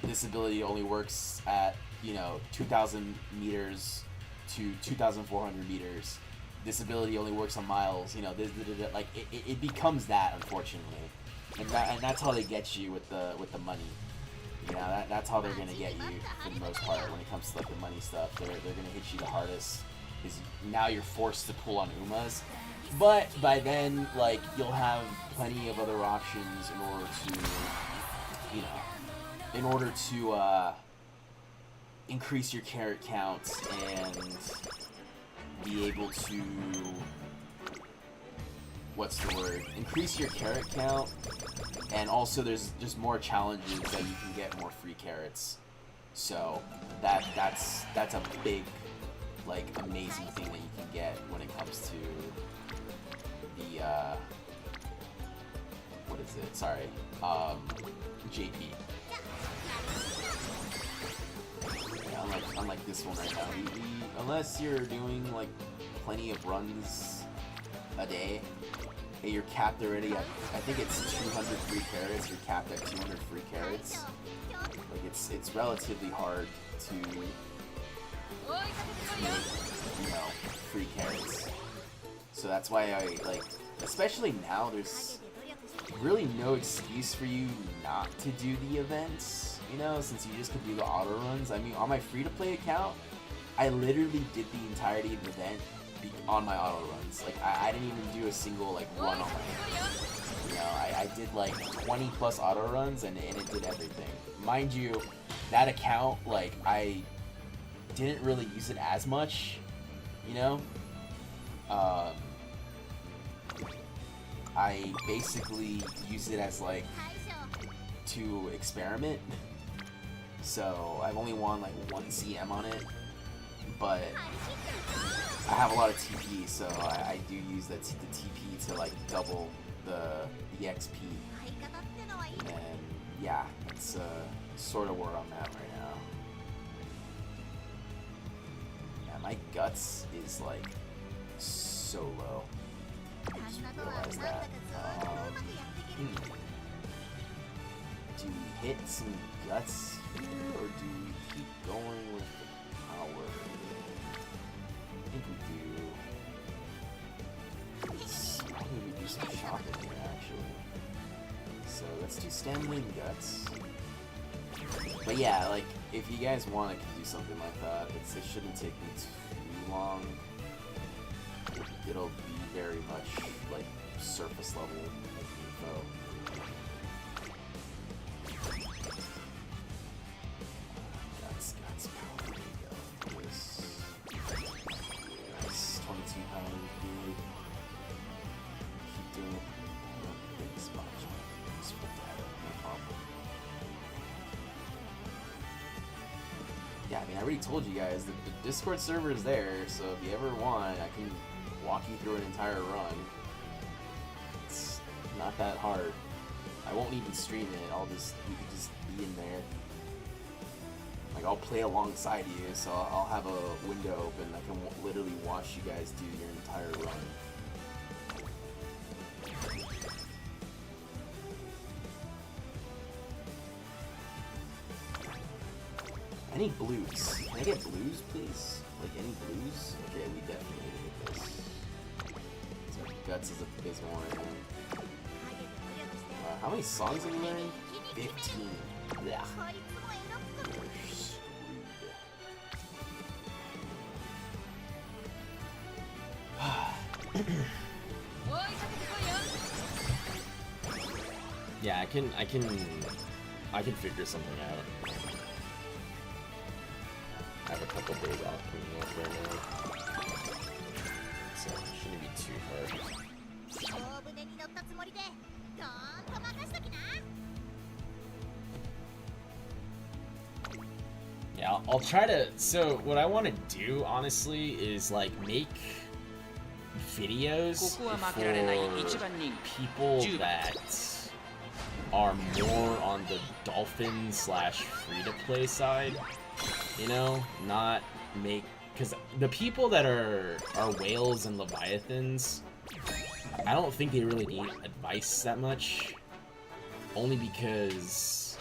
This ability only works at, you know, 2,000 meters to 2,400 meters. This ability only works on miles. You know, like it becomes that, unfortunately, and that's how they get you with the money. You know, that's how they're gonna get you for the most part when it comes to like the money stuff. They're gonna hit you the hardest. Is now you're forced to pull on Umas, but by then, like, you'll have plenty of other options in order to increase your carrot count and be able to, what's the word? Increase your carrot count, and also there's just more challenges that you can get more free carrots. So that's a big, like, amazing thing that you can get when it comes to the what is it? Sorry, JP. Yeah, unlike this one right now, unless you're doing like plenty of runs a day, and you're capped already at, I think it's 200 free carrots. You're capped at 200 free carrots. Like, it's relatively hard to make, you know, free carrots. So that's why I, like, especially now, there's really no excuse for you not to do the events, you know, since you just could do the auto runs. I mean, on my free-to-play account, I literally did the entirety of the event on my auto runs. Like, I didn't even do a single, like, run on it. You know, I did, like, 20 plus auto runs, and it did everything. Mind you, that account, like, I didn't really use it as much, you know? I basically use it as, like, to experiment. So I've only won like 1 CM on it, but I have a lot of TP, so I do use the TP to like double the XP. And yeah, that's sort of where I'm at right now. Yeah, my guts is like so low. I just realized that. Do we hit some guts here, or do we keep going with the power? I think we do. Probably we do some shopping here, actually. So let's do stamina and guts. But yeah, like, if you guys want, I can do something like that. It shouldn't take me too long. It'll be very much like surface level info. Guts power. There we go. This. Nice. 22 power. Keep doing it. Big spot. Just put that up. No problem. Yeah, I mean, I already told you guys that the Discord server is there, so if you ever want, I can walk you through an entire run. It's not that hard. I won't even stream it. You can just be in there. Like, I'll play alongside you, so I'll have a window open. I can literally watch you guys do your entire run. I need blues. Can I get blues, please? Like, any blues? Okay, we definitely need this. So guts is abysmal right now. How many songs have we learned? 15. Yeah. We're screwed. Yeah, I can figure something out. I have a couple days off coming up right now, so it shouldn't be too hard. Yeah, I'll try to. So what I want to do, honestly, is like make videos for people that are more on the Dolphin / free-to-play side. You know, not make, because the people that are whales and leviathans, I don't think they really need advice that much, only because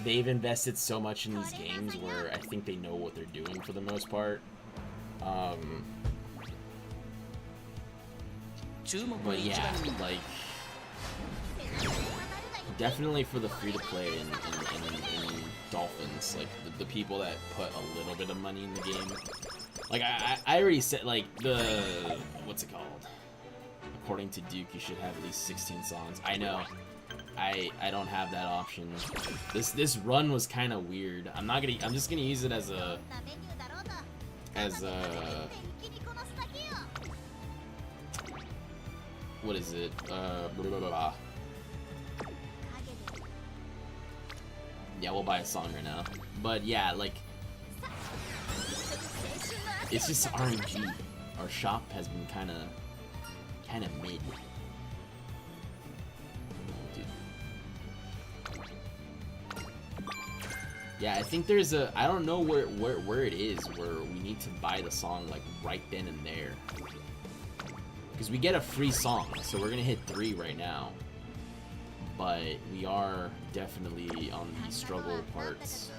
they've invested so much in these games where I think they know what they're doing for the most part. But yeah, like, definitely for the free-to-play and Dolphins, like, the people that put a little bit of money in the game. Like, I already said, like, what's it called? According to Duke, you should have at least 16 songs. I know. I don't have that option. This run was kind of weird. I'm just gonna use it as a what is it? Blah, blah, blah, blah. Yeah, we'll buy a song right now. But yeah, like, it's just RNG. Our shop has been kind of mid. Yeah, I think there's I don't know where it is where we need to buy the song like right then and there. Because we get a free song, so we're gonna hit 3 right now. But we are definitely on the struggle parts.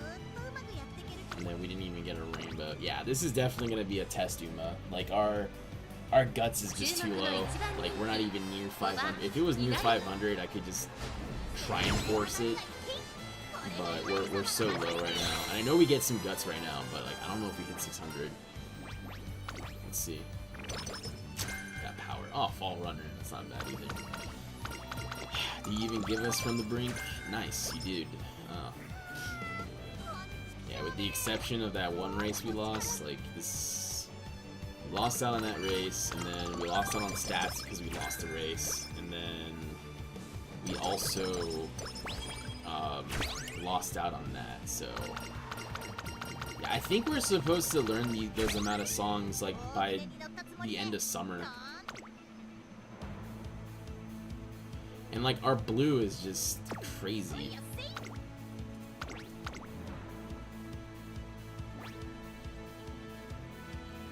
And then we didn't even get a rainbow. Yeah, this is definitely gonna be a test Uma. Like our guts is just too low. Like we're not even near 500. If it was near 500, I could just try and force it. But we're so low right now. And I know we get some guts right now, but like I don't know if we hit 600. Let's see. Got power. Oh, fall runner. That's not bad either. Do you even give us from the brink? Nice, you did. Oh. Yeah, with the exception of that one race we lost, like this, we lost out on that race, and then we lost out on stats because we lost the race, and then we also lost out on that. So yeah, I think we're supposed to learn those amount of songs like by the end of summer. And like our blue is just crazy.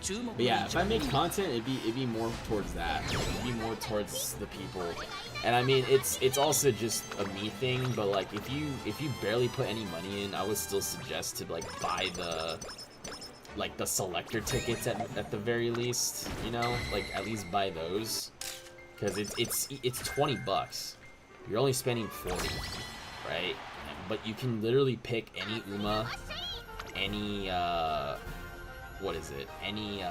But yeah, if I make content, it'd be more towards that. It'd be more towards the people. And I mean, it's also just a me thing. But like, if you barely put any money in, I would still suggest to like buy the selector tickets at the very least. You know, like at least buy those. Because it's 20 bucks. You're only spending 40, right? But you can literally pick any Uma, any what is it? Any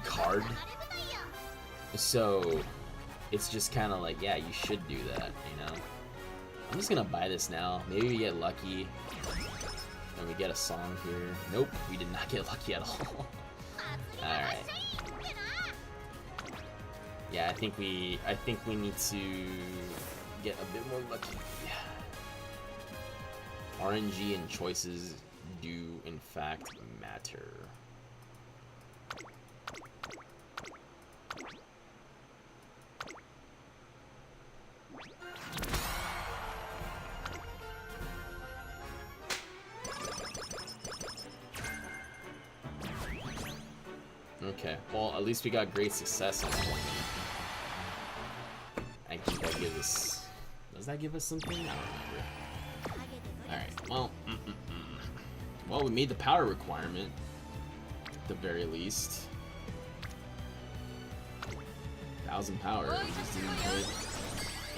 card. So it's just kind of like, yeah, you should do that, you know. I'm just gonna buy this now. Maybe we get lucky and we get a song here. Nope, we did not get lucky at all. All right. Yeah, I think we need to get a bit more lucky. RNG and choices do in fact matter. Okay, well at least we got great success on that one. I think that gives us... Does that give us something? I don't remember. Alright, well... Well, we made the power requirement. At the very least. 1,000 power. We just didn't hit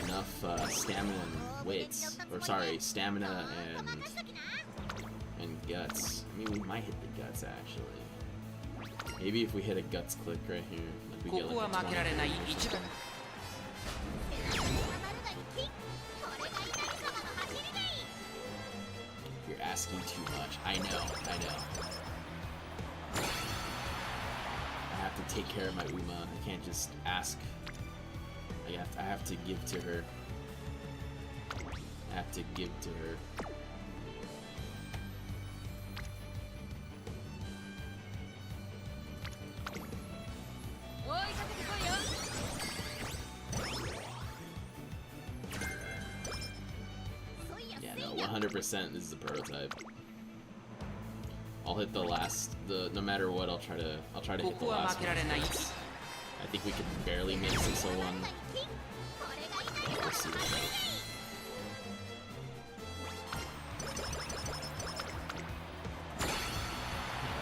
enough stamina and wits. Or sorry, stamina and guts. I mean, we might hit the guts, actually. Maybe if we hit a guts click right here, like we get like a 20. You're asking too much. I know. I have to take care of my Uma. I can't just ask. I have to give to her. I have to give to her. Yeah, no, 100%. This is a prototype. I'll hit the last. No matter what, I'll try to hit the last one. I think we could barely make 601. But we'll see.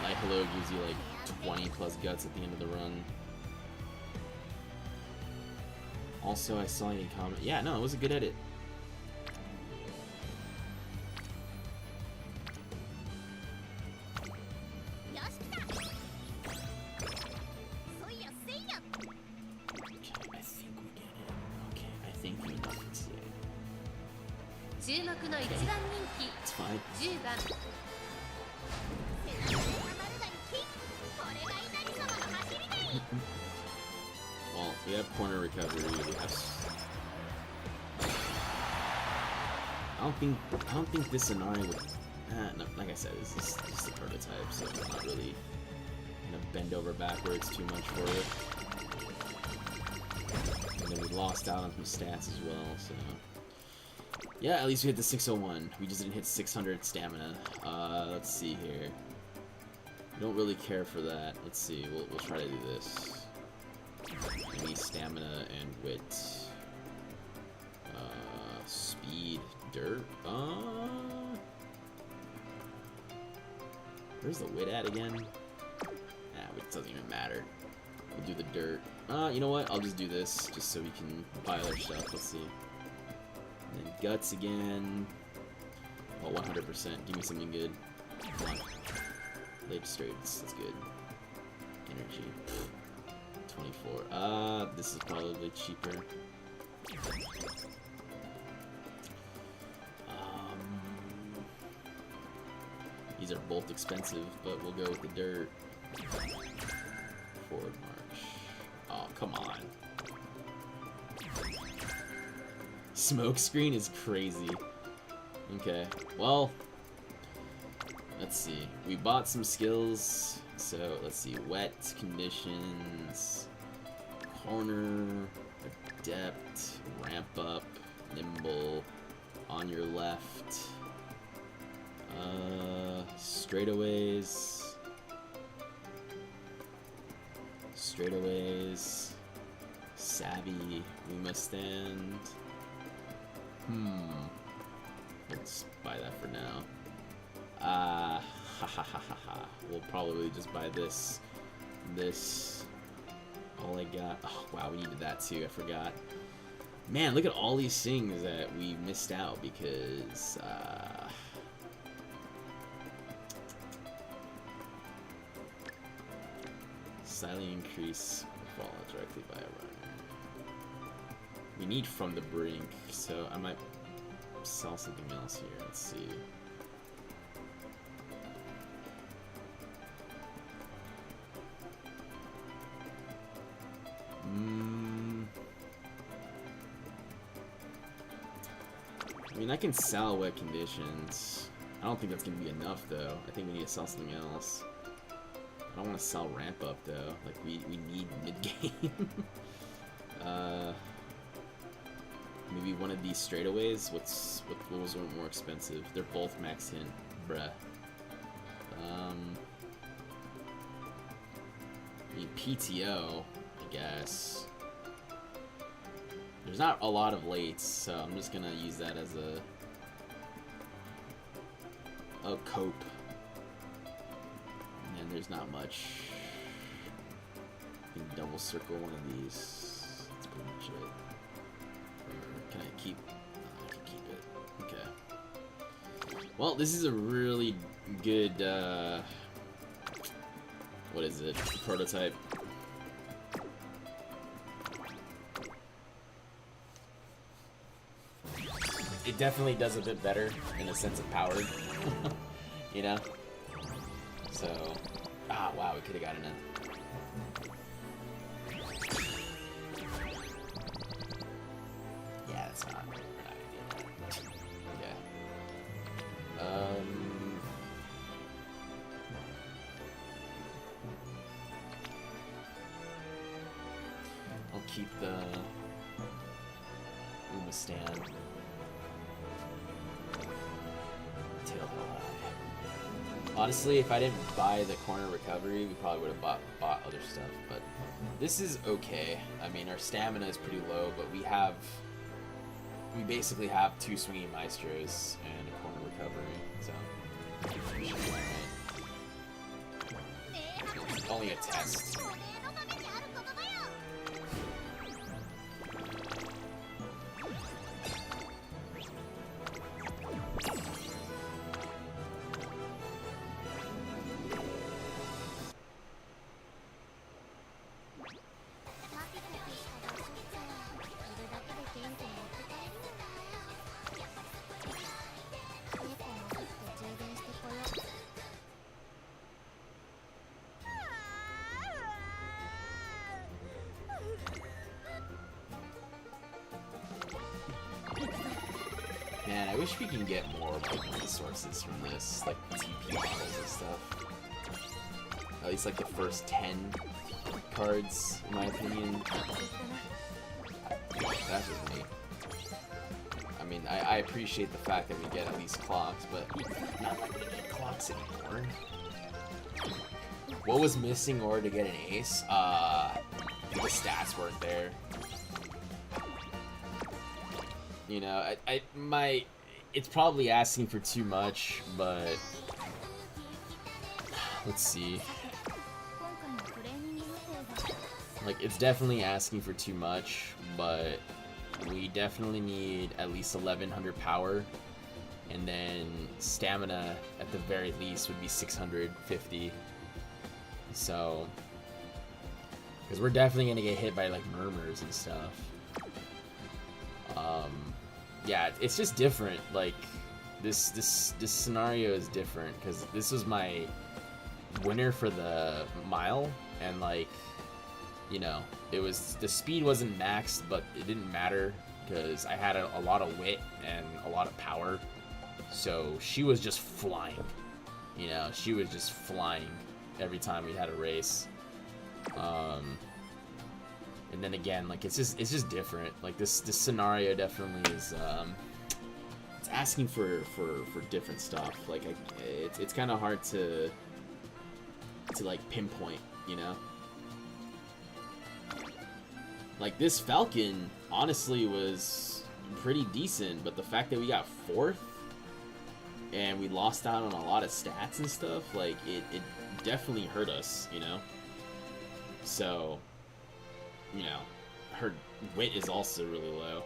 Light Hello gives you like 20 plus guts at the end of the run. Also, I saw you comment. Yeah, no, it was a good edit. It's fine. Well, we have corner recovery. I don't think this Inari would. No, like I said, this is just a prototype, so I'm not really gonna bend over backwards too much for it. And then we lost out on some stats as well, so. Yeah, at least we hit the 601. We just didn't hit 600 stamina. Let's see here. We don't really care for that. Let's see. We'll try to do this. Maybe stamina and wit. Speed, dirt. Where's the wit at again? Nah, it doesn't even matter. We'll do the dirt. You know what? I'll just do this, just so we can buy other stuff. Let's see. And then guts again. Oh, 100%. Give me something good. Come on. Late straights. That's good. Energy. 24. This is probably cheaper. These are both expensive, but we'll go with the dirt. Forward march. Oh, come on. Smoke screen is crazy. Okay, well, let's see. We bought some skills, so let's see. Wet, conditions, corner, adept, ramp up, nimble, on your left, straightaways, savvy, we must stand. Let's buy that for now. We'll probably just buy this. All I got. Oh wow, we needed that too. I forgot. Man, look at all these things that we missed out because. Slightly increase fall directly by a runner. We need from the brink, so I might sell something else here. Let's see. I mean, I can sell wet conditions. I don't think that's gonna be enough, though. I think we need to sell something else. I don't want to sell ramp up, though. Like, we need mid-game. Maybe one of these straightaways. What was more expensive? They're both max hint, bruh. I mean, PTO, I guess. There's not a lot of lates, so I'm just gonna use that as a cope. And there's not much. You can double circle one of these. That's pretty much it. Or can I keep? I can keep it. Okay. Well, this is a really good. What is it? Prototype. It definitely does a bit better in a sense of power, you know? So, wow, we could have gotten in. Yeah, that's not, we're not gonna do that. Yeah. I'll keep the Uma stand. Honestly, if I didn't buy the corner recovery, we probably would have bought other stuff. But this is okay. I mean, our stamina is pretty low, but we basically have 2 swinging maestros and a corner recovery, so we should be alright. It's only a test. Man, I wish we can get more like resources from this, like TP models and stuff. At least like the first 10 cards, in my opinion. That's just me. I mean, I appreciate the fact that we get at least clocks, but not like we need clocks anymore. What was missing in order to get an ace? The stats weren't there. You know, it's probably asking for too much, but let's see. Like, it's definitely asking for too much, but we definitely need at least 1100 power, and then stamina at the very least would be 650. So, because we're definitely gonna get hit by like murmurs and stuff. Yeah, it's just different. Like this scenario is different because this was my winner for the mile, and like, you know, it was, the speed wasn't maxed, but it didn't matter because I had a lot of wit and a lot of power. So she was just flying. You know, she was just flying every time we had a race. And then again, like, it's just different. Like this scenario definitely is it's asking for different stuff. Like it's kind of hard to like pinpoint, you know. Like this Falcon honestly was pretty decent, but the fact that we got 4th and we lost out on a lot of stats and stuff, like it definitely hurt us, you know. So, you know, her wit is also really low.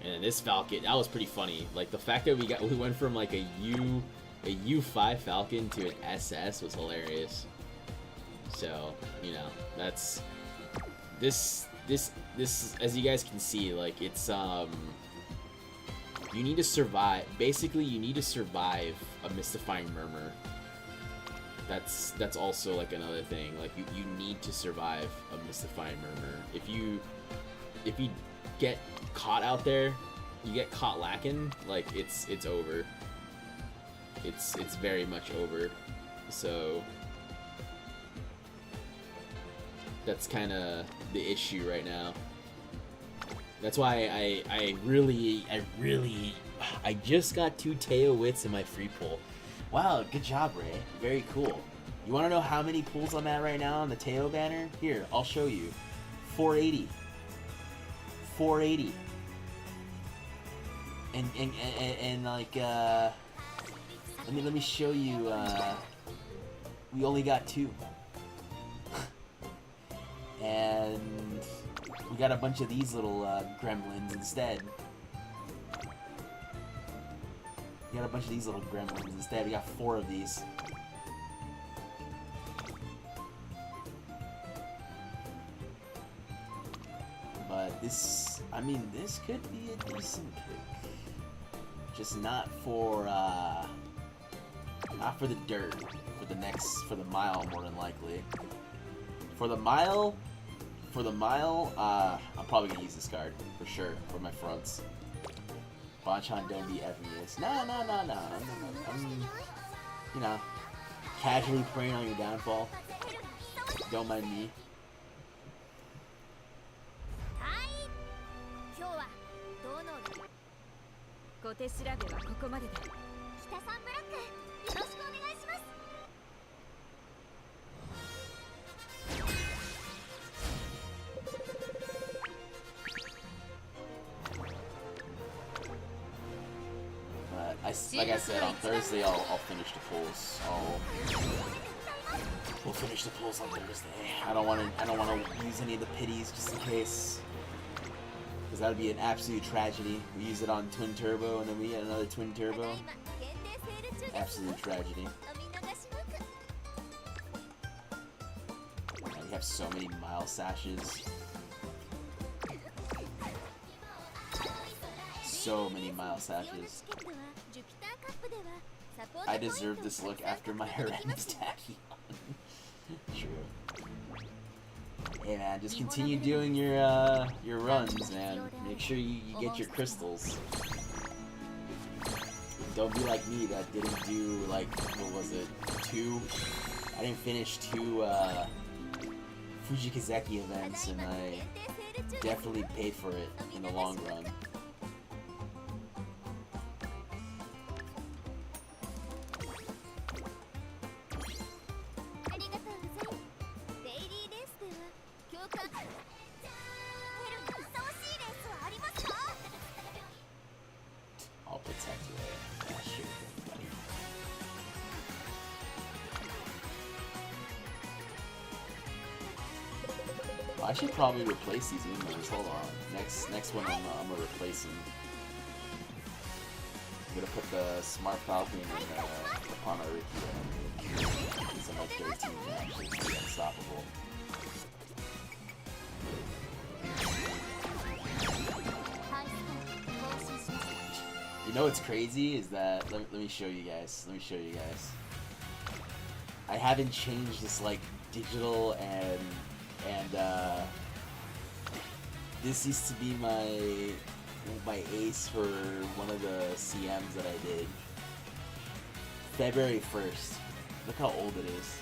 And this Falcon, that was pretty funny. Like the fact that we went from like a U5 Falcon to an SS was hilarious. So, you know, that's this as you guys can see, like it's you need to survive. Basically, you need to survive a mystifying murmur. That's also like another thing. Like you need to survive a mystifying murmur. If you get caught out there, you get caught lacking, like it's over. It's very much over. So that's kind of the issue right now. That's why I just got 2 Teio Wits in my free pull. Wow, good job, Ray. Very cool. You want to know how many pulls I'm at right now on the Teio banner? Here, I'll show you. 480. 480. And like let me show you. We only got 2. And we got a bunch of these little gremlins instead. We got a bunch of these little gremlins instead. We got 4 of these. But this, I mean, this could be a decent pick. Just not for the dirt. For the mile, more than likely. For the mile, I'm probably gonna use this card for sure for my fronts. Bachan don't be effortless. No. I'm, you know, casually preying on your downfall. Don't mind me. 小手調べはここまでだ。北さんブラック、よろしくお願いします。like I said, on Thursday I'll finish the pulls. We'll finish the pulls on Thursday. I don't want to use any of the pities just in case, because that would be an absolute tragedy. We use it on Twin Turbo and then we get another Twin Turbo. Absolute tragedy. We have so many mile sashes. So many mile sashes. I deserve this look after my horrendous tacky on. True. Hey man, just continue doing your runs, man. Make sure you get your crystals. Don't be like me that didn't do, like, what was it, 2? I didn't finish 2 Fujikazeki events, and I definitely paid for it in the long run. I'll protect you later. Yeah, sure thing, buddy. I should probably replace these Umos. Hold on. Next one I'm gonna replace them. I'm gonna put the Smart Falcon and the Panariki so my 13 can actually be unstoppable. You know what's crazy is that let me show you guys. Let me show you guys. I haven't changed this like digital and this used to be my ace for one of the CMs that I did. February 1st. Look how old it is.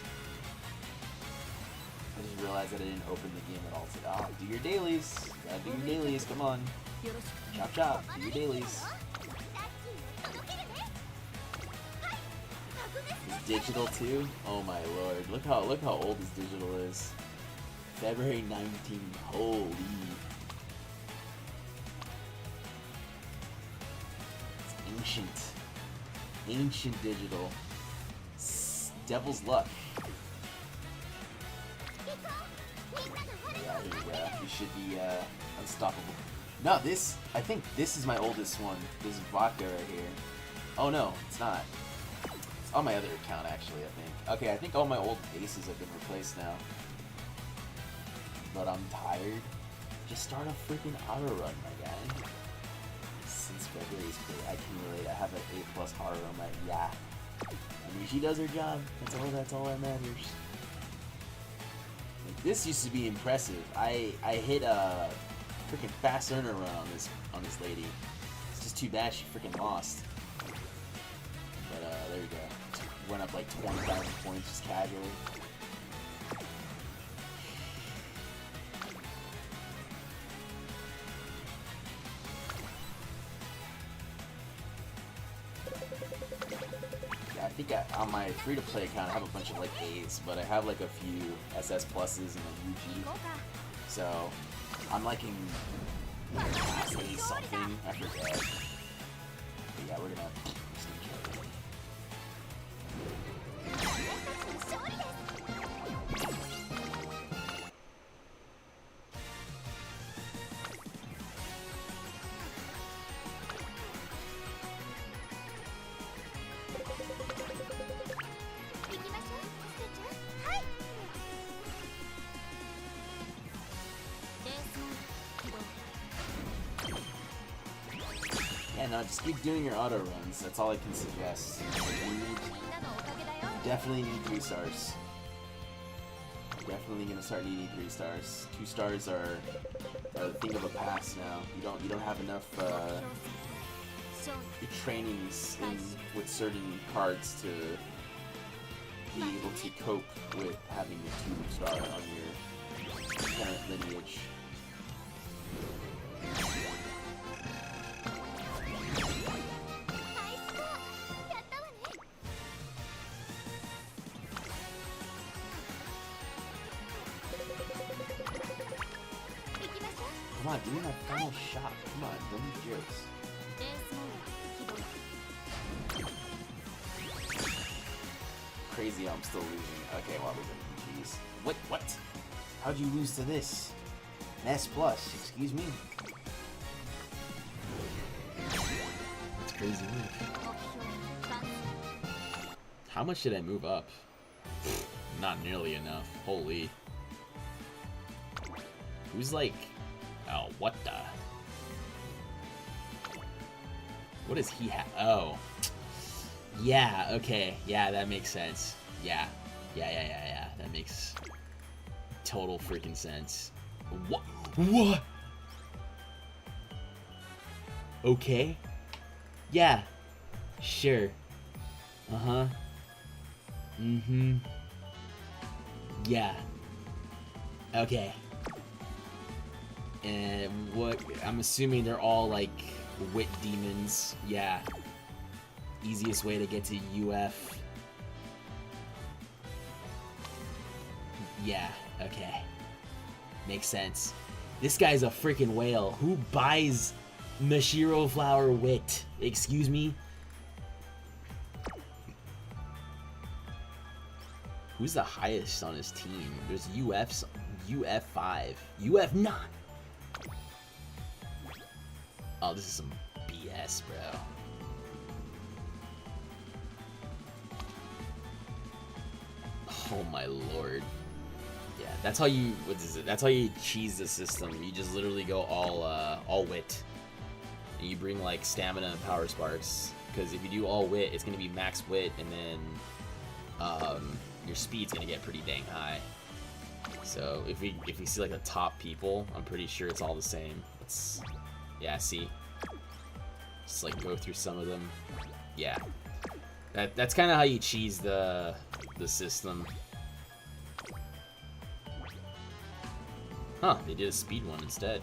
I just realized that I didn't open the game at all today. Oh, do your dailies. Gotta do your dailies, come on. Chop chop, do your dailies. It's digital too? Oh my lord. Look how old this digital is. February 19th. Holy. It's ancient. Ancient digital. Devil's luck. Yeah, here we go. You should be unstoppable. No, I think this is my oldest one. This vodka right here. Oh no, it's not. It's on my other account actually, I think. Okay, I think all my old bases have been replaced now. But I'm tired. Just start a freaking auto run, my guy. Since February's great, I can relate. I have an A+ auto run, right? Yeah. I mean, she does her job. That's all that matters. Like, this used to be impressive. I hit a freaking fast earner run on this lady. It's just too bad she freaking lost. But there you go. Went up like 20,000 points just casually. I think on my free-to-play account I have a bunch of like A's, but I have like a few SS pluses and a UG. So I'm like in last A something after that. But yeah, we're gonna kill it. Yeah, no, just keep doing your auto runs. That's all I can suggest. You definitely need 3 stars. Definitely gonna start needing 3 stars. 2 stars are a thing of a past now. You don't have enough trainings with certain cards to be able to cope with having a 2-star on your parent lineage. Come on, give me my final shot. Come on, don't be jerks. see I'm still losing. Okay, well, there's a G's. What? How'd you lose to this? An S+, excuse me? That's crazy. How much did I move up? Not nearly enough. Holy. Who's like... Oh, what the... What does he have? Oh. Yeah, okay. Yeah, that makes sense. Yeah. Yeah. That makes total freaking sense. What? Okay. Yeah. Sure. Uh-huh. Mm-hmm. Yeah. Okay. And what... I'm assuming they're all, like, wit demons. Yeah. Easiest way to get to UF. Yeah. Okay. Makes sense. This guy's a freaking whale. Who buys Mashiro Flower Wit? Excuse me? Who's the highest on his team? There's UF's UF5. UF9! Oh, this is some BS, bro. Oh my lord. Yeah, that's how you, what is it? That's how you cheese the system. You just literally go all wit. And you bring like stamina and power sparks. Because if you do all wit, it's gonna be max wit, and then your speed's gonna get pretty dang high. So if we see like the top people, I'm pretty sure it's all the same. Yeah, see? Just like go through some of them. Yeah. That's kind of how you cheese the system. Huh, they did a speed one instead.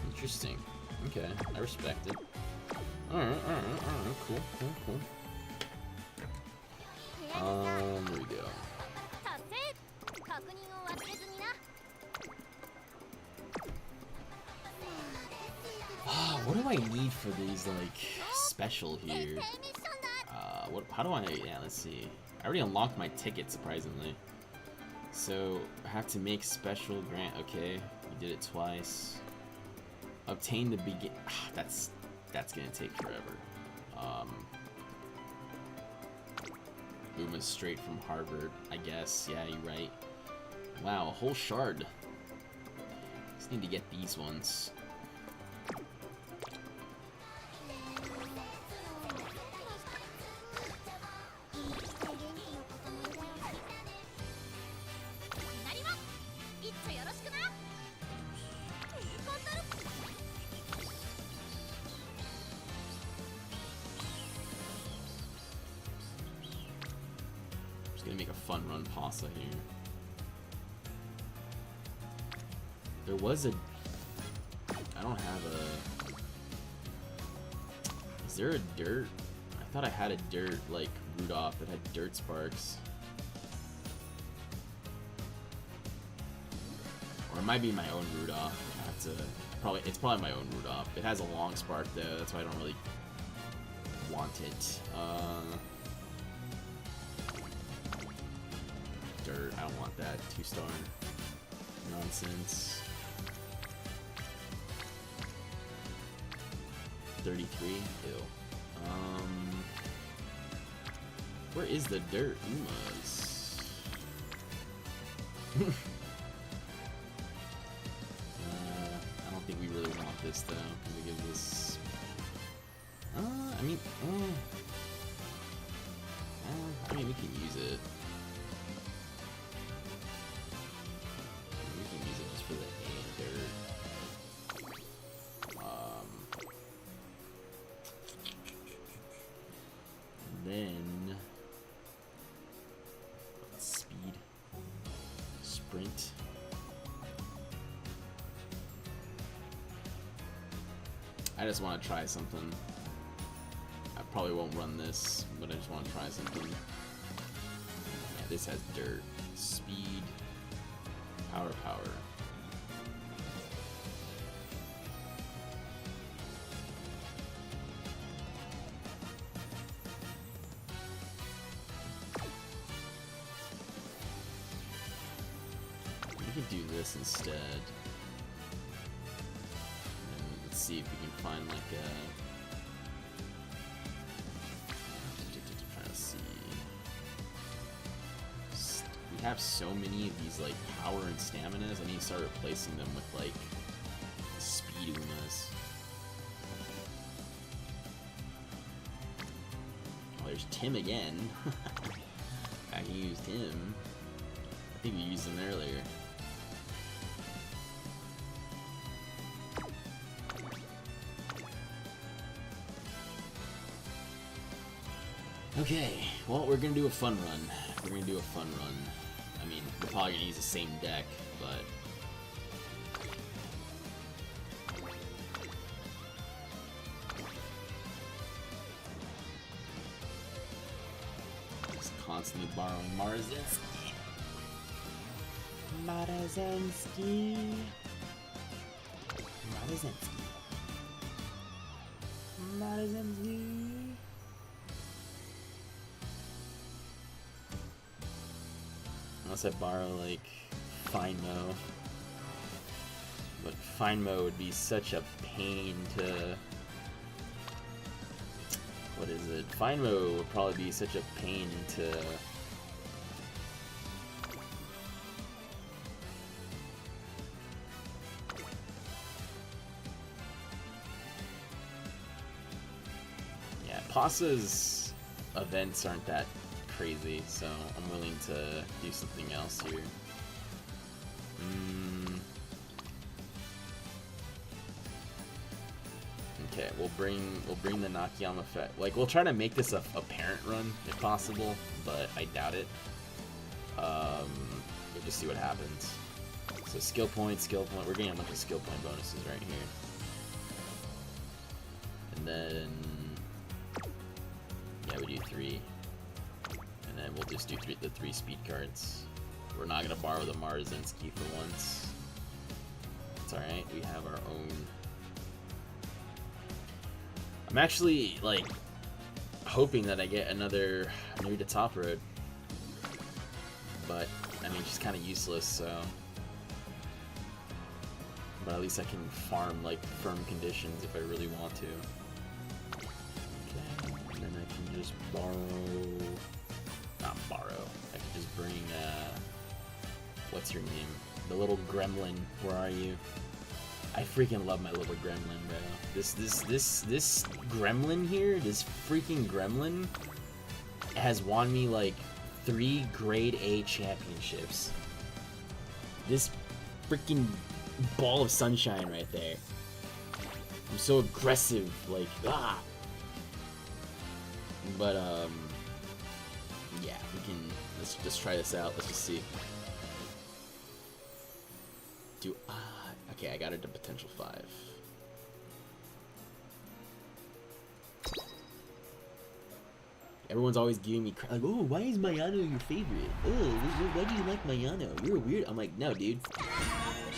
Interesting. Okay, I respect it. Alright, cool. There we go. What do I need for these, like, special here? How do I, yeah, let's see. I already unlocked my ticket, surprisingly. So, I have to make special grant, okay. We did it twice. Obtain the begin, that's gonna take forever. Movement straight from Harvard, I guess, yeah, you're right. Wow, a whole shard. Just need to get these ones. Gonna make a fun run pasta here. There was a... I don't have a... Is there a dirt? I thought I had a dirt, like, Rudolph that had dirt sparks. Or it might be my own Rudolph. I have to... It's probably my own Rudolph. It has a long spark, though. That's why I don't really want it. Dirt, I don't want that 2-star nonsense. 33, ew. Where is the dirt? Umas. I don't think we really want this though. Can we give this? I mean, we can use it. For the and then speed, sprint. I just want to try something. I probably won't run this, but I just want to try something. Yeah, this has dirt, speed, power. do this instead. And let's see if we can find like a. Trying to see. We have so many of these like power and staminas. I need to start replacing them with like speed Umas. Oh, there's Tim again. I used him. I think we used him earlier. Okay, well, we're gonna do a fun run. We're gonna do a fun run. I mean, we're probably gonna use the same deck, but... Just constantly borrowing Marzinski. Marzinski. Marzinski. Marzinski. Unless I borrow, like, Fine Mo. But Fine Mo would be such a pain to... What is it? Fine Mo would probably be such a pain to... Yeah, Pasa's events aren't that crazy, so I'm willing to do something else here. Okay, we'll bring the Nakayama effect. Like, we'll try to make this a parent run if possible, but I doubt it. We'll just see what happens. So skill point. We're getting a bunch of skill point bonuses right here. And then yeah, we do 3. And then we'll just do the 3 speed cards. We're not gonna borrow the Marzinski for once. It's alright, we have our own. I'm actually, like, hoping that I get another new to Top Road. But, I mean, she's kind of useless, so. But at least I can farm, like, firm conditions if I really want to. Okay, and then I can just borrow. Not borrow. I can just bring, what's your name? The little gremlin. Where are you? I freaking love my little gremlin, bro. This gremlin here, this freaking gremlin, has won me, like, 3 grade A championships. This freaking ball of sunshine right there. I'm so aggressive, like, ah! But, yeah, we can, let's just try this out, let's just see. Okay, I got it to potential 5. Everyone's always giving me crap, like, oh, why is Mayano your favorite? Oh, why do you like Mayano? You're weird. I'm like, no, dude.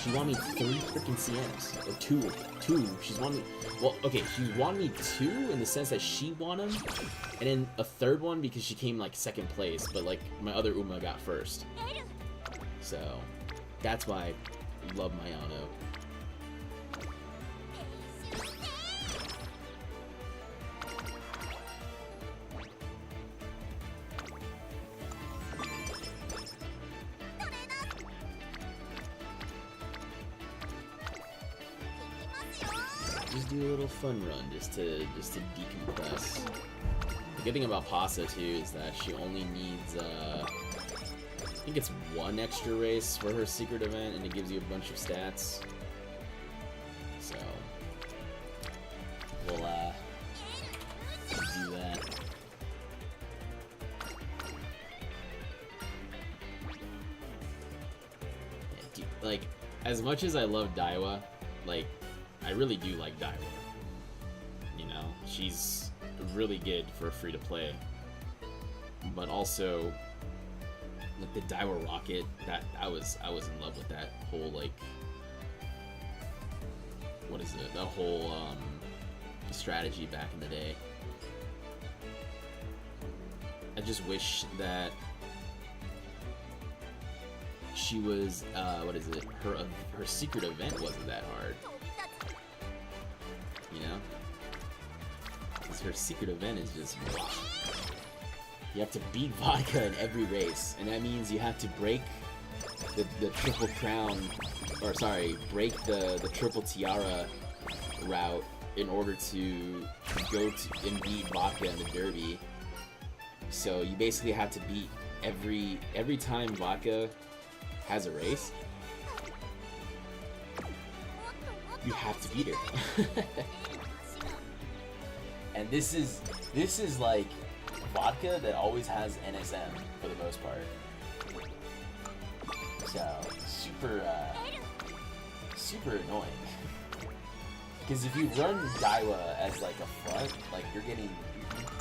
She won me 3 freaking CMs. Or 2. She's won me, well, okay, she won me 2 in the sense that she won them, and then a 3rd one because she came, like, 2nd place, but, like, my other Uma got 1st. So, that's why I love Mayano. Just do a little fun run, just to decompress. The good thing about Pasa too is that she only needs I think it's 1 extra race for her secret event, and it gives you a bunch of stats. So we'll do that. Yeah, like, as much as I love Daiwa, like, I really do like Daiwa. You know, she's really good for free to play. But also, like, the Daiwa Rocket, I was in love with that whole, like, what is it? That whole strategy back in the day. I just wish that she was, what is it? Her secret event wasn't that hard. You know? 'Cause her secret event is just... You have to beat Vodka in every race, and that means you have to break the triple crown, or sorry, break the triple tiara route in order to go to and beat Vodka in the derby. So you basically have to beat every time Vodka has a race, you have to beat her. And this is like Vodka that always has NSM for the most part. So super annoying. Because if you run Daiwa as like a front, like you're getting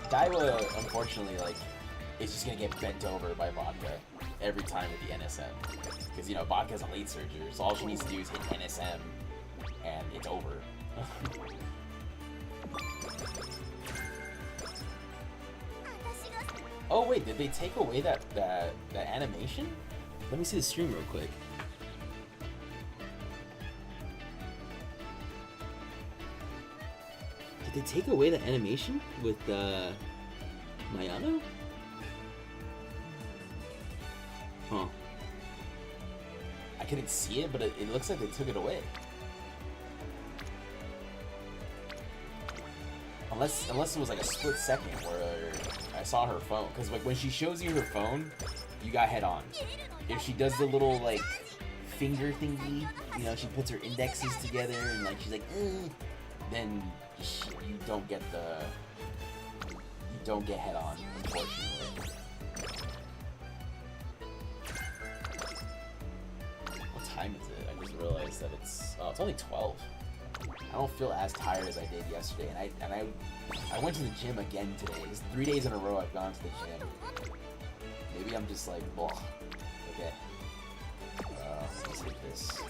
Daiwa, unfortunately, like it's just gonna get bent over by Vodka every time with the NSM. Because, you know, Vodka's a late surger, so all she needs to do is hit NSM and it's over. Oh wait, did they take away that animation? Let me see the stream real quick. Did they take away the animation with Mayano? Huh. I couldn't see it, but it looks like they took it away. Unless it was like a split second where I saw her phone. Because like when she shows you her phone, you got head on. If she does the little like finger thingy, you know, she puts her indexes together and like she's like, then you don't get head on, unfortunately. What time is it? I just realized that it's only 12. I don't feel as tired as I did yesterday, and I went to the gym again today. It's 3 days in a row I've gone to the gym. Maybe I'm just like, blah. Okay. Let's hit this.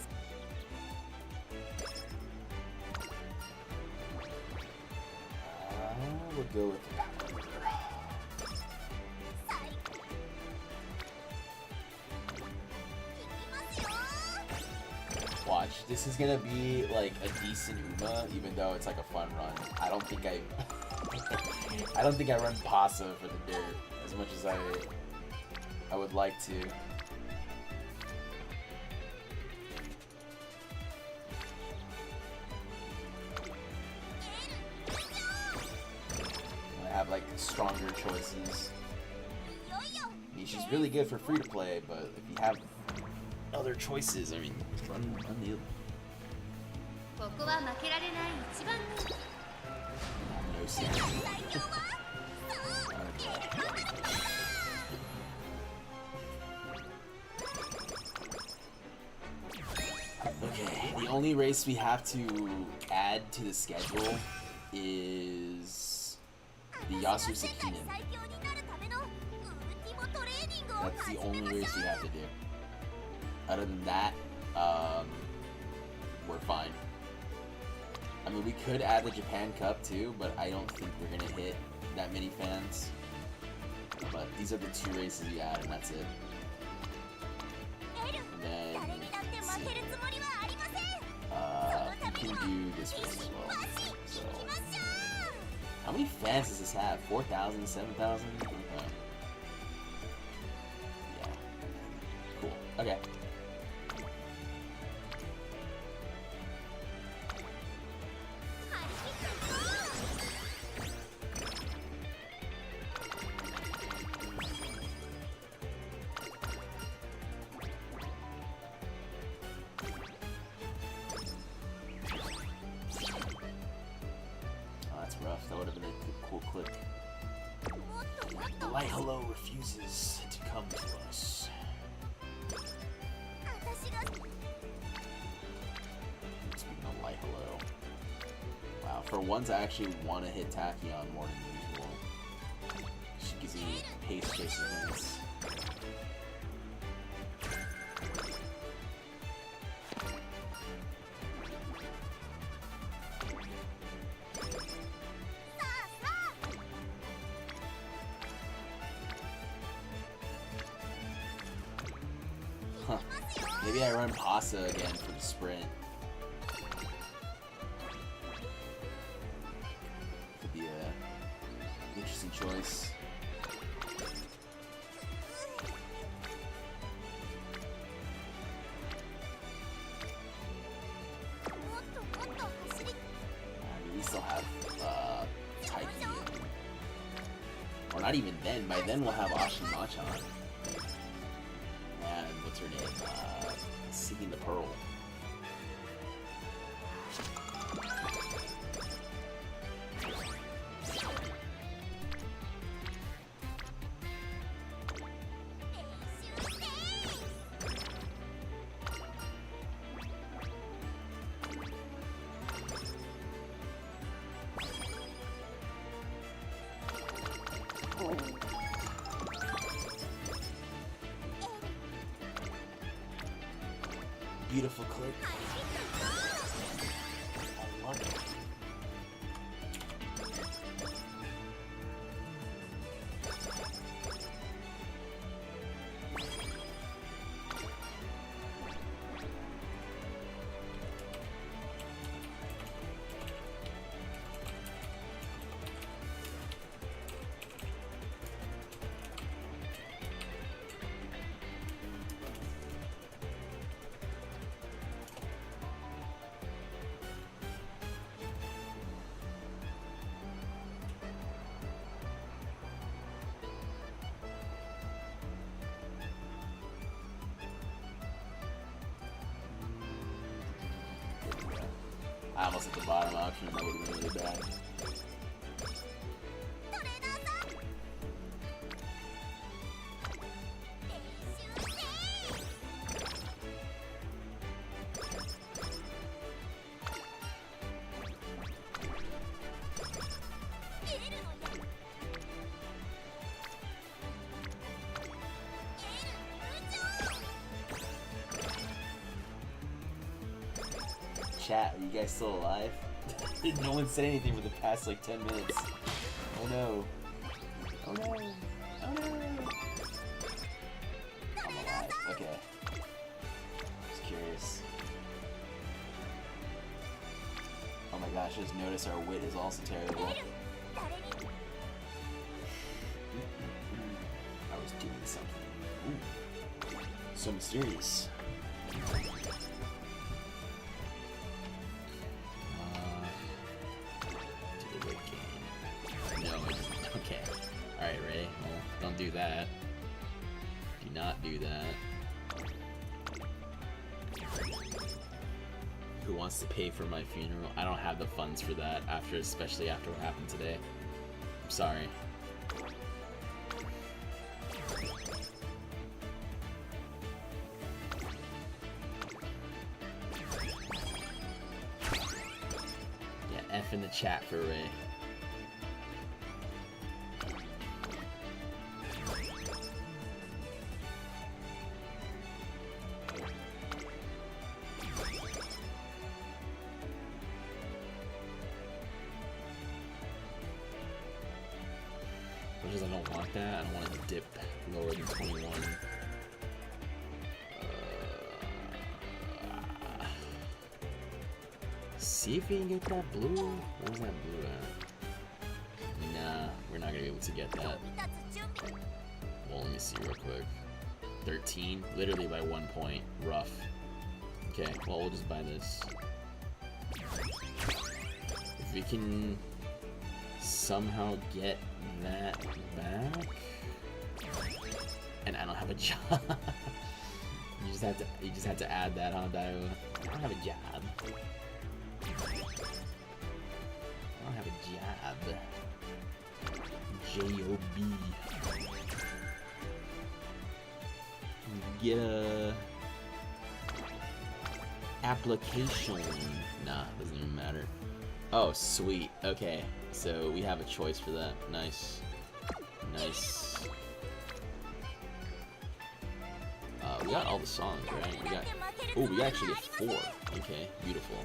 We'll go with the power. Watch, this is gonna be like a decent Uma, even though it's like a fun run. I don't think I run Pasa for the dirt as much as I would like to. I have like stronger choices. I mean, she's really good for free to play, but if you have other choices, I mean, run the other. No sense. Okay, the only race we have to add to the schedule is the Yasu Sakinen. That's the only race we have to do. Other than that, we're fine. I mean, we could add the Japan Cup too, but I don't think we're gonna hit that many fans. But these are the two races we add, and that's it. And then, let's see. We can do this race as well. So, how many fans does this have? 4,000, 7,000? Yeah. Cool. Okay. That would have been a cool clip. The light hello refuses to come to us. Speaking of light hello. Wow, for once I actually want to hit Tachyon more than usual. She gives me pace chasing hints. Huh. Maybe I run Pasta again for the sprint. Could be a interesting choice. We still have Taiki. Or not even then. By then we'll have Ashin Machan. And what's her name? Seeking the Pearl. Beautiful click. I love it. I almost hit the bottom option, that would have been really bad. Chat, are you guys still alive? No one said anything for the past like 10 minutes. Oh no. Oh no. Oh no. I'm alive. Okay. Just curious. Oh my gosh, I just noticed our wit is also terrible. I was doing something. Ooh. So mysterious. Okay. Alright, Ray. Well, don't do that. Do not do that. Who wants to pay for my funeral? I don't have the funds for that, especially after what happened today. I'm sorry. Yeah, F in the chat for Ray. Because I don't want that. I don't want to dip lower than 21. See if we can get that blue. Where's that blue at? Nah, we're not gonna be able to get that. Well, let me see real quick. 13, literally by 1 point. Rough. Okay, well, we'll just buy this. If we can somehow get that back, and I don't have a job. you just had to add that, huh, Dio? I don't have a job. I don't have a job. J-O-B. Get a application. Nah, doesn't even matter. Oh, sweet. Okay, so we have a choice for that. Nice. Nice. We got all the songs, right? We got... Oh, we actually get 4. Okay, beautiful.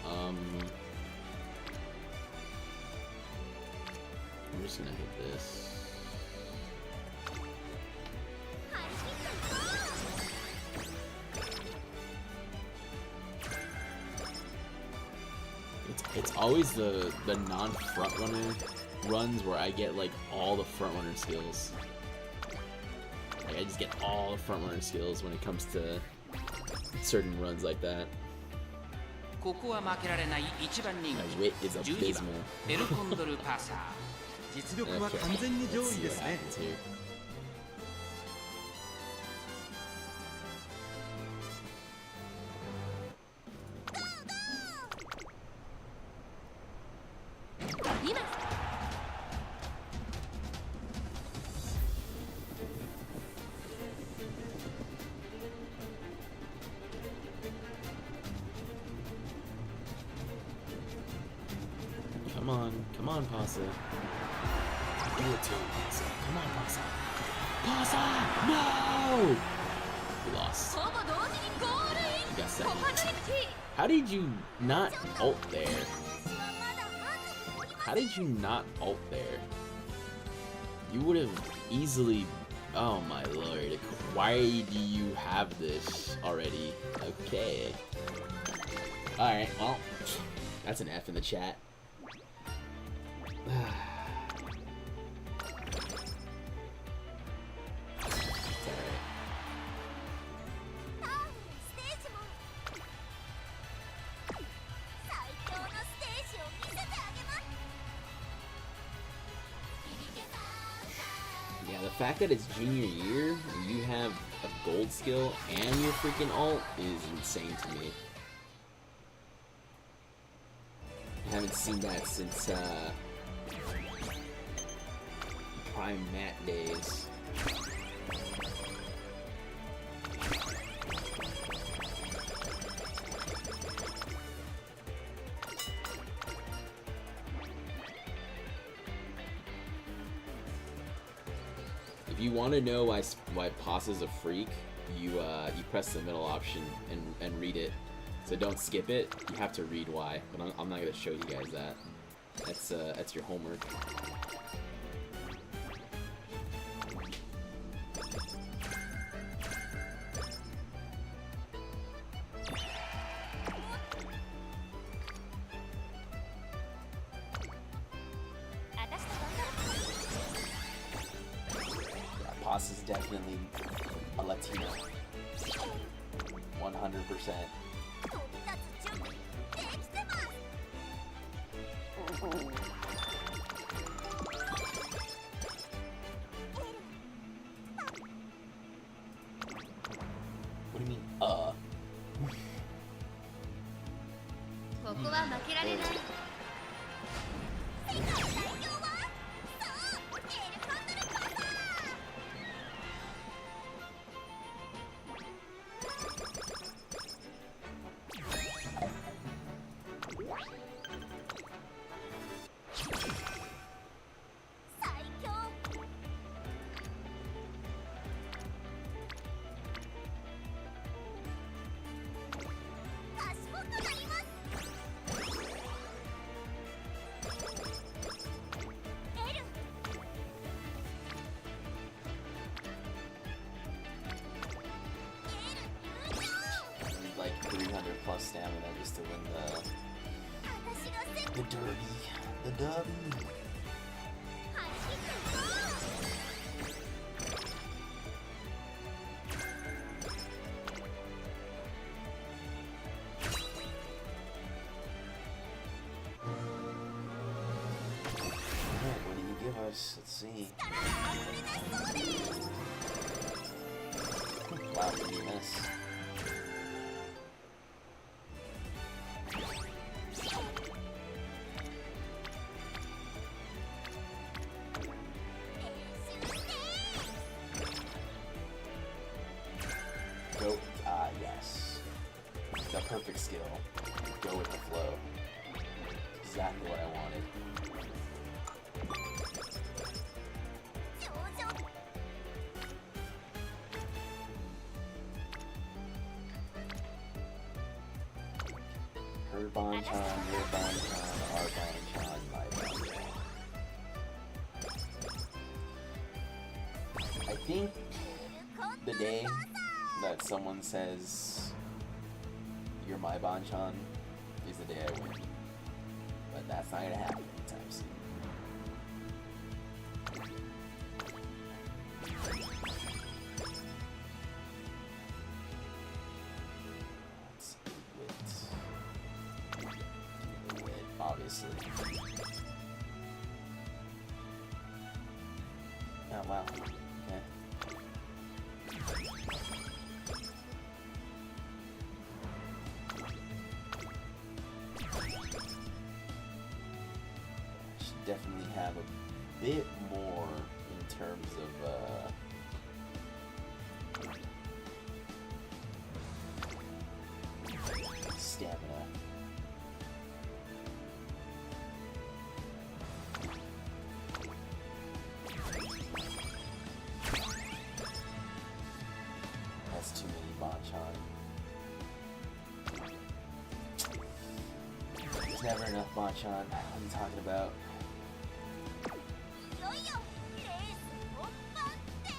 I'm just gonna hit this. It's always the non-frontrunner runs where I get like all the frontrunner skills. Like I just get all the frontrunner skills when it comes to certain runs like that. ここは負けられない一番人 My 気 wit is 12 abysmal. 番ベルコンドルパーサー実力は完全に上 Let's 位 see で what すね happens here. Come on, Pasa. Do it to him, Pasa. Come on, Pasa. Pasa! No! We lost. ほぼ同時にゴールイン We got コ second. パナリティ How did you not ult there? How did you not ult there? You would have easily... Oh my lord. Why do you have this already? Okay. Alright, well... That's an F in the chat. It's alright. ステージも最強のステージを見せてあげます Yeah, the fact that it's junior year and you have a gold skill and your freaking ult is insane to me. I haven't seen that since Prime Matt days. If you want to know why Pasa's a freak, you press the middle option and read it. So don't skip it. You have to read why, but I'm not gonna show you guys that. That's your homework. Pasa's definitely a Latino. 100%. What do you mean, ここは負けられない世界最強はそうエルコンドルパサ最強 賢くなります like 300 plus stamina just to win the derby. The derby. Alright, what do you give us? Let's see. Wow, what did you miss? Go, yes. The perfect skill. Go with the flow. Exactly what I wanted. Her Bonchan, your Bonchan, our Bonchan, my Bonchan. I think the day that someone says you're my Bonchan is the day I win. That's not gonna happen anytime soon. Teio Wit, obviously. Oh wow. Okay. Should definitely have a bit more in terms of stamina. That's too many Bonchan. There's never enough Bonchan. What are you talking about? いよいよレース本番です。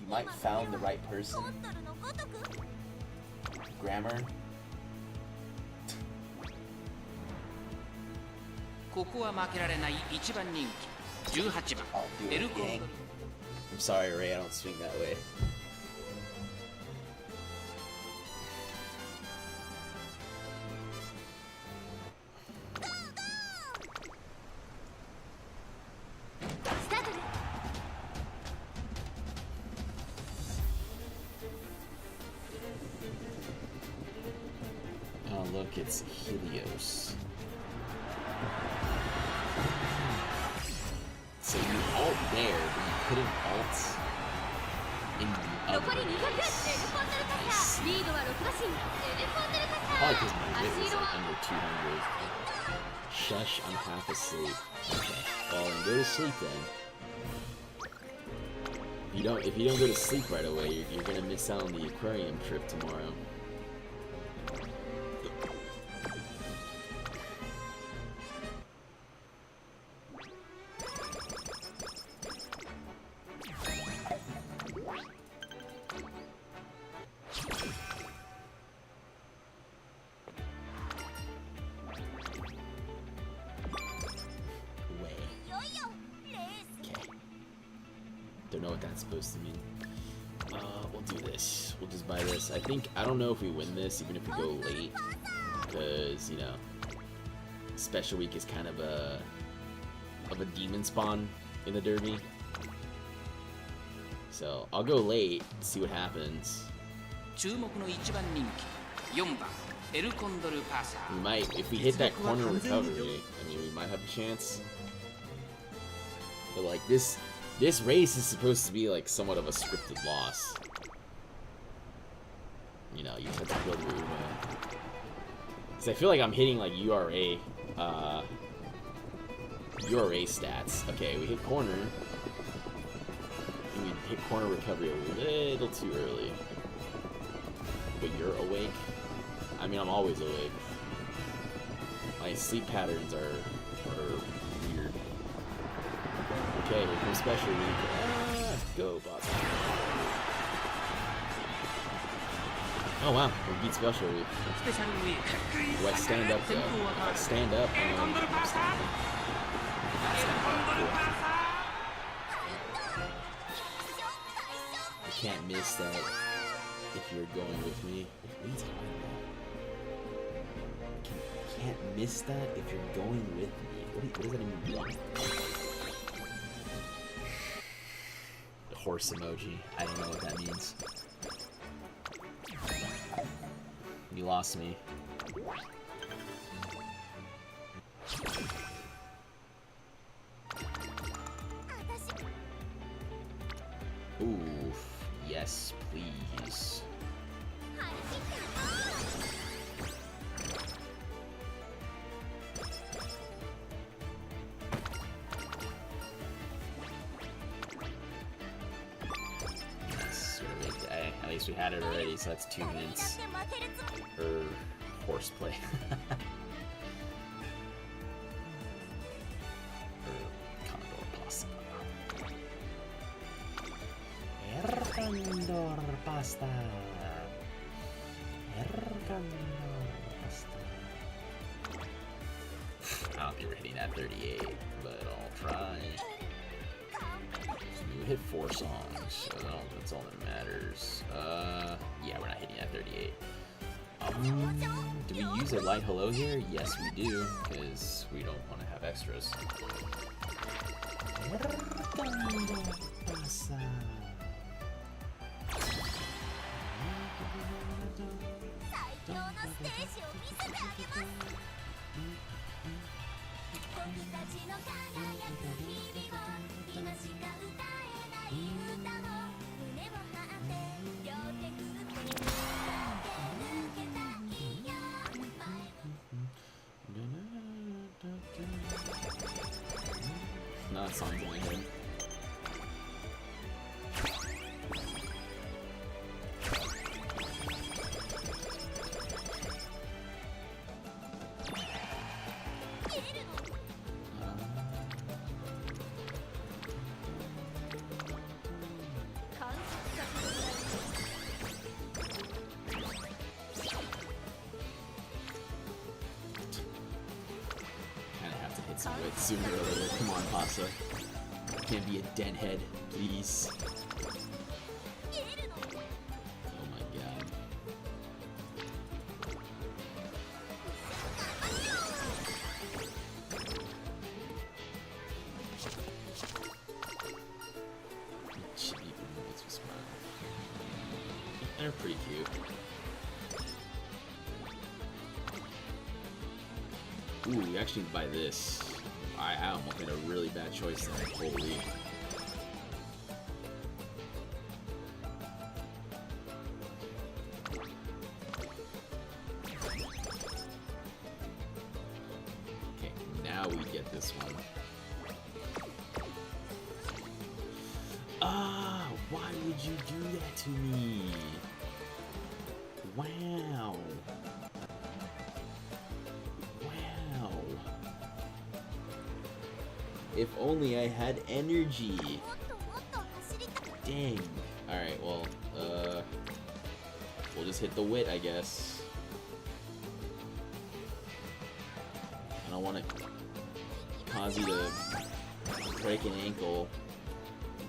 you might found the right person. コントルのごとく Grammar. ここは負けられない1番人気18番 I'll do エ it ルコン again. I'm sorry, Ray. I don't swing that way. スタートです。 Oh, look, it's Helios. So you ult there, but you couldn't ult in the 残 other り200エル place. コンドルカッサーリードは6馬身エルコンドルカッサ Probably ー because my wit 足 was 色 like は under 200. Shush, I'm half asleep. Okay, well then go to sleep then. If you don't go to sleep right away, you're gonna miss out on the aquarium trip tomorrow. Way. いよいよレース Okay. Don't know what that's supposed to mean. We'll do this. We'll just buy this. I don't know if we win this, even if we go late. Because, you know, Special Week is kind of a demon spawn in the Derby. So, I'll go late, see what happens. 注目の1番人気4番エルコンドルパーサ We ー might, if we hit that corner recovery, I mean, we might have a chance. But, like, this race is supposed to be, like, somewhat of a scripted loss. You know, you just have to build your Because I feel like I'm hitting, like, URA stats. Okay, we hit corner. And we hit corner recovery a little too early. But you're awake? I mean, I'm always awake. My sleep patterns are weird. Okay, here comes Special Week. Ah, go, boss. Oh wow, we beat Special Week. スペシャルウィーク Do I stand up though? Do I stand up?エルコンドルパーサーエルコンドルパーサ I can't miss that if you're going with me. What are you talking about? Can't miss that if you're going with me. What does that even mean? The horse emoji. I don't know what that means. You lost me. Ooh, yes, please. Yes, at least we had it already, so that's 2 minutes. Or horseplay. Ercandor pasta. Ercandor pasta. I don't think we're hitting that 38, but I'll try. You hit 4 songs, so that's all that matters. Yeah, we're not hitting that 38. Do we use a light hello here? Yes, we do, because we don't want to have extras. No, that song's in my head. Some wit sooner or later. Come on, Pasa. Can't be a dent head, please. Oh my god. Chibi wits with smile. They're pretty cute. Ooh, we actually buy this. I almost made a really bad choice there. Holy. Okay, now we get this one. Ah, why would you do that to me? Wow. If only I had energy. Dang. Alright, well, we'll just hit the wit, I guess. I don't want to cause you to break an ankle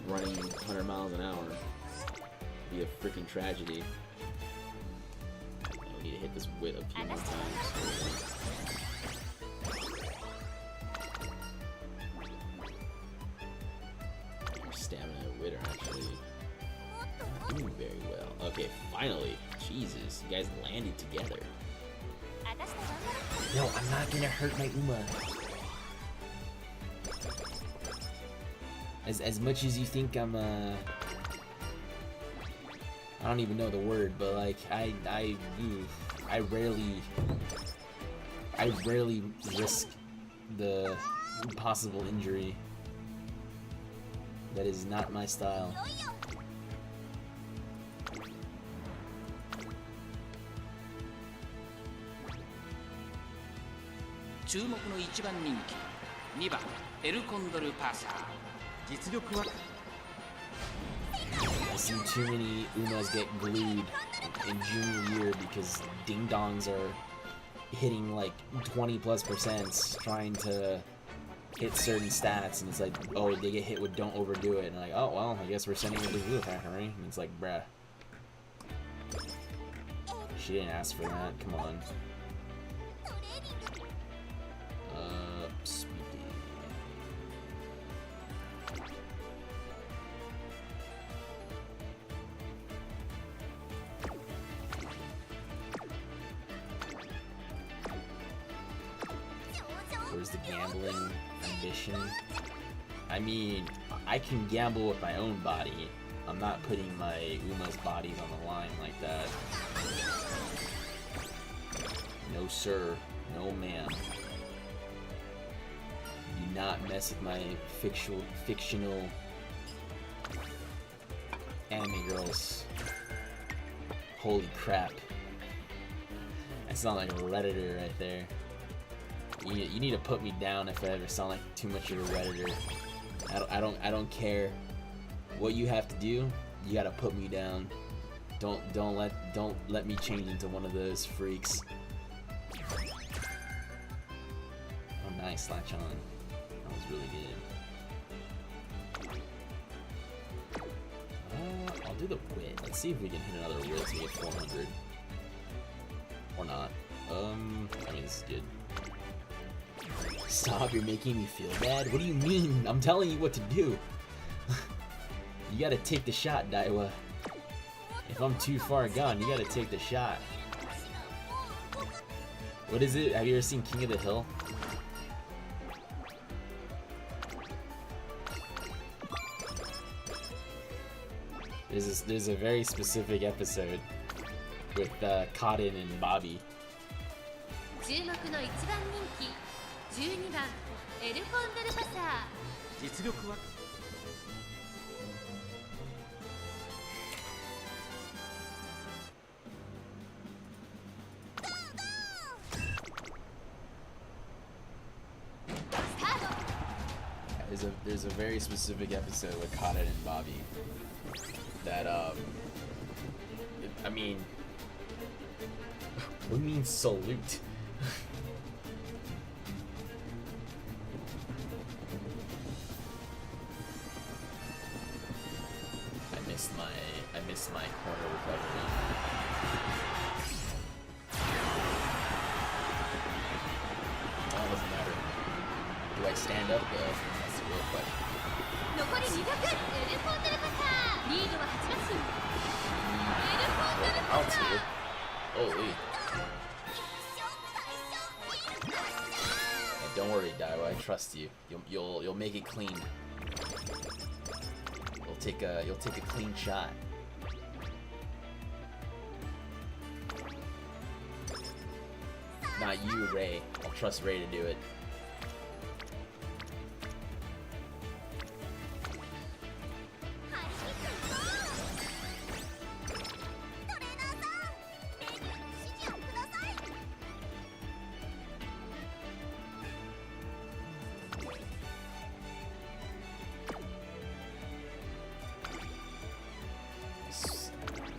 running 100 miles an hour. It'd be a freaking tragedy. We need to hit this wit a few more times. Stamina and wit are actually not doing very well. Okay, finally. Jesus, you guys landed together. No, I'm not gonna hurt my Uma. As much as you think I'm I don't even know the word, but like I rarely risk the possible injury. That is not my style. 注目の一番人気2番エルコンドルパーサー実力は I see too many Umas get glued in junior year because ding dongs are hitting like 20+% trying to hit certain stats, and it's like, oh, they get hit with don't overdo it, and like, oh well, I guess we're sending her to Blue Factory, and it's like, bruh. She didn't ask for that, come on. Speedy. Where's the gambling ambition? I mean, I can gamble with my own body. I'm not putting my Uma's bodies on the line like that. No sir, no ma'am. Do not mess with my fictional anime girls. Holy crap. That sounds like a Redditor right there. You need to put me down if I ever sound like too much of a Redditor. I don't care what you have to do. You gotta put me down. Don't let me change into one of those freaks. Oh, nice, latch on. That was really good. I'll do the wit. Let's see if we can hit another wit to get 400. Or not. I mean, this is good. Stop, you're making me feel bad. What do you mean? I'm telling you what to do. You gotta take the shot, Daiwa. If I'm too far gone, you gotta take the shot. What is it? Have you ever seen King of the Hill? There's a very specific episode with Cotton and Bobby. 注目の一番人気12番エルフォンドルパサー実力は There's a very specific episode with Cotton and Bobby that I mean, what do you mean salute? I missed my corner recovery. Oh, it doesn't matter. Do I stand up though? That's the real question. 残り200エルフォンドルパサーリードは8マシンエルフォンドルパ I'll サ do ー it. Holy. Yeah, don't worry, Daiwa. I trust you. You'll make it clean. You'll take a clean shot. Not you, Ray. I'll trust Ray to do it.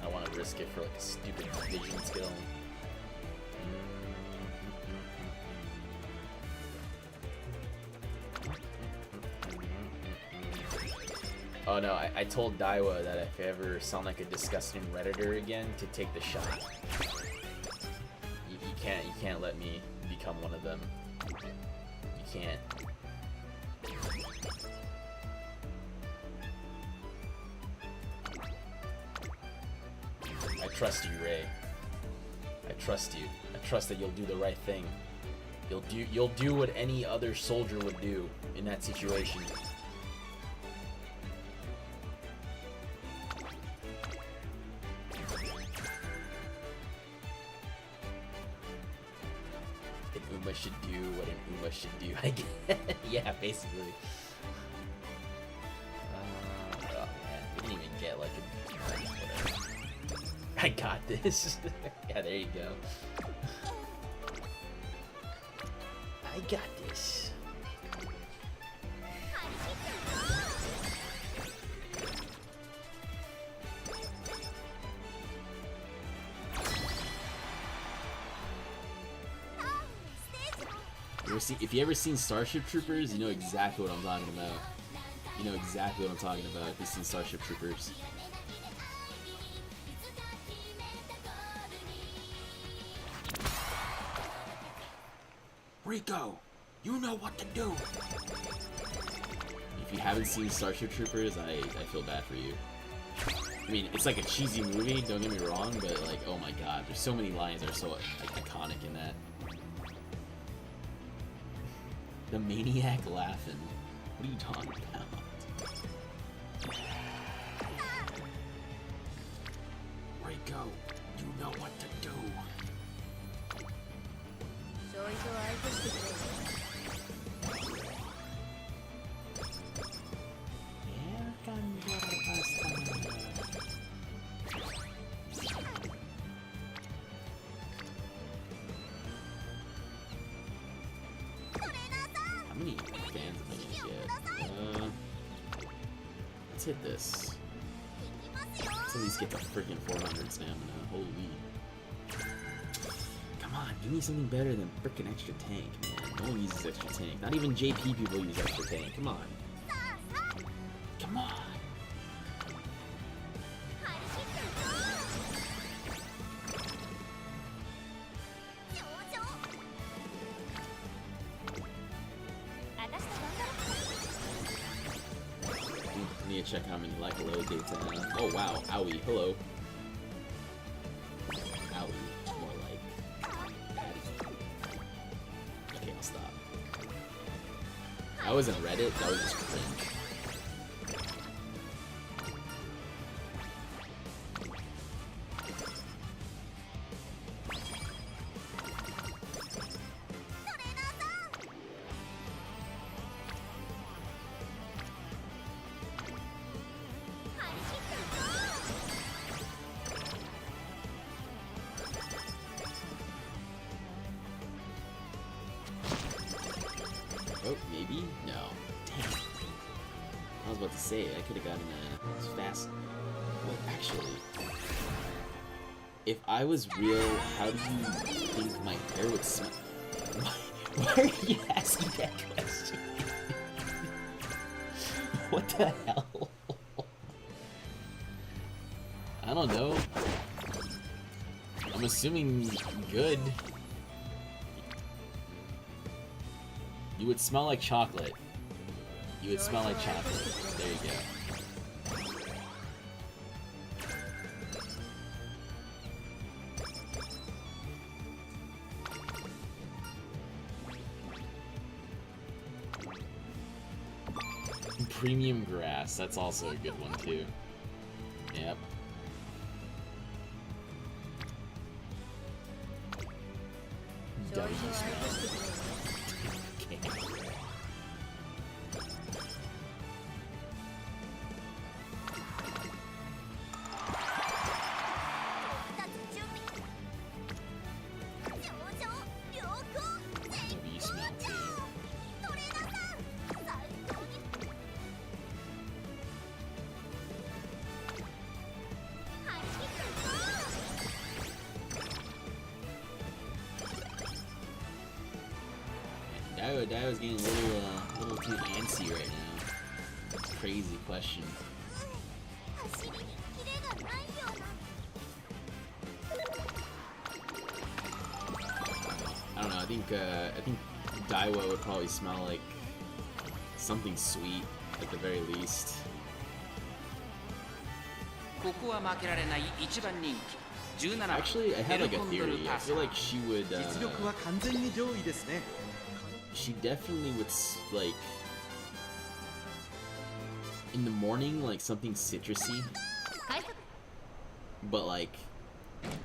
I want to risk it for like a stupid vision skill. Oh no, I told Daiwa that if I ever sound like a disgusting Redditor again, to take the shot. You can't let me become one of them. You can't. I trust you, Ray. I trust you. I trust that you'll do the right thing. You'll do what any other soldier would do in that situation. An Uma should do what an Uma should do, I guess. Yeah, basically. Oh man, we didn't even get like a... whatever. I got this. Yeah, there you go. I got this. If you ever seen Starship Troopers, you know exactly what I'm talking about. You know exactly what I'm talking about if you've seen Starship Troopers. Rico, you know what to do. If you haven't seen Starship Troopers, I feel bad for you. I mean, it's like a cheesy movie, don't get me wrong, but like, oh my god, there's so many lines that are so like, iconic in that. The maniac laughing. What are you talking about? Rico, you know what to do. ちょいと相手してくれ How many fans am I gonna get? Let's hit this. Let's at least get the freaking 400 stamina. Holy. Come on, give me something better than freaking extra tank, man. No one uses extra tank. Not even JP people use extra tank. Come on. Come on. I need to check how many like load dates I have. Oh wow, owie, hello. Owie, more like patty. Okay, I'll stop. That wasn't Reddit, that was just cringe. Oh, maybe? No. Damn. I was about to say, I could have gotten a fast... Well, actually... If I was real, how do you think my hair would smell? Why are you asking that question? What the hell? I don't know. I'm assuming good. You would smell like chocolate. You would smell like chocolate. There you go. Premium grass, that's also a good one too. Yep. W smell. Okay. W smell too. Dio's getting a little too antsy right now. Crazy question. I don't know. I think Daiwa would probably smell like something sweet at the very least. Actually, I had like a theory. I feel like she would. 実力は完全に上位ですね She definitely would like in the morning, like something citrusy, but like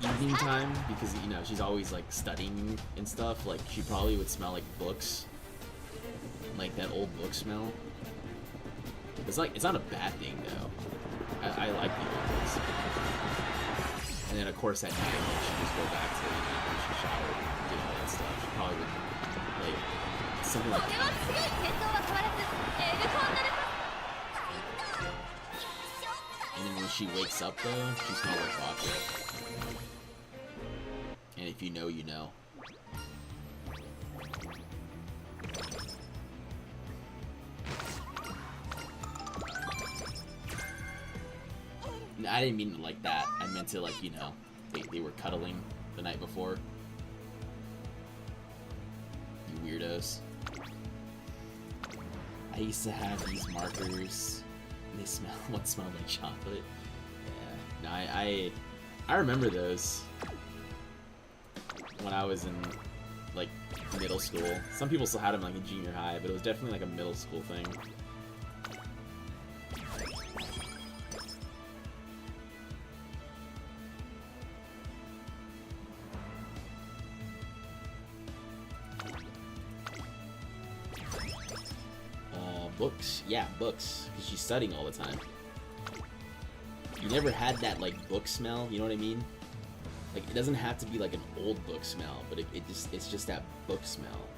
evening time, because you know she's always like studying and stuff. Like she probably would smell like books, like that old book smell. It's not a bad thing though. I like the old books. And then of course at night like, she just go back to when she showered and did all that stuff. She probably would like something like that. And then when she wakes up though, she smells like vodka. And if you know, you know. I didn't mean it like that. I meant to like, you know, they were cuddling the night before. You weirdos. I used to have these markers. They smell what smelled like chocolate. Yeah. No, I remember those when I was in like middle school. Some people still had them like in junior high, but it was definitely like a middle school thing. Books, yeah, books, because she's studying all the time. You never had that like book smell, you know what I mean? Like it doesn't have to be like an old book smell, but it's just that book smell.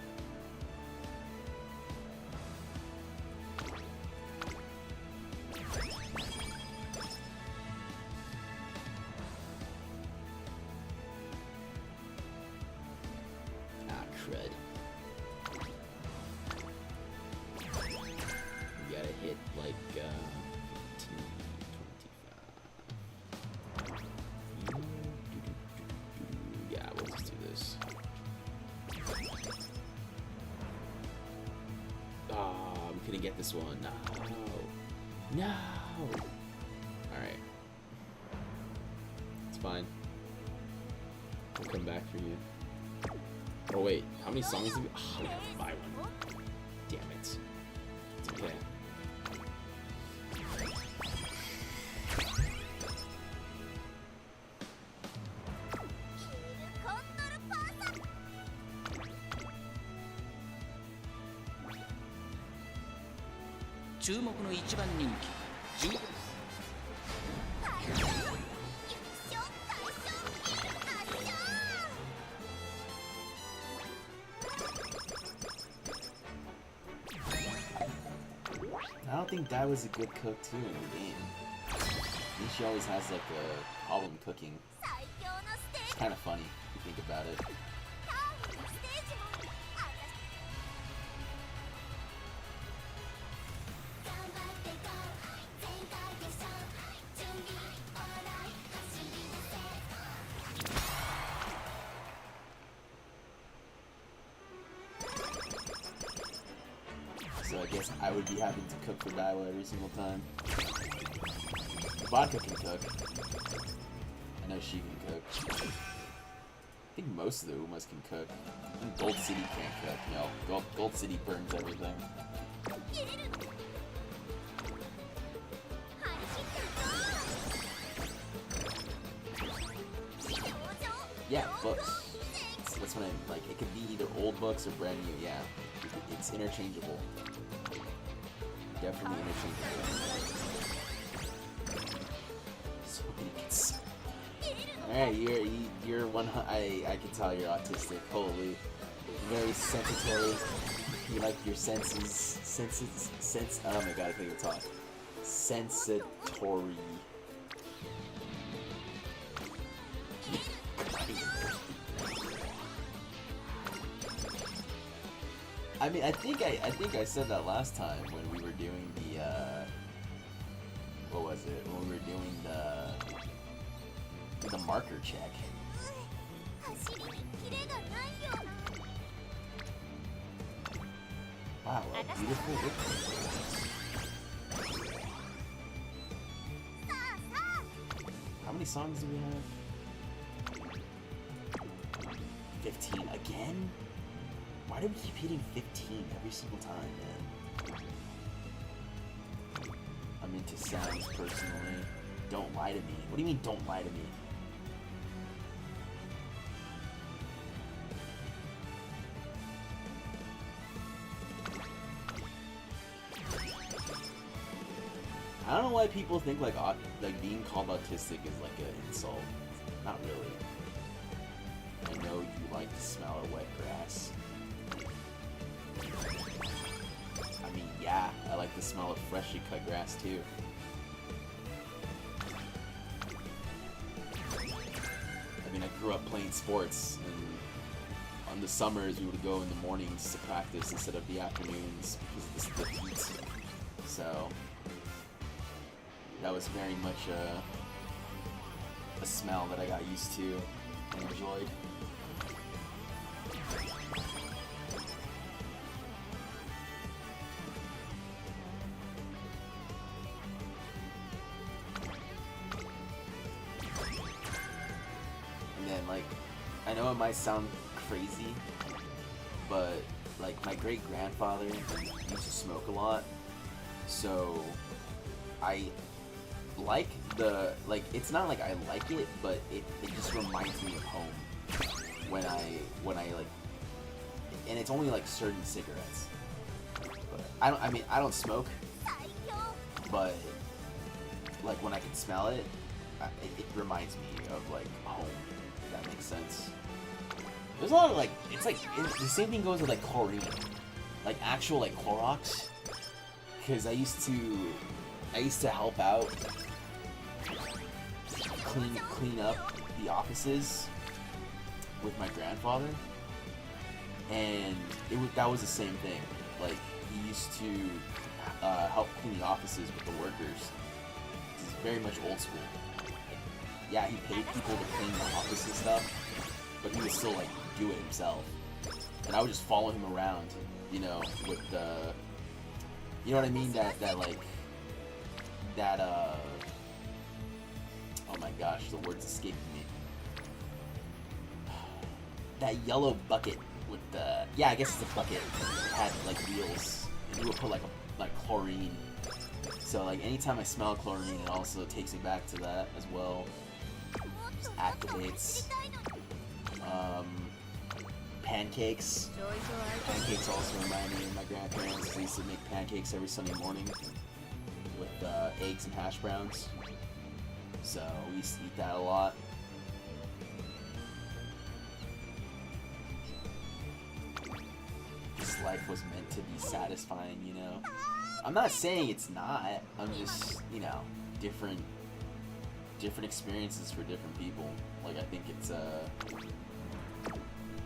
like 15, 25. Yeah, we'll just do this. Oh, I'm gonna get this one. No. No. Alright. It's fine. I'll come back for you. Oh wait, how many songs do we... Oh, we have to buy one. Damn it. It's okay. I don't think Dai was a good cook too in the game. I think she always has like a problem cooking. It's kind of funny if you think about it. So I guess I would be having to cook for Daiwa every single time. Vodka can cook. I know she can cook. I think most of the Umas can cook. I think Gold City can't cook. No, Gold City burns everything. Yeah, books. That's what I like. It could be either old books or brand new. Yeah, it's interchangeable. Definitely interchangeable. So many kids. All right, you're one. I can tell you're autistic. Holy, very sensitive. You like your senses. Oh my god, I can't even talk. Sensatory. I mean, I think I said that last time when we were doing the what was it? When we were doing the marker check. Wow, a beautiful look. How many songs do we have? 15 again? Why do we keep hitting 15 every single time, man? I'm into sounds personally. Don't lie to me. What do you mean, don't lie to me? I don't know why people think like being called autistic is like an insult. Not really. I know you like the smell of wet grass. I mean, yeah, I like the smell of freshly cut grass too. I mean, I grew up playing sports, and on the summers we would go in the mornings to practice instead of the afternoons because of the heat. So that was very much a smell that I got used to and enjoyed. And then, like, I know it might sound crazy, but like my great grandfather used to smoke a lot, so I like it's not like I like it, but it just reminds me of home when I like, and it's only like certain cigarettes. But I don't smoke, but like when I can smell it, it reminds me of like home. If that makes sense. There's a lot of like, it's like the same thing goes with like chlorine, like actual like Clorox, because I used to help out, clean up the offices with my grandfather, and that was the same thing. Like he used to help clean the offices with the workers. He's very much old school. Yeah, he paid people to clean the office and stuff, but he would still like do it himself. And I would just follow him around, you know, with the, you know what I mean? Oh my gosh, the word's escaping me. That yellow bucket with the, yeah, I guess it's a bucket that had like wheels, and you would put like chlorine. So like anytime I smell chlorine, it also takes me back to that as well. Just activates. Pancakes. Pancakes also remind me of my grandparents. They used to make pancakes every Sunday morning with eggs and hash browns. So we used to eat that a lot. This life was meant to be satisfying, you know? I'm not saying it's not. I'm just, you know, different experiences for different people. Like, I think it's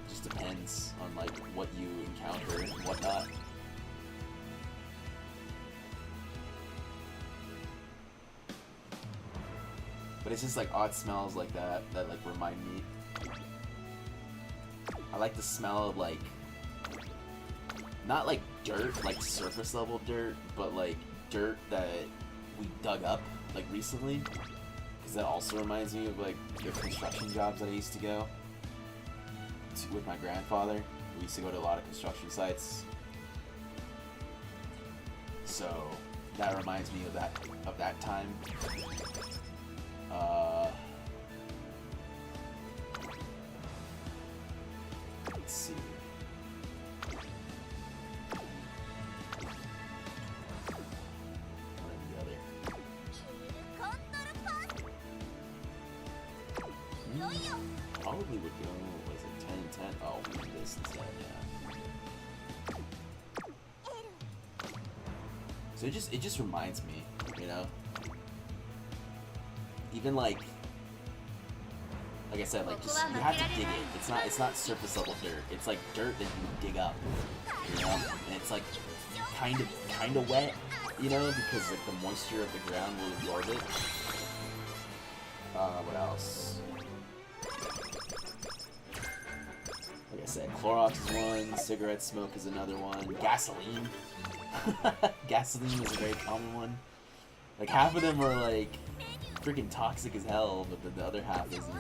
just depends on like what you encounter and whatnot. But it's just like odd smells like that like remind me. I like the smell of like, not like dirt, like surface level dirt, but like dirt that we dug up like recently. Because that also reminds me of like the construction jobs that I used to go to with my grandfather. We used to go to a lot of construction sites. So that reminds me of that time. Let's see. One or the other. Probably would go, was it 10 and 10? Oh, this instead, yeah. So it just reminds me, you know? Even like I said, like just you have to dig it. It's not surface level dirt. It's like dirt that you dig up, you know. And it's like kind of wet, you know, because like the moisture of the ground will absorb it. What else? Like I said, Clorox is one. Cigarette smoke is another one. Gasoline. Gasoline is a very common one. Like half of them are like freaking toxic as hell, but the other half isn't.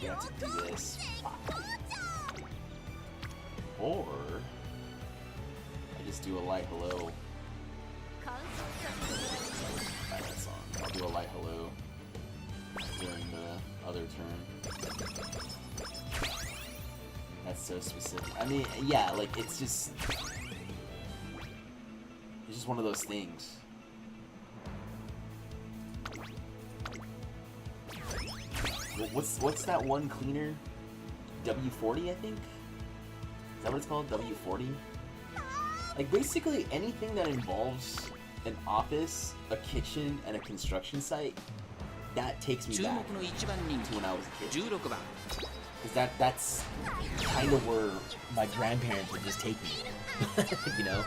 We have to do this. Or I just do a light hello. Like that song. I'll do a light hello during the other turn. That's so specific. I mean, yeah, like it's just one of those things. What's that one cleaner? W40, I think? Is that what it's called? W40? Like, basically anything that involves an office, a kitchen, and a construction site, that takes me back to when I was a kid. Because that's kind of where my grandparents would just take me. You know?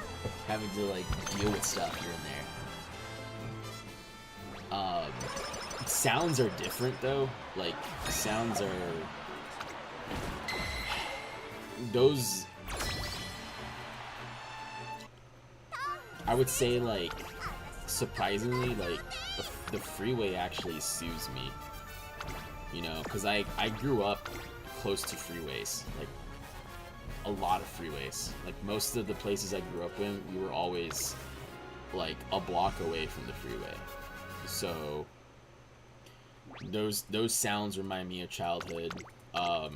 Having to, like, deal with stuff here and there. Sounds are different though. Like sounds are those. I would say like surprisingly like the freeway actually soothes me. You know, because I grew up close to freeways, like a lot of freeways. Like most of the places I grew up in, we were always like a block away from the freeway. So those sounds remind me of childhood. I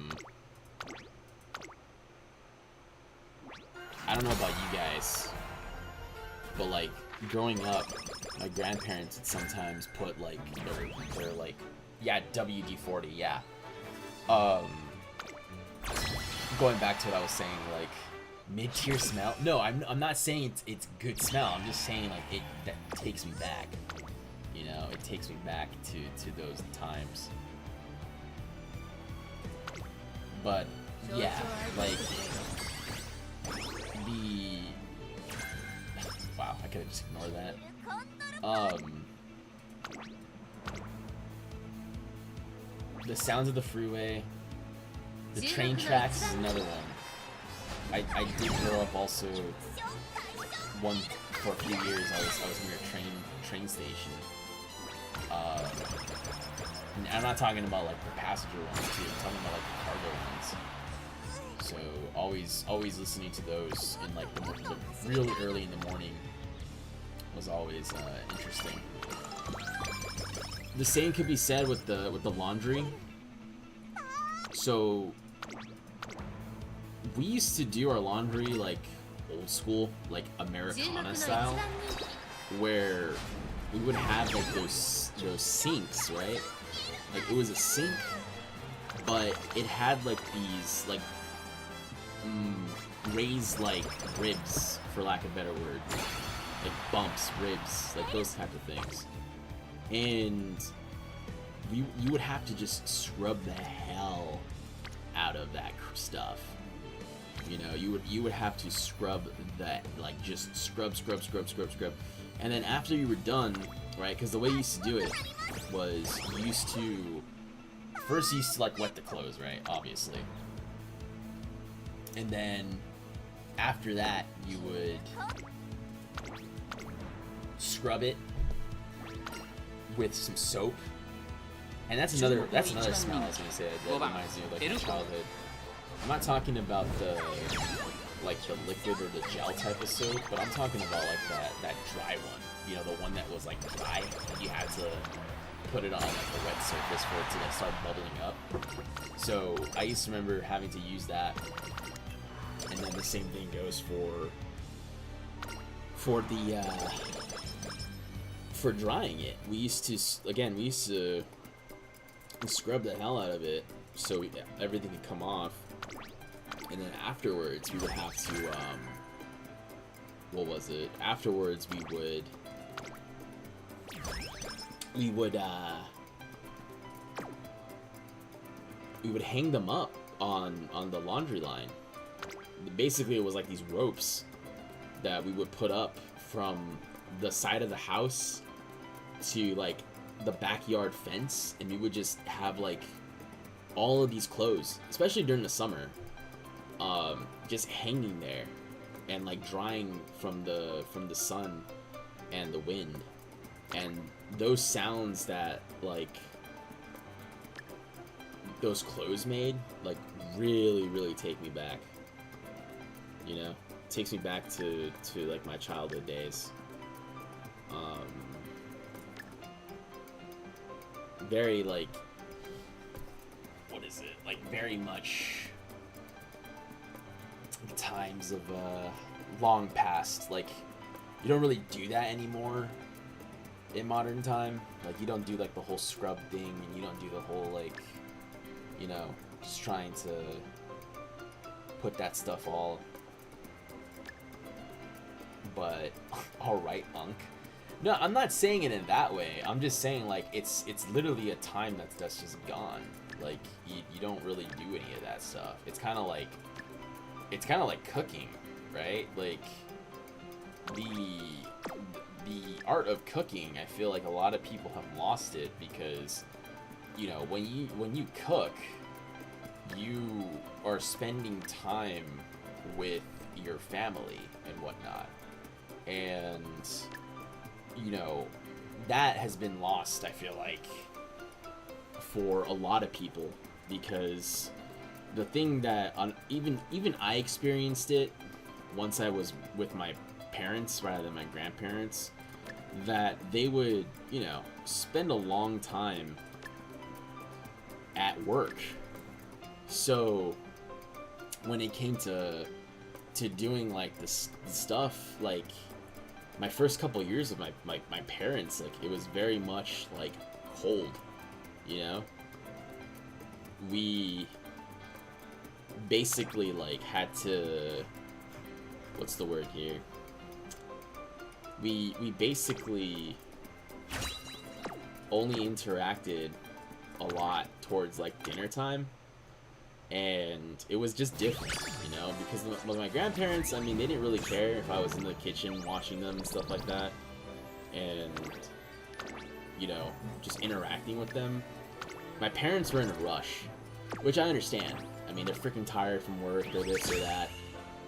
don't know about you guys, but like growing up, my grandparents would sometimes put like their like, yeah, WD-40, yeah. Going back to what I was saying, like mid-tier smell. No, I'm not saying it's good smell. I'm just saying like that takes me back. You know, it takes me back to those times. But yeah, like Wow, I could have just ignored that. The sounds of the freeway, the train tracks is another one. I did grow up also. For a few years, I was near a train station. And I'm not talking about like the passenger ones too. I'm talking about like the cargo ones. So always listening to those in like the really early in the morning was always interesting. The same could be said with the laundry. So we used to do our laundry like old school, like Americana style, where we would have like those sinks, right? Like it was a sink, but it had like these like raised like ribs, for lack of a better word, like bumps, ribs, like those type of things. And you would have to just scrub the hell out of that stuff. You know, you would have to scrub that, like just scrub, and then after you were done, right? Because the way you used to do it was you used to like wet the clothes, right? Obviously, and then after that you would scrub it with some soap, and that's another smell I was gonna say that reminds me of like my childhood. I'm not talking about the liquid or the gel type of soap, but I'm talking about like that dry one. You know, the one that was like dry. You had to put it on like a wet surface for it to like start bubbling up. So I used to remember having to use that, and then the same thing goes for drying it. We used to scrub the hell out of it so everything could come off. And then afterwards, we would have to, Afterwards, we would hang them up on the laundry line. Basically, it was like these ropes that we would put up from the side of the house to like the backyard fence, and we would just have like all of these clothes, especially during the summer, just hanging there and like drying from the sun and the wind, and those sounds that like those clothes made like really take me back. You know, it takes me back to like my childhood days. Very like, what is it, like very much times of long past. Like you don't really do that anymore in modern time. Like you don't do like the whole scrub thing, and you don't do the whole like, you know, just trying to put that stuff all. But alright, Unc. No, I'm not saying it in that way. I'm just saying like it's literally a time that's just gone. Like you don't really do any of that stuff. It's kind of like cooking, right? Like the art of cooking, I feel like a lot of people have lost it, because you know, when you cook, you are spending time with your family and whatnot, and you know, that has been lost, I feel like, for a lot of people, because the thing that even I experienced it once I was with my parents rather than my grandparents, that they would, you know, spend a long time at work. So when it came to doing like this stuff, like my first couple years of my parents, like it was very much like cold, you know. We basically like had to, what's the word here? We basically only interacted a lot towards like dinner time, and it was just different, you know, because with my grandparents, I mean, they didn't really care if I was in the kitchen watching them and stuff like that, and, you know, just interacting with them. My parents were in a rush, which I understand. I mean, they're freaking tired from work or this or that,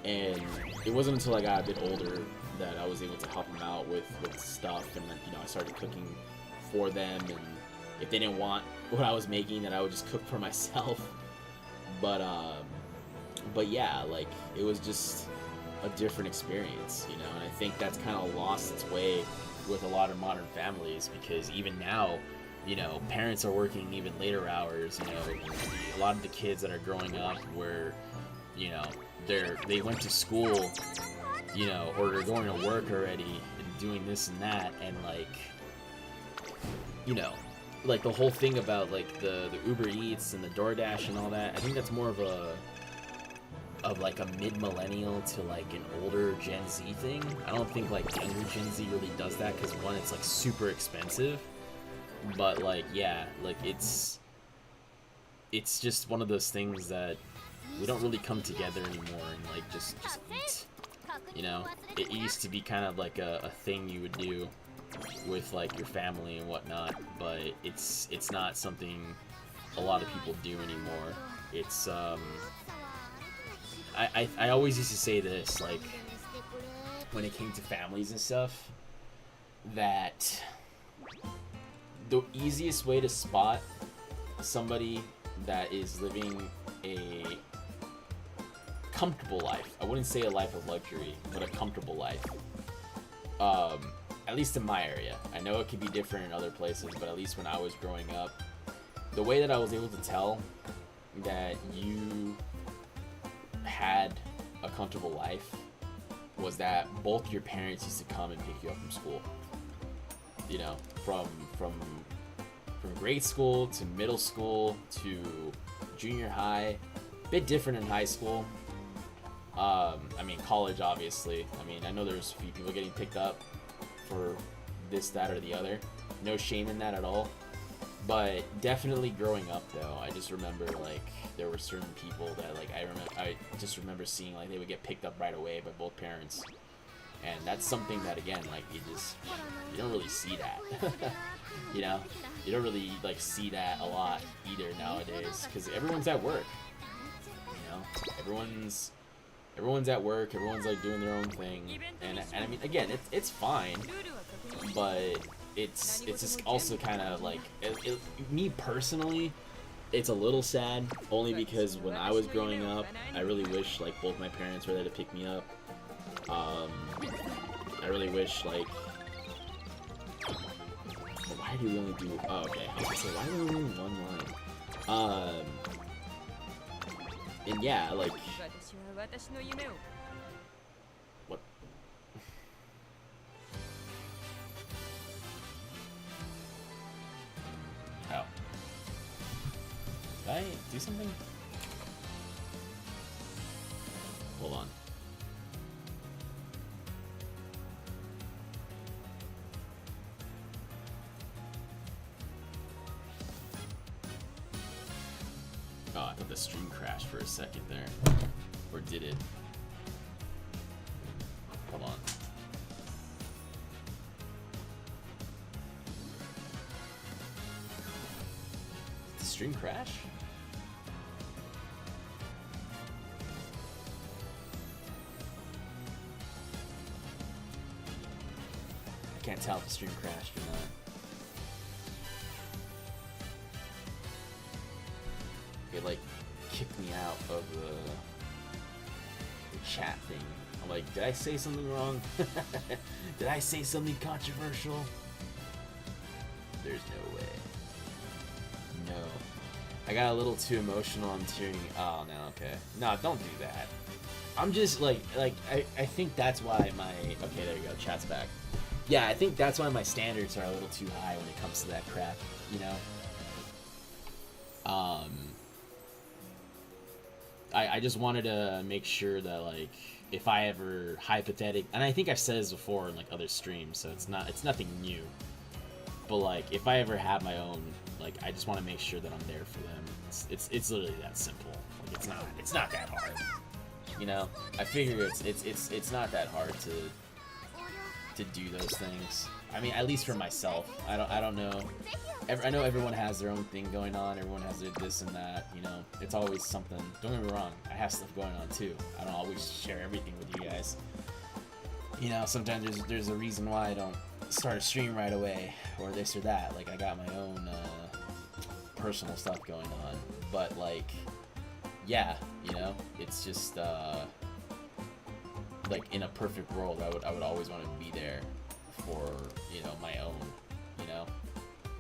and it wasn't until I got a bit older that I was able to help them out with stuff, and then, you know, I started cooking for them, and if they didn't want what I was making, then I would just cook for myself. But yeah, like, it was just a different experience, you know, and I think that's kind of lost its way with a lot of modern families, because even now, you know, parents are working even later hours, you know, a lot of the kids that are growing up where, you know, they went to school, you know, or they're going to work already and doing this and that, and, like, you know, like the whole thing about like the Uber Eats and the DoorDash and all that, I think that's more of like a mid-millennial to like an older Gen Z thing. I don't think like younger Gen Z really does that, because one, it's like super expensive, but like, yeah, like it's just one of those things that we don't really come together anymore and like just eat, you know. It used to be kind of like a thing you would do with like your family and whatnot, but it's not something a lot of people do anymore. It's I always used to say this, like, when it came to families and stuff, that the easiest way to spot somebody that is living a comfortable life, I wouldn't say a life of luxury, but a comfortable life, at least in my area. I know it could be different in other places, but at least when I was growing up, the way that I was able to tell that you had a comfortable life was that both your parents used to come and pick you up from school. You know, from grade school to middle school to junior high. A bit different in high school. I mean, college, obviously. I mean, I know there's a few people getting picked up for this, that, or the other. No shame in that at all. But definitely growing up, though, I just remember, like, there were certain people that, like, I just remember seeing, like, they would get picked up right away by both parents. And that's something that, again, like, you don't really see that. You know? You don't really, like, see that a lot either nowadays, because everyone's at work. You know? Everyone's at work, everyone's like doing their own thing, and I mean, again, it's fine, but it's just also kind of like, me personally, it's a little sad, only because when I was growing up, I really wish like both my parents were there to pick me up. I really wish, like, why do we only do, oh, okay, I was gonna say, why do we only do one line? And yeah, like, what? Oh. Did I do something? Hold on. Oh, I thought the stream crashed for a second there. Or did it? Hold on. Did the stream crash? I can't tell if the stream crashed or not. It like kicked me out of the chat thing. I'm like, did I say something wrong? Did I say something controversial? There's no way. No. I got a little too emotional. I'm tearing. Oh no, okay. No, don't do that. I'm just like I think that's why my, okay, there you go, chat's back. Yeah, I think that's why my standards are a little too high when it comes to that crap, you know? I just wanted to make sure that, like, if I ever and I think I've said this before in like other streams, so it's nothing new. But like, if I ever have my own, like, I just want to make sure that I'm there for them. It's literally that simple. Like, it's not that hard. You know, I figure it's not that hard to do those things. I mean, at least for myself. I don't know. I know everyone has their own thing going on. Everyone has their this and that. You know, it's always something. Don't get me wrong. I have stuff going on too. I don't always share everything with you guys. You know, sometimes there's a reason why I don't start a stream right away, or this or that. Like, I got my own personal stuff going on. But like, yeah, you know, it's just like, in a perfect world, I would always want to be there for, you know, my own. You know,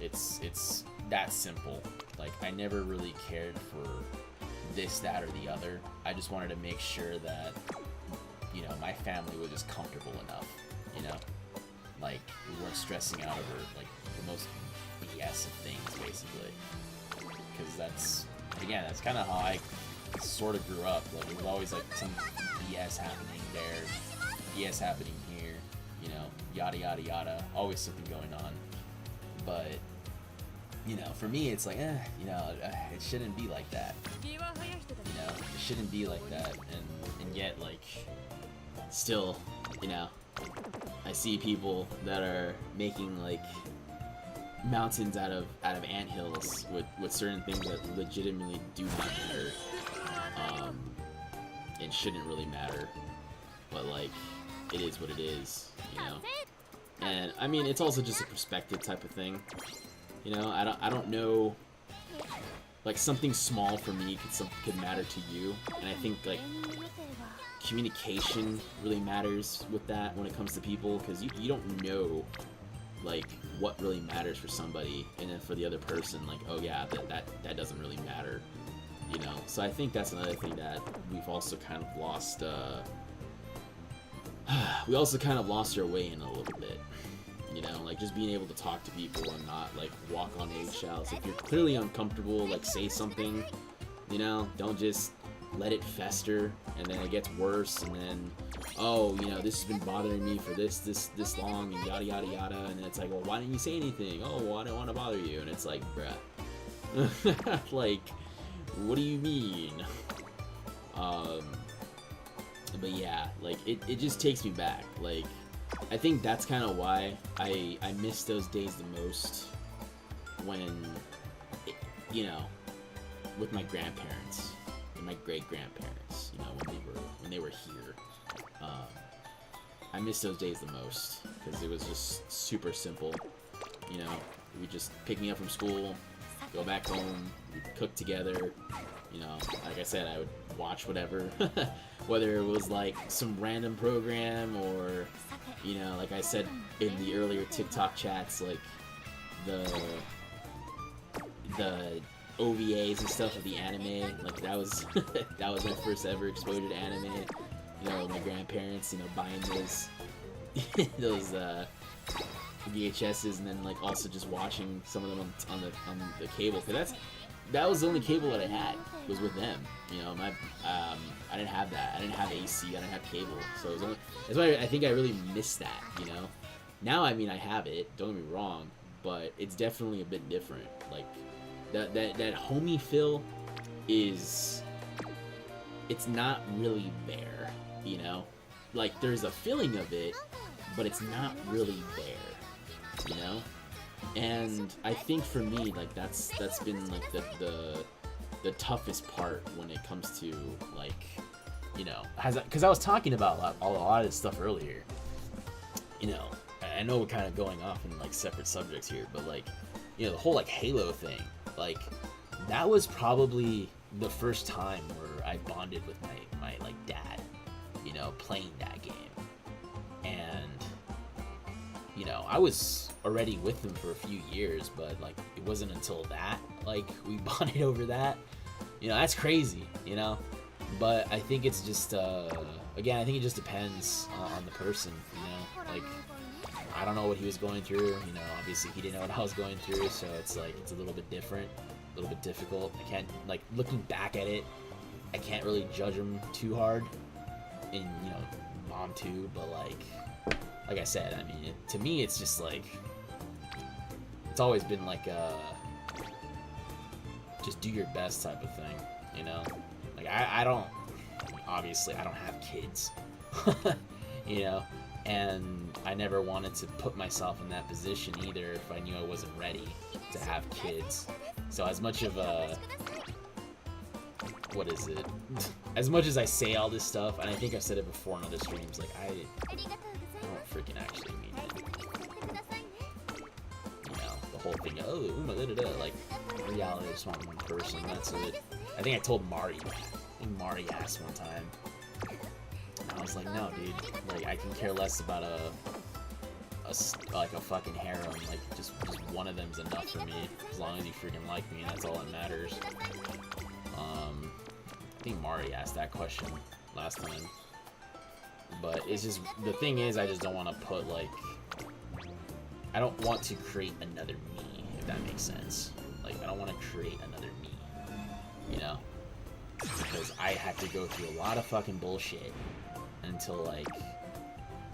it's that simple. Like, I never really cared for this, that, or the other. I just wanted to make sure that, you know, my family was just comfortable enough, you know? Like, we weren't stressing out over, like, the most BS of things, basically. Because that's kind of how I sort of grew up. Like, it was always, like, some BS happening there, BS happening here, you know, yada, yada, yada. Always something going on. But, you know, for me, it's like, you know, it shouldn't be like that. You know, it shouldn't be like that. And yet, like, still, you know, I see people that are making, like, mountains out of anthills with certain things that legitimately do not matter, and shouldn't really matter, but like, it is what it is, you know. And I mean, it's also just a perspective type of thing, you know. I don't know, like, something small for me could matter to you, and I think, like, communication really matters with that when it comes to people, because you don't know, like, what really matters for somebody, and then for the other person, like, oh yeah, that doesn't really matter, you know. So I think that's another thing that we've also kind of lost, we also kind of lost our way in a little bit, you know, like, just being able to talk to people and not, like, walk on eggshells. If you're clearly uncomfortable, like, say something, you know. Don't just let it fester, and then it gets worse, and then, oh, you know, this has been bothering me for this long, and yada yada yada, and then it's like, well, why didn't you say anything? Oh, well, I didn't want to bother you. And it's like, bruh. Like, what do you mean? But yeah, like, it just takes me back. Like, I think that's kind of why I miss those days the most, when, you know, with my grandparents. My great-grandparents, you know, when they were here. I miss those days the most, because it was just super simple. You know, we just pick me up from school, go back home, we'd cook together. You know, like I said, I would watch whatever, whether it was like some random program, or, you know, like I said in the earlier TikTok chats, like the OVAs and stuff of the anime. Like, that was that was my first ever exposure to anime. You know, my grandparents, you know, buying those VHSs, and then, like, also just watching some of them on the cable. Cause that was the only cable that I had, was with them. You know, I didn't have that. I didn't have AC. I didn't have cable. So it was only, that's why I think I really missed that. You know, now, I mean, I have it. Don't get me wrong, but it's definitely a bit different. Like, that homey feel it's not really there, you know? Like, there's a feeling of it, but it's not really there, you know? And I think for me, like, that's been, like, the toughest part when it comes to, like, you know, because I was talking about a lot of this stuff earlier, you know. I know we're kind of going off in, like, separate subjects here, but, like, you know, the whole, like, Halo thing, like, that was probably the first time where I bonded with my like, dad, you know, playing that game. And, you know, I was already with him for a few years, but, like, it wasn't until that, like, we bonded over that. You know, that's crazy, you know? But I think it's just, again, I think it just depends on the person, you know? Like, I don't know what he was going through, you know, obviously he didn't know what I was going through, so it's like, it's a little bit different, a little bit difficult. I can't, like, looking back at it, I can't really judge him too hard, and, you know, mom too, but, like I said, I mean, to me, it's just like, it's always been like a just do your best type of thing, you know? Like, I don't, obviously, I don't have kids, you know? And I never wanted to put myself in that position either if I knew I wasn't ready to have kids. So as much of a, what is it? As much as I say all this stuff, and I think I've said it before in other streams, like, I don't freaking actually mean it. You know, the whole thing, oh, like, in reality, I just want one person, that's it. I think I told Mari that. I think Mari asked one time. And I was like, no, dude, like, I can care less about like a fucking harem. Like, just one of them's enough for me, as long as you freaking like me, and that's all that matters. I think Mari asked that question last time. But it's just, the thing is, I just don't want to put, like, I don't want to create another me, if that makes sense. Like, I don't want to create another me, you know? Because I had to go through a lot of fucking bullshit until, like,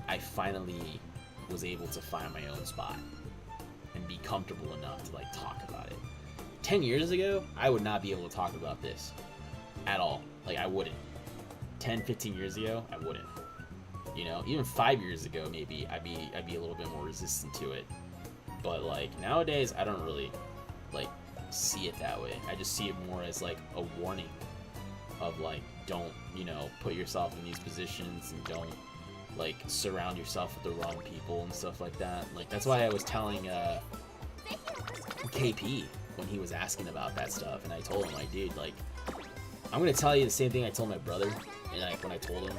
I finally was able to find my own spot and be comfortable enough to, like, talk about it. 10 years ago, I would not be able to talk about this at all. Like, I wouldn't. 10, 15 years ago, I wouldn't. You know, even 5 years ago, maybe I'd be a little bit more resistant to it. But, like, nowadays, I don't really, like, see it that way. I just see it more as, like, a warning of, like, don't, you know, put yourself in these positions, and don't, like, surround yourself with the wrong people and stuff like that. Like, that's why I was telling KP when he was asking about that stuff, and I told him, like, dude, like, I'm gonna tell you the same thing I told my brother, and like, when I told him,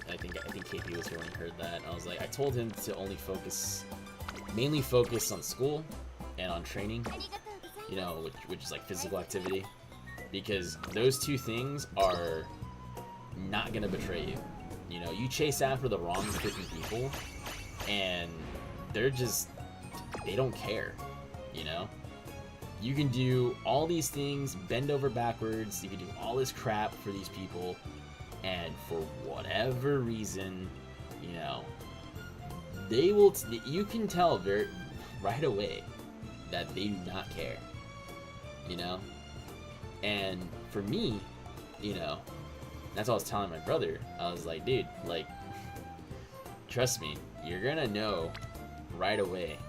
I think KP was here when he heard that. I was like, I told him to only mainly focus on school and on training, you know, which is like physical activity, because those two things are not gonna betray you. You know, you chase after the wrong freaking people, and they don't care, you know? You can do all these things, bend over backwards, you can do all this crap for these people, and for whatever reason, you know, they will, you can tell right away that they do not care, you know? And for me, you know, that's what I was telling my brother. I was like, dude, like, trust me, you're gonna know right away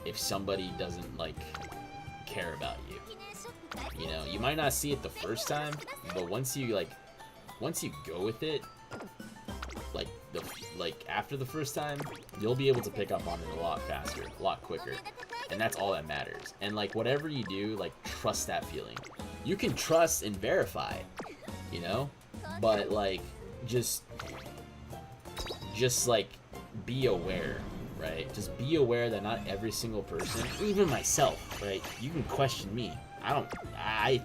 if somebody doesn't, like, care about you. You know, you might not see it the first time, but once you go with it, like after the first time, you'll be able to pick up on it a lot faster, a lot quicker. And that's all that matters. And, like, whatever you do, like, trust that feeling. You can trust and verify, you know? But, like, just like, be aware, right? Just be aware that not every single person, even myself, right? You can question me. I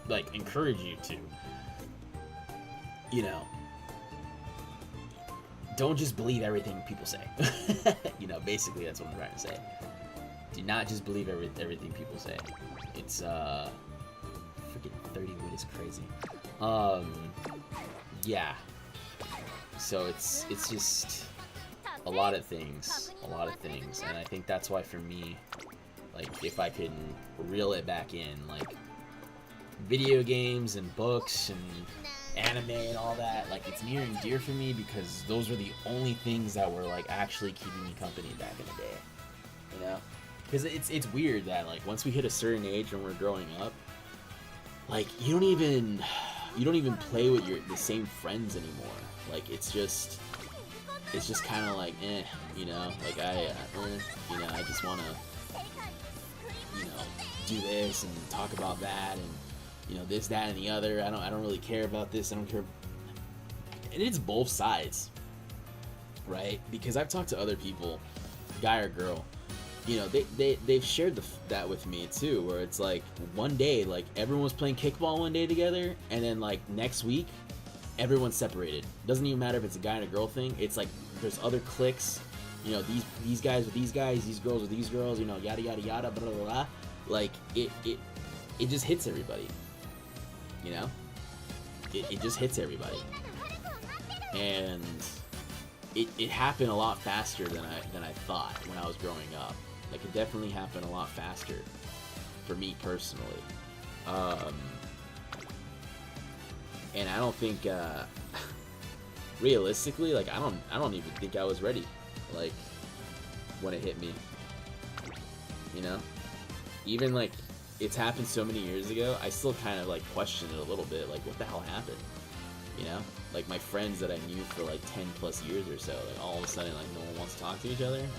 like, encourage you to, you know, don't just believe everything people say. You know, basically that's what I'm trying to say. Do not just believe everything people say. It's, freaking 30 Wit is crazy. Yeah. So it's just a lot of things, and I think that's why for me, like, if I can reel it back in, like, video games and books and anime and all that, like, it's near and dear for me because those were the only things that were, like, actually keeping me company back in the day, you know? Because it's weird that, like, once we hit a certain age when we're growing up, like, you don't even play with the same friends anymore. Like, it's just kind of like, you know, like, you know, I just want to, you know, do this and talk about that and, you know, this, that, and the other. I don't really care about this. I don't care. And it's both sides, right? Because I've talked to other people, guy or girl, you know, they've shared that with me too, where it's like one day, like, everyone was playing kickball one day together, and then, like, next week, everyone's separated. Doesn't even matter if it's a guy and a girl thing. It's like there's other cliques, you know, these guys with these guys, these girls with these girls, you know, yada yada yada, blah blah blah. Like, it just hits everybody, you know. It just hits everybody, and it happened a lot faster than I thought when I was growing up. That could definitely happen a lot faster for me personally. And I don't think, realistically, like, I don't even think I was ready, like, when it hit me, you know? Even, like, it's happened so many years ago, I still kind of, like, question it a little bit, like, what the hell happened, you know? Like, my friends that I knew for, like, 10 plus years or so, like, all of a sudden, like, no one wants to talk to each other. I mean,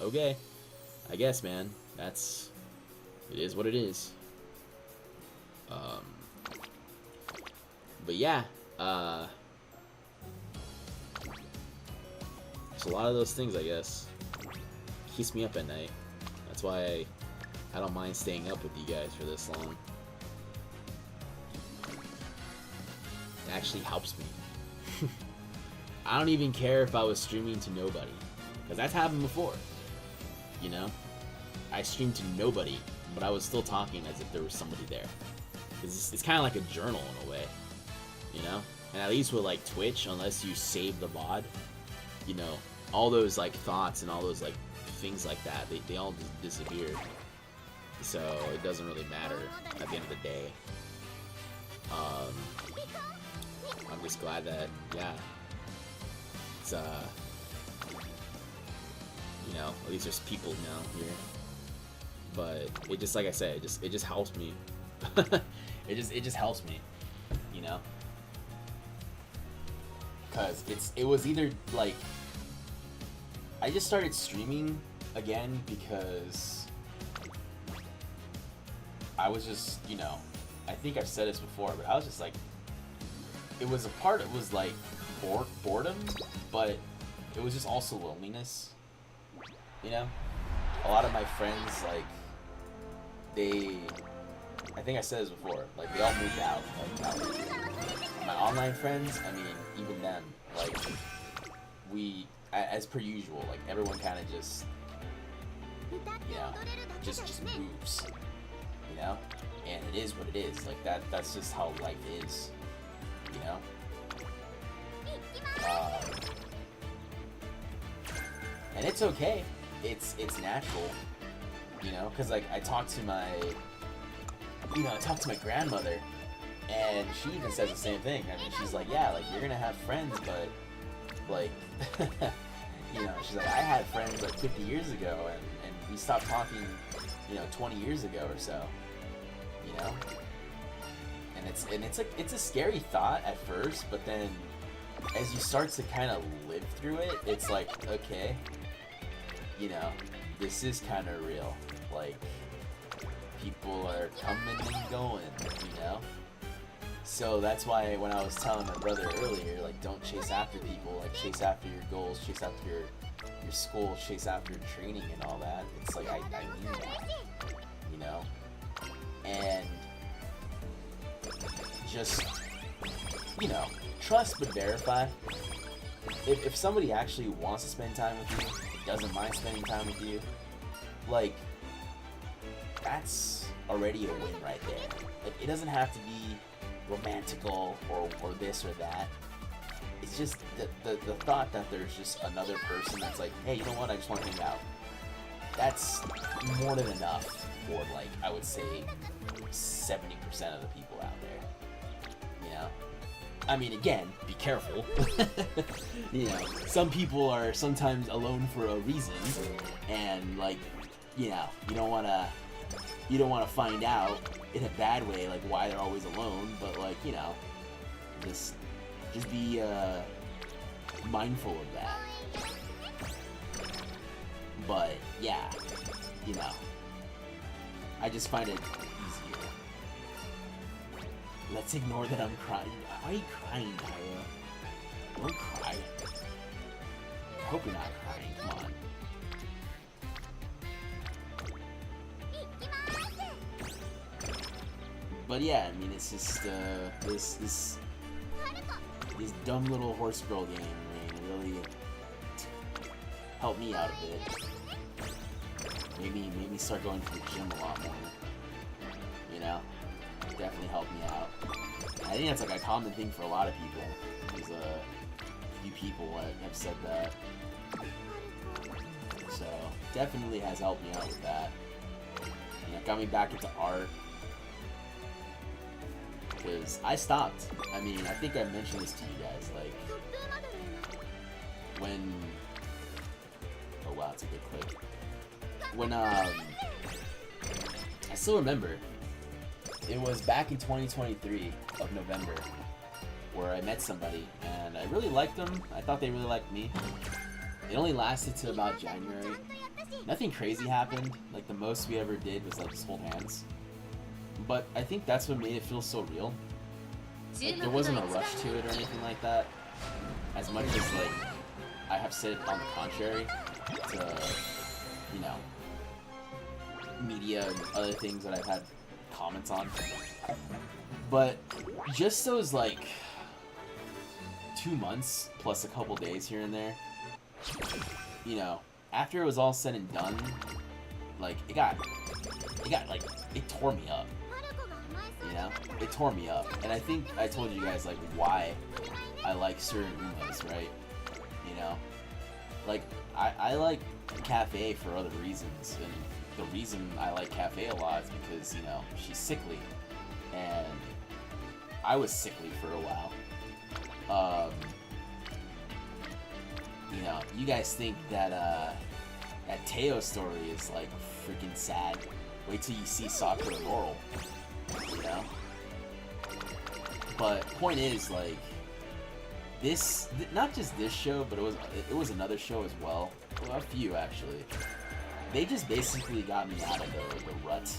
okay, I guess, man, it is what it is. But yeah, it's a lot of those things, I guess, keeps me up at night. That's why I don't mind staying up with you guys for this long. It actually helps me. I don't even care if I was streaming to nobody, because that's happened before, you know? I streamed to nobody, but I was still talking as if there was somebody there. It's kind of like a journal in a way, you know? And at least with, like, Twitch, unless you save the VOD, you know, all those, like, thoughts and all those, like, things like that, they all just disappear. So it doesn't really matter at the end of the day. I'm just glad that, yeah, it's, you know, at least there's people now here. But it just, like I said, it just helps me. it just helps me, you know? Cause it was either, like, I just started streaming again because I was just, you know, I think I've said this before, but I was just like, it was like boredom, but it was just also loneliness, you know? A lot of my friends, like, I think I said this before, like, they all moved out. Like, my online friends, I mean, even them, like, as per usual, like, everyone kind of just, you know, just moves, you know? And it is what it is, like, that's just how life is, you know? And it's okay, it's natural, you know? Because, like, I talked to my grandmother, and she even says the same thing. I mean, she's like, yeah, like, you're gonna have friends, but, like, you know, she's like, I had friends, like, 50 years ago, and we stopped talking, you know, 20 years ago or so, you know? And it's a scary thought at first, but then as you start to kind of live through it, it's like, okay, you know, this is kind of real. Like, people are coming and going, you know? So that's why when I was telling my brother earlier, like, don't chase after people, like, chase after your goals, chase after your school, chase after your training and all that. It's like, I mean that, you know? And just, you know, trust but verify. If somebody actually wants to spend time with you, doesn't mind spending time with you, like, that's already a win right there. Like, it doesn't have to be romantical or this or that. It's just the thought that there's just another person that's like, hey, you know what, I just want to hang out. That's more than enough for, like, I would say 70% of the people out there, you know? I mean, again, be careful. You know, some people are sometimes alone for a reason, and, like, you know, you don't want to find out in a bad way, like, why they're always alone, but, like, you know, just be mindful of that. But yeah, you know, I just find it easier. Let's ignore that I'm crying. Why are you crying, Tyra? Don't cry. I hope you're not crying. Come on. But yeah, I mean, it's just this dumb little horse girl game, man, really helped me out a bit. Made me start going to the gym a lot more. You know, definitely helped me out. I think that's like a common thing for a lot of people. There's a few people that have said that. So definitely has helped me out with that. You know, got me back into art. Because I stopped. I mean, I think I mentioned this to you guys, like, when... Oh wow, it's a good clip. When, I still remember, it was back in 2023 of November, where I met somebody, and I really liked them. I thought they really liked me. It only lasted to about January. Nothing crazy happened. Like, the most we ever did was, like, just hold hands. But I think that's what made it feel so real. Like, there wasn't a rush to it or anything like that. As much as, like, I have said on the contrary to, you know, media and other things that I've had comments on. But just those, like, 2 months plus a couple days here and there, you know, after it was all said and done, like, it got like, it tore me up. You know? It tore me up. And I think I told you guys, like, why I like certain Umas, right? You know? Like, I like Cafe for other reasons, and the reason I like Cafe a lot is because, you know, she's sickly. And I was sickly for a while. You know, you guys think that, that Teio story is, like, freaking sad. Wait till you see Sakura and Laurel. You know? But point is, like, this, not just this show, but it was another show as well. Well, a few actually. They just basically got me out of the rut.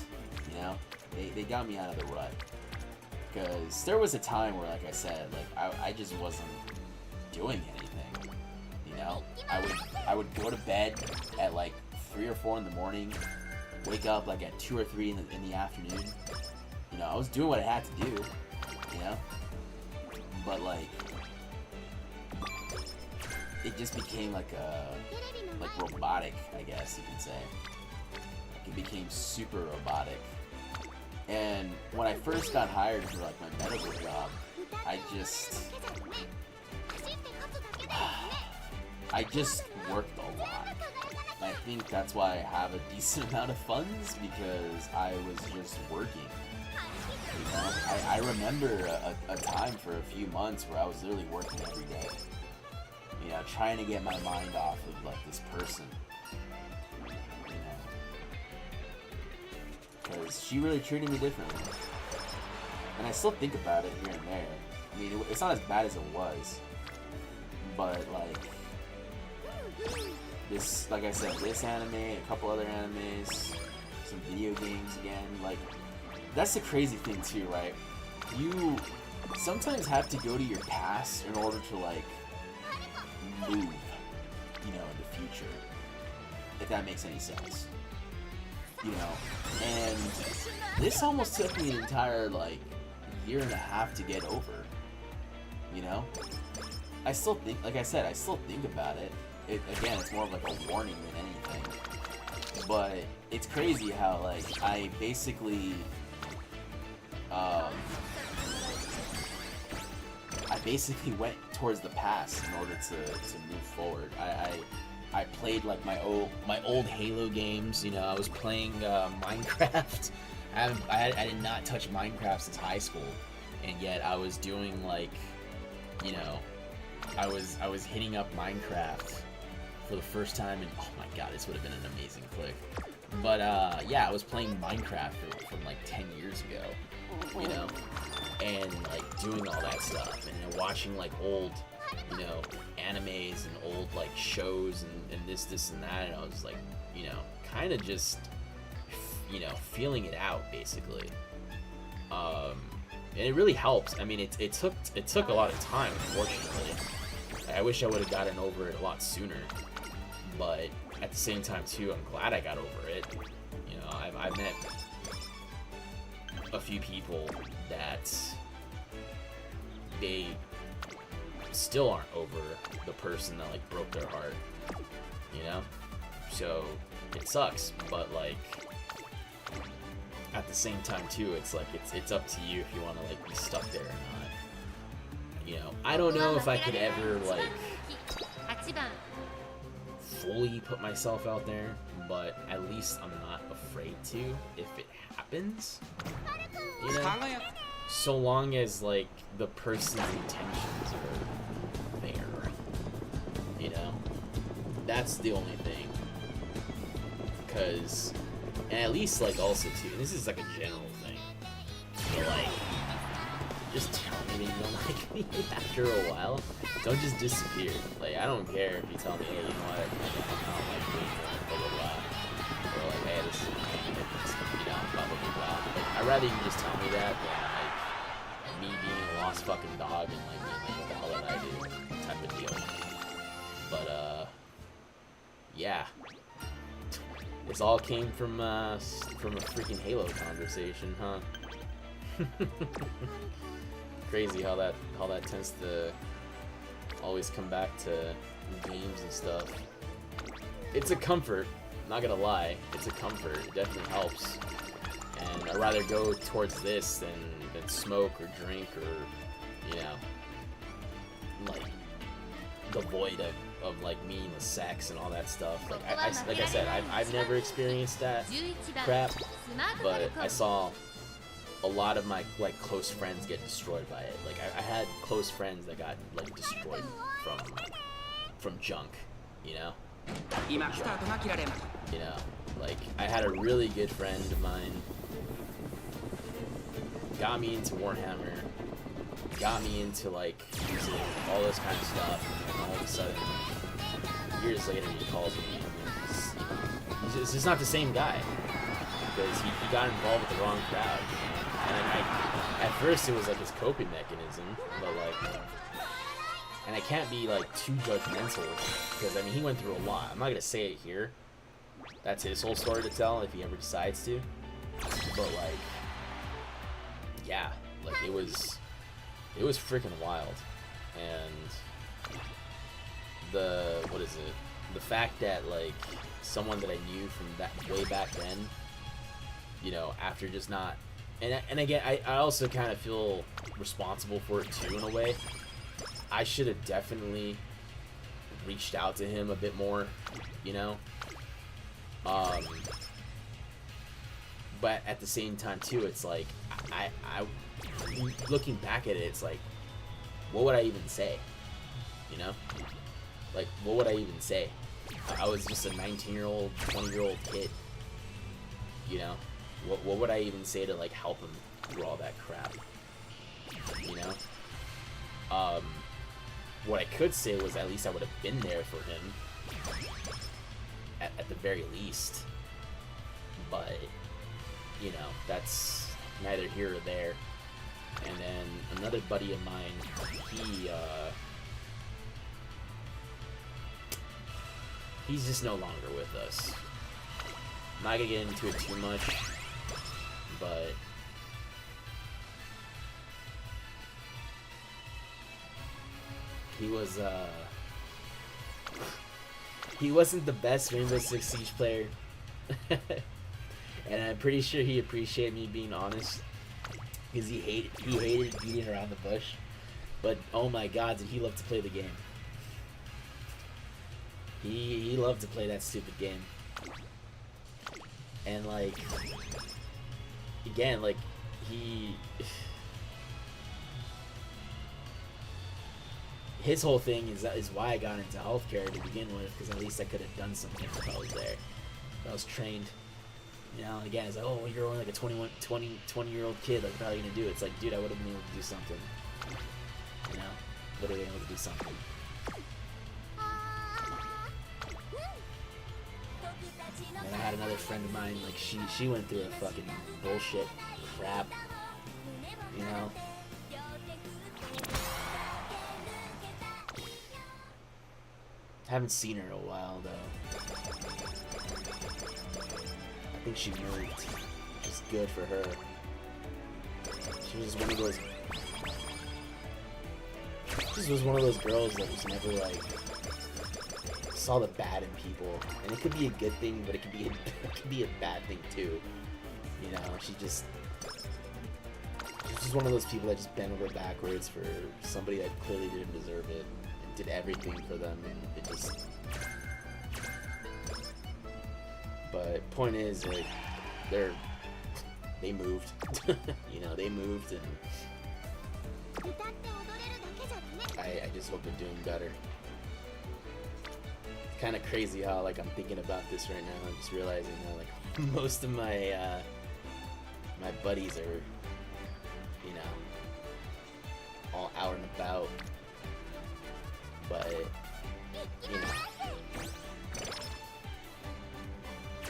You know? They got me out of the rut. Because there was a time where, like I said, like, I just wasn't doing anything. You know? I would go to bed at like 3 or 4 in the morning, wake up like at 2 or 3 in the afternoon. You know, I was doing what I had to do, you know? But, like, it just became like robotic, I guess you can say. Like, it became super robotic. And when I first got hired for, like, my medical job, I just worked a lot. And I think that's why I have a decent amount of funds, because I was just working. You know, I remember a time for a few months where I was literally working every day. You know, trying to get my mind off of, like, this person. You know, because she really treated me differently. And I still think about it here and there. I mean, it's not as bad as it was. But, like, this, like I said, this anime, a couple other animes, some video games again, like, that's the crazy thing too, right? You sometimes have to go to your past in order to, like, move, you know, in the future. If that makes any sense. You know? And this almost took me an entire, like, 1.5 years to get over. You know? I still think, like I said, I still think about it. Again, it's more of like a warning than anything. But it's crazy how, like, I basically went towards the past in order to move forward. I played, like, my old Halo games. You know, I was playing Minecraft. I did not touch Minecraft since high school, and yet I was doing, like, you know, I was hitting up Minecraft for the first time, and oh my god, this would have been an amazing click. But yeah, I was playing Minecraft from like 10 years ago, you know, and like doing all that stuff, and watching like old, you know, animes and old like shows and this and that, and I was like, you know, kind of just, you know, feeling it out basically. And it really helps. I mean, it took a lot of time, unfortunately. I wish I would have gotten over it a lot sooner, but at the same time too, I'm glad I got over it. You know, I've met a few people that they still aren't over the person that like broke their heart, you know? So it sucks, but like at the same time too, it's like it's up to you if you want to like be stuck there or not. You know, I don't know if I could ever like fully put myself out there, but at least I'm not afraid to if it happens. You know? So long as, like, the person's intentions are there. You know? That's the only thing. Because, and at least, like, also, too, this is, like, a general thing. But, like, just tell me that you don't like me after a while. Don't just disappear. Like, I don't care if you tell me, hey, you know what, I don't like you anymore, blah, blah, blah. Or, like, hey, this is, you know, blah, blah, blah, blah. Like, I'd rather you just tell me that than, like, me being a lost fucking dog and, like, being like, what the hell did I do type of deal. But, yeah. This all came from a freaking Halo conversation, huh? Crazy how that tends to always come back to games and stuff. It's a comfort, not gonna lie. It's a comfort. It definitely helps. And I'd rather go towards this than smoke or drink or, you know, like the void of like meaningless sex and all that stuff. Like like I said, I've never experienced that crap, but I saw a lot of my like close friends get destroyed by it. Like I had close friends that got like destroyed from junk, you know. You know, like I had a really good friend of mine, got me into Warhammer, got me into like music, all this kind of stuff, and then all of a sudden, years later, he calls me. He's just not the same guy because he got involved with the wrong crowd. And at first it was like his coping mechanism, but like, and I can't be like too judgmental because I mean he went through a lot. I'm not gonna say it here. That's his whole story to tell if he ever decides to. But like, yeah, like it was freaking wild. And what is it? The fact that like someone that I knew from that way back then, you know, after just not. And again, I also kind of feel responsible for it too in a way. I should have definitely reached out to him a bit more, you know. But at the same time too, it's like I looking back at it, it's like, what would I even say? You know, like what would I even say? I was just a 19-year-old, 20-year-old kid, you know. What would I even say to like help him through all that crap? You know? What I could say was at least I would have been there for him at the very least. But you know, that's neither here or there. And then another buddy of mine, he's just no longer with us. I'm not gonna get into it too much, but he wasn't the best Rainbow Six Siege player. And I'm pretty sure he appreciated me being honest, because he hated beating around the bush. But oh my god, did he love to play the game. He loved to play that stupid game. And like, again, like his whole thing is why I got into healthcare to begin with, because at least I could have done something if I was there. If I was trained. You know, again, it's like, oh, you're only like a 20-year-old kid, like, what are you gonna do? It's like, dude, I would have been able to do something. You know, literally able to do something. And I had another friend of mine, like, she went through a fucking bullshit crap, you know? Haven't seen her in a while, though. I think she moved, which is good for her. She was one of those... She was one of those girls that was never, like... saw the bad in people. And it could be a good thing, but it could be a bad thing, too. You know, she's just one of those people that just bent over backwards for somebody that clearly didn't deserve it. And did everything for them, and it just... But point is, like, they moved. You know, they moved, and I just hope they're doing better. Kind of crazy how, like, I'm thinking about this right now. I'm just realizing that, like, most of my my buddies are, you know, all out and about. But you know,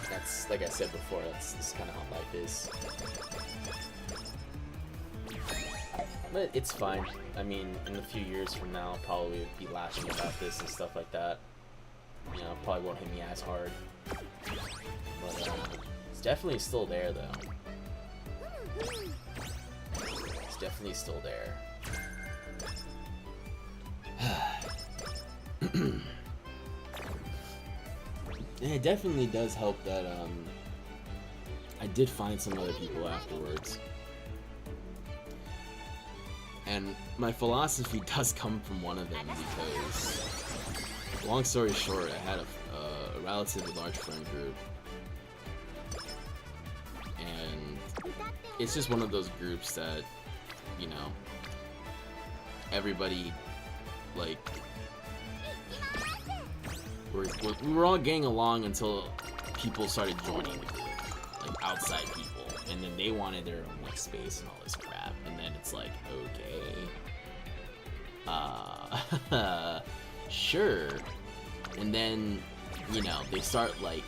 that's, like I said before, that's kind of how life is. But it's fine. I mean, in a few years from now, I'll probably be lashing about this and stuff like that. You know, probably won't hit me as hard. But it's definitely still there, though. It's definitely still there. Yeah, it definitely does help that I did find some other people afterwards. And my philosophy does come from one of them because, long story short, I had a relatively large friend group. And it's just one of those groups that, you know, everybody, like, we were all getting along until people started joining the group, like outside people, and then they wanted their own, like, space and all this crap, and then it's like, okay, sure. And then, you know, they start, like,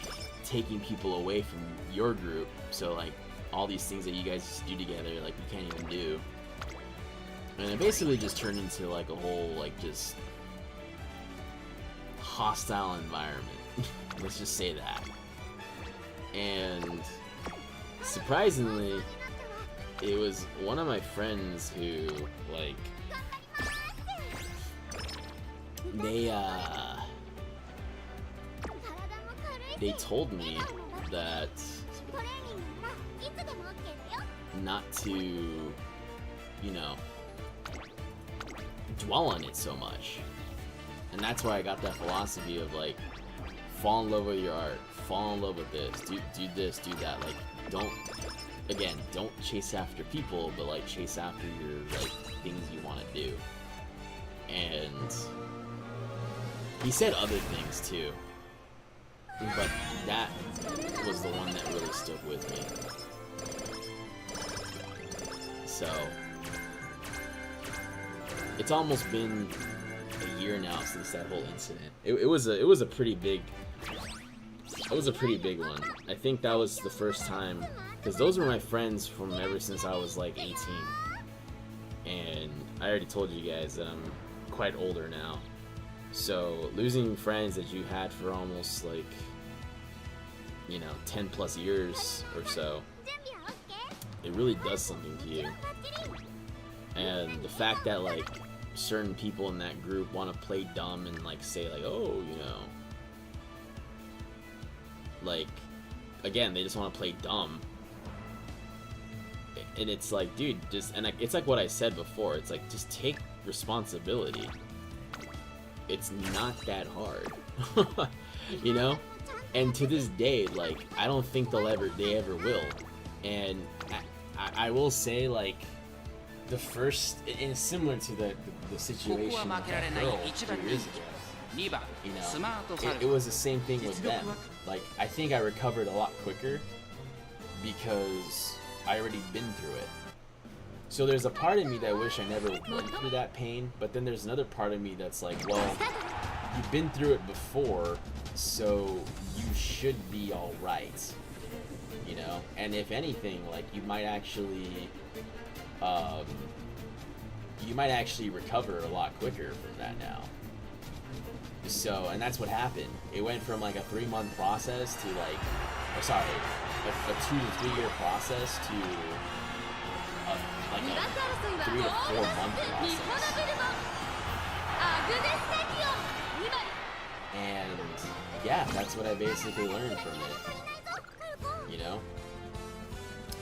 taking people away from your group, so, like, all these things that you guys used to do together, like, you can't even do. And it basically just turned into, like, a whole, like, just hostile environment. Let's just say that. And surprisingly, it was one of my friends who, like, they told me that not to, you know, dwell on it so much. And that's why I got that philosophy of, like, fall in love with your art, fall in love with this, do this, do that. Like, don't chase after people, but, like, chase after your, like, things you want to do. And he said other things too, but that was the one that really stuck with me. So it's almost been a year now since that whole incident. It was a pretty big one. I think that was the first time, because those were my friends from ever since I was like 18, and I already told you guys that I'm quite older now. So losing friends that you had for almost, like, you know, 10 plus years or so, it really does something to you. And the fact that, like, certain people in that group want to play dumb and, like, say, like, oh, you know, like, again, they just want to play dumb. And it's like, dude, just, and it's like what I said before, it's like, just take responsibility. It's not that hard. You know? And to this day, like, I don't think they ever will. And I will say, like, the first, and similar to the situation with that girl 2 years ago, you know, it was the same thing with them. Like, I think I recovered a lot quicker because I already been through it. So there's a part of me that wish I never went through that pain, but then there's another part of me that's like, well, you've been through it before, so you should be alright, you know? And if anything, like, you might actually recover a lot quicker from that now. So, and that's what happened. It went from, like, a 3-month process to, like, a 2 to 3 year process to like a 3 to 4 month process. And yeah, that's what I basically learned from it. You know,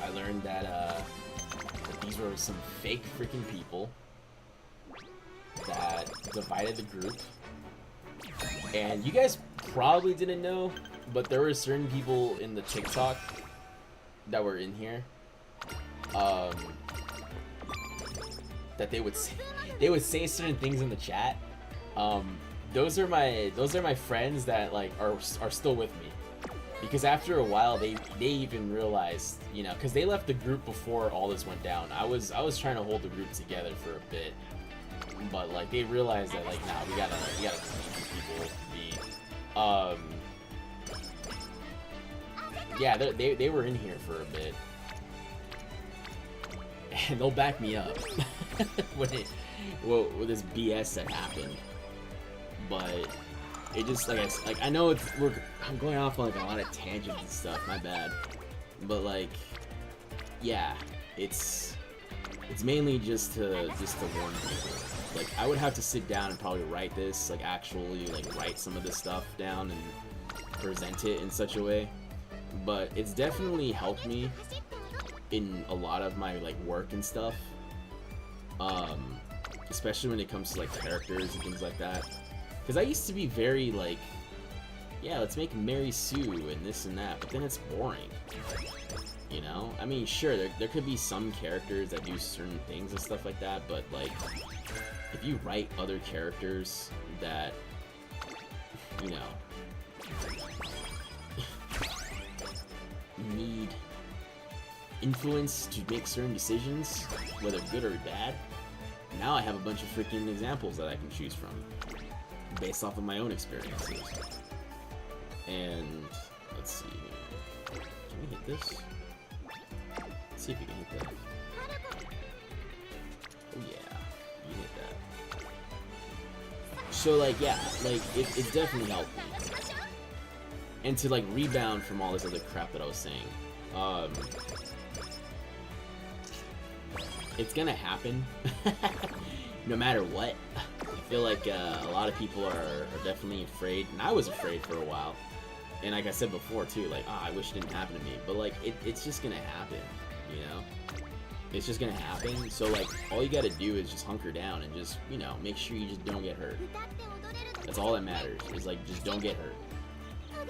I learned that these were some fake freaking people that divided the group. And you guys probably didn't know but there were certain people in the TikTok that were in here, that they would say certain things in the chat. Those are my friends that like are still with me, because after a while they even realized, you know, because they left the group before all this went down. I was trying to hold the group together for a bit, but like they realized that like, nah, we gotta leave these people be. Yeah, they were in here for a bit, and they'll back me up with this BS that happened. But it just like I know I'm going off on like a lot of tangents and stuff. My bad. But like, yeah, it's mainly just to warn people. Like I would have to sit down and probably write this, like actually like write some of this stuff down and present it in such a way. But it's definitely helped me in a lot of my like work and stuff. Especially when it comes to like characters and things like that. Because I used to be very like, yeah, let's make Mary Sue and this and that, but then it's boring. You know? I mean, sure, there could be some characters that do certain things and stuff like that, but like, if you write other characters that, you know, need influence to make certain decisions, whether good or bad, now I have a bunch of freaking examples that I can choose from, based off of my own experiences. And let's see, can we hit this? Let's see if we can hit that. Oh yeah, you hit that. So like, yeah, like it's definitely helped me. And to like rebound from all this other crap that I was saying, it's gonna happen no matter what. I feel like a lot of people are definitely afraid, and I was afraid for a while. And like I said before too, like, oh, I wish it didn't happen to me, but like it's just gonna happen, you know? It's just gonna happen. So like all you gotta do is just hunker down and just, you know, make sure you just don't get hurt. That's all that matters, is like just don't get hurt.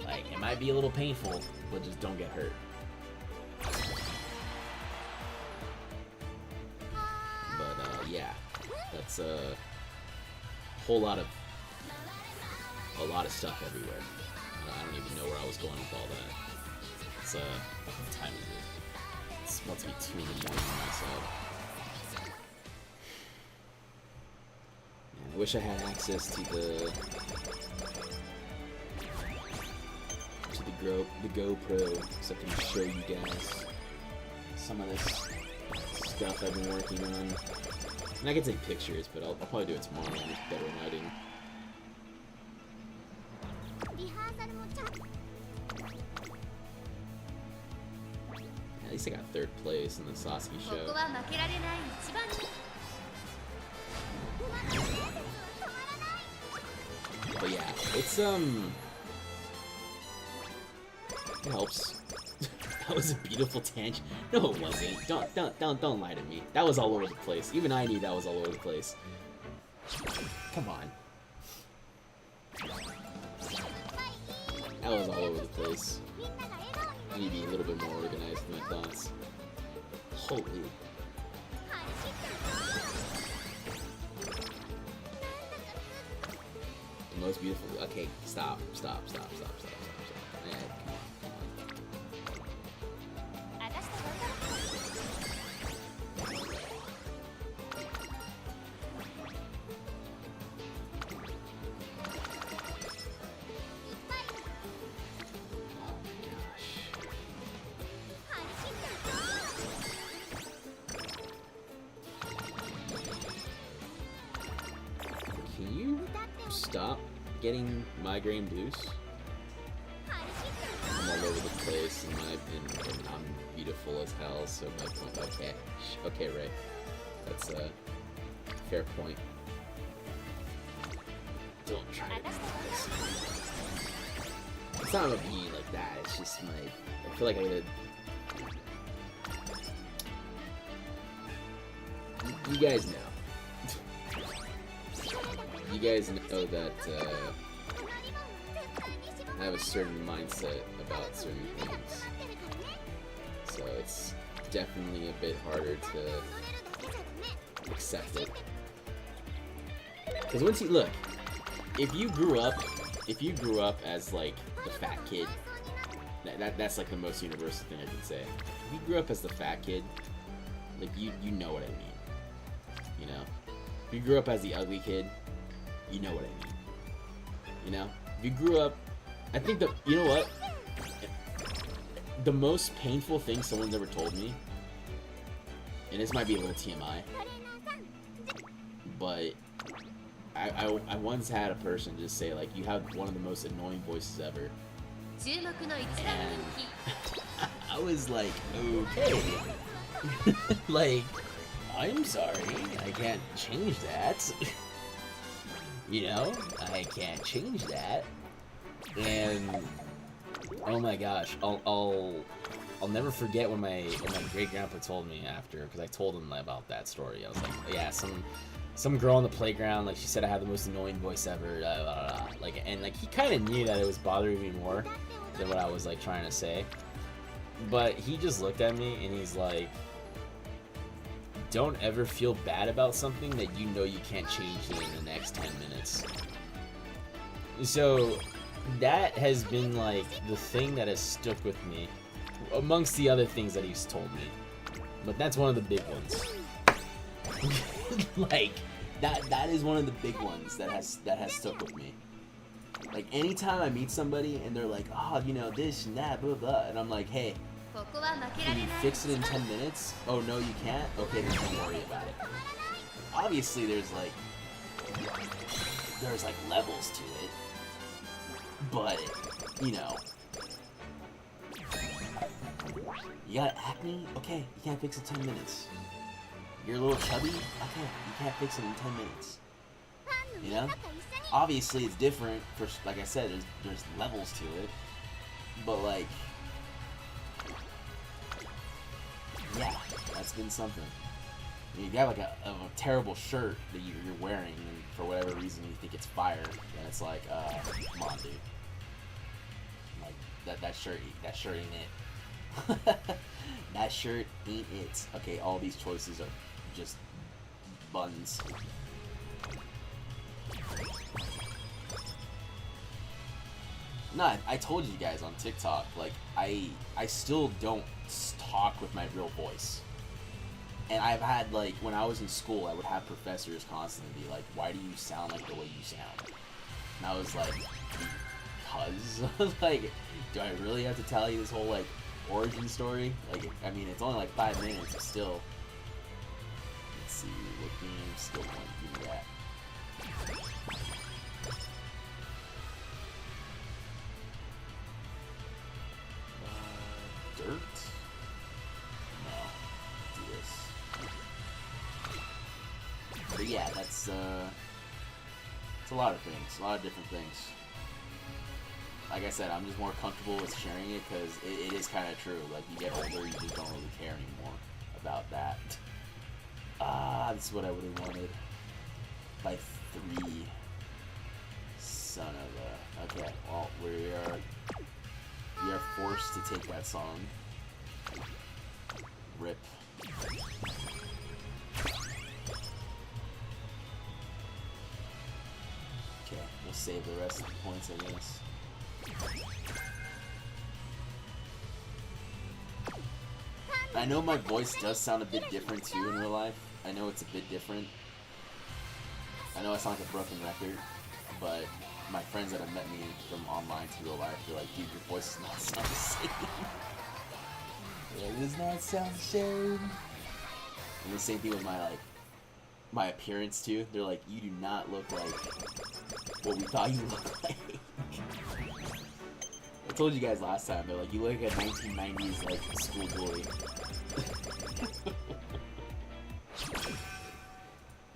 Like it might be a little painful, but just don't get hurt. But yeah, that's a whole lot of stuff everywhere. I don't even know where I was going with all that. It's what time is it? It's about to be 2 in the morning on my side. Man, I wish I had access to the GoPro so I can show you guys some of this stuff I've been working on. And I can take pictures, but I'll probably do it tomorrow with better lighting. At least I got 3rd place in the Sasuke show. But yeah, it's it helps. That was a beautiful tangent. No, it wasn't. Don't lie to me. That was all over the place. Even I knew that was all over the place. Come on. That was all over the place. I need to be a little bit more organized in my thoughts. Holy. The most beautiful. Okay, stop. Yeah, come on. Stop getting migraine boost. I'm all over the place in my opinion, and I'm beautiful as hell, so my point. Okay, Ray. That's a fair point. Don't try to do this. It's not about being like that, it's just my... I feel like I gotta... You guys know. You guys know that, I have a certain mindset about certain things. So it's definitely a bit harder to accept it. Because once you look, if you grew up as like the fat kid, that's like the most universal thing I can say. If you grew up as the fat kid, like you know what I mean. You know? If you grew up as the ugly kid, you know what I mean. You know? If you grew up, I think that, you know what? The most painful thing someone's ever told me, and this might be a little TMI, but I once had a person just say, like, you have one of the most annoying voices ever. And I was like, okay. Like, I'm sorry, I can't change that. You know, I can't change that. And oh my gosh, I'll never forget when my great grandpa told me after, because I told him about that story. I was like, yeah, some girl on the playground, like, she said I had the most annoying voice ever, blah, blah, blah. Like, and like he kind of knew that it was bothering me more than what I was like trying to say, but he just looked at me and he's like, don't ever feel bad about something that you know you can't change in the next 10 minutes. So that has been like the thing that has stuck with me amongst the other things that he's told me, but that's one of the big ones. Like that is one of the big ones that has stuck with me. Like, anytime I meet somebody and they're like, oh, you know, this and that, blah blah, and I'm like, hey, can you fix it in 10 minutes? Oh no, you can't? Okay, then don't worry about it. Obviously there's like levels to it, but you know, you got acne? Okay, you can't fix it in 10 minutes. You're a little chubby? Okay, you can't fix it in 10 minutes. You know? Obviously it's different, for, like I said, there's levels to it, but like, yeah, that's been something. You got like a terrible shirt that you're wearing, and for whatever reason you think it's fire, and it's like, come on, dude. Like, that shirt ain't it. That shirt ain't it. Okay, all these choices are just buns. No, I told you guys on TikTok, like, I still don't talk with my real voice. And I've had, like, when I was in school, I would have professors constantly be like, why do you sound like the way you sound? And I was like, because? Like, do I really have to tell you this whole, like, origin story? Like, I mean, it's only like 5 minutes, but still. Let's see, what game still want to do that? Dirt? No. Do this. But yeah, that's it's a lot of things, a lot of different things. Like I said, I'm just more comfortable with sharing it because it is kind of true. Like, you get older, you just don't really care anymore about that. This is what I would have wanted. By 3. Son of a... Okay, well, we are forced to take that song. Rip. Okay, we'll save the rest of the points, I guess. I know my voice does sound a bit different too in real life. I know it's a bit different. I know I sound like a broken record, but my friends that have met me from online to real life, they're like, dude, your voice does not sound the same. It does not sound the same. And the same thing with my appearance too. They're like, you do not look like what we thought you looked like. I told you guys last time, they're like, you look like a 1990s like schoolboy.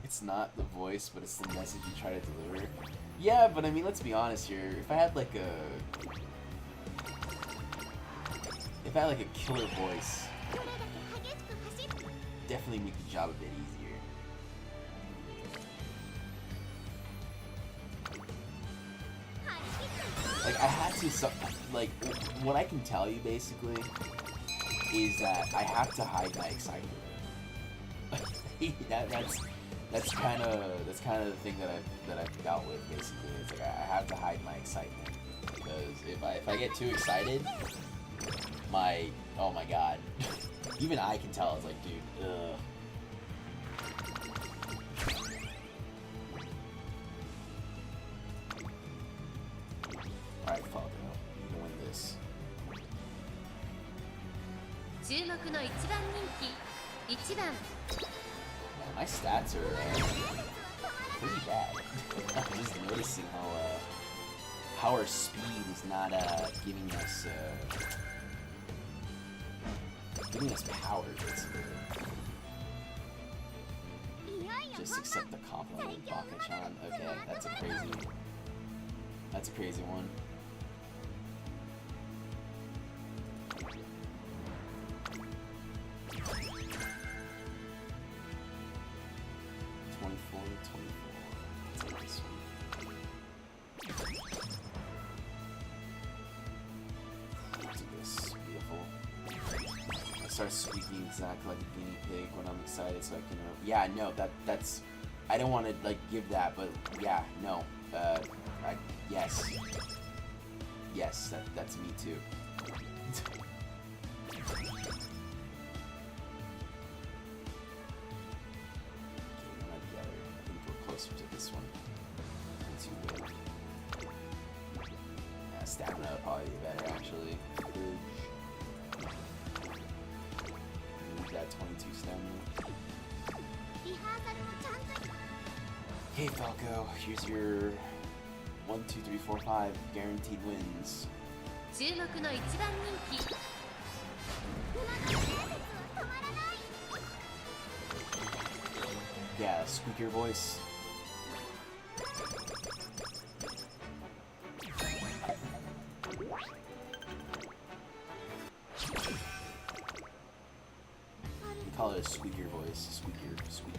It's not the voice, but it's the message you try to deliver. Yeah, but I mean, let's be honest here. If I had like a killer voice, definitely make the job a bit easier. Like, I had this is like what I can tell you basically is that I have to hide my excitement. that's kind of the thing that I've dealt with basically. It's like I have to hide my excitement because if I get too excited, oh my god, even I can tell. It's like, dude, ugh. Alright, Falco, you can win this. 注目の一番人気1番 Man, my stats are pretty bad. I'm just noticing how our speed is not giving us power basically. Just accept the compliment of Baka-chan. Okay, that's a crazy one. Start squeaking exactly like a guinea pig when I'm excited, so I can. Yeah, no, that's. I don't want to like give that, but yeah, no. Yes, that's me too. Okay, we're not together. I think we're closer to this one. Too good. Yeah, stamina would probably be better actually. Got 22 stamina. Hey Falco, here's your 1, 2, 3, 4, 5 guaranteed wins. 注目の一番人気 Yeah, squeaker voice. We call it a squeaker voice. Squeaker, squeak.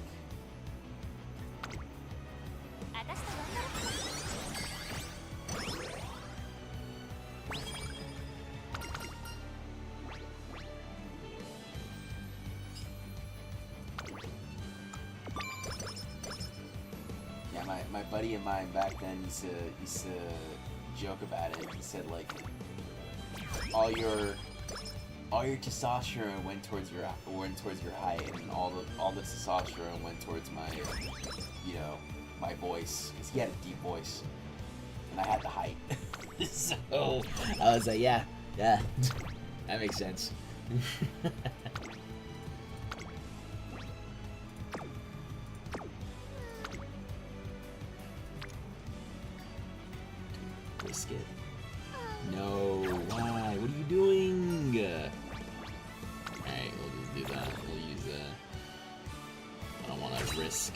Yeah, my buddy of mine back then used to joke about it. He said like all your testosterone went towards your height, and all the testosterone went towards my my voice, because he had a deep voice and I had the height. So I was like, yeah, that makes sense. Biscuit. No, why? What are you doing? Alright, we'll just do that. We'll use I don't want to risk.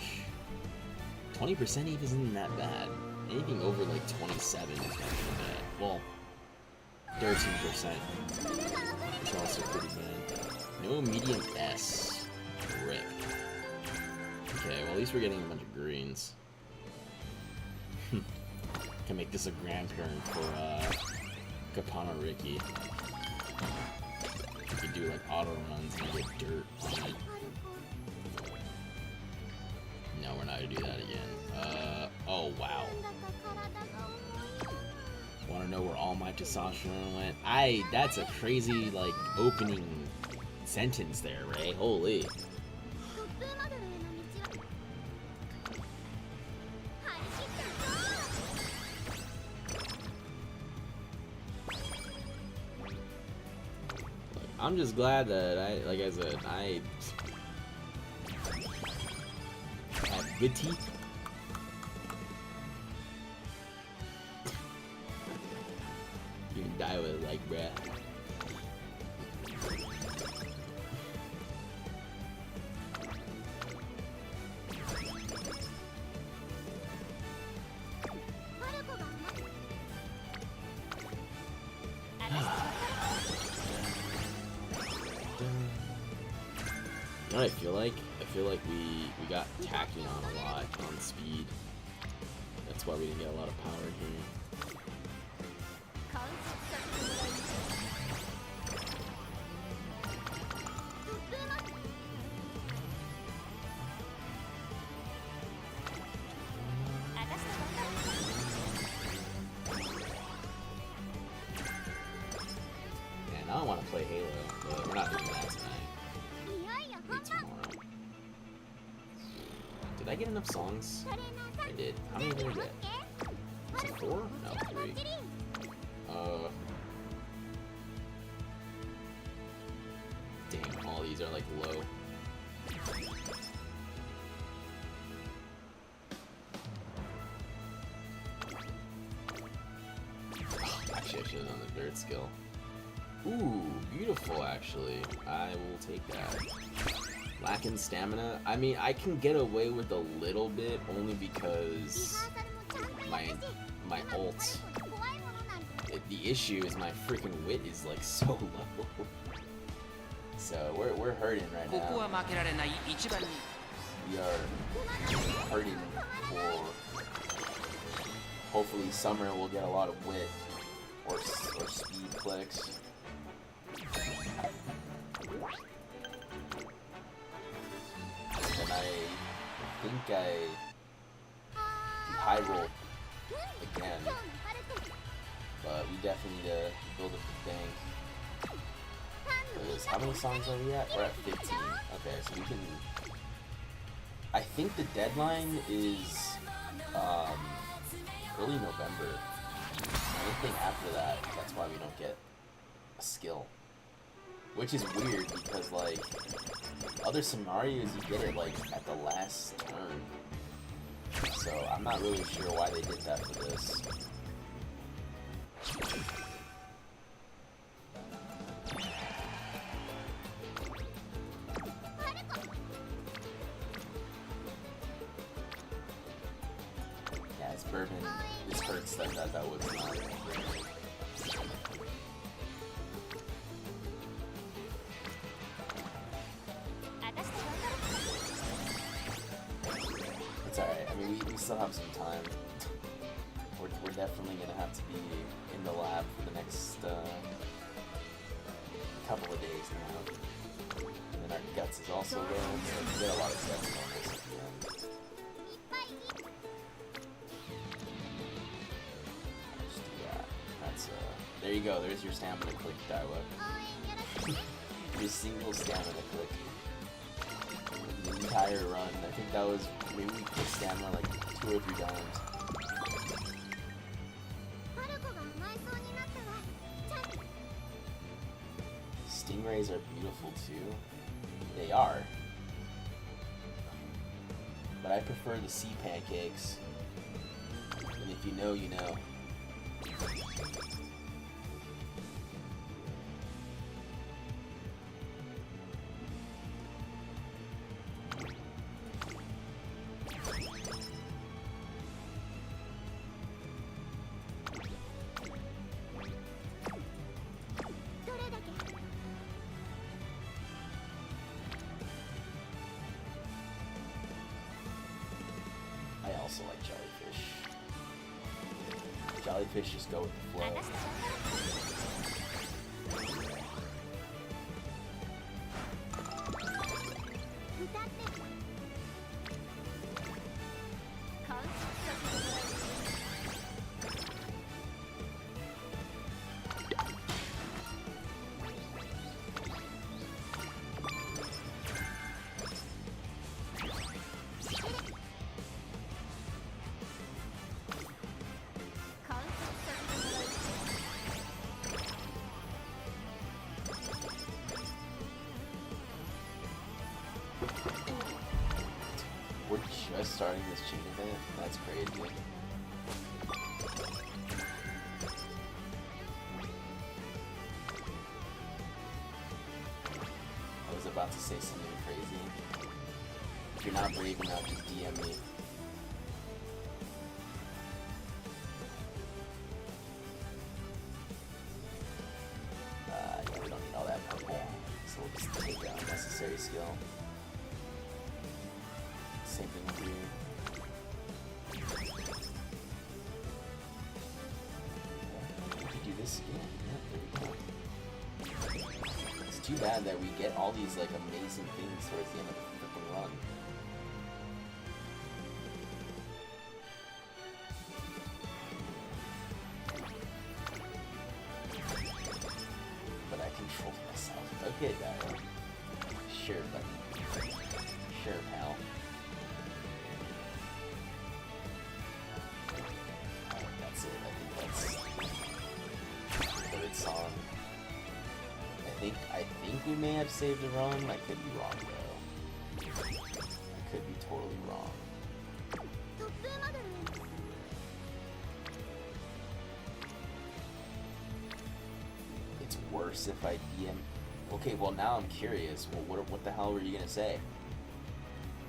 20% Eve isn't that bad. Anything over like 27 is not too bad. Well, 13% is also pretty bad. No medium S. Rip. Okay, well at least we're getting a bunch of greens. Can make this a grandparent for Kapana Ricky. You could do like auto runs and get dirt on it. No, we're not gonna do that again. Oh wow. Wanna know where all my testosterone went? That's a crazy, like, opening sentence there, Ray. Holy. I'm just glad that like I said, I have good teeth. You can die with it like bruh. You know what I feel like? I feel like we got tacking on a lot on speed. That's why we didn't get a lot of power here. Did I get enough songs? I did. How many did I get? Was it 4? No, 3. Damn, all these are like low. Actually, I should have done the third skill. Ooh, beautiful, actually. I will take that. Lacking stamina? I mean, I can get away with a little bit only because my ult. The issue is my freaking wit is like so low. So we're hurting right now. We are hurting for. Hopefully, Summer will get a lot of wit or speed clicks. And I think I high roll again, but we definitely need to build up the bank. Because how many songs are we at? We're at 15. Okay, so we can. I think the deadline is early November. Anything after that, that's why we don't get a skill. Which is weird because, like, other scenarios you get it, like, at the last turn. So I'm not really sure why they did that for this. Yeah, it's bourbon. This hurts that was not. It's alright. I mean, we still have some time. We're definitely gonna have to be in the lab for the next couple of days now. And then our guts is also going, so we get a lot of guts on this at the end. Just do that. That's there you go. There's your stamina click, Teio. Your single stamina click. The entire run. I think that was maybe we clicked stamina like 2 or 3 times. Stingrays are beautiful too. They are. But I prefer the sea pancakes. And if you know, you know. I also like jellyfish. Jellyfish just go with the flow. We're just starting this chain event. That's crazy. I was about to say something crazy. If you're not brave enough, just DM me. Yeah, we don't need all that purple, so we'll just take an unnecessary skill. Same thing with you. We could do this again. Yeah, there we go. It's too bad that we get all these like amazing things towards the end of the freaking run. But I control myself. Okay, Teio. Sure, buddy. Sure, pal. I think we may have saved a run. I could be wrong though. I could be totally wrong. トップモデル It's worse if I DM. Okay, well now I'm curious. Well, what the hell were you gonna say?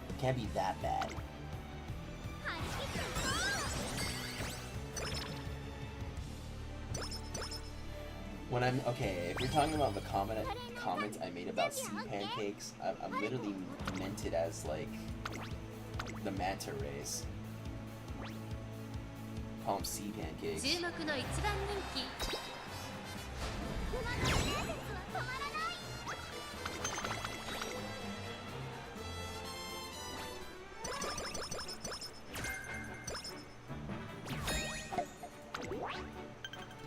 It can't be that bad. When I'm okay, if you're talking about the comment I made about sea pancakes, I literally meant it as like the manta rays. Call them sea pancakes. 注目の一番人気馬の伝説は止まらない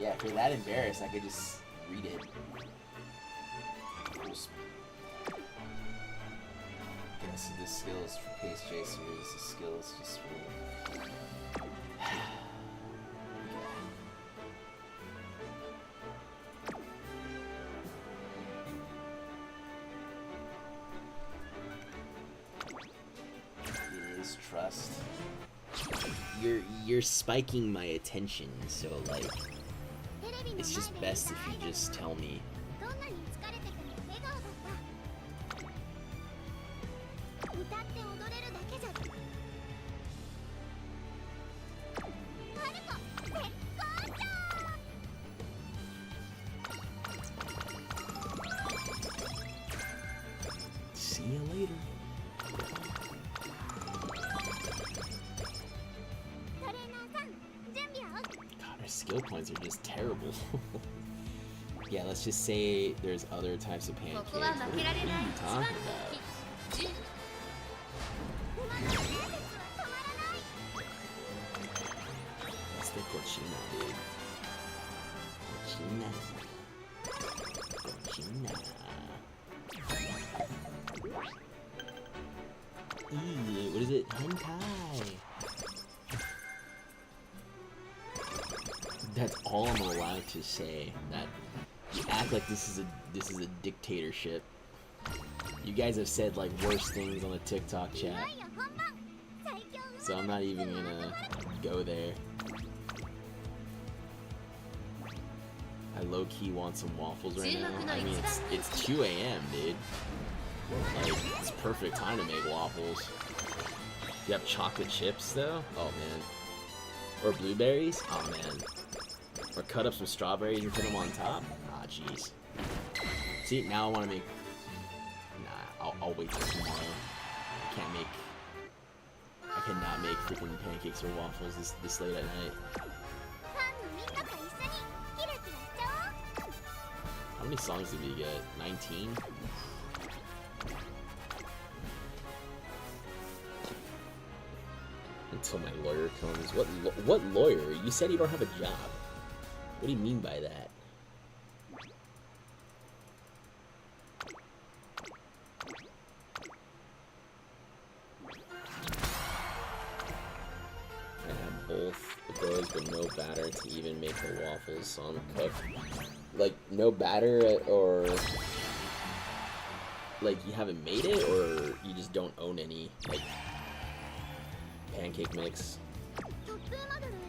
Yeah, if you're that embarrassed, I could just read it. Full speed. Okay, so this skill is for Pace Chasers, this skill is just for... It is trust. You're spiking my attention, so like... テレビの前で It's just best if you just tell me. どんなに疲れてても笑顔だった歌って踊れるだけじゃマルコ絶好調 See you later. トレーナーさん準備は God, our skill points are just terrible. Yeah, let's just say there's other types of こ pancakes. こは負けられない What 一 are 番 you 人 talking about? 気馬の伝説は止まらない That's the cochina, dude. Cochina. Cochina. Ew, what is it? Hentai. That's all I'm allowed to say. That you act like this is a dictatorship. You guys have said like worse things on the TikTok い chat, よいよ本番最強馬 so I'm not even gonna go there. I low key want some waffles right now. I mean, it's 2 a.m., dude. Like, it's perfect time to make waffles. You have chocolate chips though? Oh man. Or blueberries? Oh man. Or cut up some strawberries and put them on top? Ah, jeez. See, now I want to make... Nah, I'll wait till tomorrow. I cannot make freaking pancakes or waffles this late at night. ファンのみんなと一緒にキラキラしちゃおう How many songs did we get? 19? Until my lawyer comes. What lawyer? You said you don't have a job. What do you mean by that? I have both of those, but no batter to even make the waffles, so I'm cooked. Like, no batter, or... Like, you haven't made it, or you just don't own any, like, pancake mix? トップモデルへの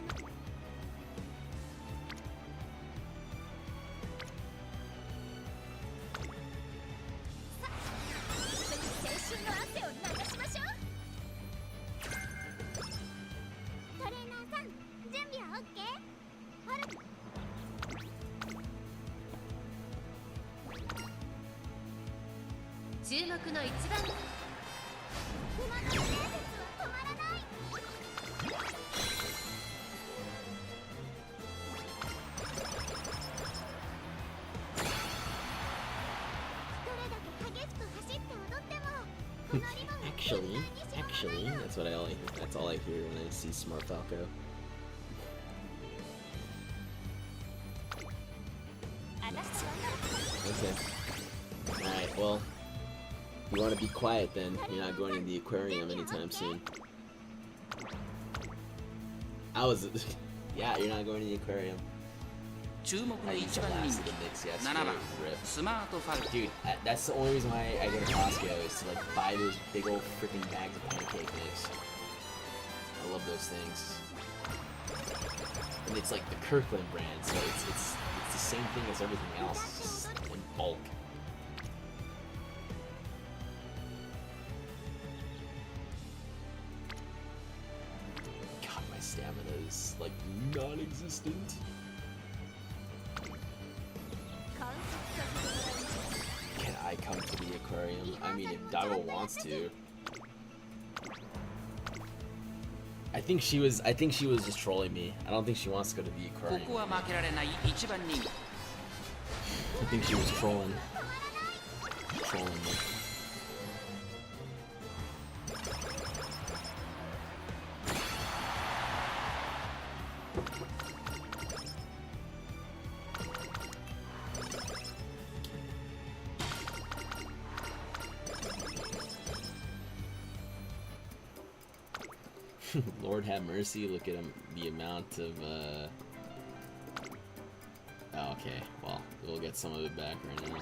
青春の汗を流しましょうトレーナーさん準備は OK？ ある注目の一番馬の伝説は止まらないどれだけ激しく走って踊っても隣も Actually, that's all I hear when I see Smart Falco. 私たちは Okay. Alright, well, you want to be quiet then. You're not going to the aquarium anytime soon. I was... Yeah, you're not going to the aquarium. 注目の I used 1 the 番 last 人 of the mix 気 yesterday. 7番 Rip. スマートファルコン Dude, that's the only reason why I go to Costco is to like buy those big old freaking bags of pancake mix. I love those things. And it's like the Kirkland brand, so it's the same thing as everything else, it's just in bulk. God, my stamina is like non-existent. Can I come to the aquarium? I mean, if Dago wants to. I think she was just trolling me. I don't think she wants to go to the こ aquarium. こは負けられない1番人気 I think she was trolling. Trolling me. Lord have mercy, look at him, the amount of, oh, okay, well, we'll get some of it back right now.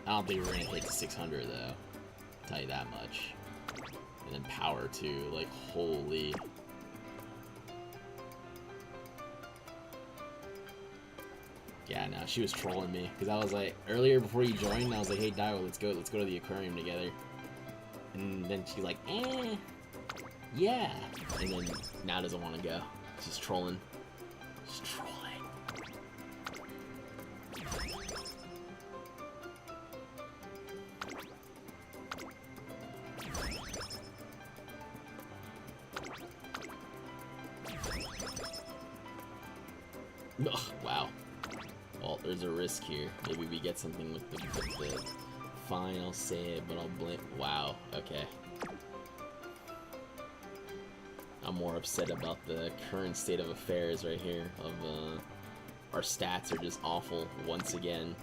I don't think we're gonna hit the 600, though. I'll tell you that much. And then power, too, like, holy. Yeah, no, she was trolling me, because I was like, earlier before you joined, I was like, hey, Daiwo, let's go to the aquarium together. And then she's like, yeah. And then now doesn't want to go. She's trolling. She's trolling. Ugh, wow. Well, there's a risk here. Maybe we get something with the fine, I'll say it, but I'll blame. Wow, okay. I'm more upset about the current state of affairs right here. Our stats are just awful once again.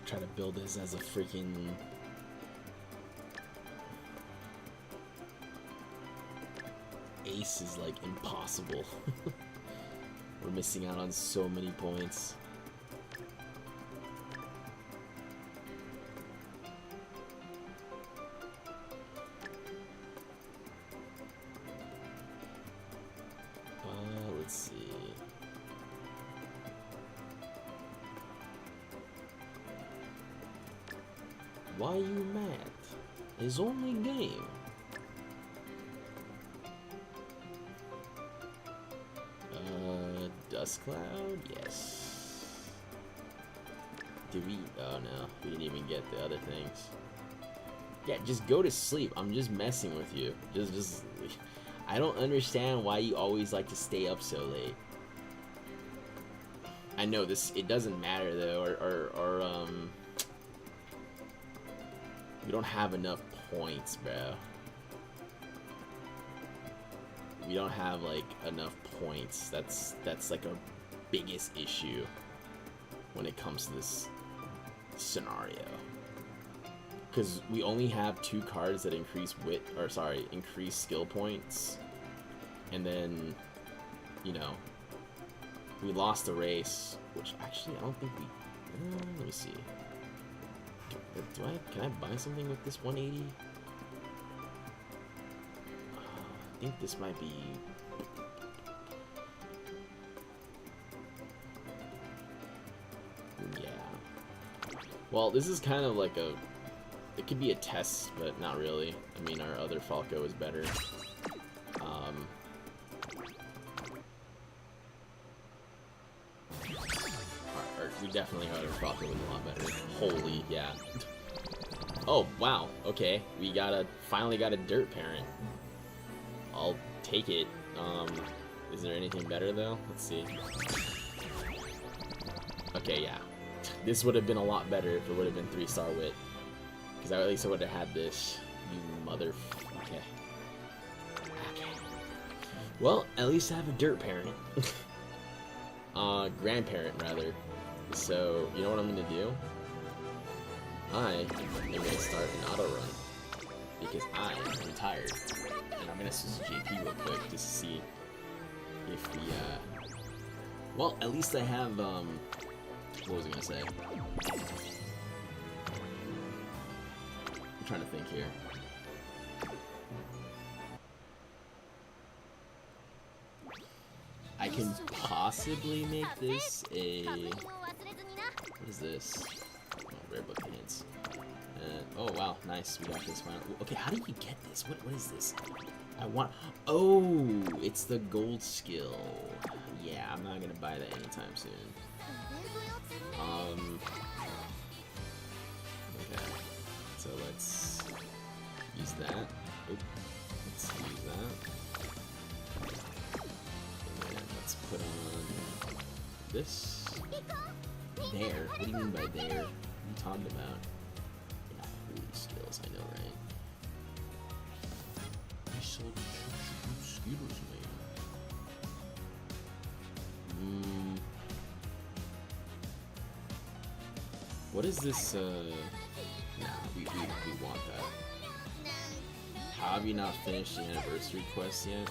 Try to build this as a freaking. Ace is like impossible. We're missing out on so many points. Let's see. Why you mad? It's only game. Dust cloud, yes. Did we? Oh no, we didn't even get the other things. Yeah, just go to sleep. I'm just messing with you. Just. I don't understand why you always like to stay up so late. I know this. It doesn't matter though, or we don't have enough points, bro. We don't have like enough points. That's like our biggest issue when it comes to this scenario. Because we only have 2 cards that increase increase skill points. And then, you know, we lost the race, which actually I don't think we. Let me see. Can I buy something with this 180? I think this might be. Yeah. Well, this is kind of like a. It could be a test, but not really. I mean, our other Falco is better. We definitely got our Falco was a lot better. Holy, yeah. Oh wow. Okay, we finally got a dirt parent. I'll take it. Is there anything better though? Let's see. Okay, yeah. This would have been a lot better if it would have been 3-star wit. Because at least I would have had this. You mother. Okay. Okay. Well, at least I have a dirt parent. Grandparent rather. So, you know what I'm gonna do? I am gonna start an auto run because I am retired, and I'm gonna switch to JP real quick just to see if we. Well, at least I have. What was I gonna say? I'm trying to think here. I can possibly make this a. What is this? Oh, rare book hints. Oh wow, nice. We got this final. Okay, how do you get this? What is this? I want. Oh, it's the gold skill. Yeah, I'm not gonna buy that anytime soon. Okay, so let's use that. Oop. Let's use that. And then let's put on this. There? What do you mean by there? What are you talking about? Yeah, holy skills, I know, right? I sold scooters, man. What is this, Nah, we want that. How have you not finished the anniversary quest yet?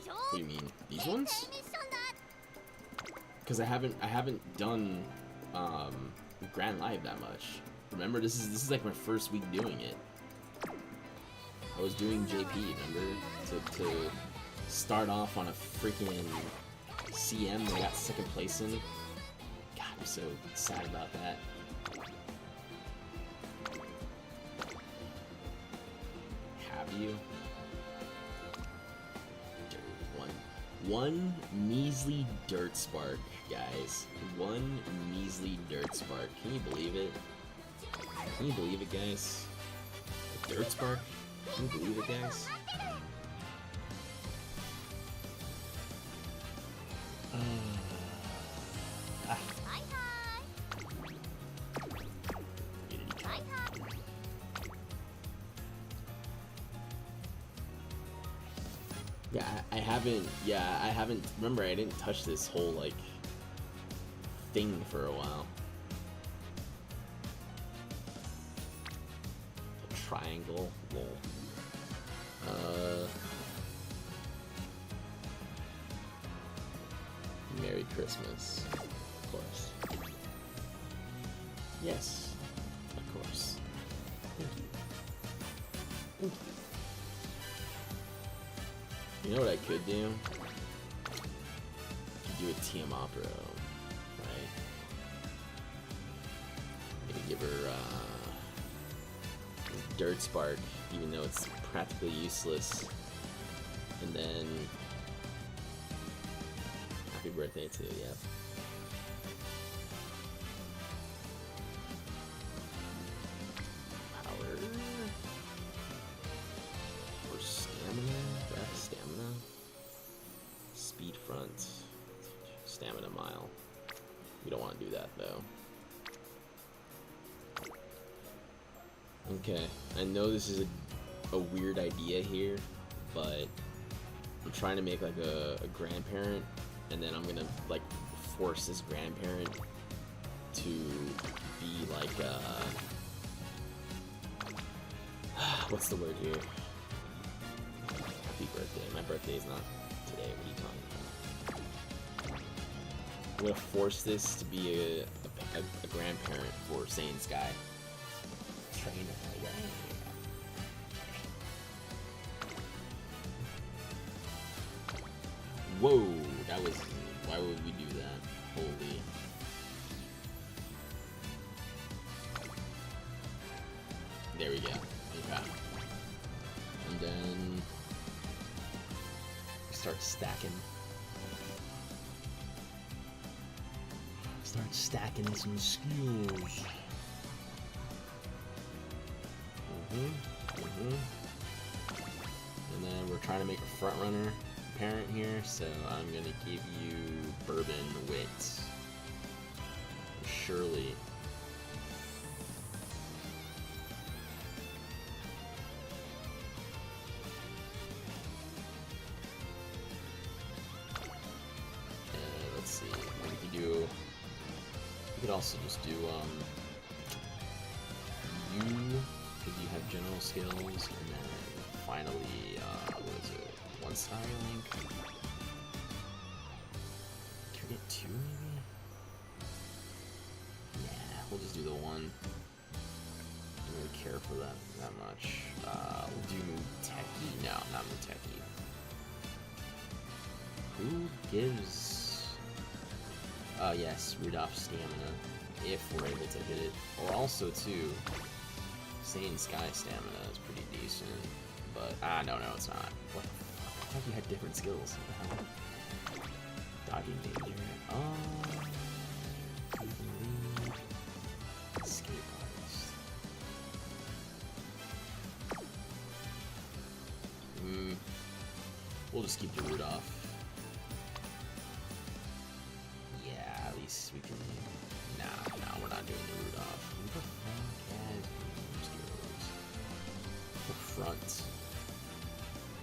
What do you mean? These ones? Because I haven't done Grand Live that much. Remember, this is like my first week doing it. I was doing JP, remember? To start off on a freaking CM that I got second place in. God, I'm so sad about that. Have you? One measly dirt spark, guys. One measly dirt spark. Can you believe it? Can you believe it, guys? A dirt spark? Can you believe it, guys? I haven't, remember I didn't touch this whole, like, thing for a while. A triangle, lol. Merry Christmas, of course. Yes, of course. Thank you. Thank you. You know what I could do? I could do a TM Opera, right? Maybe give her Dirt Spark, even though it's practically useless. And then happy birthday to you, yeah. Power. Or stamina? Do I have stamina? Speed front. Stamina mile. We don't want to do that though. Okay, I know this is a weird idea here, but I'm trying to make like a grandparent, and then I'm gonna like force this grandparent to be like what's the word here? Happy birthday. My birthday is not today. What are you talking about? I'm gonna force this to be a grandparent for Saiyan Sky. Trainer, yeah. Whoa, that was. Why would we do that? Holy. There we go. Okay. And then start stacking. Start stacking some skills. And then we're trying to make a front runner parent here, so I'm gonna give you Bourbon Wit. Surely. Let's see. We could do also just do, you, because you have general skills, and then finally, what is it, 1-star link? Can we get 2, maybe? Yeah, we'll just do the 1. I don't really care for that much. We'll do Muteki. No, not Muteki. Who gives... yes, Rudolph stamina, if we're able to hit it. Or also, too, Saiyan Sky stamina is pretty decent. But, no, it's not. What the fuck? I thought you had different skills. What the hell? Dodging danger. Escape artist. We'll just keep the Rudolph. Yeah, at least we can... Nah, we're not doing the Rudolph. Who the fuck has skills? The front.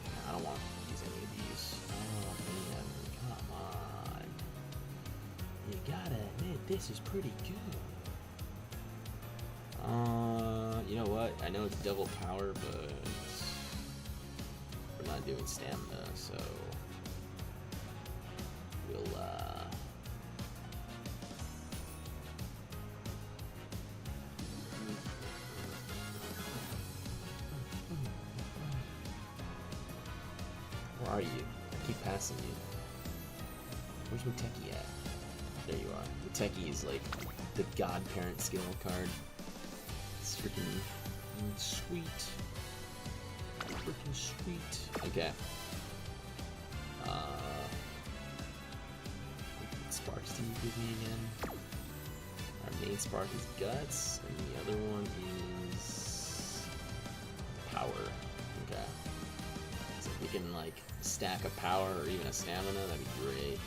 Nah, I don't want to use any of these. Oh, man, come on. You gotta admit, this is pretty good. You know what? I know it's double power, but we're not doing stamina, so we'll where are you? I keep passing you. Where's Muteki at? There you are. Muteki is like the godparent skill card. It's freaking sweet. Freaking sweet. Okay. What sparks do you give me again? Our main spark is guts, and the other one is power. Okay. So if we can like stack a power or even a stamina, that'd be great.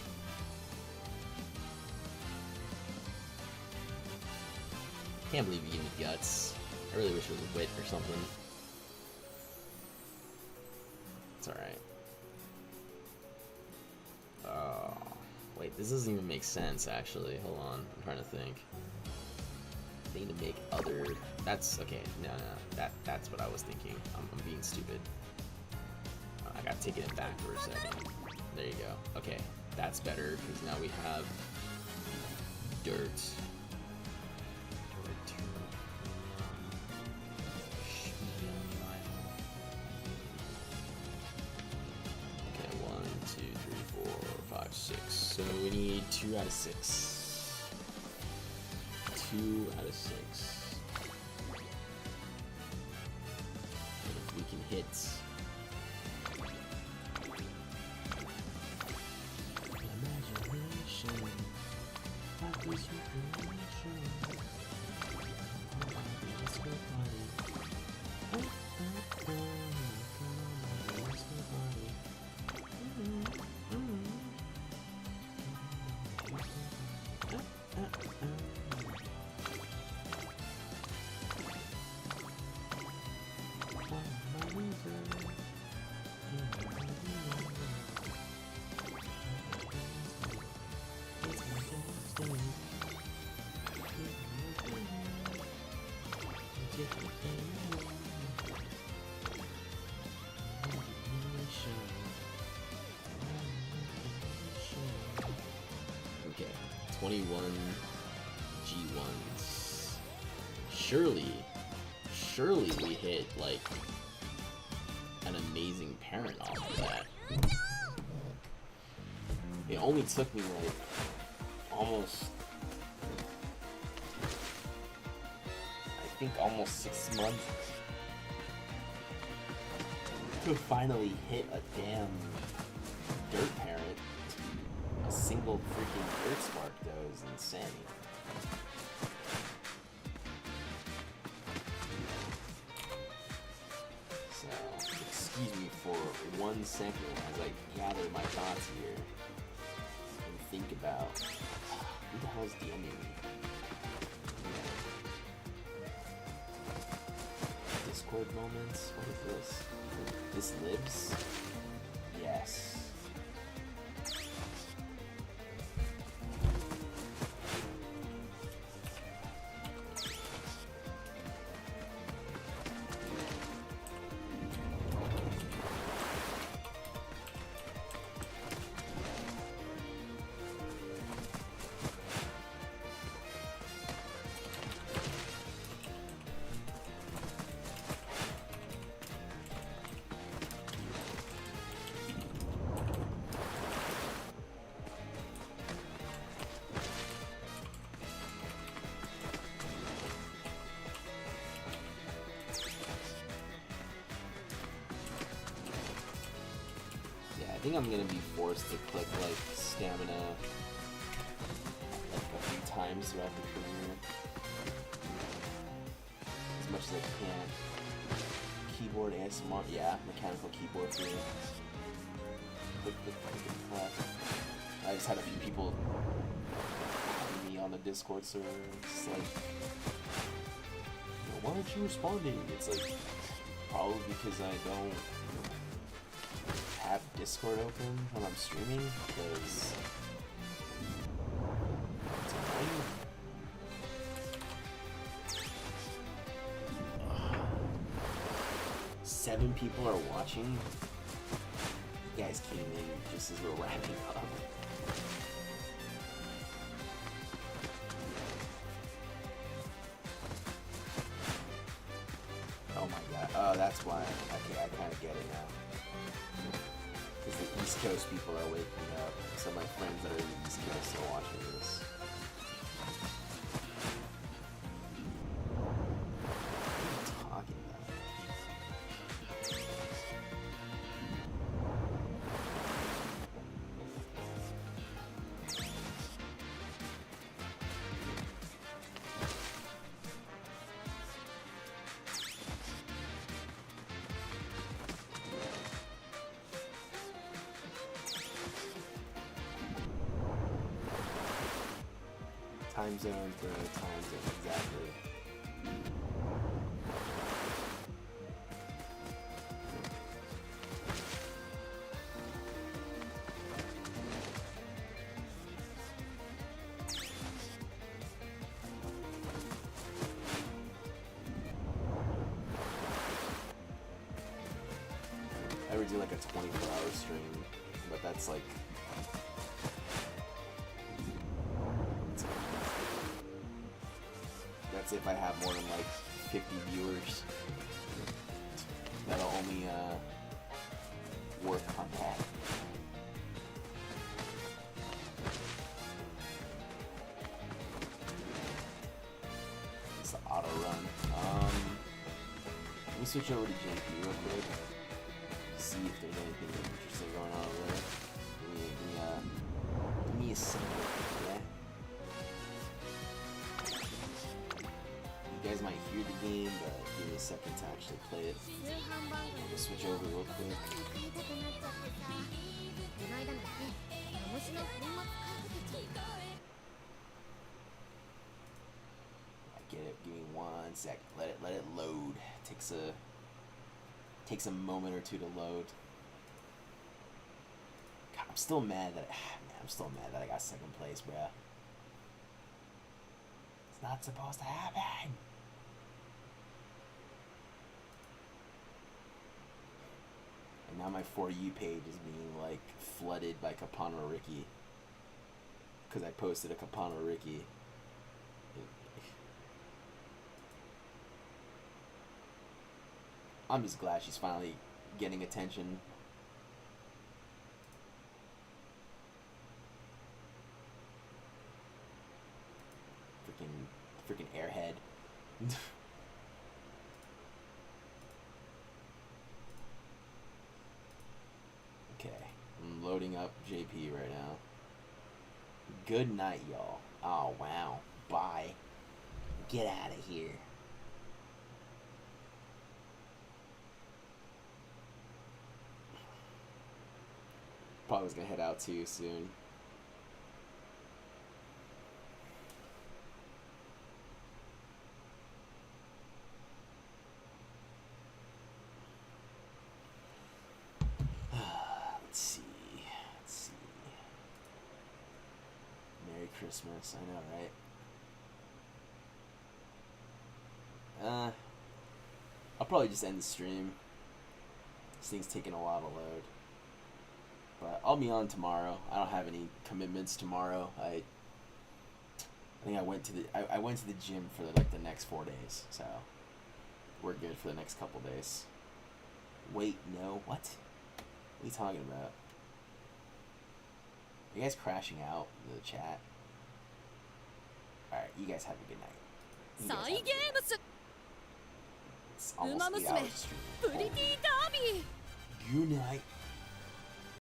Can't believe you gave me guts. I really wish it was a wit or something. It's alright. Oh, wait, this doesn't even make sense, actually. Hold on, I'm trying to think. I need to make other... That's... Okay, no. That's what I was thinking. I'm being stupid. I got taken it back for a second. There you go. Okay, that's better, because now we have... dirt. So we need 2 out of 6. 2 out of 6. And if we can hit imagination, happy superation. Let's go party. Let's go party. Okay, 21 G1s. Surely we hit like an amazing parent off of that. It only took me like almost, I think almost 6 months to finally hit a damn dirt parent. A single freaking dirt spark though is insane. So, excuse me for 1 second as I gather my thoughts here and think about who the hell's DMing me? Discord moments? What is this? This lives? Yes. think I'm gonna be forced to click like stamina like a few times throughout the premiere. As much as I can. Keyboard ASMR, yeah, mechanical keyboard for you. Click, click, click, and clap. I just had a few people adding me on the Discord server. It's like, why aren't you responding? It's like, probably because I don't have Discord open when I'm streaming, because it's annoying. 7 people are watching. You guys came in just as we're wrapping up. Oh my god. Oh, that's why. Okay, I kind of get it now. Because the East Coast people are waking up. So my friends that are in the East Coast are watching this. What are you talking about? Time zone for time zone, exactly. I would do like a 24-hour stream, but that's like that's if I have more than like 50 viewers. That'll only work on that. It's the auto run. Let me switch over to JP real quick. See if there's anything interesting going on over there. Give me a second, yeah? You guys might hear the game, but give me a second to actually play it. I'll just switch over real quick. I get it. Give me 1 sec. Let it load. Takes a moment or two to load. God, I'm still mad that I got second place, bruh. It's not supposed to happen. And now my For You page is being like flooded by Kapana Ricky. Because I posted a Kapana Ricky. I'm just glad she's finally getting attention. Freaking airhead. Okay, I'm loading up JP right now. Good night, y'all. Oh, wow. Bye. Get out of here. Probably was gonna head out too soon. Let's see. Merry Christmas. I know, right? I'll probably just end the stream. This thing's taking a while to load. But I'll be on tomorrow. I don't have any commitments tomorrow. I think I went to the gym for like the next 4 days, so we're good for the next couple days. Wait, no, what? What are you talking about? Are you guys crashing out in the chat? Alright, you guys have a good night. You guys have a good night. It's almost 8 hours of streaming. Good night.